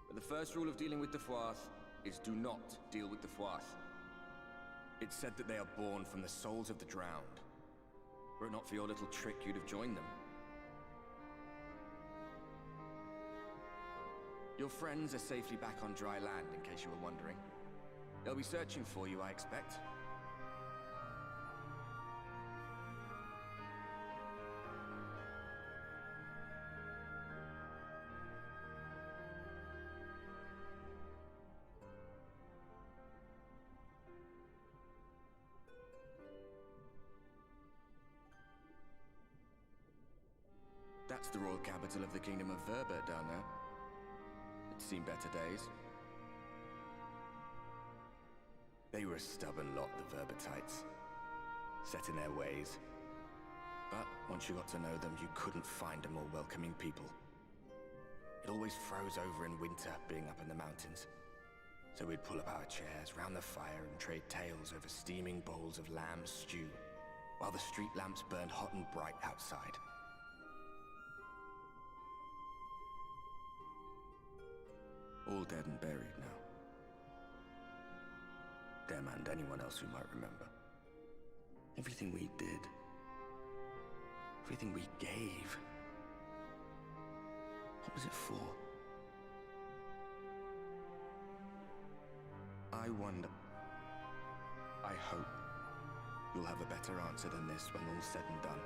But the first rule of dealing with the Fwath is do not deal with the Fwath. It's said that they are born from the souls of the drowned. Were it not for your little trick, you'd have joined them. Your friends are safely back on dry land, in case you were wondering. They'll be searching for you, I expect. That's the royal capital of the Kingdom of Verbert down there. It's seen better days. They were a stubborn lot, the Verbertites. Set in their ways. But once you got to know them, you couldn't find a more welcoming people. It always froze over in winter, being up in the mountains. So we'd pull up our chairs round the fire and trade tales over steaming bowls of lamb stew, while the street lamps burned hot and bright outside. All dead and buried now. Them and anyone else who might remember. Everything we did. Everything we gave. What was it for? I wonder. I hope you'll have a better answer than this when all's said and done.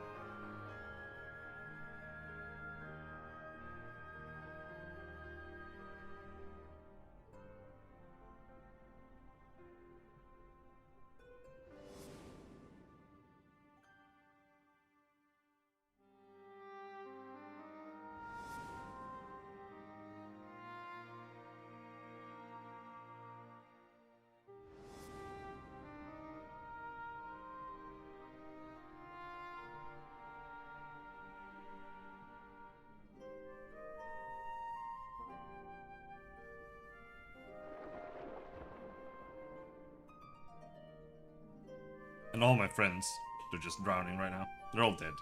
And all my friends, they're just drowning right now. They're all dead.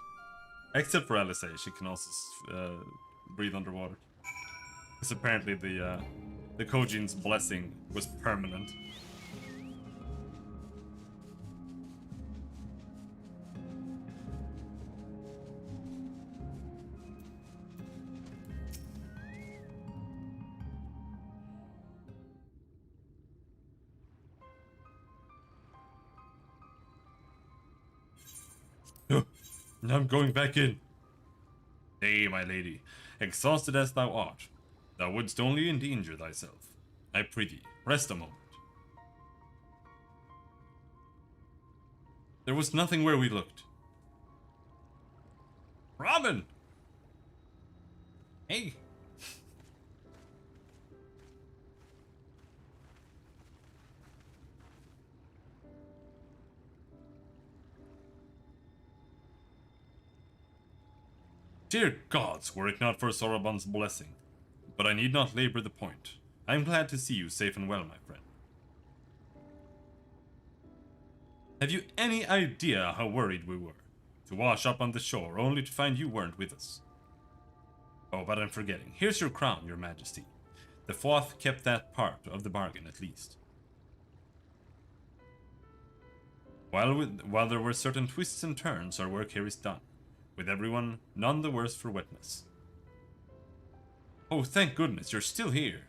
Except for Alisaie, she can also breathe underwater. Because apparently the Kojin's blessing was permanent. I'm going back in. Nay, my lady, exhausted as thou art, thou wouldst only endanger thyself. I prithee, rest a moment. There was nothing where we looked. Robin! Hey! Dear gods, were it not for Soroban's blessing. But I need not labor the point. I am glad to see you safe and well, my friend. Have you any idea how worried we were? To wash up on the shore only to find you weren't with us. Oh, but I'm forgetting. Here's your crown, your majesty. The Fwath kept that part of the bargain at least. While there were certain twists and turns, our work here is done. With everyone none the worse for wetness. Oh, thank goodness, you're still here.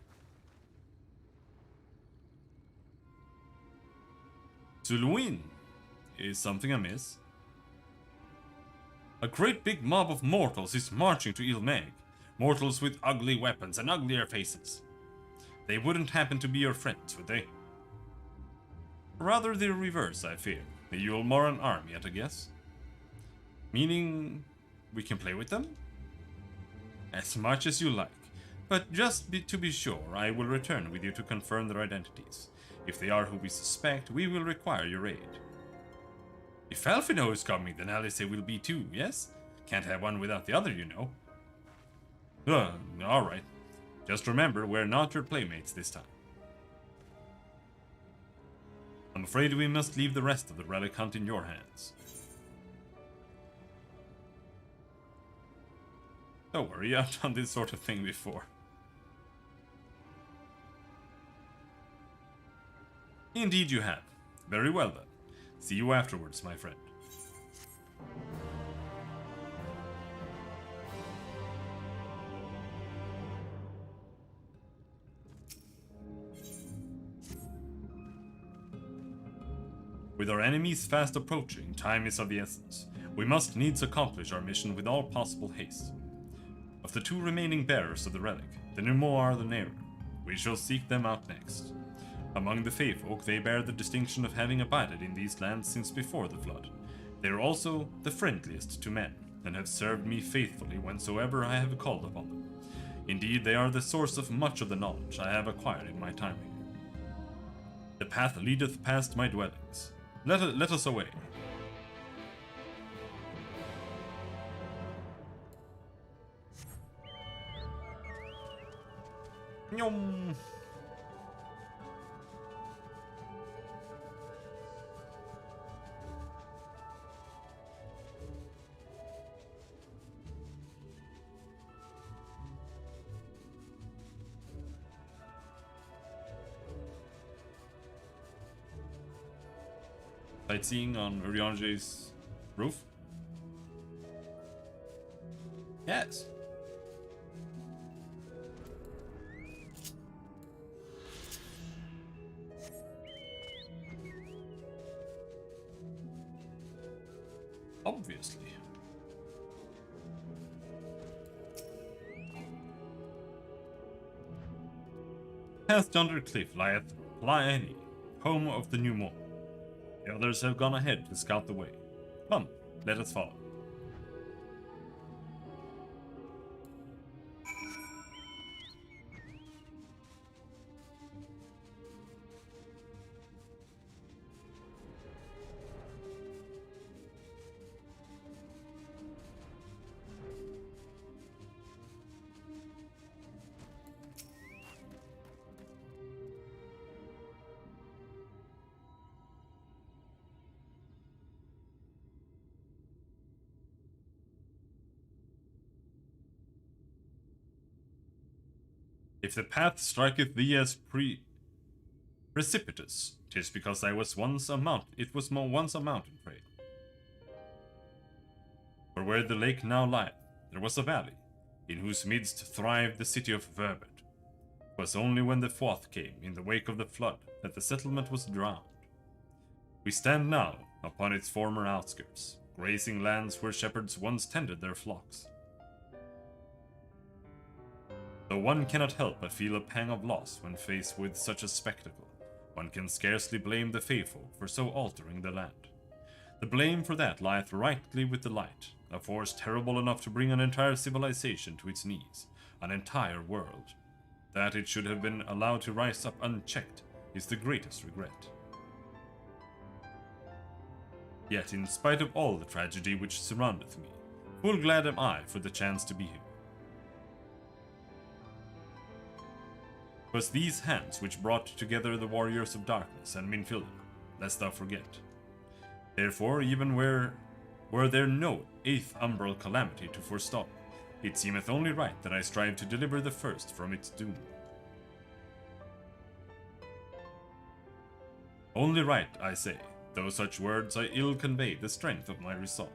Suluin, is something amiss? A great big mob of mortals is marching to Ilmeg. Mortals with ugly weapons and uglier faces. They wouldn't happen to be your friends, would they? Rather the reverse, I fear. The Yulmoran army at a guess. Meaning, we can play with them? As much as you like, but just to be sure, I will return with you to confirm their identities. If they are who we suspect, we will require your aid. If Alphino is coming, then Alisaie will be too, yes? Can't have one without the other, you know. Alright. Just remember, we're not your playmates this time. I'm afraid we must leave the rest of the relic hunt in your hands. Don't worry, I've done this sort of thing before. Indeed you have. Very well then. See you afterwards, my friend. With our enemies fast approaching, time is of the essence. We must needs accomplish our mission with all possible haste. Of the 2 remaining bearers of the relic, the more are the nearer. We shall seek them out next. Among the Fey folk, they bear the distinction of having abided in these lands since before the flood. They are also the friendliest to men, and have served me faithfully whensoever I have called upon them. Indeed, they are the source of much of the knowledge I have acquired in my time here. The path leadeth past my dwellings. Let us away. Nyom. Sightseeing on Uriange's roof? Yes. Obviously. Past yonder cliff lieth Plaini, home of the new moon. The others have gone ahead to scout the way. Come, let us follow. If the path striketh thee as precipitous, 'tis because it was once a mountain trail. For where the lake now lieth, there was a valley, in whose midst thrived the city of Verbet. 'Twas only when the Fourth came, in the wake of the flood, that the settlement was drowned. We stand now upon its former outskirts, grazing lands where shepherds once tended their flocks. Though one cannot help but feel a pang of loss when faced with such a spectacle, one can scarcely blame the Feyfolk for so altering the land. The blame for that lieth rightly with the Light, a force terrible enough to bring an entire civilization to its knees, an entire world. That it should have been allowed to rise up unchecked is the greatest regret. Yet, in spite of all the tragedy which surroundeth me, full glad am I for the chance to be here. 'Twas these hands which brought together the warriors of darkness and Minfilia, lest thou forget. Therefore, even were there no 8th umbral calamity to forestall, it seemeth only right that I strive to deliver the first from its doom. Only right, I say, though such words I ill convey the strength of my resolve.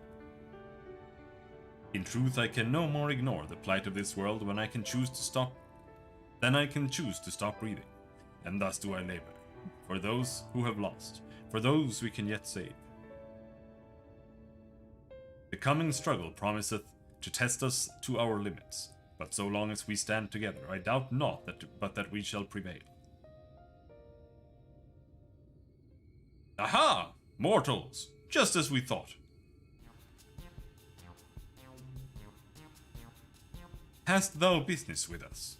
In truth, I can no more ignore the plight of this world when I can choose to stop breathing, and thus do I labor, for those who have lost, for those we can yet save. The coming struggle promiseth to test us to our limits, but so long as we stand together, I doubt not that we shall prevail. Aha! Mortals! Just as we thought. Hast thou business with us?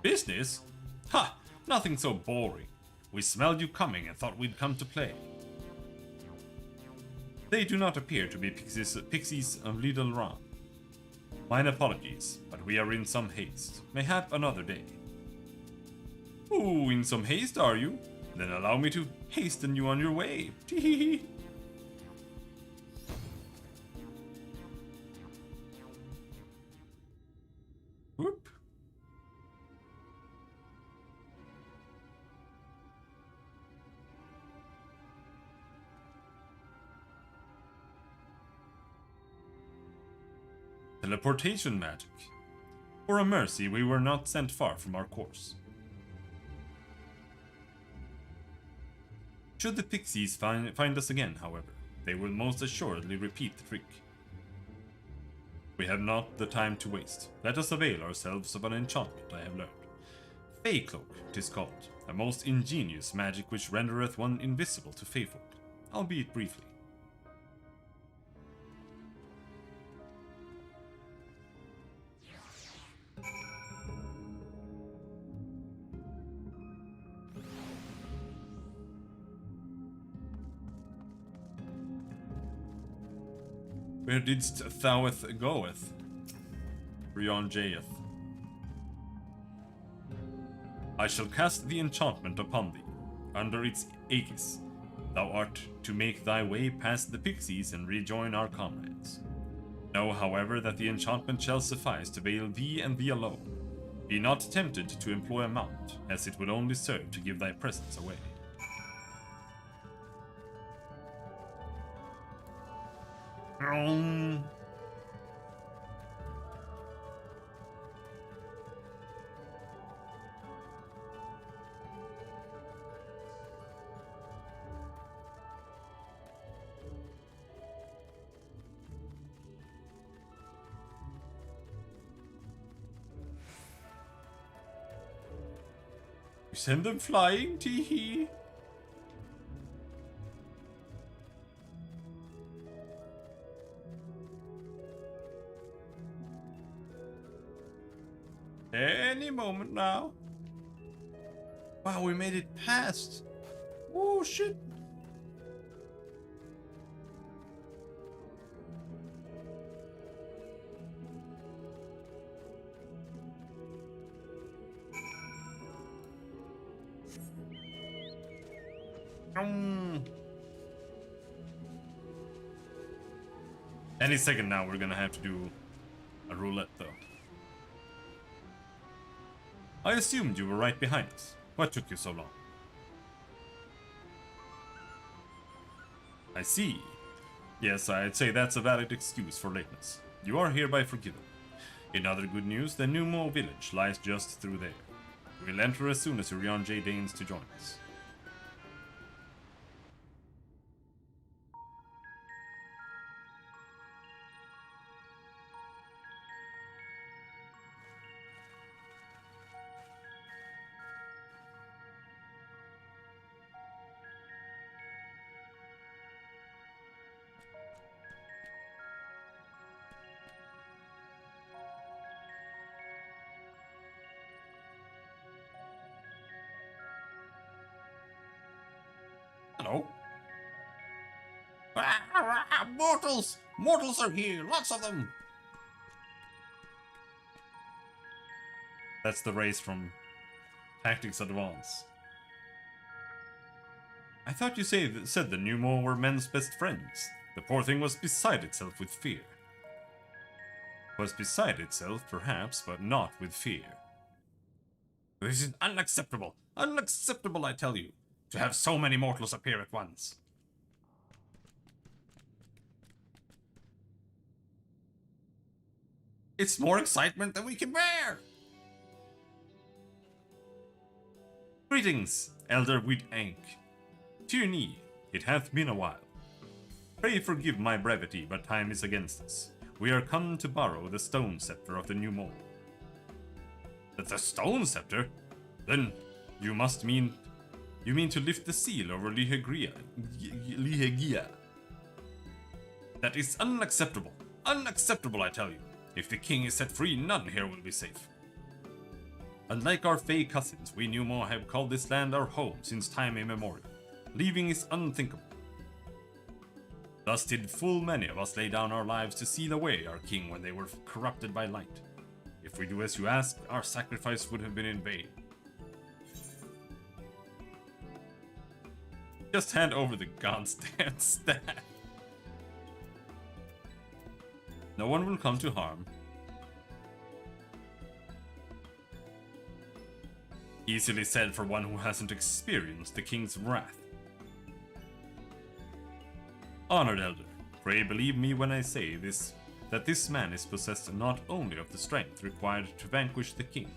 Business? Ha! Nothing so boring. We smelled you coming and thought we'd come to play. They do not appear to be pixies of Little Ram. Mine apologies, but we are in some haste. Mayhap another day. Ooh, in some haste are you? Then allow me to hasten you on your way. Tee-hee-hee. Teleportation magic. For a mercy, we were not sent far from our course. Should the pixies find us again, however, they will most assuredly repeat the trick. We have not the time to waste. Let us avail ourselves of an enchantment I have learned. Fey Cloak, 'tis called, a most ingenious magic which rendereth one invisible to Feyfolk, albeit briefly. Where didst thoueth goeth? Rionjayeth. I shall cast the enchantment upon thee. Under its aegis, thou art to make thy way past the pixies and rejoin our comrades. Know, however, that the enchantment shall suffice to veil thee and thee alone. Be not tempted to employ a mount, as it would only serve to give thy presence away. We send them flying, tee-hee. Any moment now. Wow, we made it past. Oh shit. Any second now we're gonna have to do a roulette though. I assumed you were right behind us. What took you so long? I see. Yes, I'd say that's a valid excuse for lateness. You are hereby forgiven. In other good news, the Numo village lies just through there. We'll enter as soon as Rionjay deigns to join us. Hello? Mortals! Mortals are here! Lots of them! That's the race from Tactics Advance. I thought you said the Numo were men's best friends. The poor thing was beside itself with fear. Was beside itself, perhaps, but not with fear. This is unacceptable! Unacceptable, I tell you! To have so many mortals appear at once. It's more excitement than we can bear! Greetings, Elder Widank. Tyranny, it hath been a while. Pray forgive my brevity, but time is against us. We are come to borrow the stone scepter of the new mole. The stone scepter? Then you must mean... You mean to lift the seal over Lihegia? That is unacceptable. Unacceptable, I tell you. If the king is set free, none here will be safe. Unlike our Fey cousins, we Numo have called this land our home since time immemorial. Leaving is unthinkable. Thus did full many of us lay down our lives to seal away our king when they were corrupted by light. If we do as you ask, our sacrifice would have been in vain. Just hand over the goddamn staff. No one will come to harm. Easily said for one who hasn't experienced the king's wrath. Honored Elder, pray believe me when I say this that this man is possessed not only of the strength required to vanquish the king,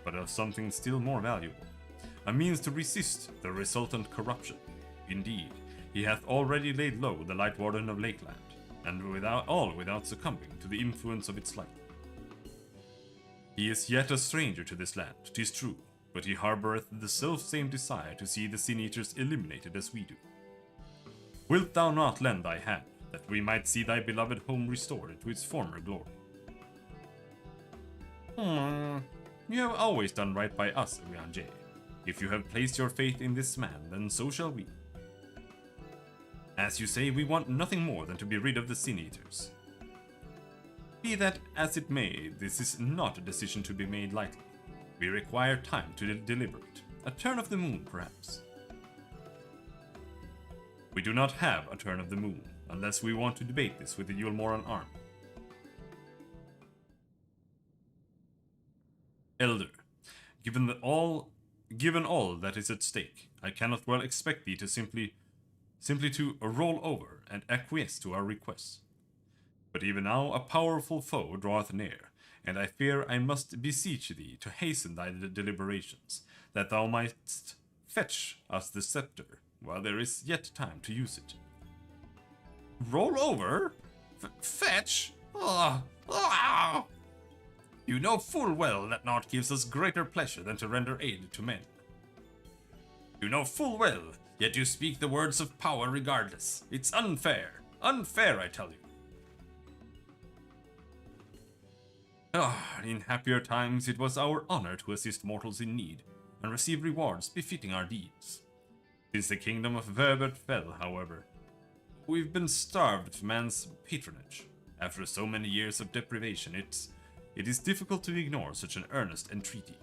but of something still more valuable, a means to resist the resultant corruption. Indeed, he hath already laid low the Light Warden of Lakeland, and without succumbing to the influence of its light. He is yet a stranger to this land, 'tis true, but he harboureth the self-same desire to see the Sin-Eaters eliminated as we do. Wilt thou not lend thy hand, that we might see thy beloved home restored to its former glory? You have always done right by us, Urianger. If you have placed your faith in this man, then so shall we. As you say, we want nothing more than to be rid of the Sin-Eaters. Be that as it may, this is not a decision to be made lightly. We require time to deliberate. A turn of the moon, perhaps. We do not have a turn of the moon, unless we want to debate this with the Yulmoran army. Elder, given all that is at stake, I cannot well expect thee to simply to roll over and acquiesce to our requests. But even now a powerful foe draweth near, and I fear I must beseech thee to hasten thy deliberations, that thou mightst fetch us the scepter, while there is yet time to use it. Roll over? Fetch? You know full well that naught gives us greater pleasure than to render aid to men. You know full well, yet you speak the words of power regardless. It's unfair. Unfair, I tell you. In happier times it was our honor to assist mortals in need, and receive rewards befitting our deeds. Since the kingdom of Verbert fell, however, we've been starved of man's patronage. After so many years of deprivation, it is difficult to ignore such an earnest entreaty.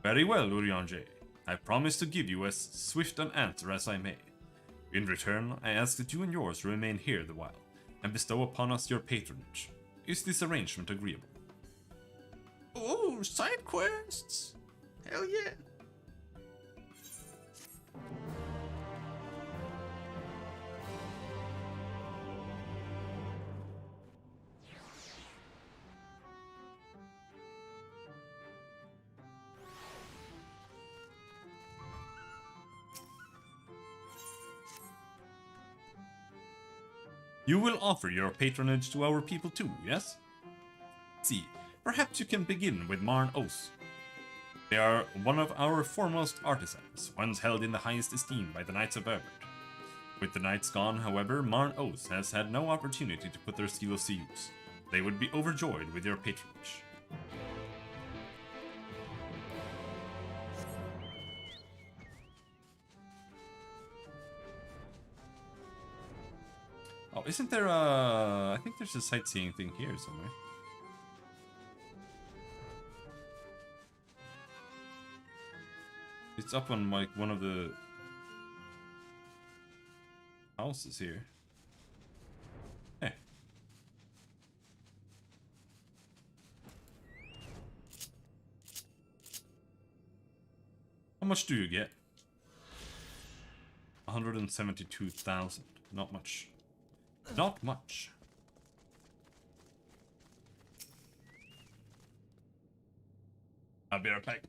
Very well, Urianger. I promise to give you as swift an answer as I may. In return, I ask that you and yours remain here the while, and bestow upon us your patronage. Is this arrangement agreeable? Oh, side quests! Hell yeah! You will offer your patronage to our people too, yes? See, perhaps you can begin with Marn Os. They are one of our foremost artisans, once held in the highest esteem by the Knights of Verbert. With the Knights gone, however, Marn Os has had no opportunity to put their skills to use. They would be overjoyed with your patronage. Oh, isn't there a... I think there's a sightseeing thing here somewhere. It's up on like one of the houses here. Hey. How much do you get? 172,000. Not much. Not much. I'll be right back.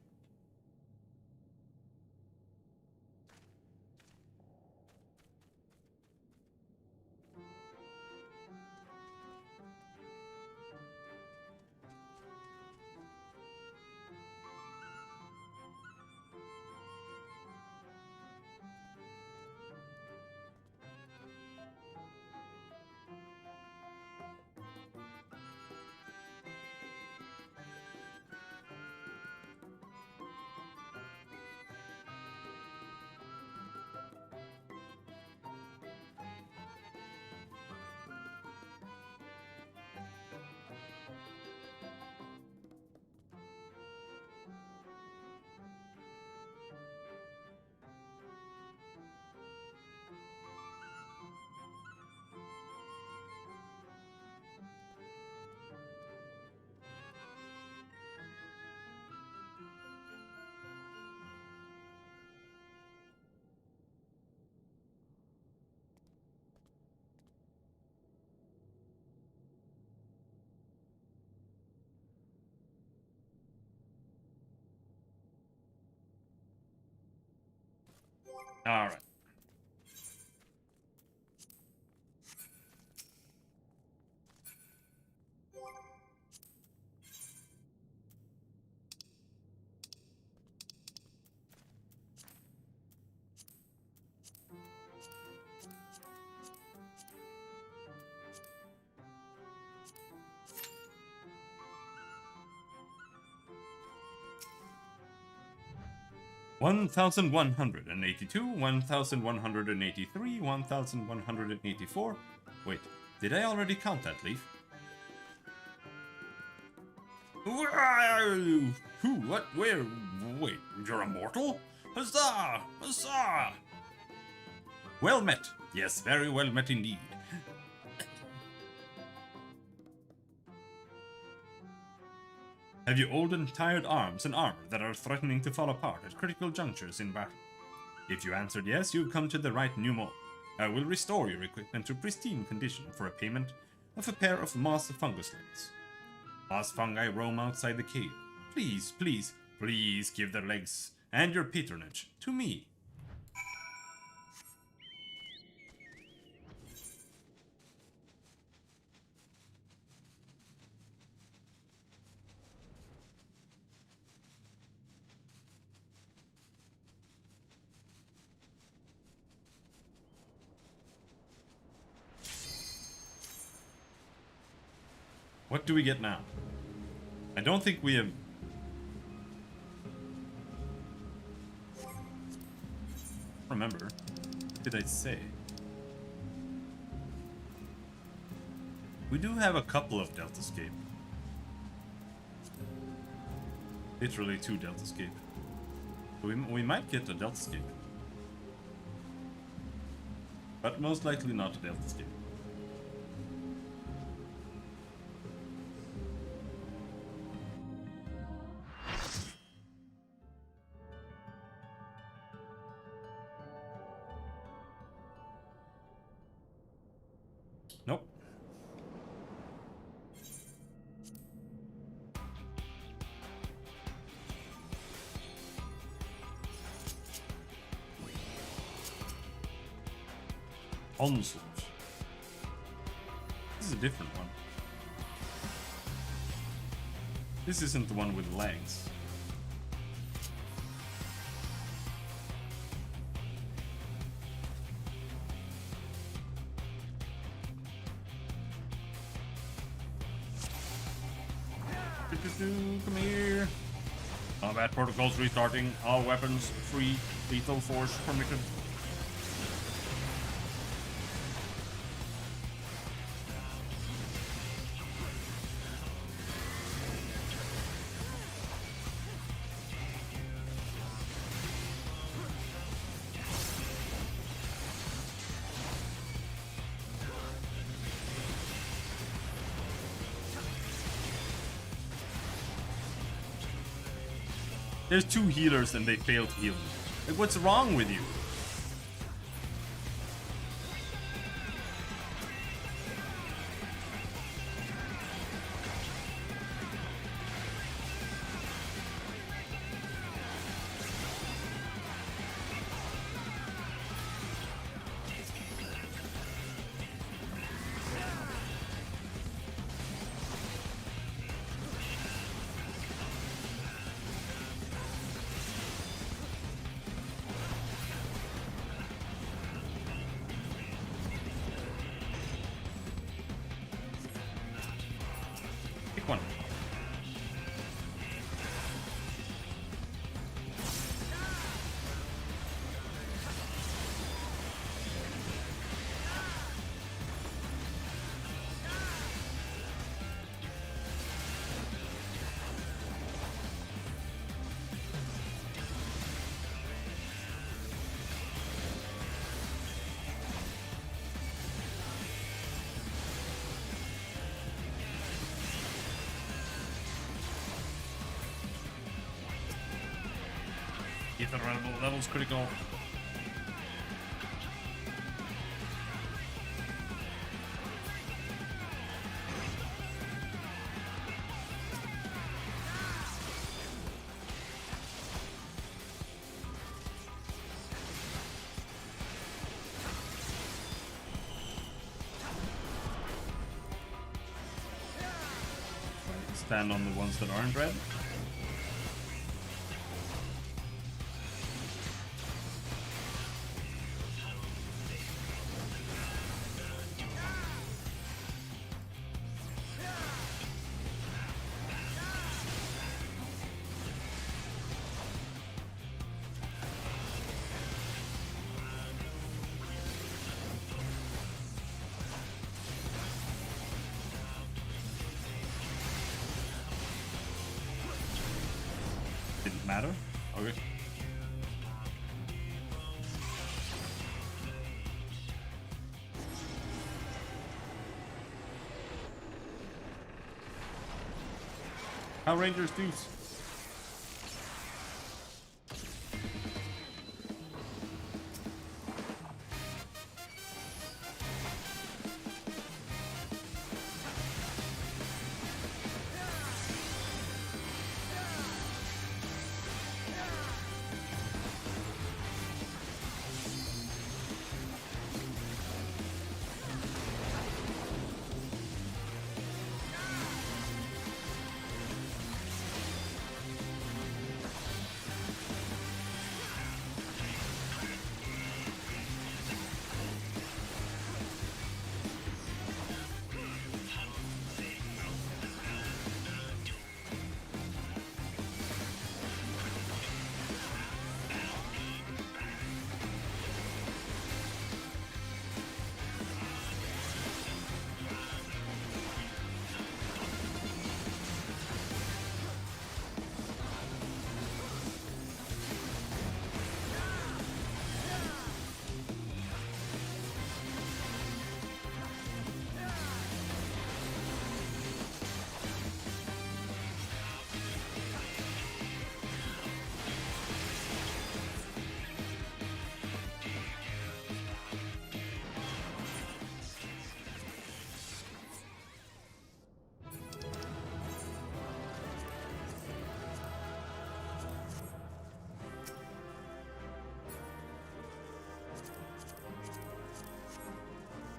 Alright. One 1,182, 1,183, 1,184. Wait, did I already count that, Leaf? Who? What? Where? Wait, you're immortal? Huzzah! Huzzah! Well met. Yes, very well met indeed. Have you old and tired arms and armor that are threatening to fall apart at critical junctures in battle? If you answered yes, you've come to the right Numo. I will restore your equipment to pristine condition for a payment of a pair of moss fungus legs. Moss fungi roam outside the cave. Please, please, please give their legs and your patronage to me. What do we get now? I don't think we have... Remember, what did I say? We do have a couple of Deltascape. Literally 2 Deltascape. We might get a Deltascape. But most likely not a Deltascape. Nope. Onslaught. This is a different one. This isn't the one with legs. Come here. Combat protocols restarting. All weapons free. Lethal force permitted. There's 2 healers and they fail to heal me. Like, what's wrong with you? Pick one. Get the levels critical. stand on the ones that aren't red. Didn't matter? Okay. How Rangers dudes?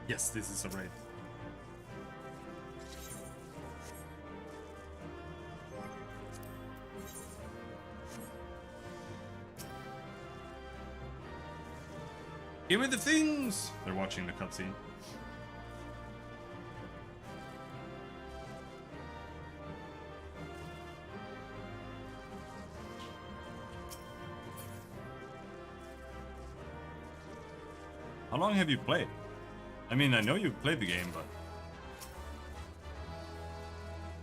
Yes, this is a raid. Give me the things! They're watching the cutscene. How long have you played? I mean, I know you've played the game, but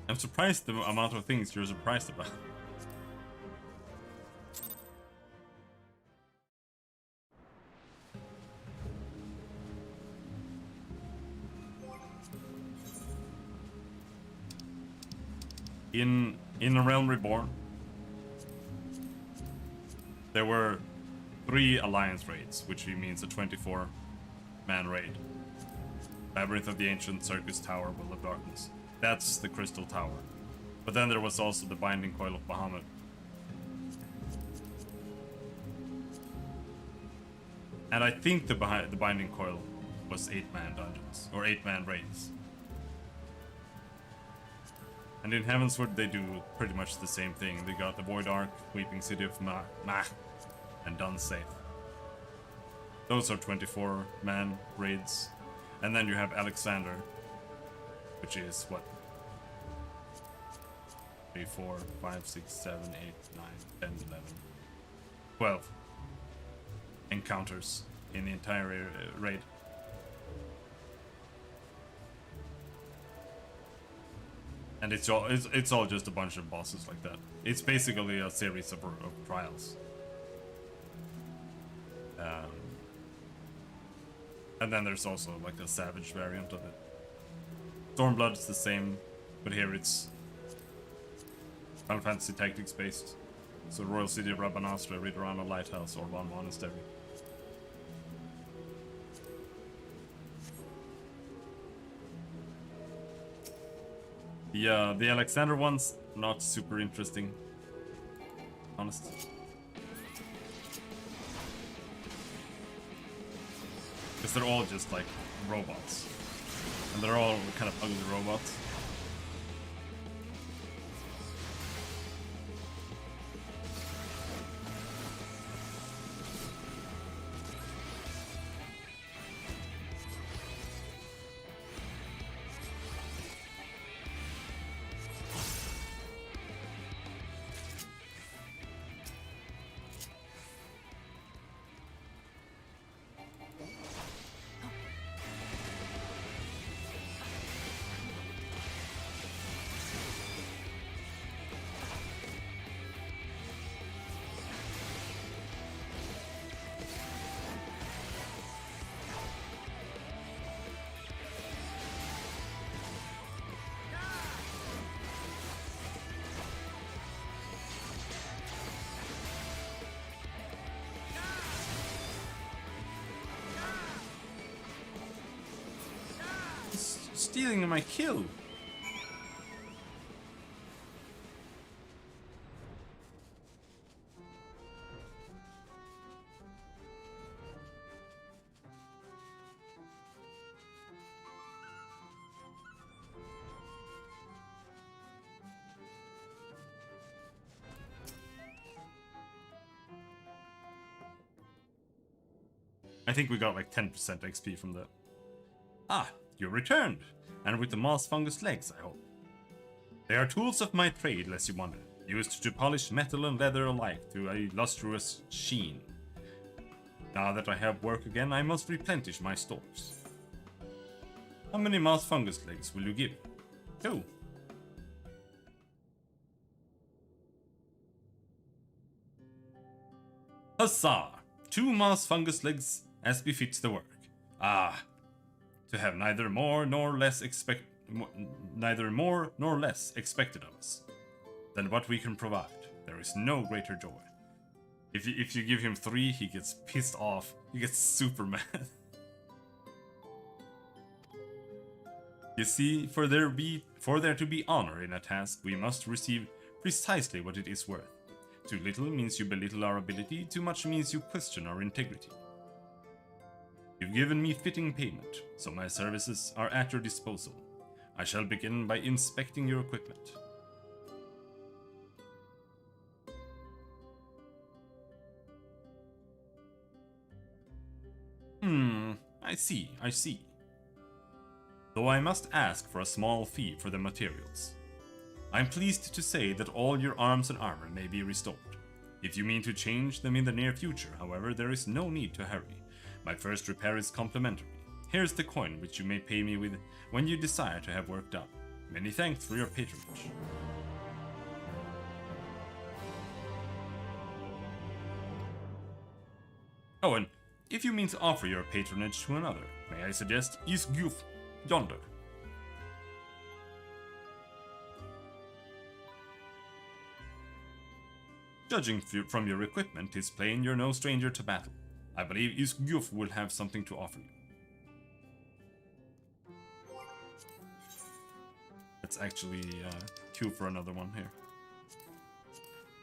I'm surprised the amount of things you're surprised about. In A Realm Reborn, there were 3 Alliance raids, which means a 24-man raid. Labyrinth of the Ancient, Circus Tower, Will of Darkness. That's the Crystal Tower. But then there was also the Binding Coil of Bahamut. And I think the Binding Coil was 8-man dungeons, or 8-man raids. And in Heavensward they do pretty much the same thing. They got the Void Ark, Weeping City of Ma, and Dunsafe. Those are 24-man raids. And then you have Alexander, which is what? 3, 4, 5, 6, 7, 8, 9, 10, 11, 12 encounters in the entire raid. And it's all just a bunch of bosses like that. It's basically a series of trials. And then there's also like a savage variant of it. Stormblood is the same, but here it's Final Fantasy Tactics based. So Royal City of Rabanastre, Ridorana Lighthouse, or Orban Monastery. The Alexander one's not super interesting, honestly. Because they're all just like robots. And they're all kind of ugly robots. stealing my kill. I think we got like 10% XP from that. Ah, you returned! And with the moss fungus legs, I hope. They are tools of my trade, lest you wonder, used to polish metal and leather alike to a lustrous sheen. Now that I have work again, I must replenish my stores. How many moss fungus legs will you give? 2. Huzzah! 2 moss fungus legs as befits the work. Ah, to have neither more nor less expected of us than what we can provide. There is no greater joy. If you give him 3, he gets pissed off. He gets super mad. You see, for there to be honor in a task, we must receive precisely what it is worth. Too little means you belittle our ability, too much means you question our integrity. You've given me fitting payment, so my services are at your disposal. I shall begin by inspecting your equipment. I see. Though I must ask for a small fee for the materials. I'm pleased to say that all your arms and armor may be restored. If you mean to change them in the near future, however, there is no need to hurry. My first repair is complimentary. Here's the coin which you may pay me with when you desire to have work done. Many thanks for your patronage. Oh, and if you mean to offer your patronage to another, may I suggest Isguf yonder. Judging from your equipment, it's plain you're no stranger to battle. I believe Isguf will have something to offer you. Let's actually queue for another one here.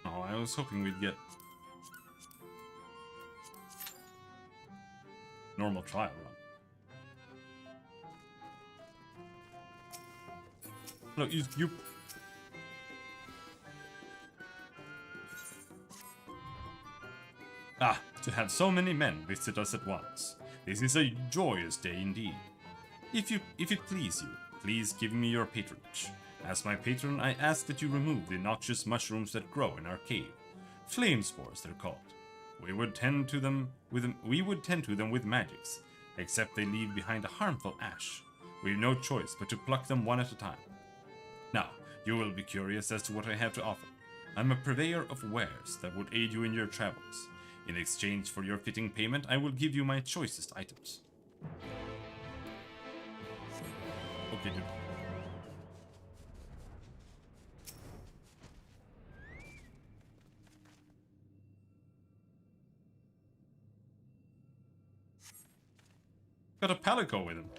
Oh, I was hoping we'd get normal trial run. Look, you. Ah, to have so many men visit us at once. This is a joyous day indeed. If it please you, please give me your patronage. As my patron, I ask that you remove the noxious mushrooms that grow in our cave. Flame spores, they're called. We would tend to them with magics, except they leave behind a harmful ash. We've no choice but to pluck them one at a time. Now, you will be curious as to what I have to offer. I'm a purveyor of wares that would aid you in your travels. In exchange for your fitting payment, I will give you my choicest items. Okay, dude. Got a palico with him.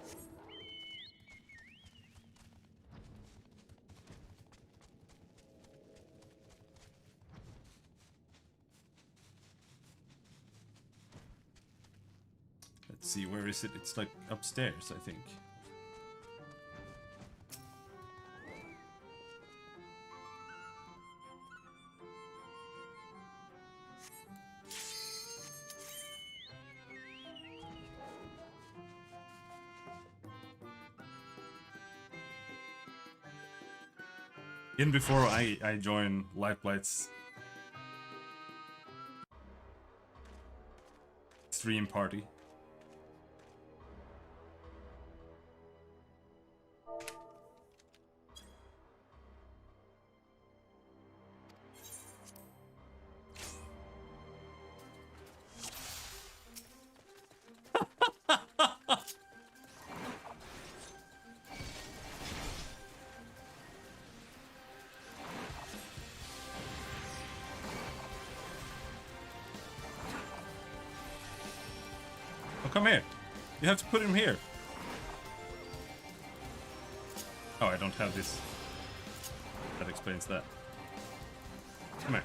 Let's see, where is it? It's like upstairs, I think. In before I join Lifeblight's stream party. Oh, come here. You have to put him here. Oh, I don't have this. That explains that. Come here.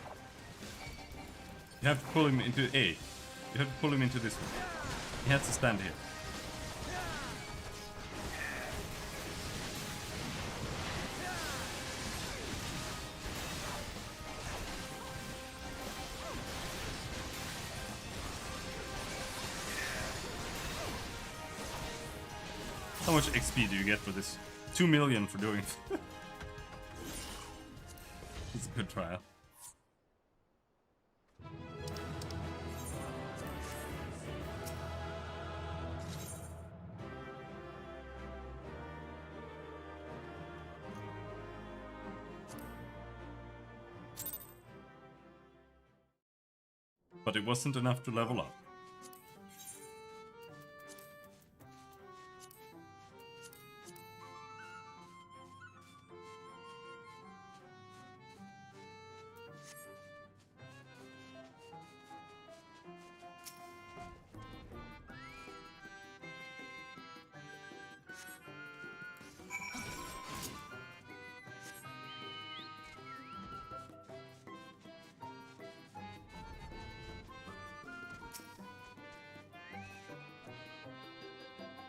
You have to pull him into A. You have to pull him into this one. He has to stand here. How much XP do you get for this? 2 million for doing it. It's a good trial. But it wasn't enough to level up.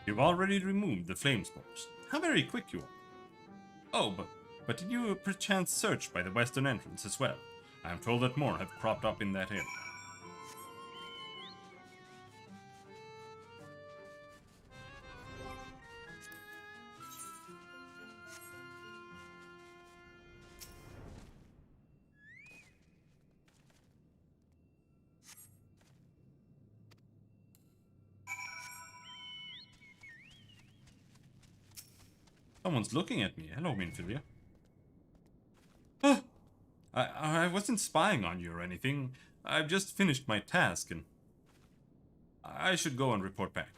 You've already removed the flame spores. How very quick you are. Oh, but did you perchance search by the western entrance as well? I am told that more have cropped up in that area. Someone's looking at me. Hello, Minfilia. I wasn't spying on you or anything. I've just finished my task and I should go and report back.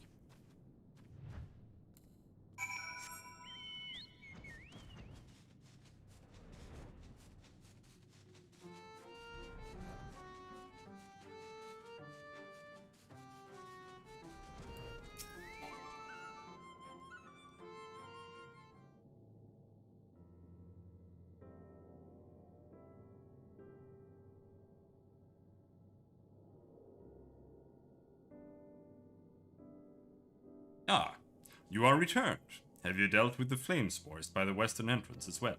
Ah, you are returned. Have you dealt with the flame spores by the western entrance as well?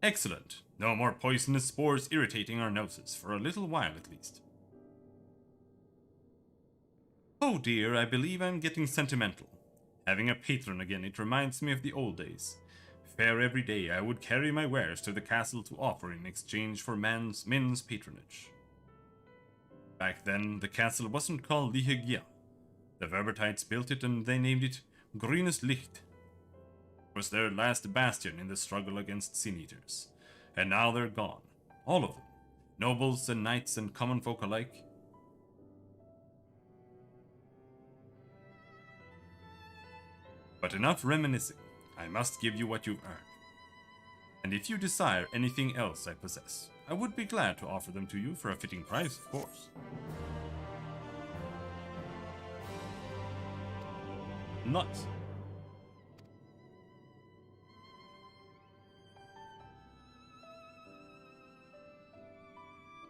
Excellent. No more poisonous spores irritating our noses, for a little while at least. Oh dear, I believe I'm getting sentimental. Having a patron again, it reminds me of the old days. Fair every day, I would carry my wares to the castle to offer in exchange for men's patronage. Back then, the castle wasn't called Lihegia. The Verbertites built it and they named it Grünes Licht. It was their last bastion in the struggle against sin-eaters. And now they're gone. All of them. Nobles and knights and common folk alike. But enough reminiscing. I must give you what you've earned. And if you desire anything else I possess, I would be glad to offer them to you for a fitting price, of course. Nuts.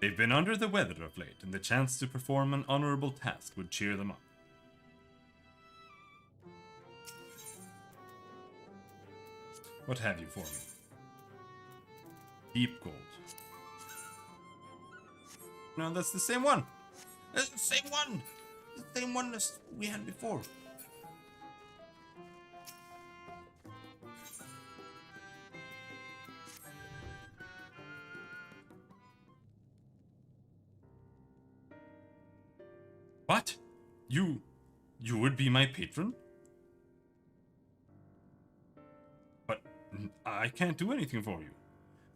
They've been under the weather of late, and the chance to perform an honorable task would cheer them up. What have you for me? Deep gold. No, that's the same one. That's the same one. The same one as we had before. What? You would be my patron? But I can't do anything for you.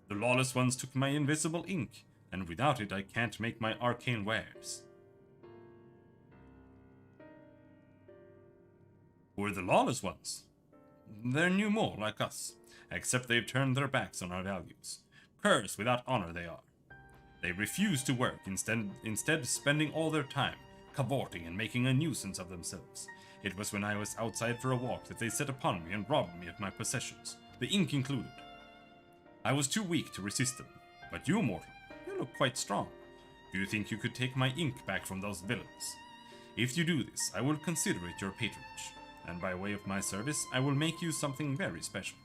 The lawless ones took my invisible ink, and without it I can't make my arcane wares. Who are the lawless ones? They're new more like us, except they've turned their backs on our values. Curs without honor they are. They refuse to work, instead spending all their time cavorting and making a nuisance of themselves. It was when I was outside for a walk that they set upon me and robbed me of my possessions, the ink included. I was too weak to resist them, but you, mortal, you look quite strong. Do you think you could take my ink back from those villains? If you do this, I will consider it your patronage, and by way of my service, I will make you something very special.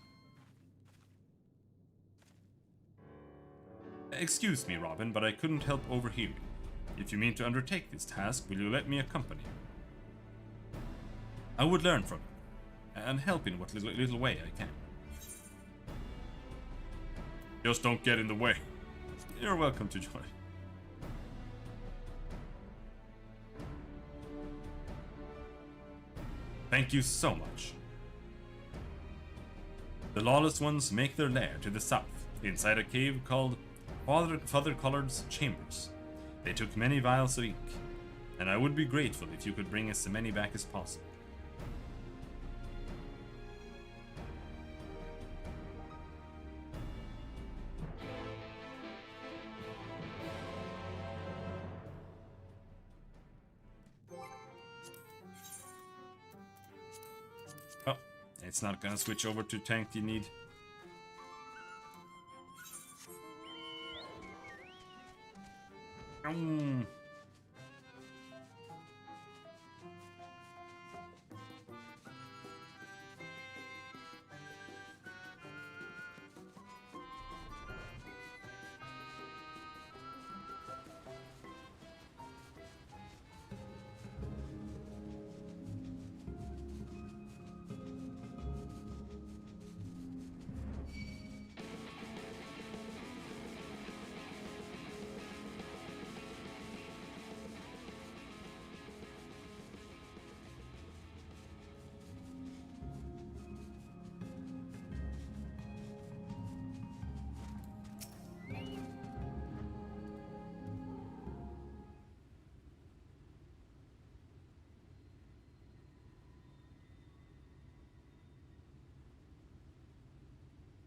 Excuse me, Robin, but I couldn't help overhearing. If you mean to undertake this task, will you let me accompany you? I would learn from you, and help in what little way I can. Just don't get in the way. You're welcome to join. Thank you so much. The Lawless Ones make their lair to the south, inside a cave called Father Collard's Chambers. They took many vials of ink, and I would be grateful if you could bring us as many back as possible. Oh, it's not gonna switch over to tank you need.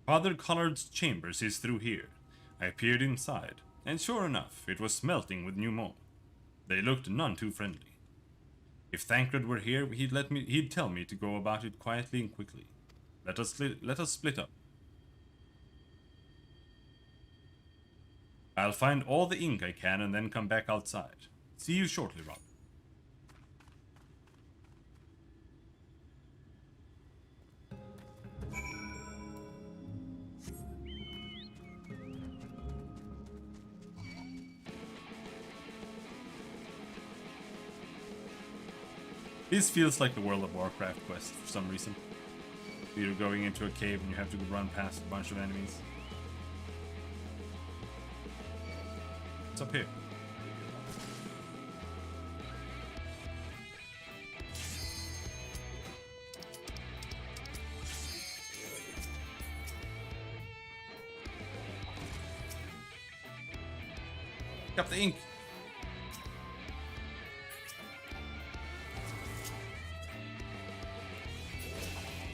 Father Collard's chambers is through here. I peered inside, and sure enough, it was smelting with new mold. They looked none too friendly. If Thancred were here, he'd tell me to go about it quietly and quickly. Let us split up. I'll find all the ink I can and then come back outside. See you shortly, Rob. This feels like the World of Warcraft quest for some reason. You're going into a cave and you have to run past a bunch of enemies. What's up here? Pick up the ink.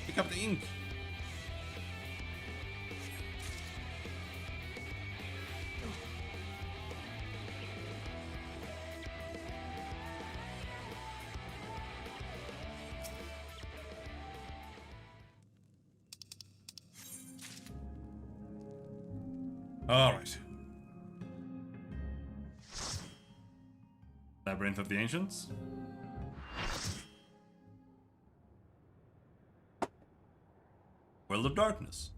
Pick up the ink. All right. Labyrinth of the Ancients. World of Darkness.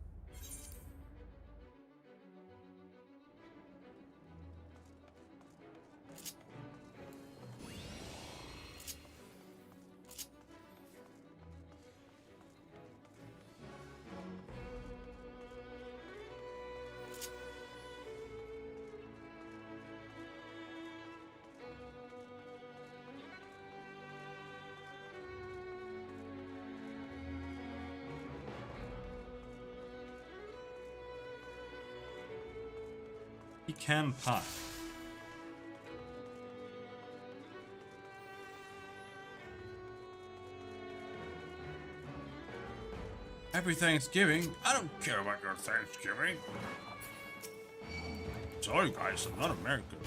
Pecan pie. Happy Thanksgiving. I don't care about your Thanksgiving. Sorry guys, I'm not American.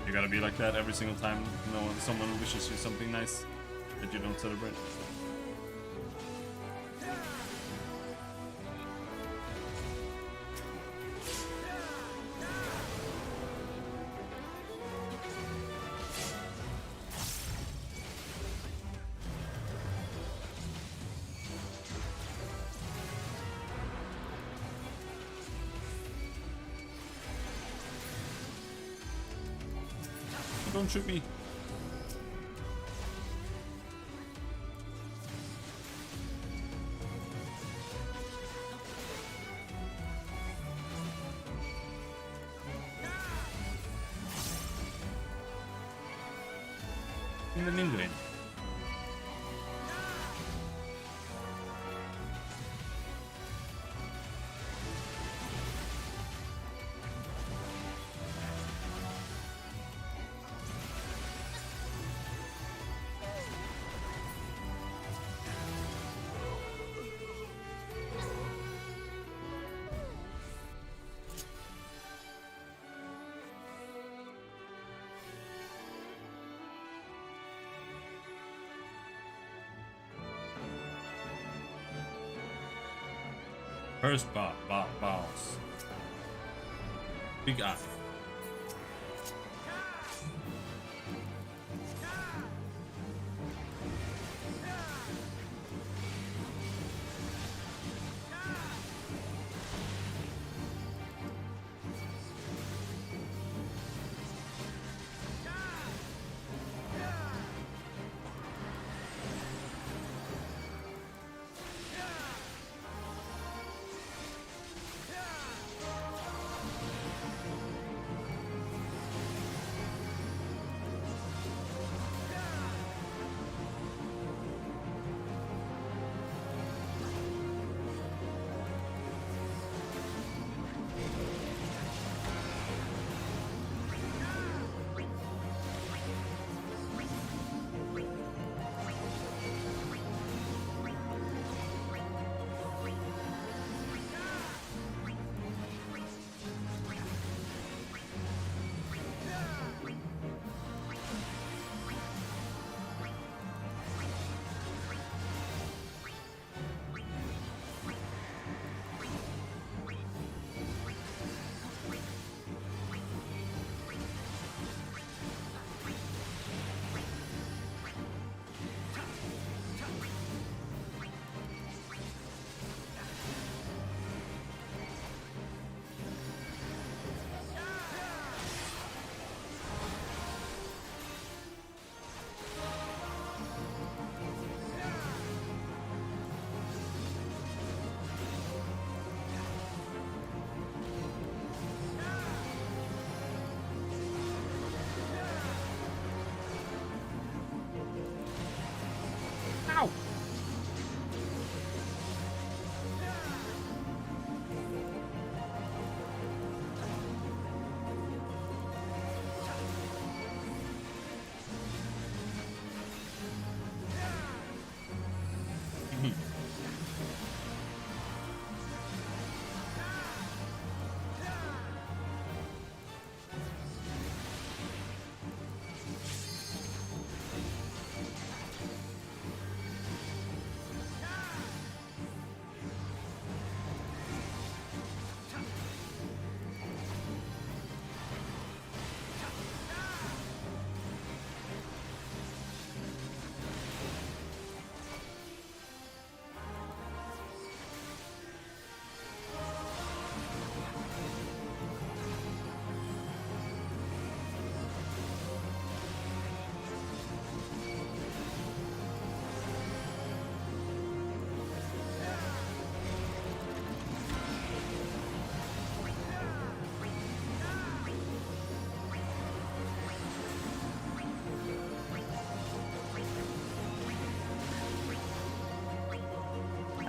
You gotta be like that every single time someone wishes you something nice that you don't celebrate. Don't shoot me. In the Ningrin. First boss. Big eye.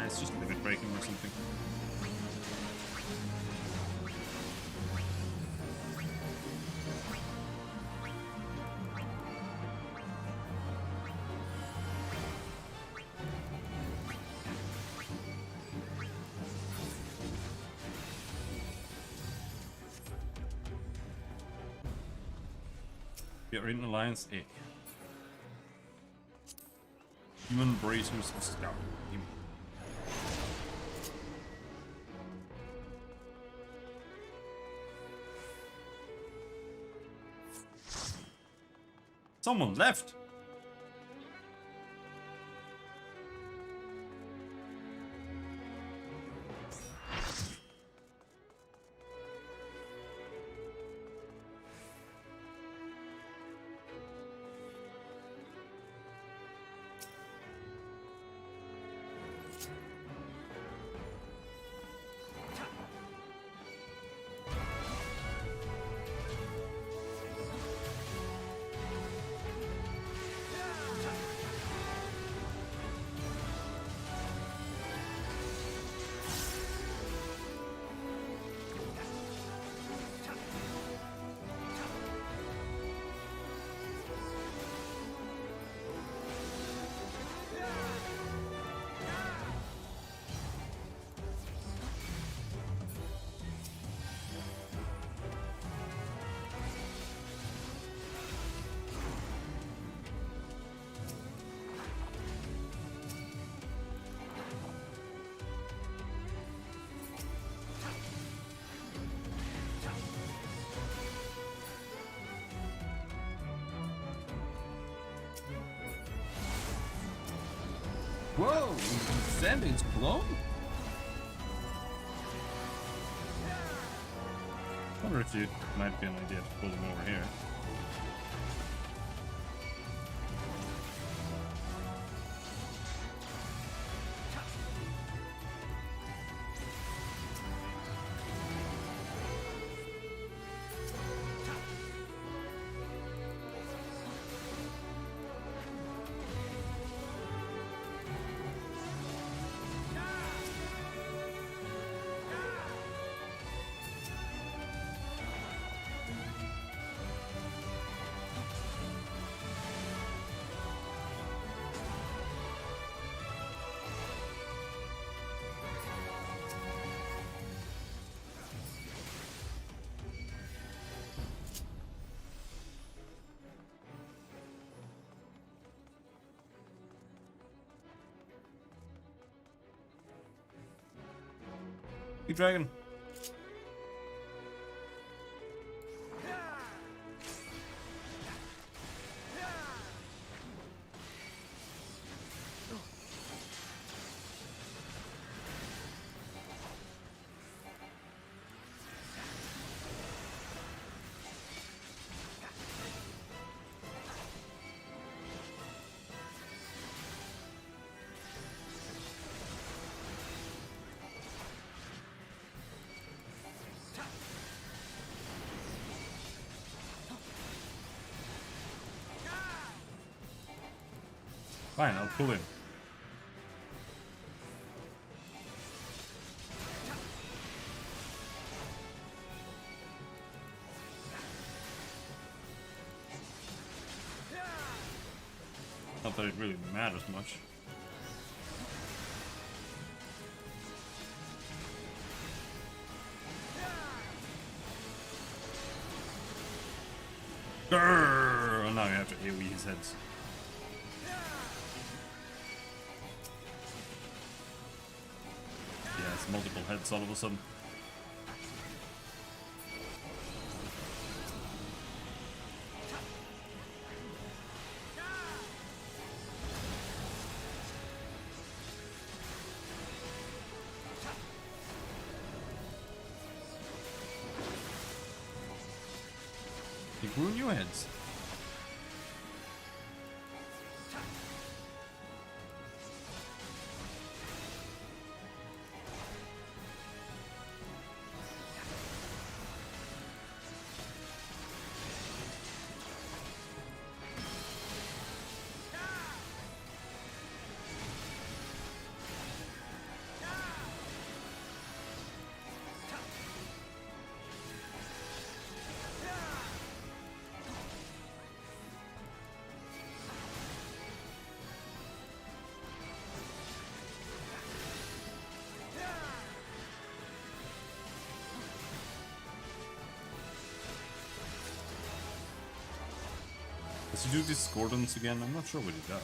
It's just limit breaking or something. We are in Alliance A. Human bracers of scout. Someone left. Whoa! Sanding's blown? I wonder if it might be an idea to pull them over here. Big dragon. Fine, I'll pull him. Not that it really matters much. Grrr! Oh, now you have to AoE his heads. Yeah, it's multiple heads all of a sudden. He grew new heads. Does he do discordance again? I'm not sure what he does.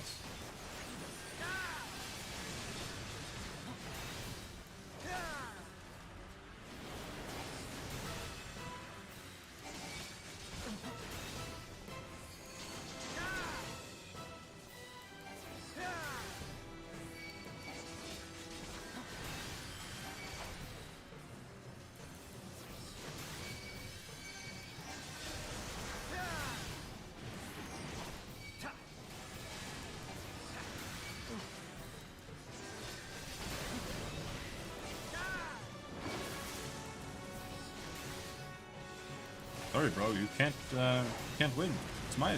Sorry, bro, you can't win. It's my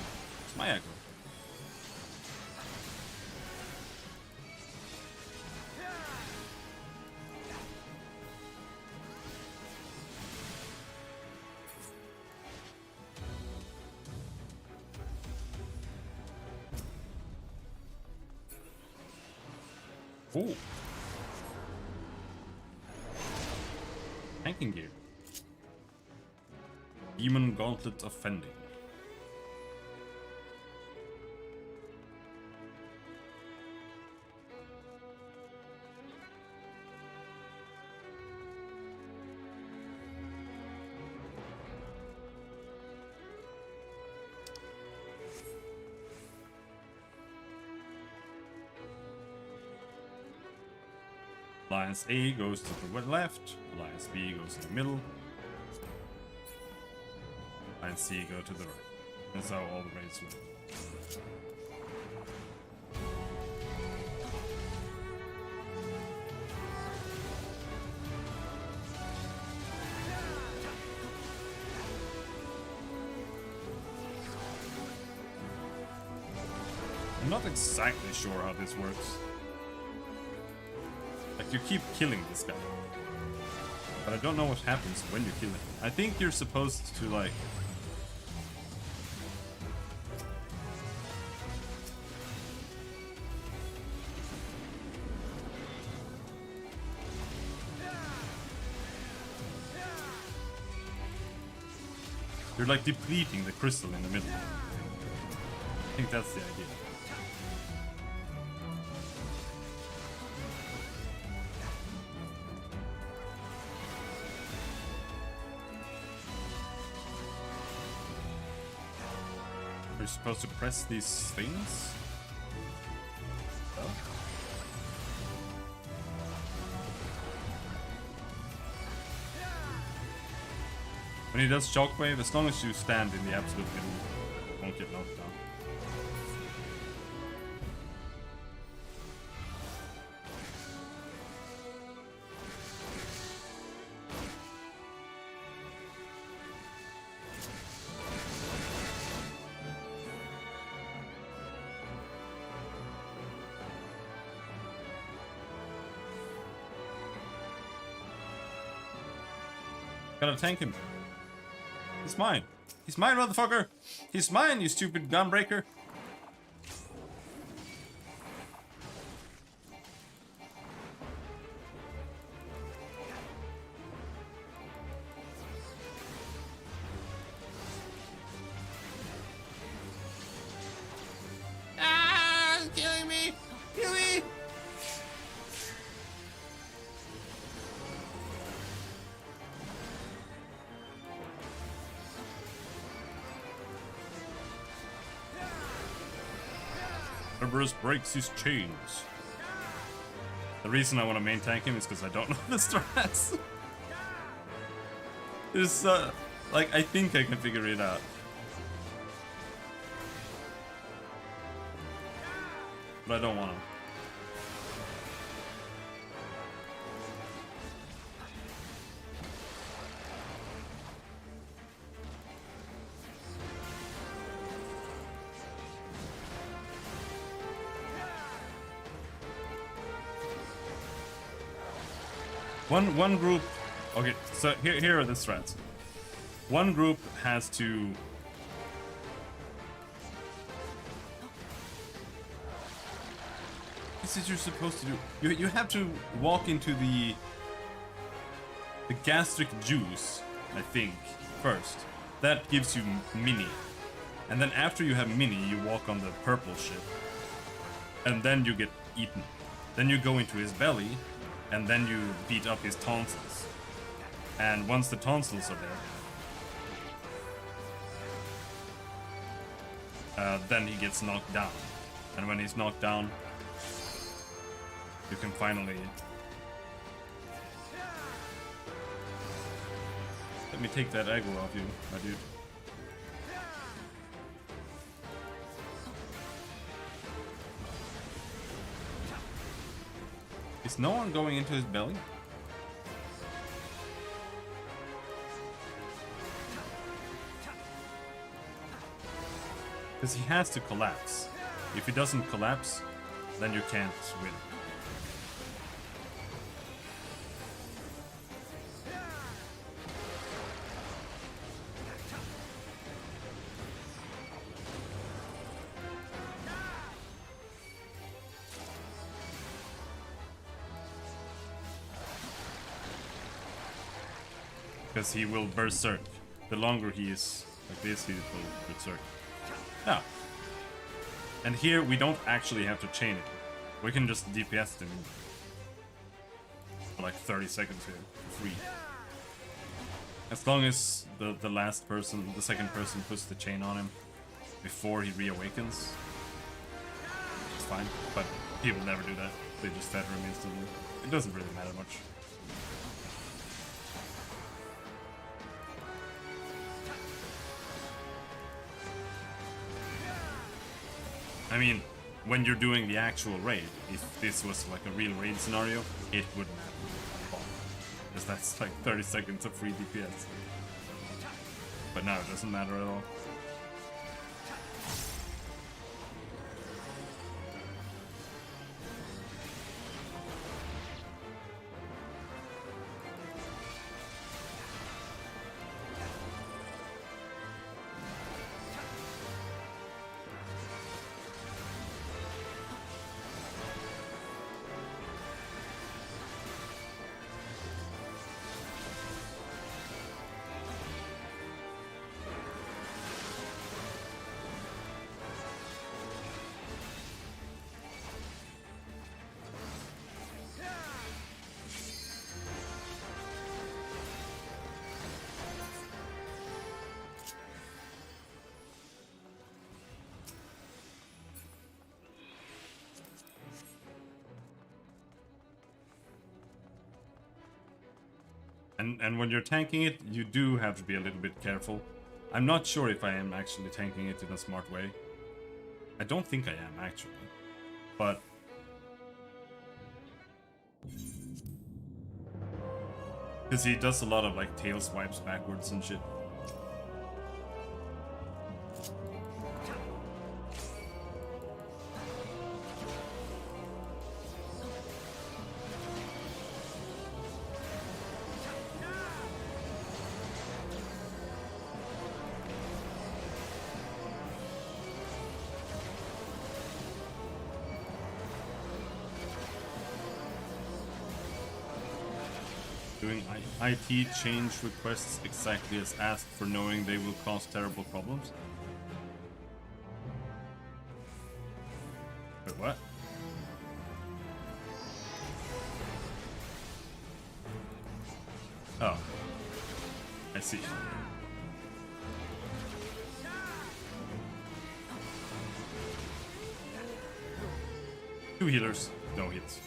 aggro. Ooh. Tanking gear. Demon Gauntlet Offending. Alliance A goes to the left, Alliance B goes in the middle, Alliance C go to the right. That's how all the raids work. I'm not exactly sure how this works. Like, you keep killing this guy, but I don't know what happens when you kill him. I think you're supposed to, like... You're like depleting the crystal in the middle. I think that's the idea. You're supposed to press these things? Oh. When he does shockwave, as long as you stand in the absolute middle, you won't get knocked down. Gotta tank him. He's mine. He's mine, motherfucker! He's mine, you stupid gunbreaker! Ah! Killing me! Kill me! Cerberus breaks his chains. The reason I want to main tank him is because I don't know the strats. It's like, I think I can figure it out. But I don't want to. One group. Okay, so here are the strats. One group has to. This is what you're supposed to do. You have to walk into the gastric juice, I think, first. That gives you mini. And then after you have Mini, you walk on the purple ship. And then you get eaten. Then you go into his belly, and then you beat up his tonsils. And once the tonsils are there, then he gets knocked down. And when he's knocked down, you can finally... Let me take that aggro off you, my dude. Is no one going into his belly? Because he has to collapse. If he doesn't collapse, then you can't win. Because he will berserk. The longer he is like this, he will berserk. Yeah. And here we don't actually have to chain it. We can just DPS him for like 30 seconds here, for free. As long as the last person, the second person puts the chain on him before he reawakens, it's fine. But people never do that. They just feather him instantly. It doesn't really matter much. I mean, when you're doing the actual raid, if this was like a real raid scenario, it wouldn't happen at all. Because that's like 30 seconds of free DPS. But now it doesn't matter at all. And when you're tanking it, you do have to be a little bit careful. I'm not sure if I am actually tanking it in a smart way. I don't think I am, actually. But... because he does a lot of, like, tail swipes backwards and shit. Doing IT change requests exactly as asked for, knowing they will cause terrible problems. Wait, what? Oh. I see. Two healers, no hits.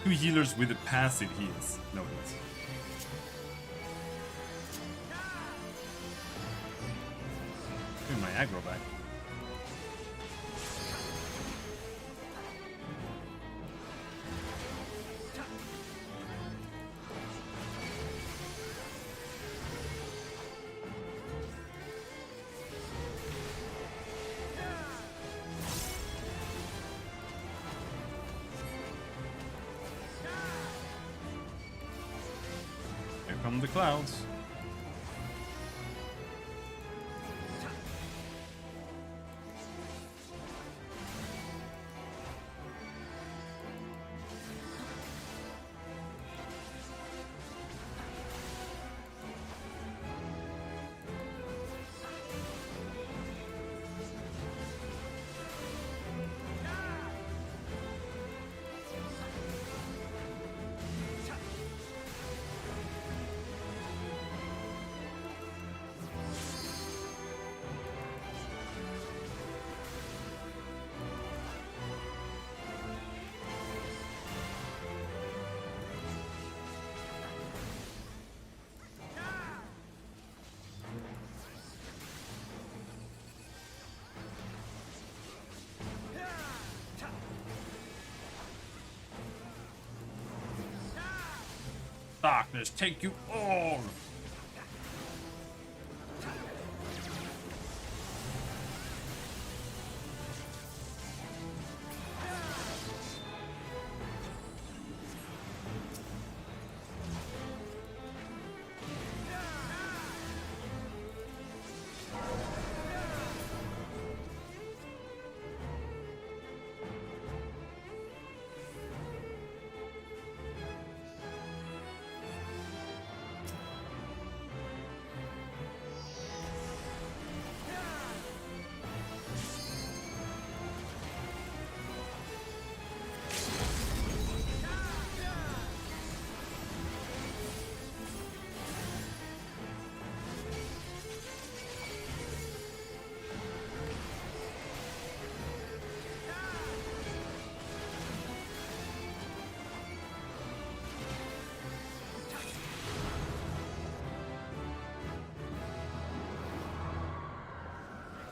Two healers with a passive heals, no hits. Give me my aggro back. From the clouds. Darkness, take you all!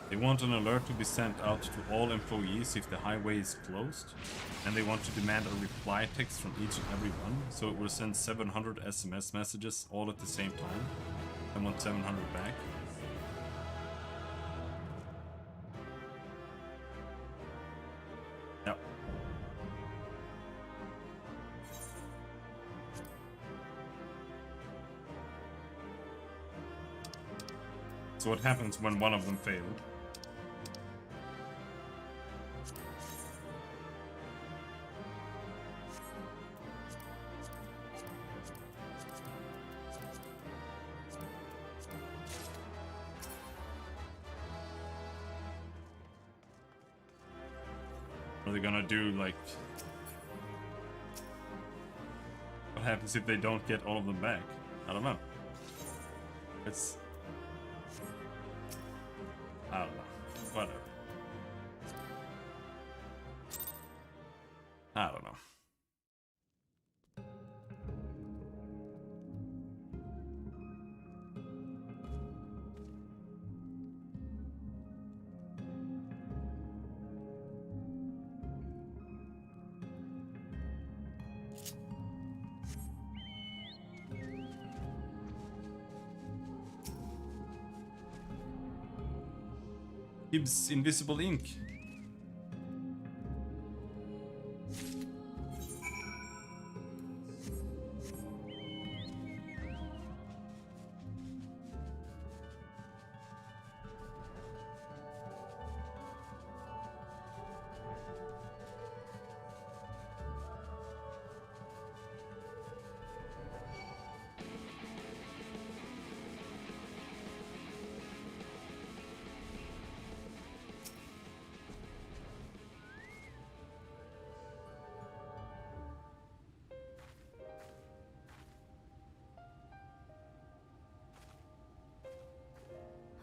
They want an alert to be sent out to all employees if the highway is closed, and they want to demand a reply text from each and every one, so it will send 700 SMS messages all at the same time. I want 700 back. Yep. So what happens when one of them failed? Are they gonna do like... What happens if they don't get all of them back? I don't know. It's... I don't know. Whatever. I don't know. Gibbs invisible ink.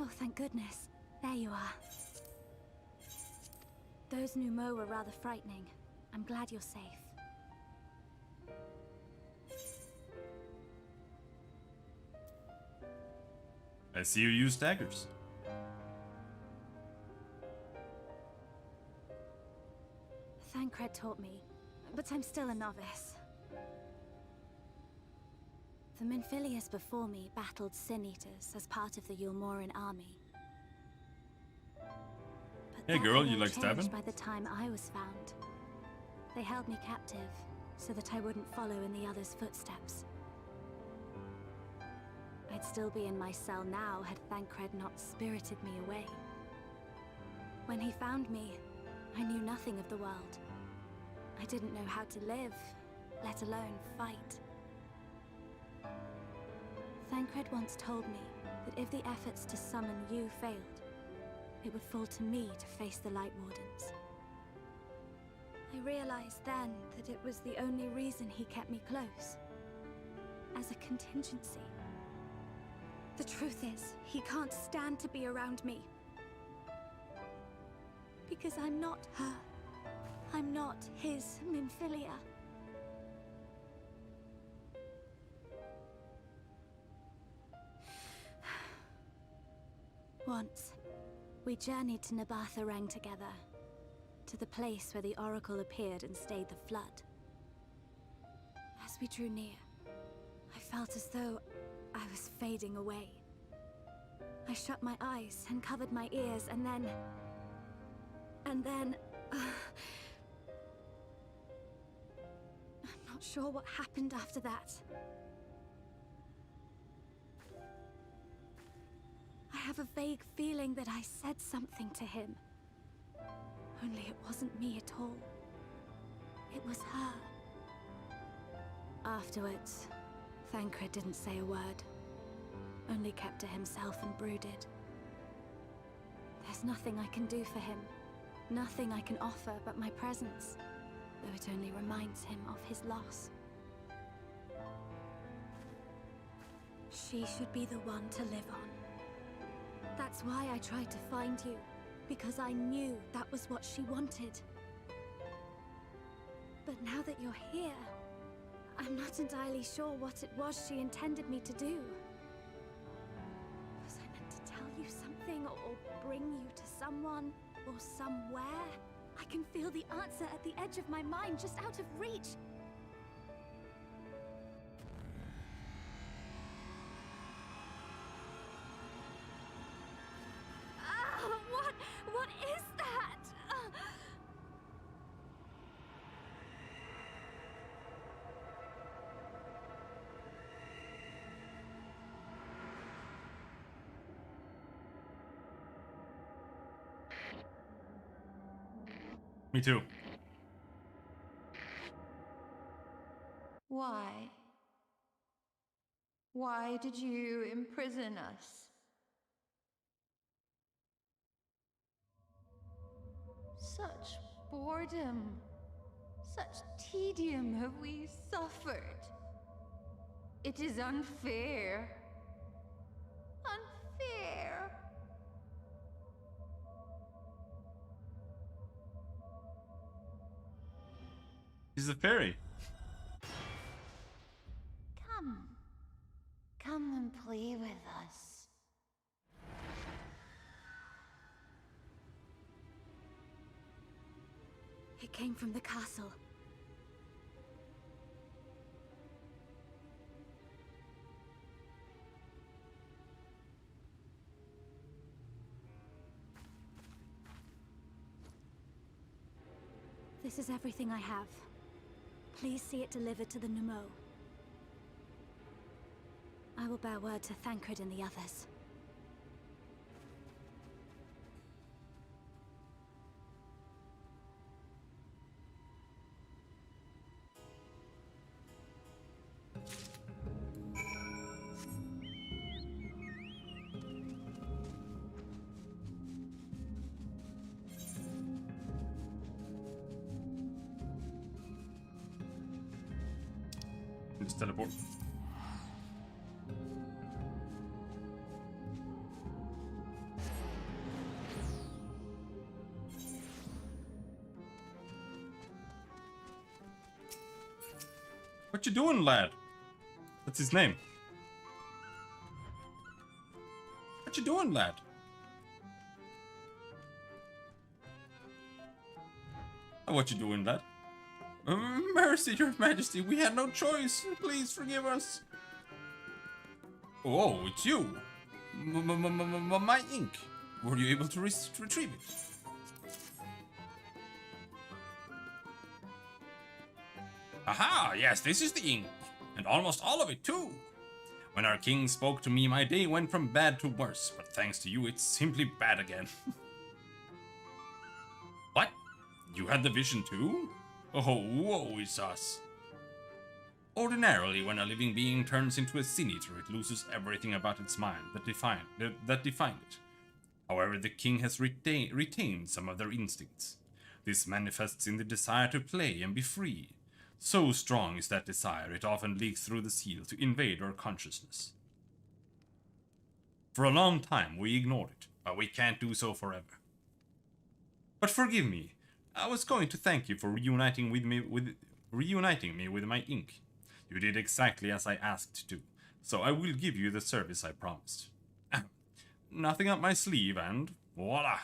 Oh, thank goodness. There you are. Those Numo were rather frightening. I'm glad you're safe. I see you use daggers. Thancred taught me, but I'm still a novice. The Minfilius before me battled Sin Eaters as part of the Yulmoran army. But Hey that girl, had you all like changed stabbing? by the time I was found. They held me captive so that I wouldn't follow in the others' footsteps. I'd still be in my cell now had Thancred not spirited me away. When he found me, I knew nothing of the world. I didn't know how to live, let alone fight. Thancred once told me that if the efforts to summon you failed, it would fall to me to face the Light Wardens. I realized then that it was the only reason he kept me close. As a contingency. The truth is, he can't stand to be around me. Because I'm not her. I'm not his Minfilia. Once, we journeyed to Nabatha together, to the place where the Oracle appeared and stayed the flood. As we drew near, I felt as though I was fading away. I shut my eyes and covered my ears, and then... I'm not sure what happened after that. I have a vague feeling that I said something to him. Only it wasn't me at all. It was her. Afterwards, Thancred didn't say a word. Only kept to himself and brooded. There's nothing I can do for him. Nothing I can offer but my presence, though it only reminds him of his loss. She should be the one to live on. That's why I tried to find you, because I knew that was what she wanted. But now that you're here, I'm not entirely sure what it was she intended me to do. Was I meant to tell you something, or bring you to someone, or somewhere? I can feel the answer at the edge of my mind, just out of reach. What is that? Me too. Why? Why did you imprison us? Such boredom, such tedium have we suffered. It is unfair. Unfair. He's a fairy. Come and play with us. It came from the castle. This is everything I have. Please see it delivered to the Nemo. I will bear word to Thancred and the others. Just teleport. What you doing, lad? That's his name. What you doing, lad? What you doing, lad? Mercy, your majesty, we had no choice. Please forgive us. Oh, it's you. My ink. Were you able to retrieve it? Aha, yes, this is the ink. And almost all of it, too. When our king spoke to me, my day went from bad to worse. But thanks to you, it's simply bad again. What? You had the vision, too? Oh, woe is us. Ordinarily, when a living being turns into a sin eater, it loses everything about its mind that defined it. However, the king has retained some of their instincts. This manifests in the desire to play and be free. So strong is that desire, it often leaks through the seal to invade our consciousness. For a long time, we ignored it, but we can't do so forever. But forgive me. I was going to thank you for reuniting me with my ink. You did exactly as I asked to, so I will give you the service I promised. Nothing up my sleeve, and voila!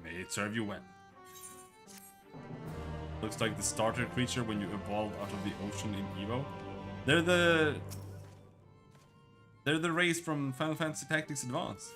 May it serve you well. Looks like the starter creature when you evolved out of the ocean in Evo. They're the They're the race from Final Fantasy Tactics Advance.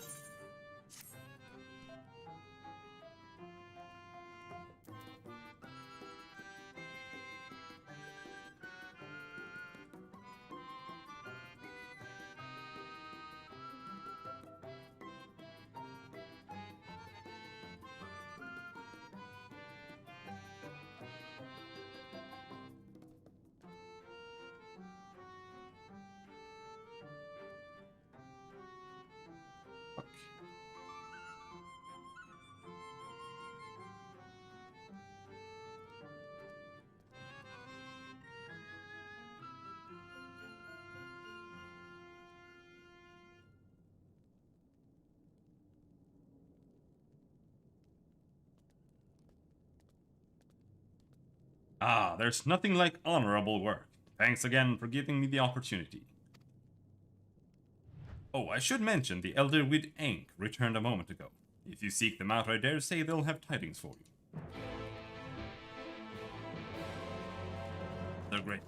Ah, there's nothing like honorable work. Thanks again for giving me the opportunity. Oh, I should mention the Elder with Ankh returned a moment ago. If you seek them out, I dare say they'll have tidings for you. They're great.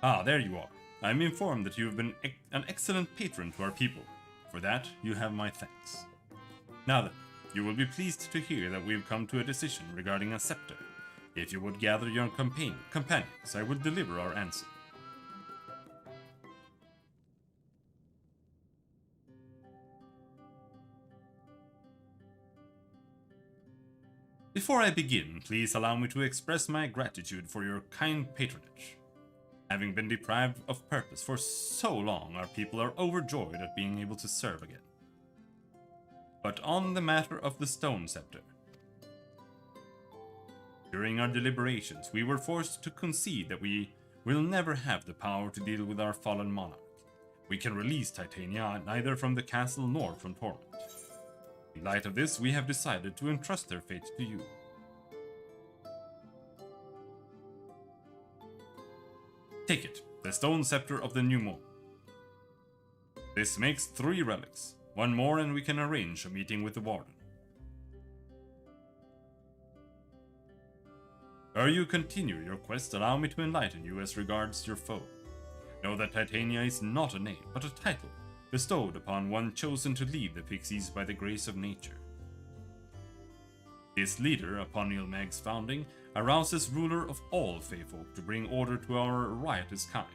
Ah, there you are. I am informed that you have been an excellent patron to our people. For that, you have my thanks. Now then, you will be pleased to hear that we have come to a decision regarding a scepter. If you would gather your companions, I will deliver our answer. Before I begin, please allow me to express my gratitude for your kind patronage. Having been deprived of purpose for so long, our people are overjoyed at being able to serve again. But on the matter of the Stone Scepter. During our deliberations, we were forced to concede that we will never have the power to deal with our fallen monarch. We can release Titania neither from the castle nor from Torment. In light of this, we have decided to entrust their fate to you. Take it, the Stone Scepter of the New Moon. This makes 3 relics. 1 more and we can arrange a meeting with the Warden. Ere you continue your quest, allow me to enlighten you as regards your foe. Know that Titania is not a name, but a title, bestowed upon one chosen to lead the Pixies by the grace of nature. This leader, upon Ilmeg's founding, arouses ruler of all Feyfolk to bring order to our riotous kind.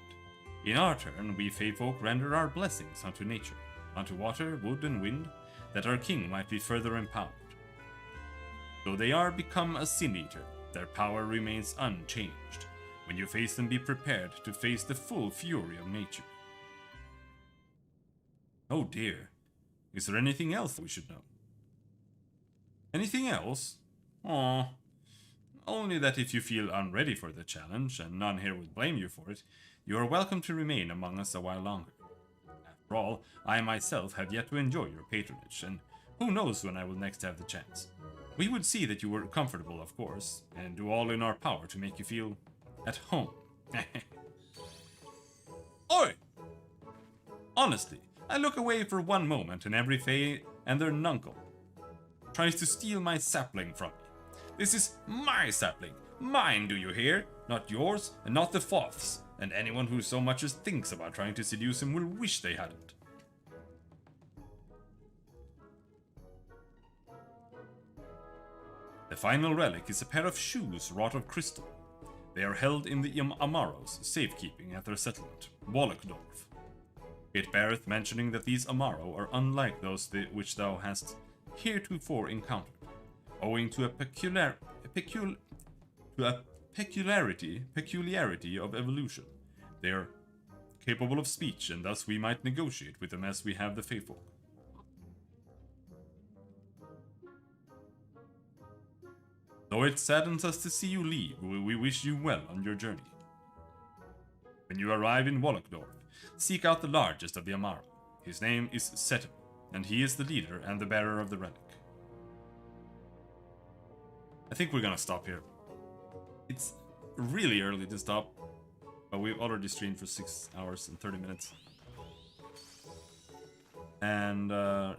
In our turn, we Feyfolk render our blessings unto nature, unto water, wood, and wind, that our king might be further empowered. Though they are become a sin-eater, their power remains unchanged. When you face them, be prepared to face the full fury of nature. Oh dear, is there anything else we should know? Anything else? Aw. Only that if you feel unready for the challenge, and none here would blame you for it, you are welcome to remain among us a while longer. After all, I myself have yet to enjoy your patronage, and who knows when I will next have the chance. We would see that you were comfortable, of course, and do all in our power to make you feel at home. Oi! Honestly, I look away for one moment and every Fae and their nuncle tries to steal my sapling from me. This is my sapling. Mine, do you hear? Not yours, and not the Foth's. And anyone who so much as thinks about trying to seduce him will wish they hadn't. The final relic is a pair of shoes wrought of crystal. They are held in the Amaro's safekeeping at their settlement, Wallachdorf. It beareth mentioning that these Amaro are unlike those which thou hast heretofore encountered, owing to a peculiarity of evolution. They are capable of speech, and thus we might negotiate with them as we have the Feyfolk. Though it saddens us to see you leave, we wish you well on your journey. When you arrive in Wallachdorf, seek out the largest of the Amaro. His name is Seto, and he is the leader and the bearer of the relic. I think we're gonna stop here. It's really early to stop, but we've already streamed for 6 hours and 30 minutes. And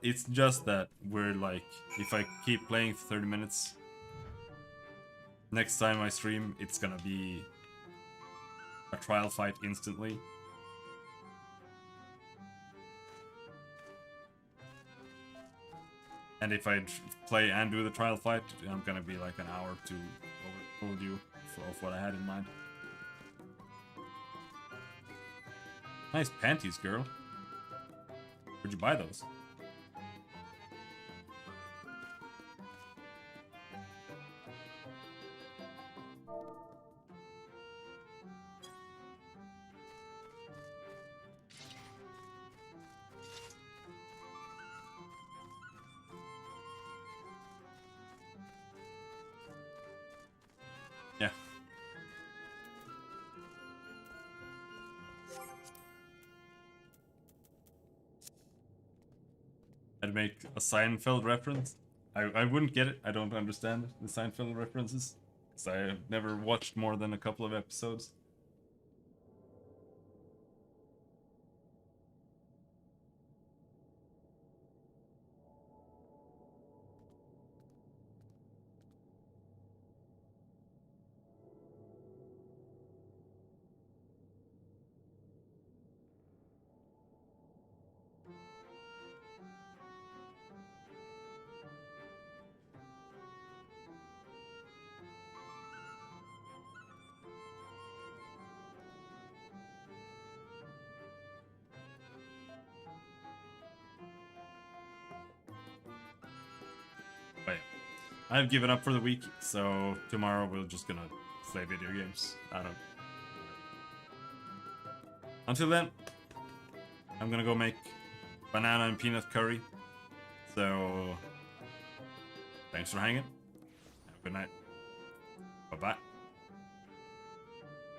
it's just that we're like, if I keep playing for 30 minutes, next time I stream, it's gonna be a trial fight instantly. And if I play and do the trial fight, I'm gonna be like an hour to overdue of what I had in mind. Nice panties, girl. Where'd you buy those? Yeah. I'd make a Seinfeld reference. I wouldn't get it. I don't understand the Seinfeld references. Because I've never watched more than a couple of episodes. But yeah, I've given up for the week, so tomorrow we're just gonna play video games. I don't. Until then, I'm gonna go make banana and peanut curry. So, thanks for hanging. Have a good night. Bye bye.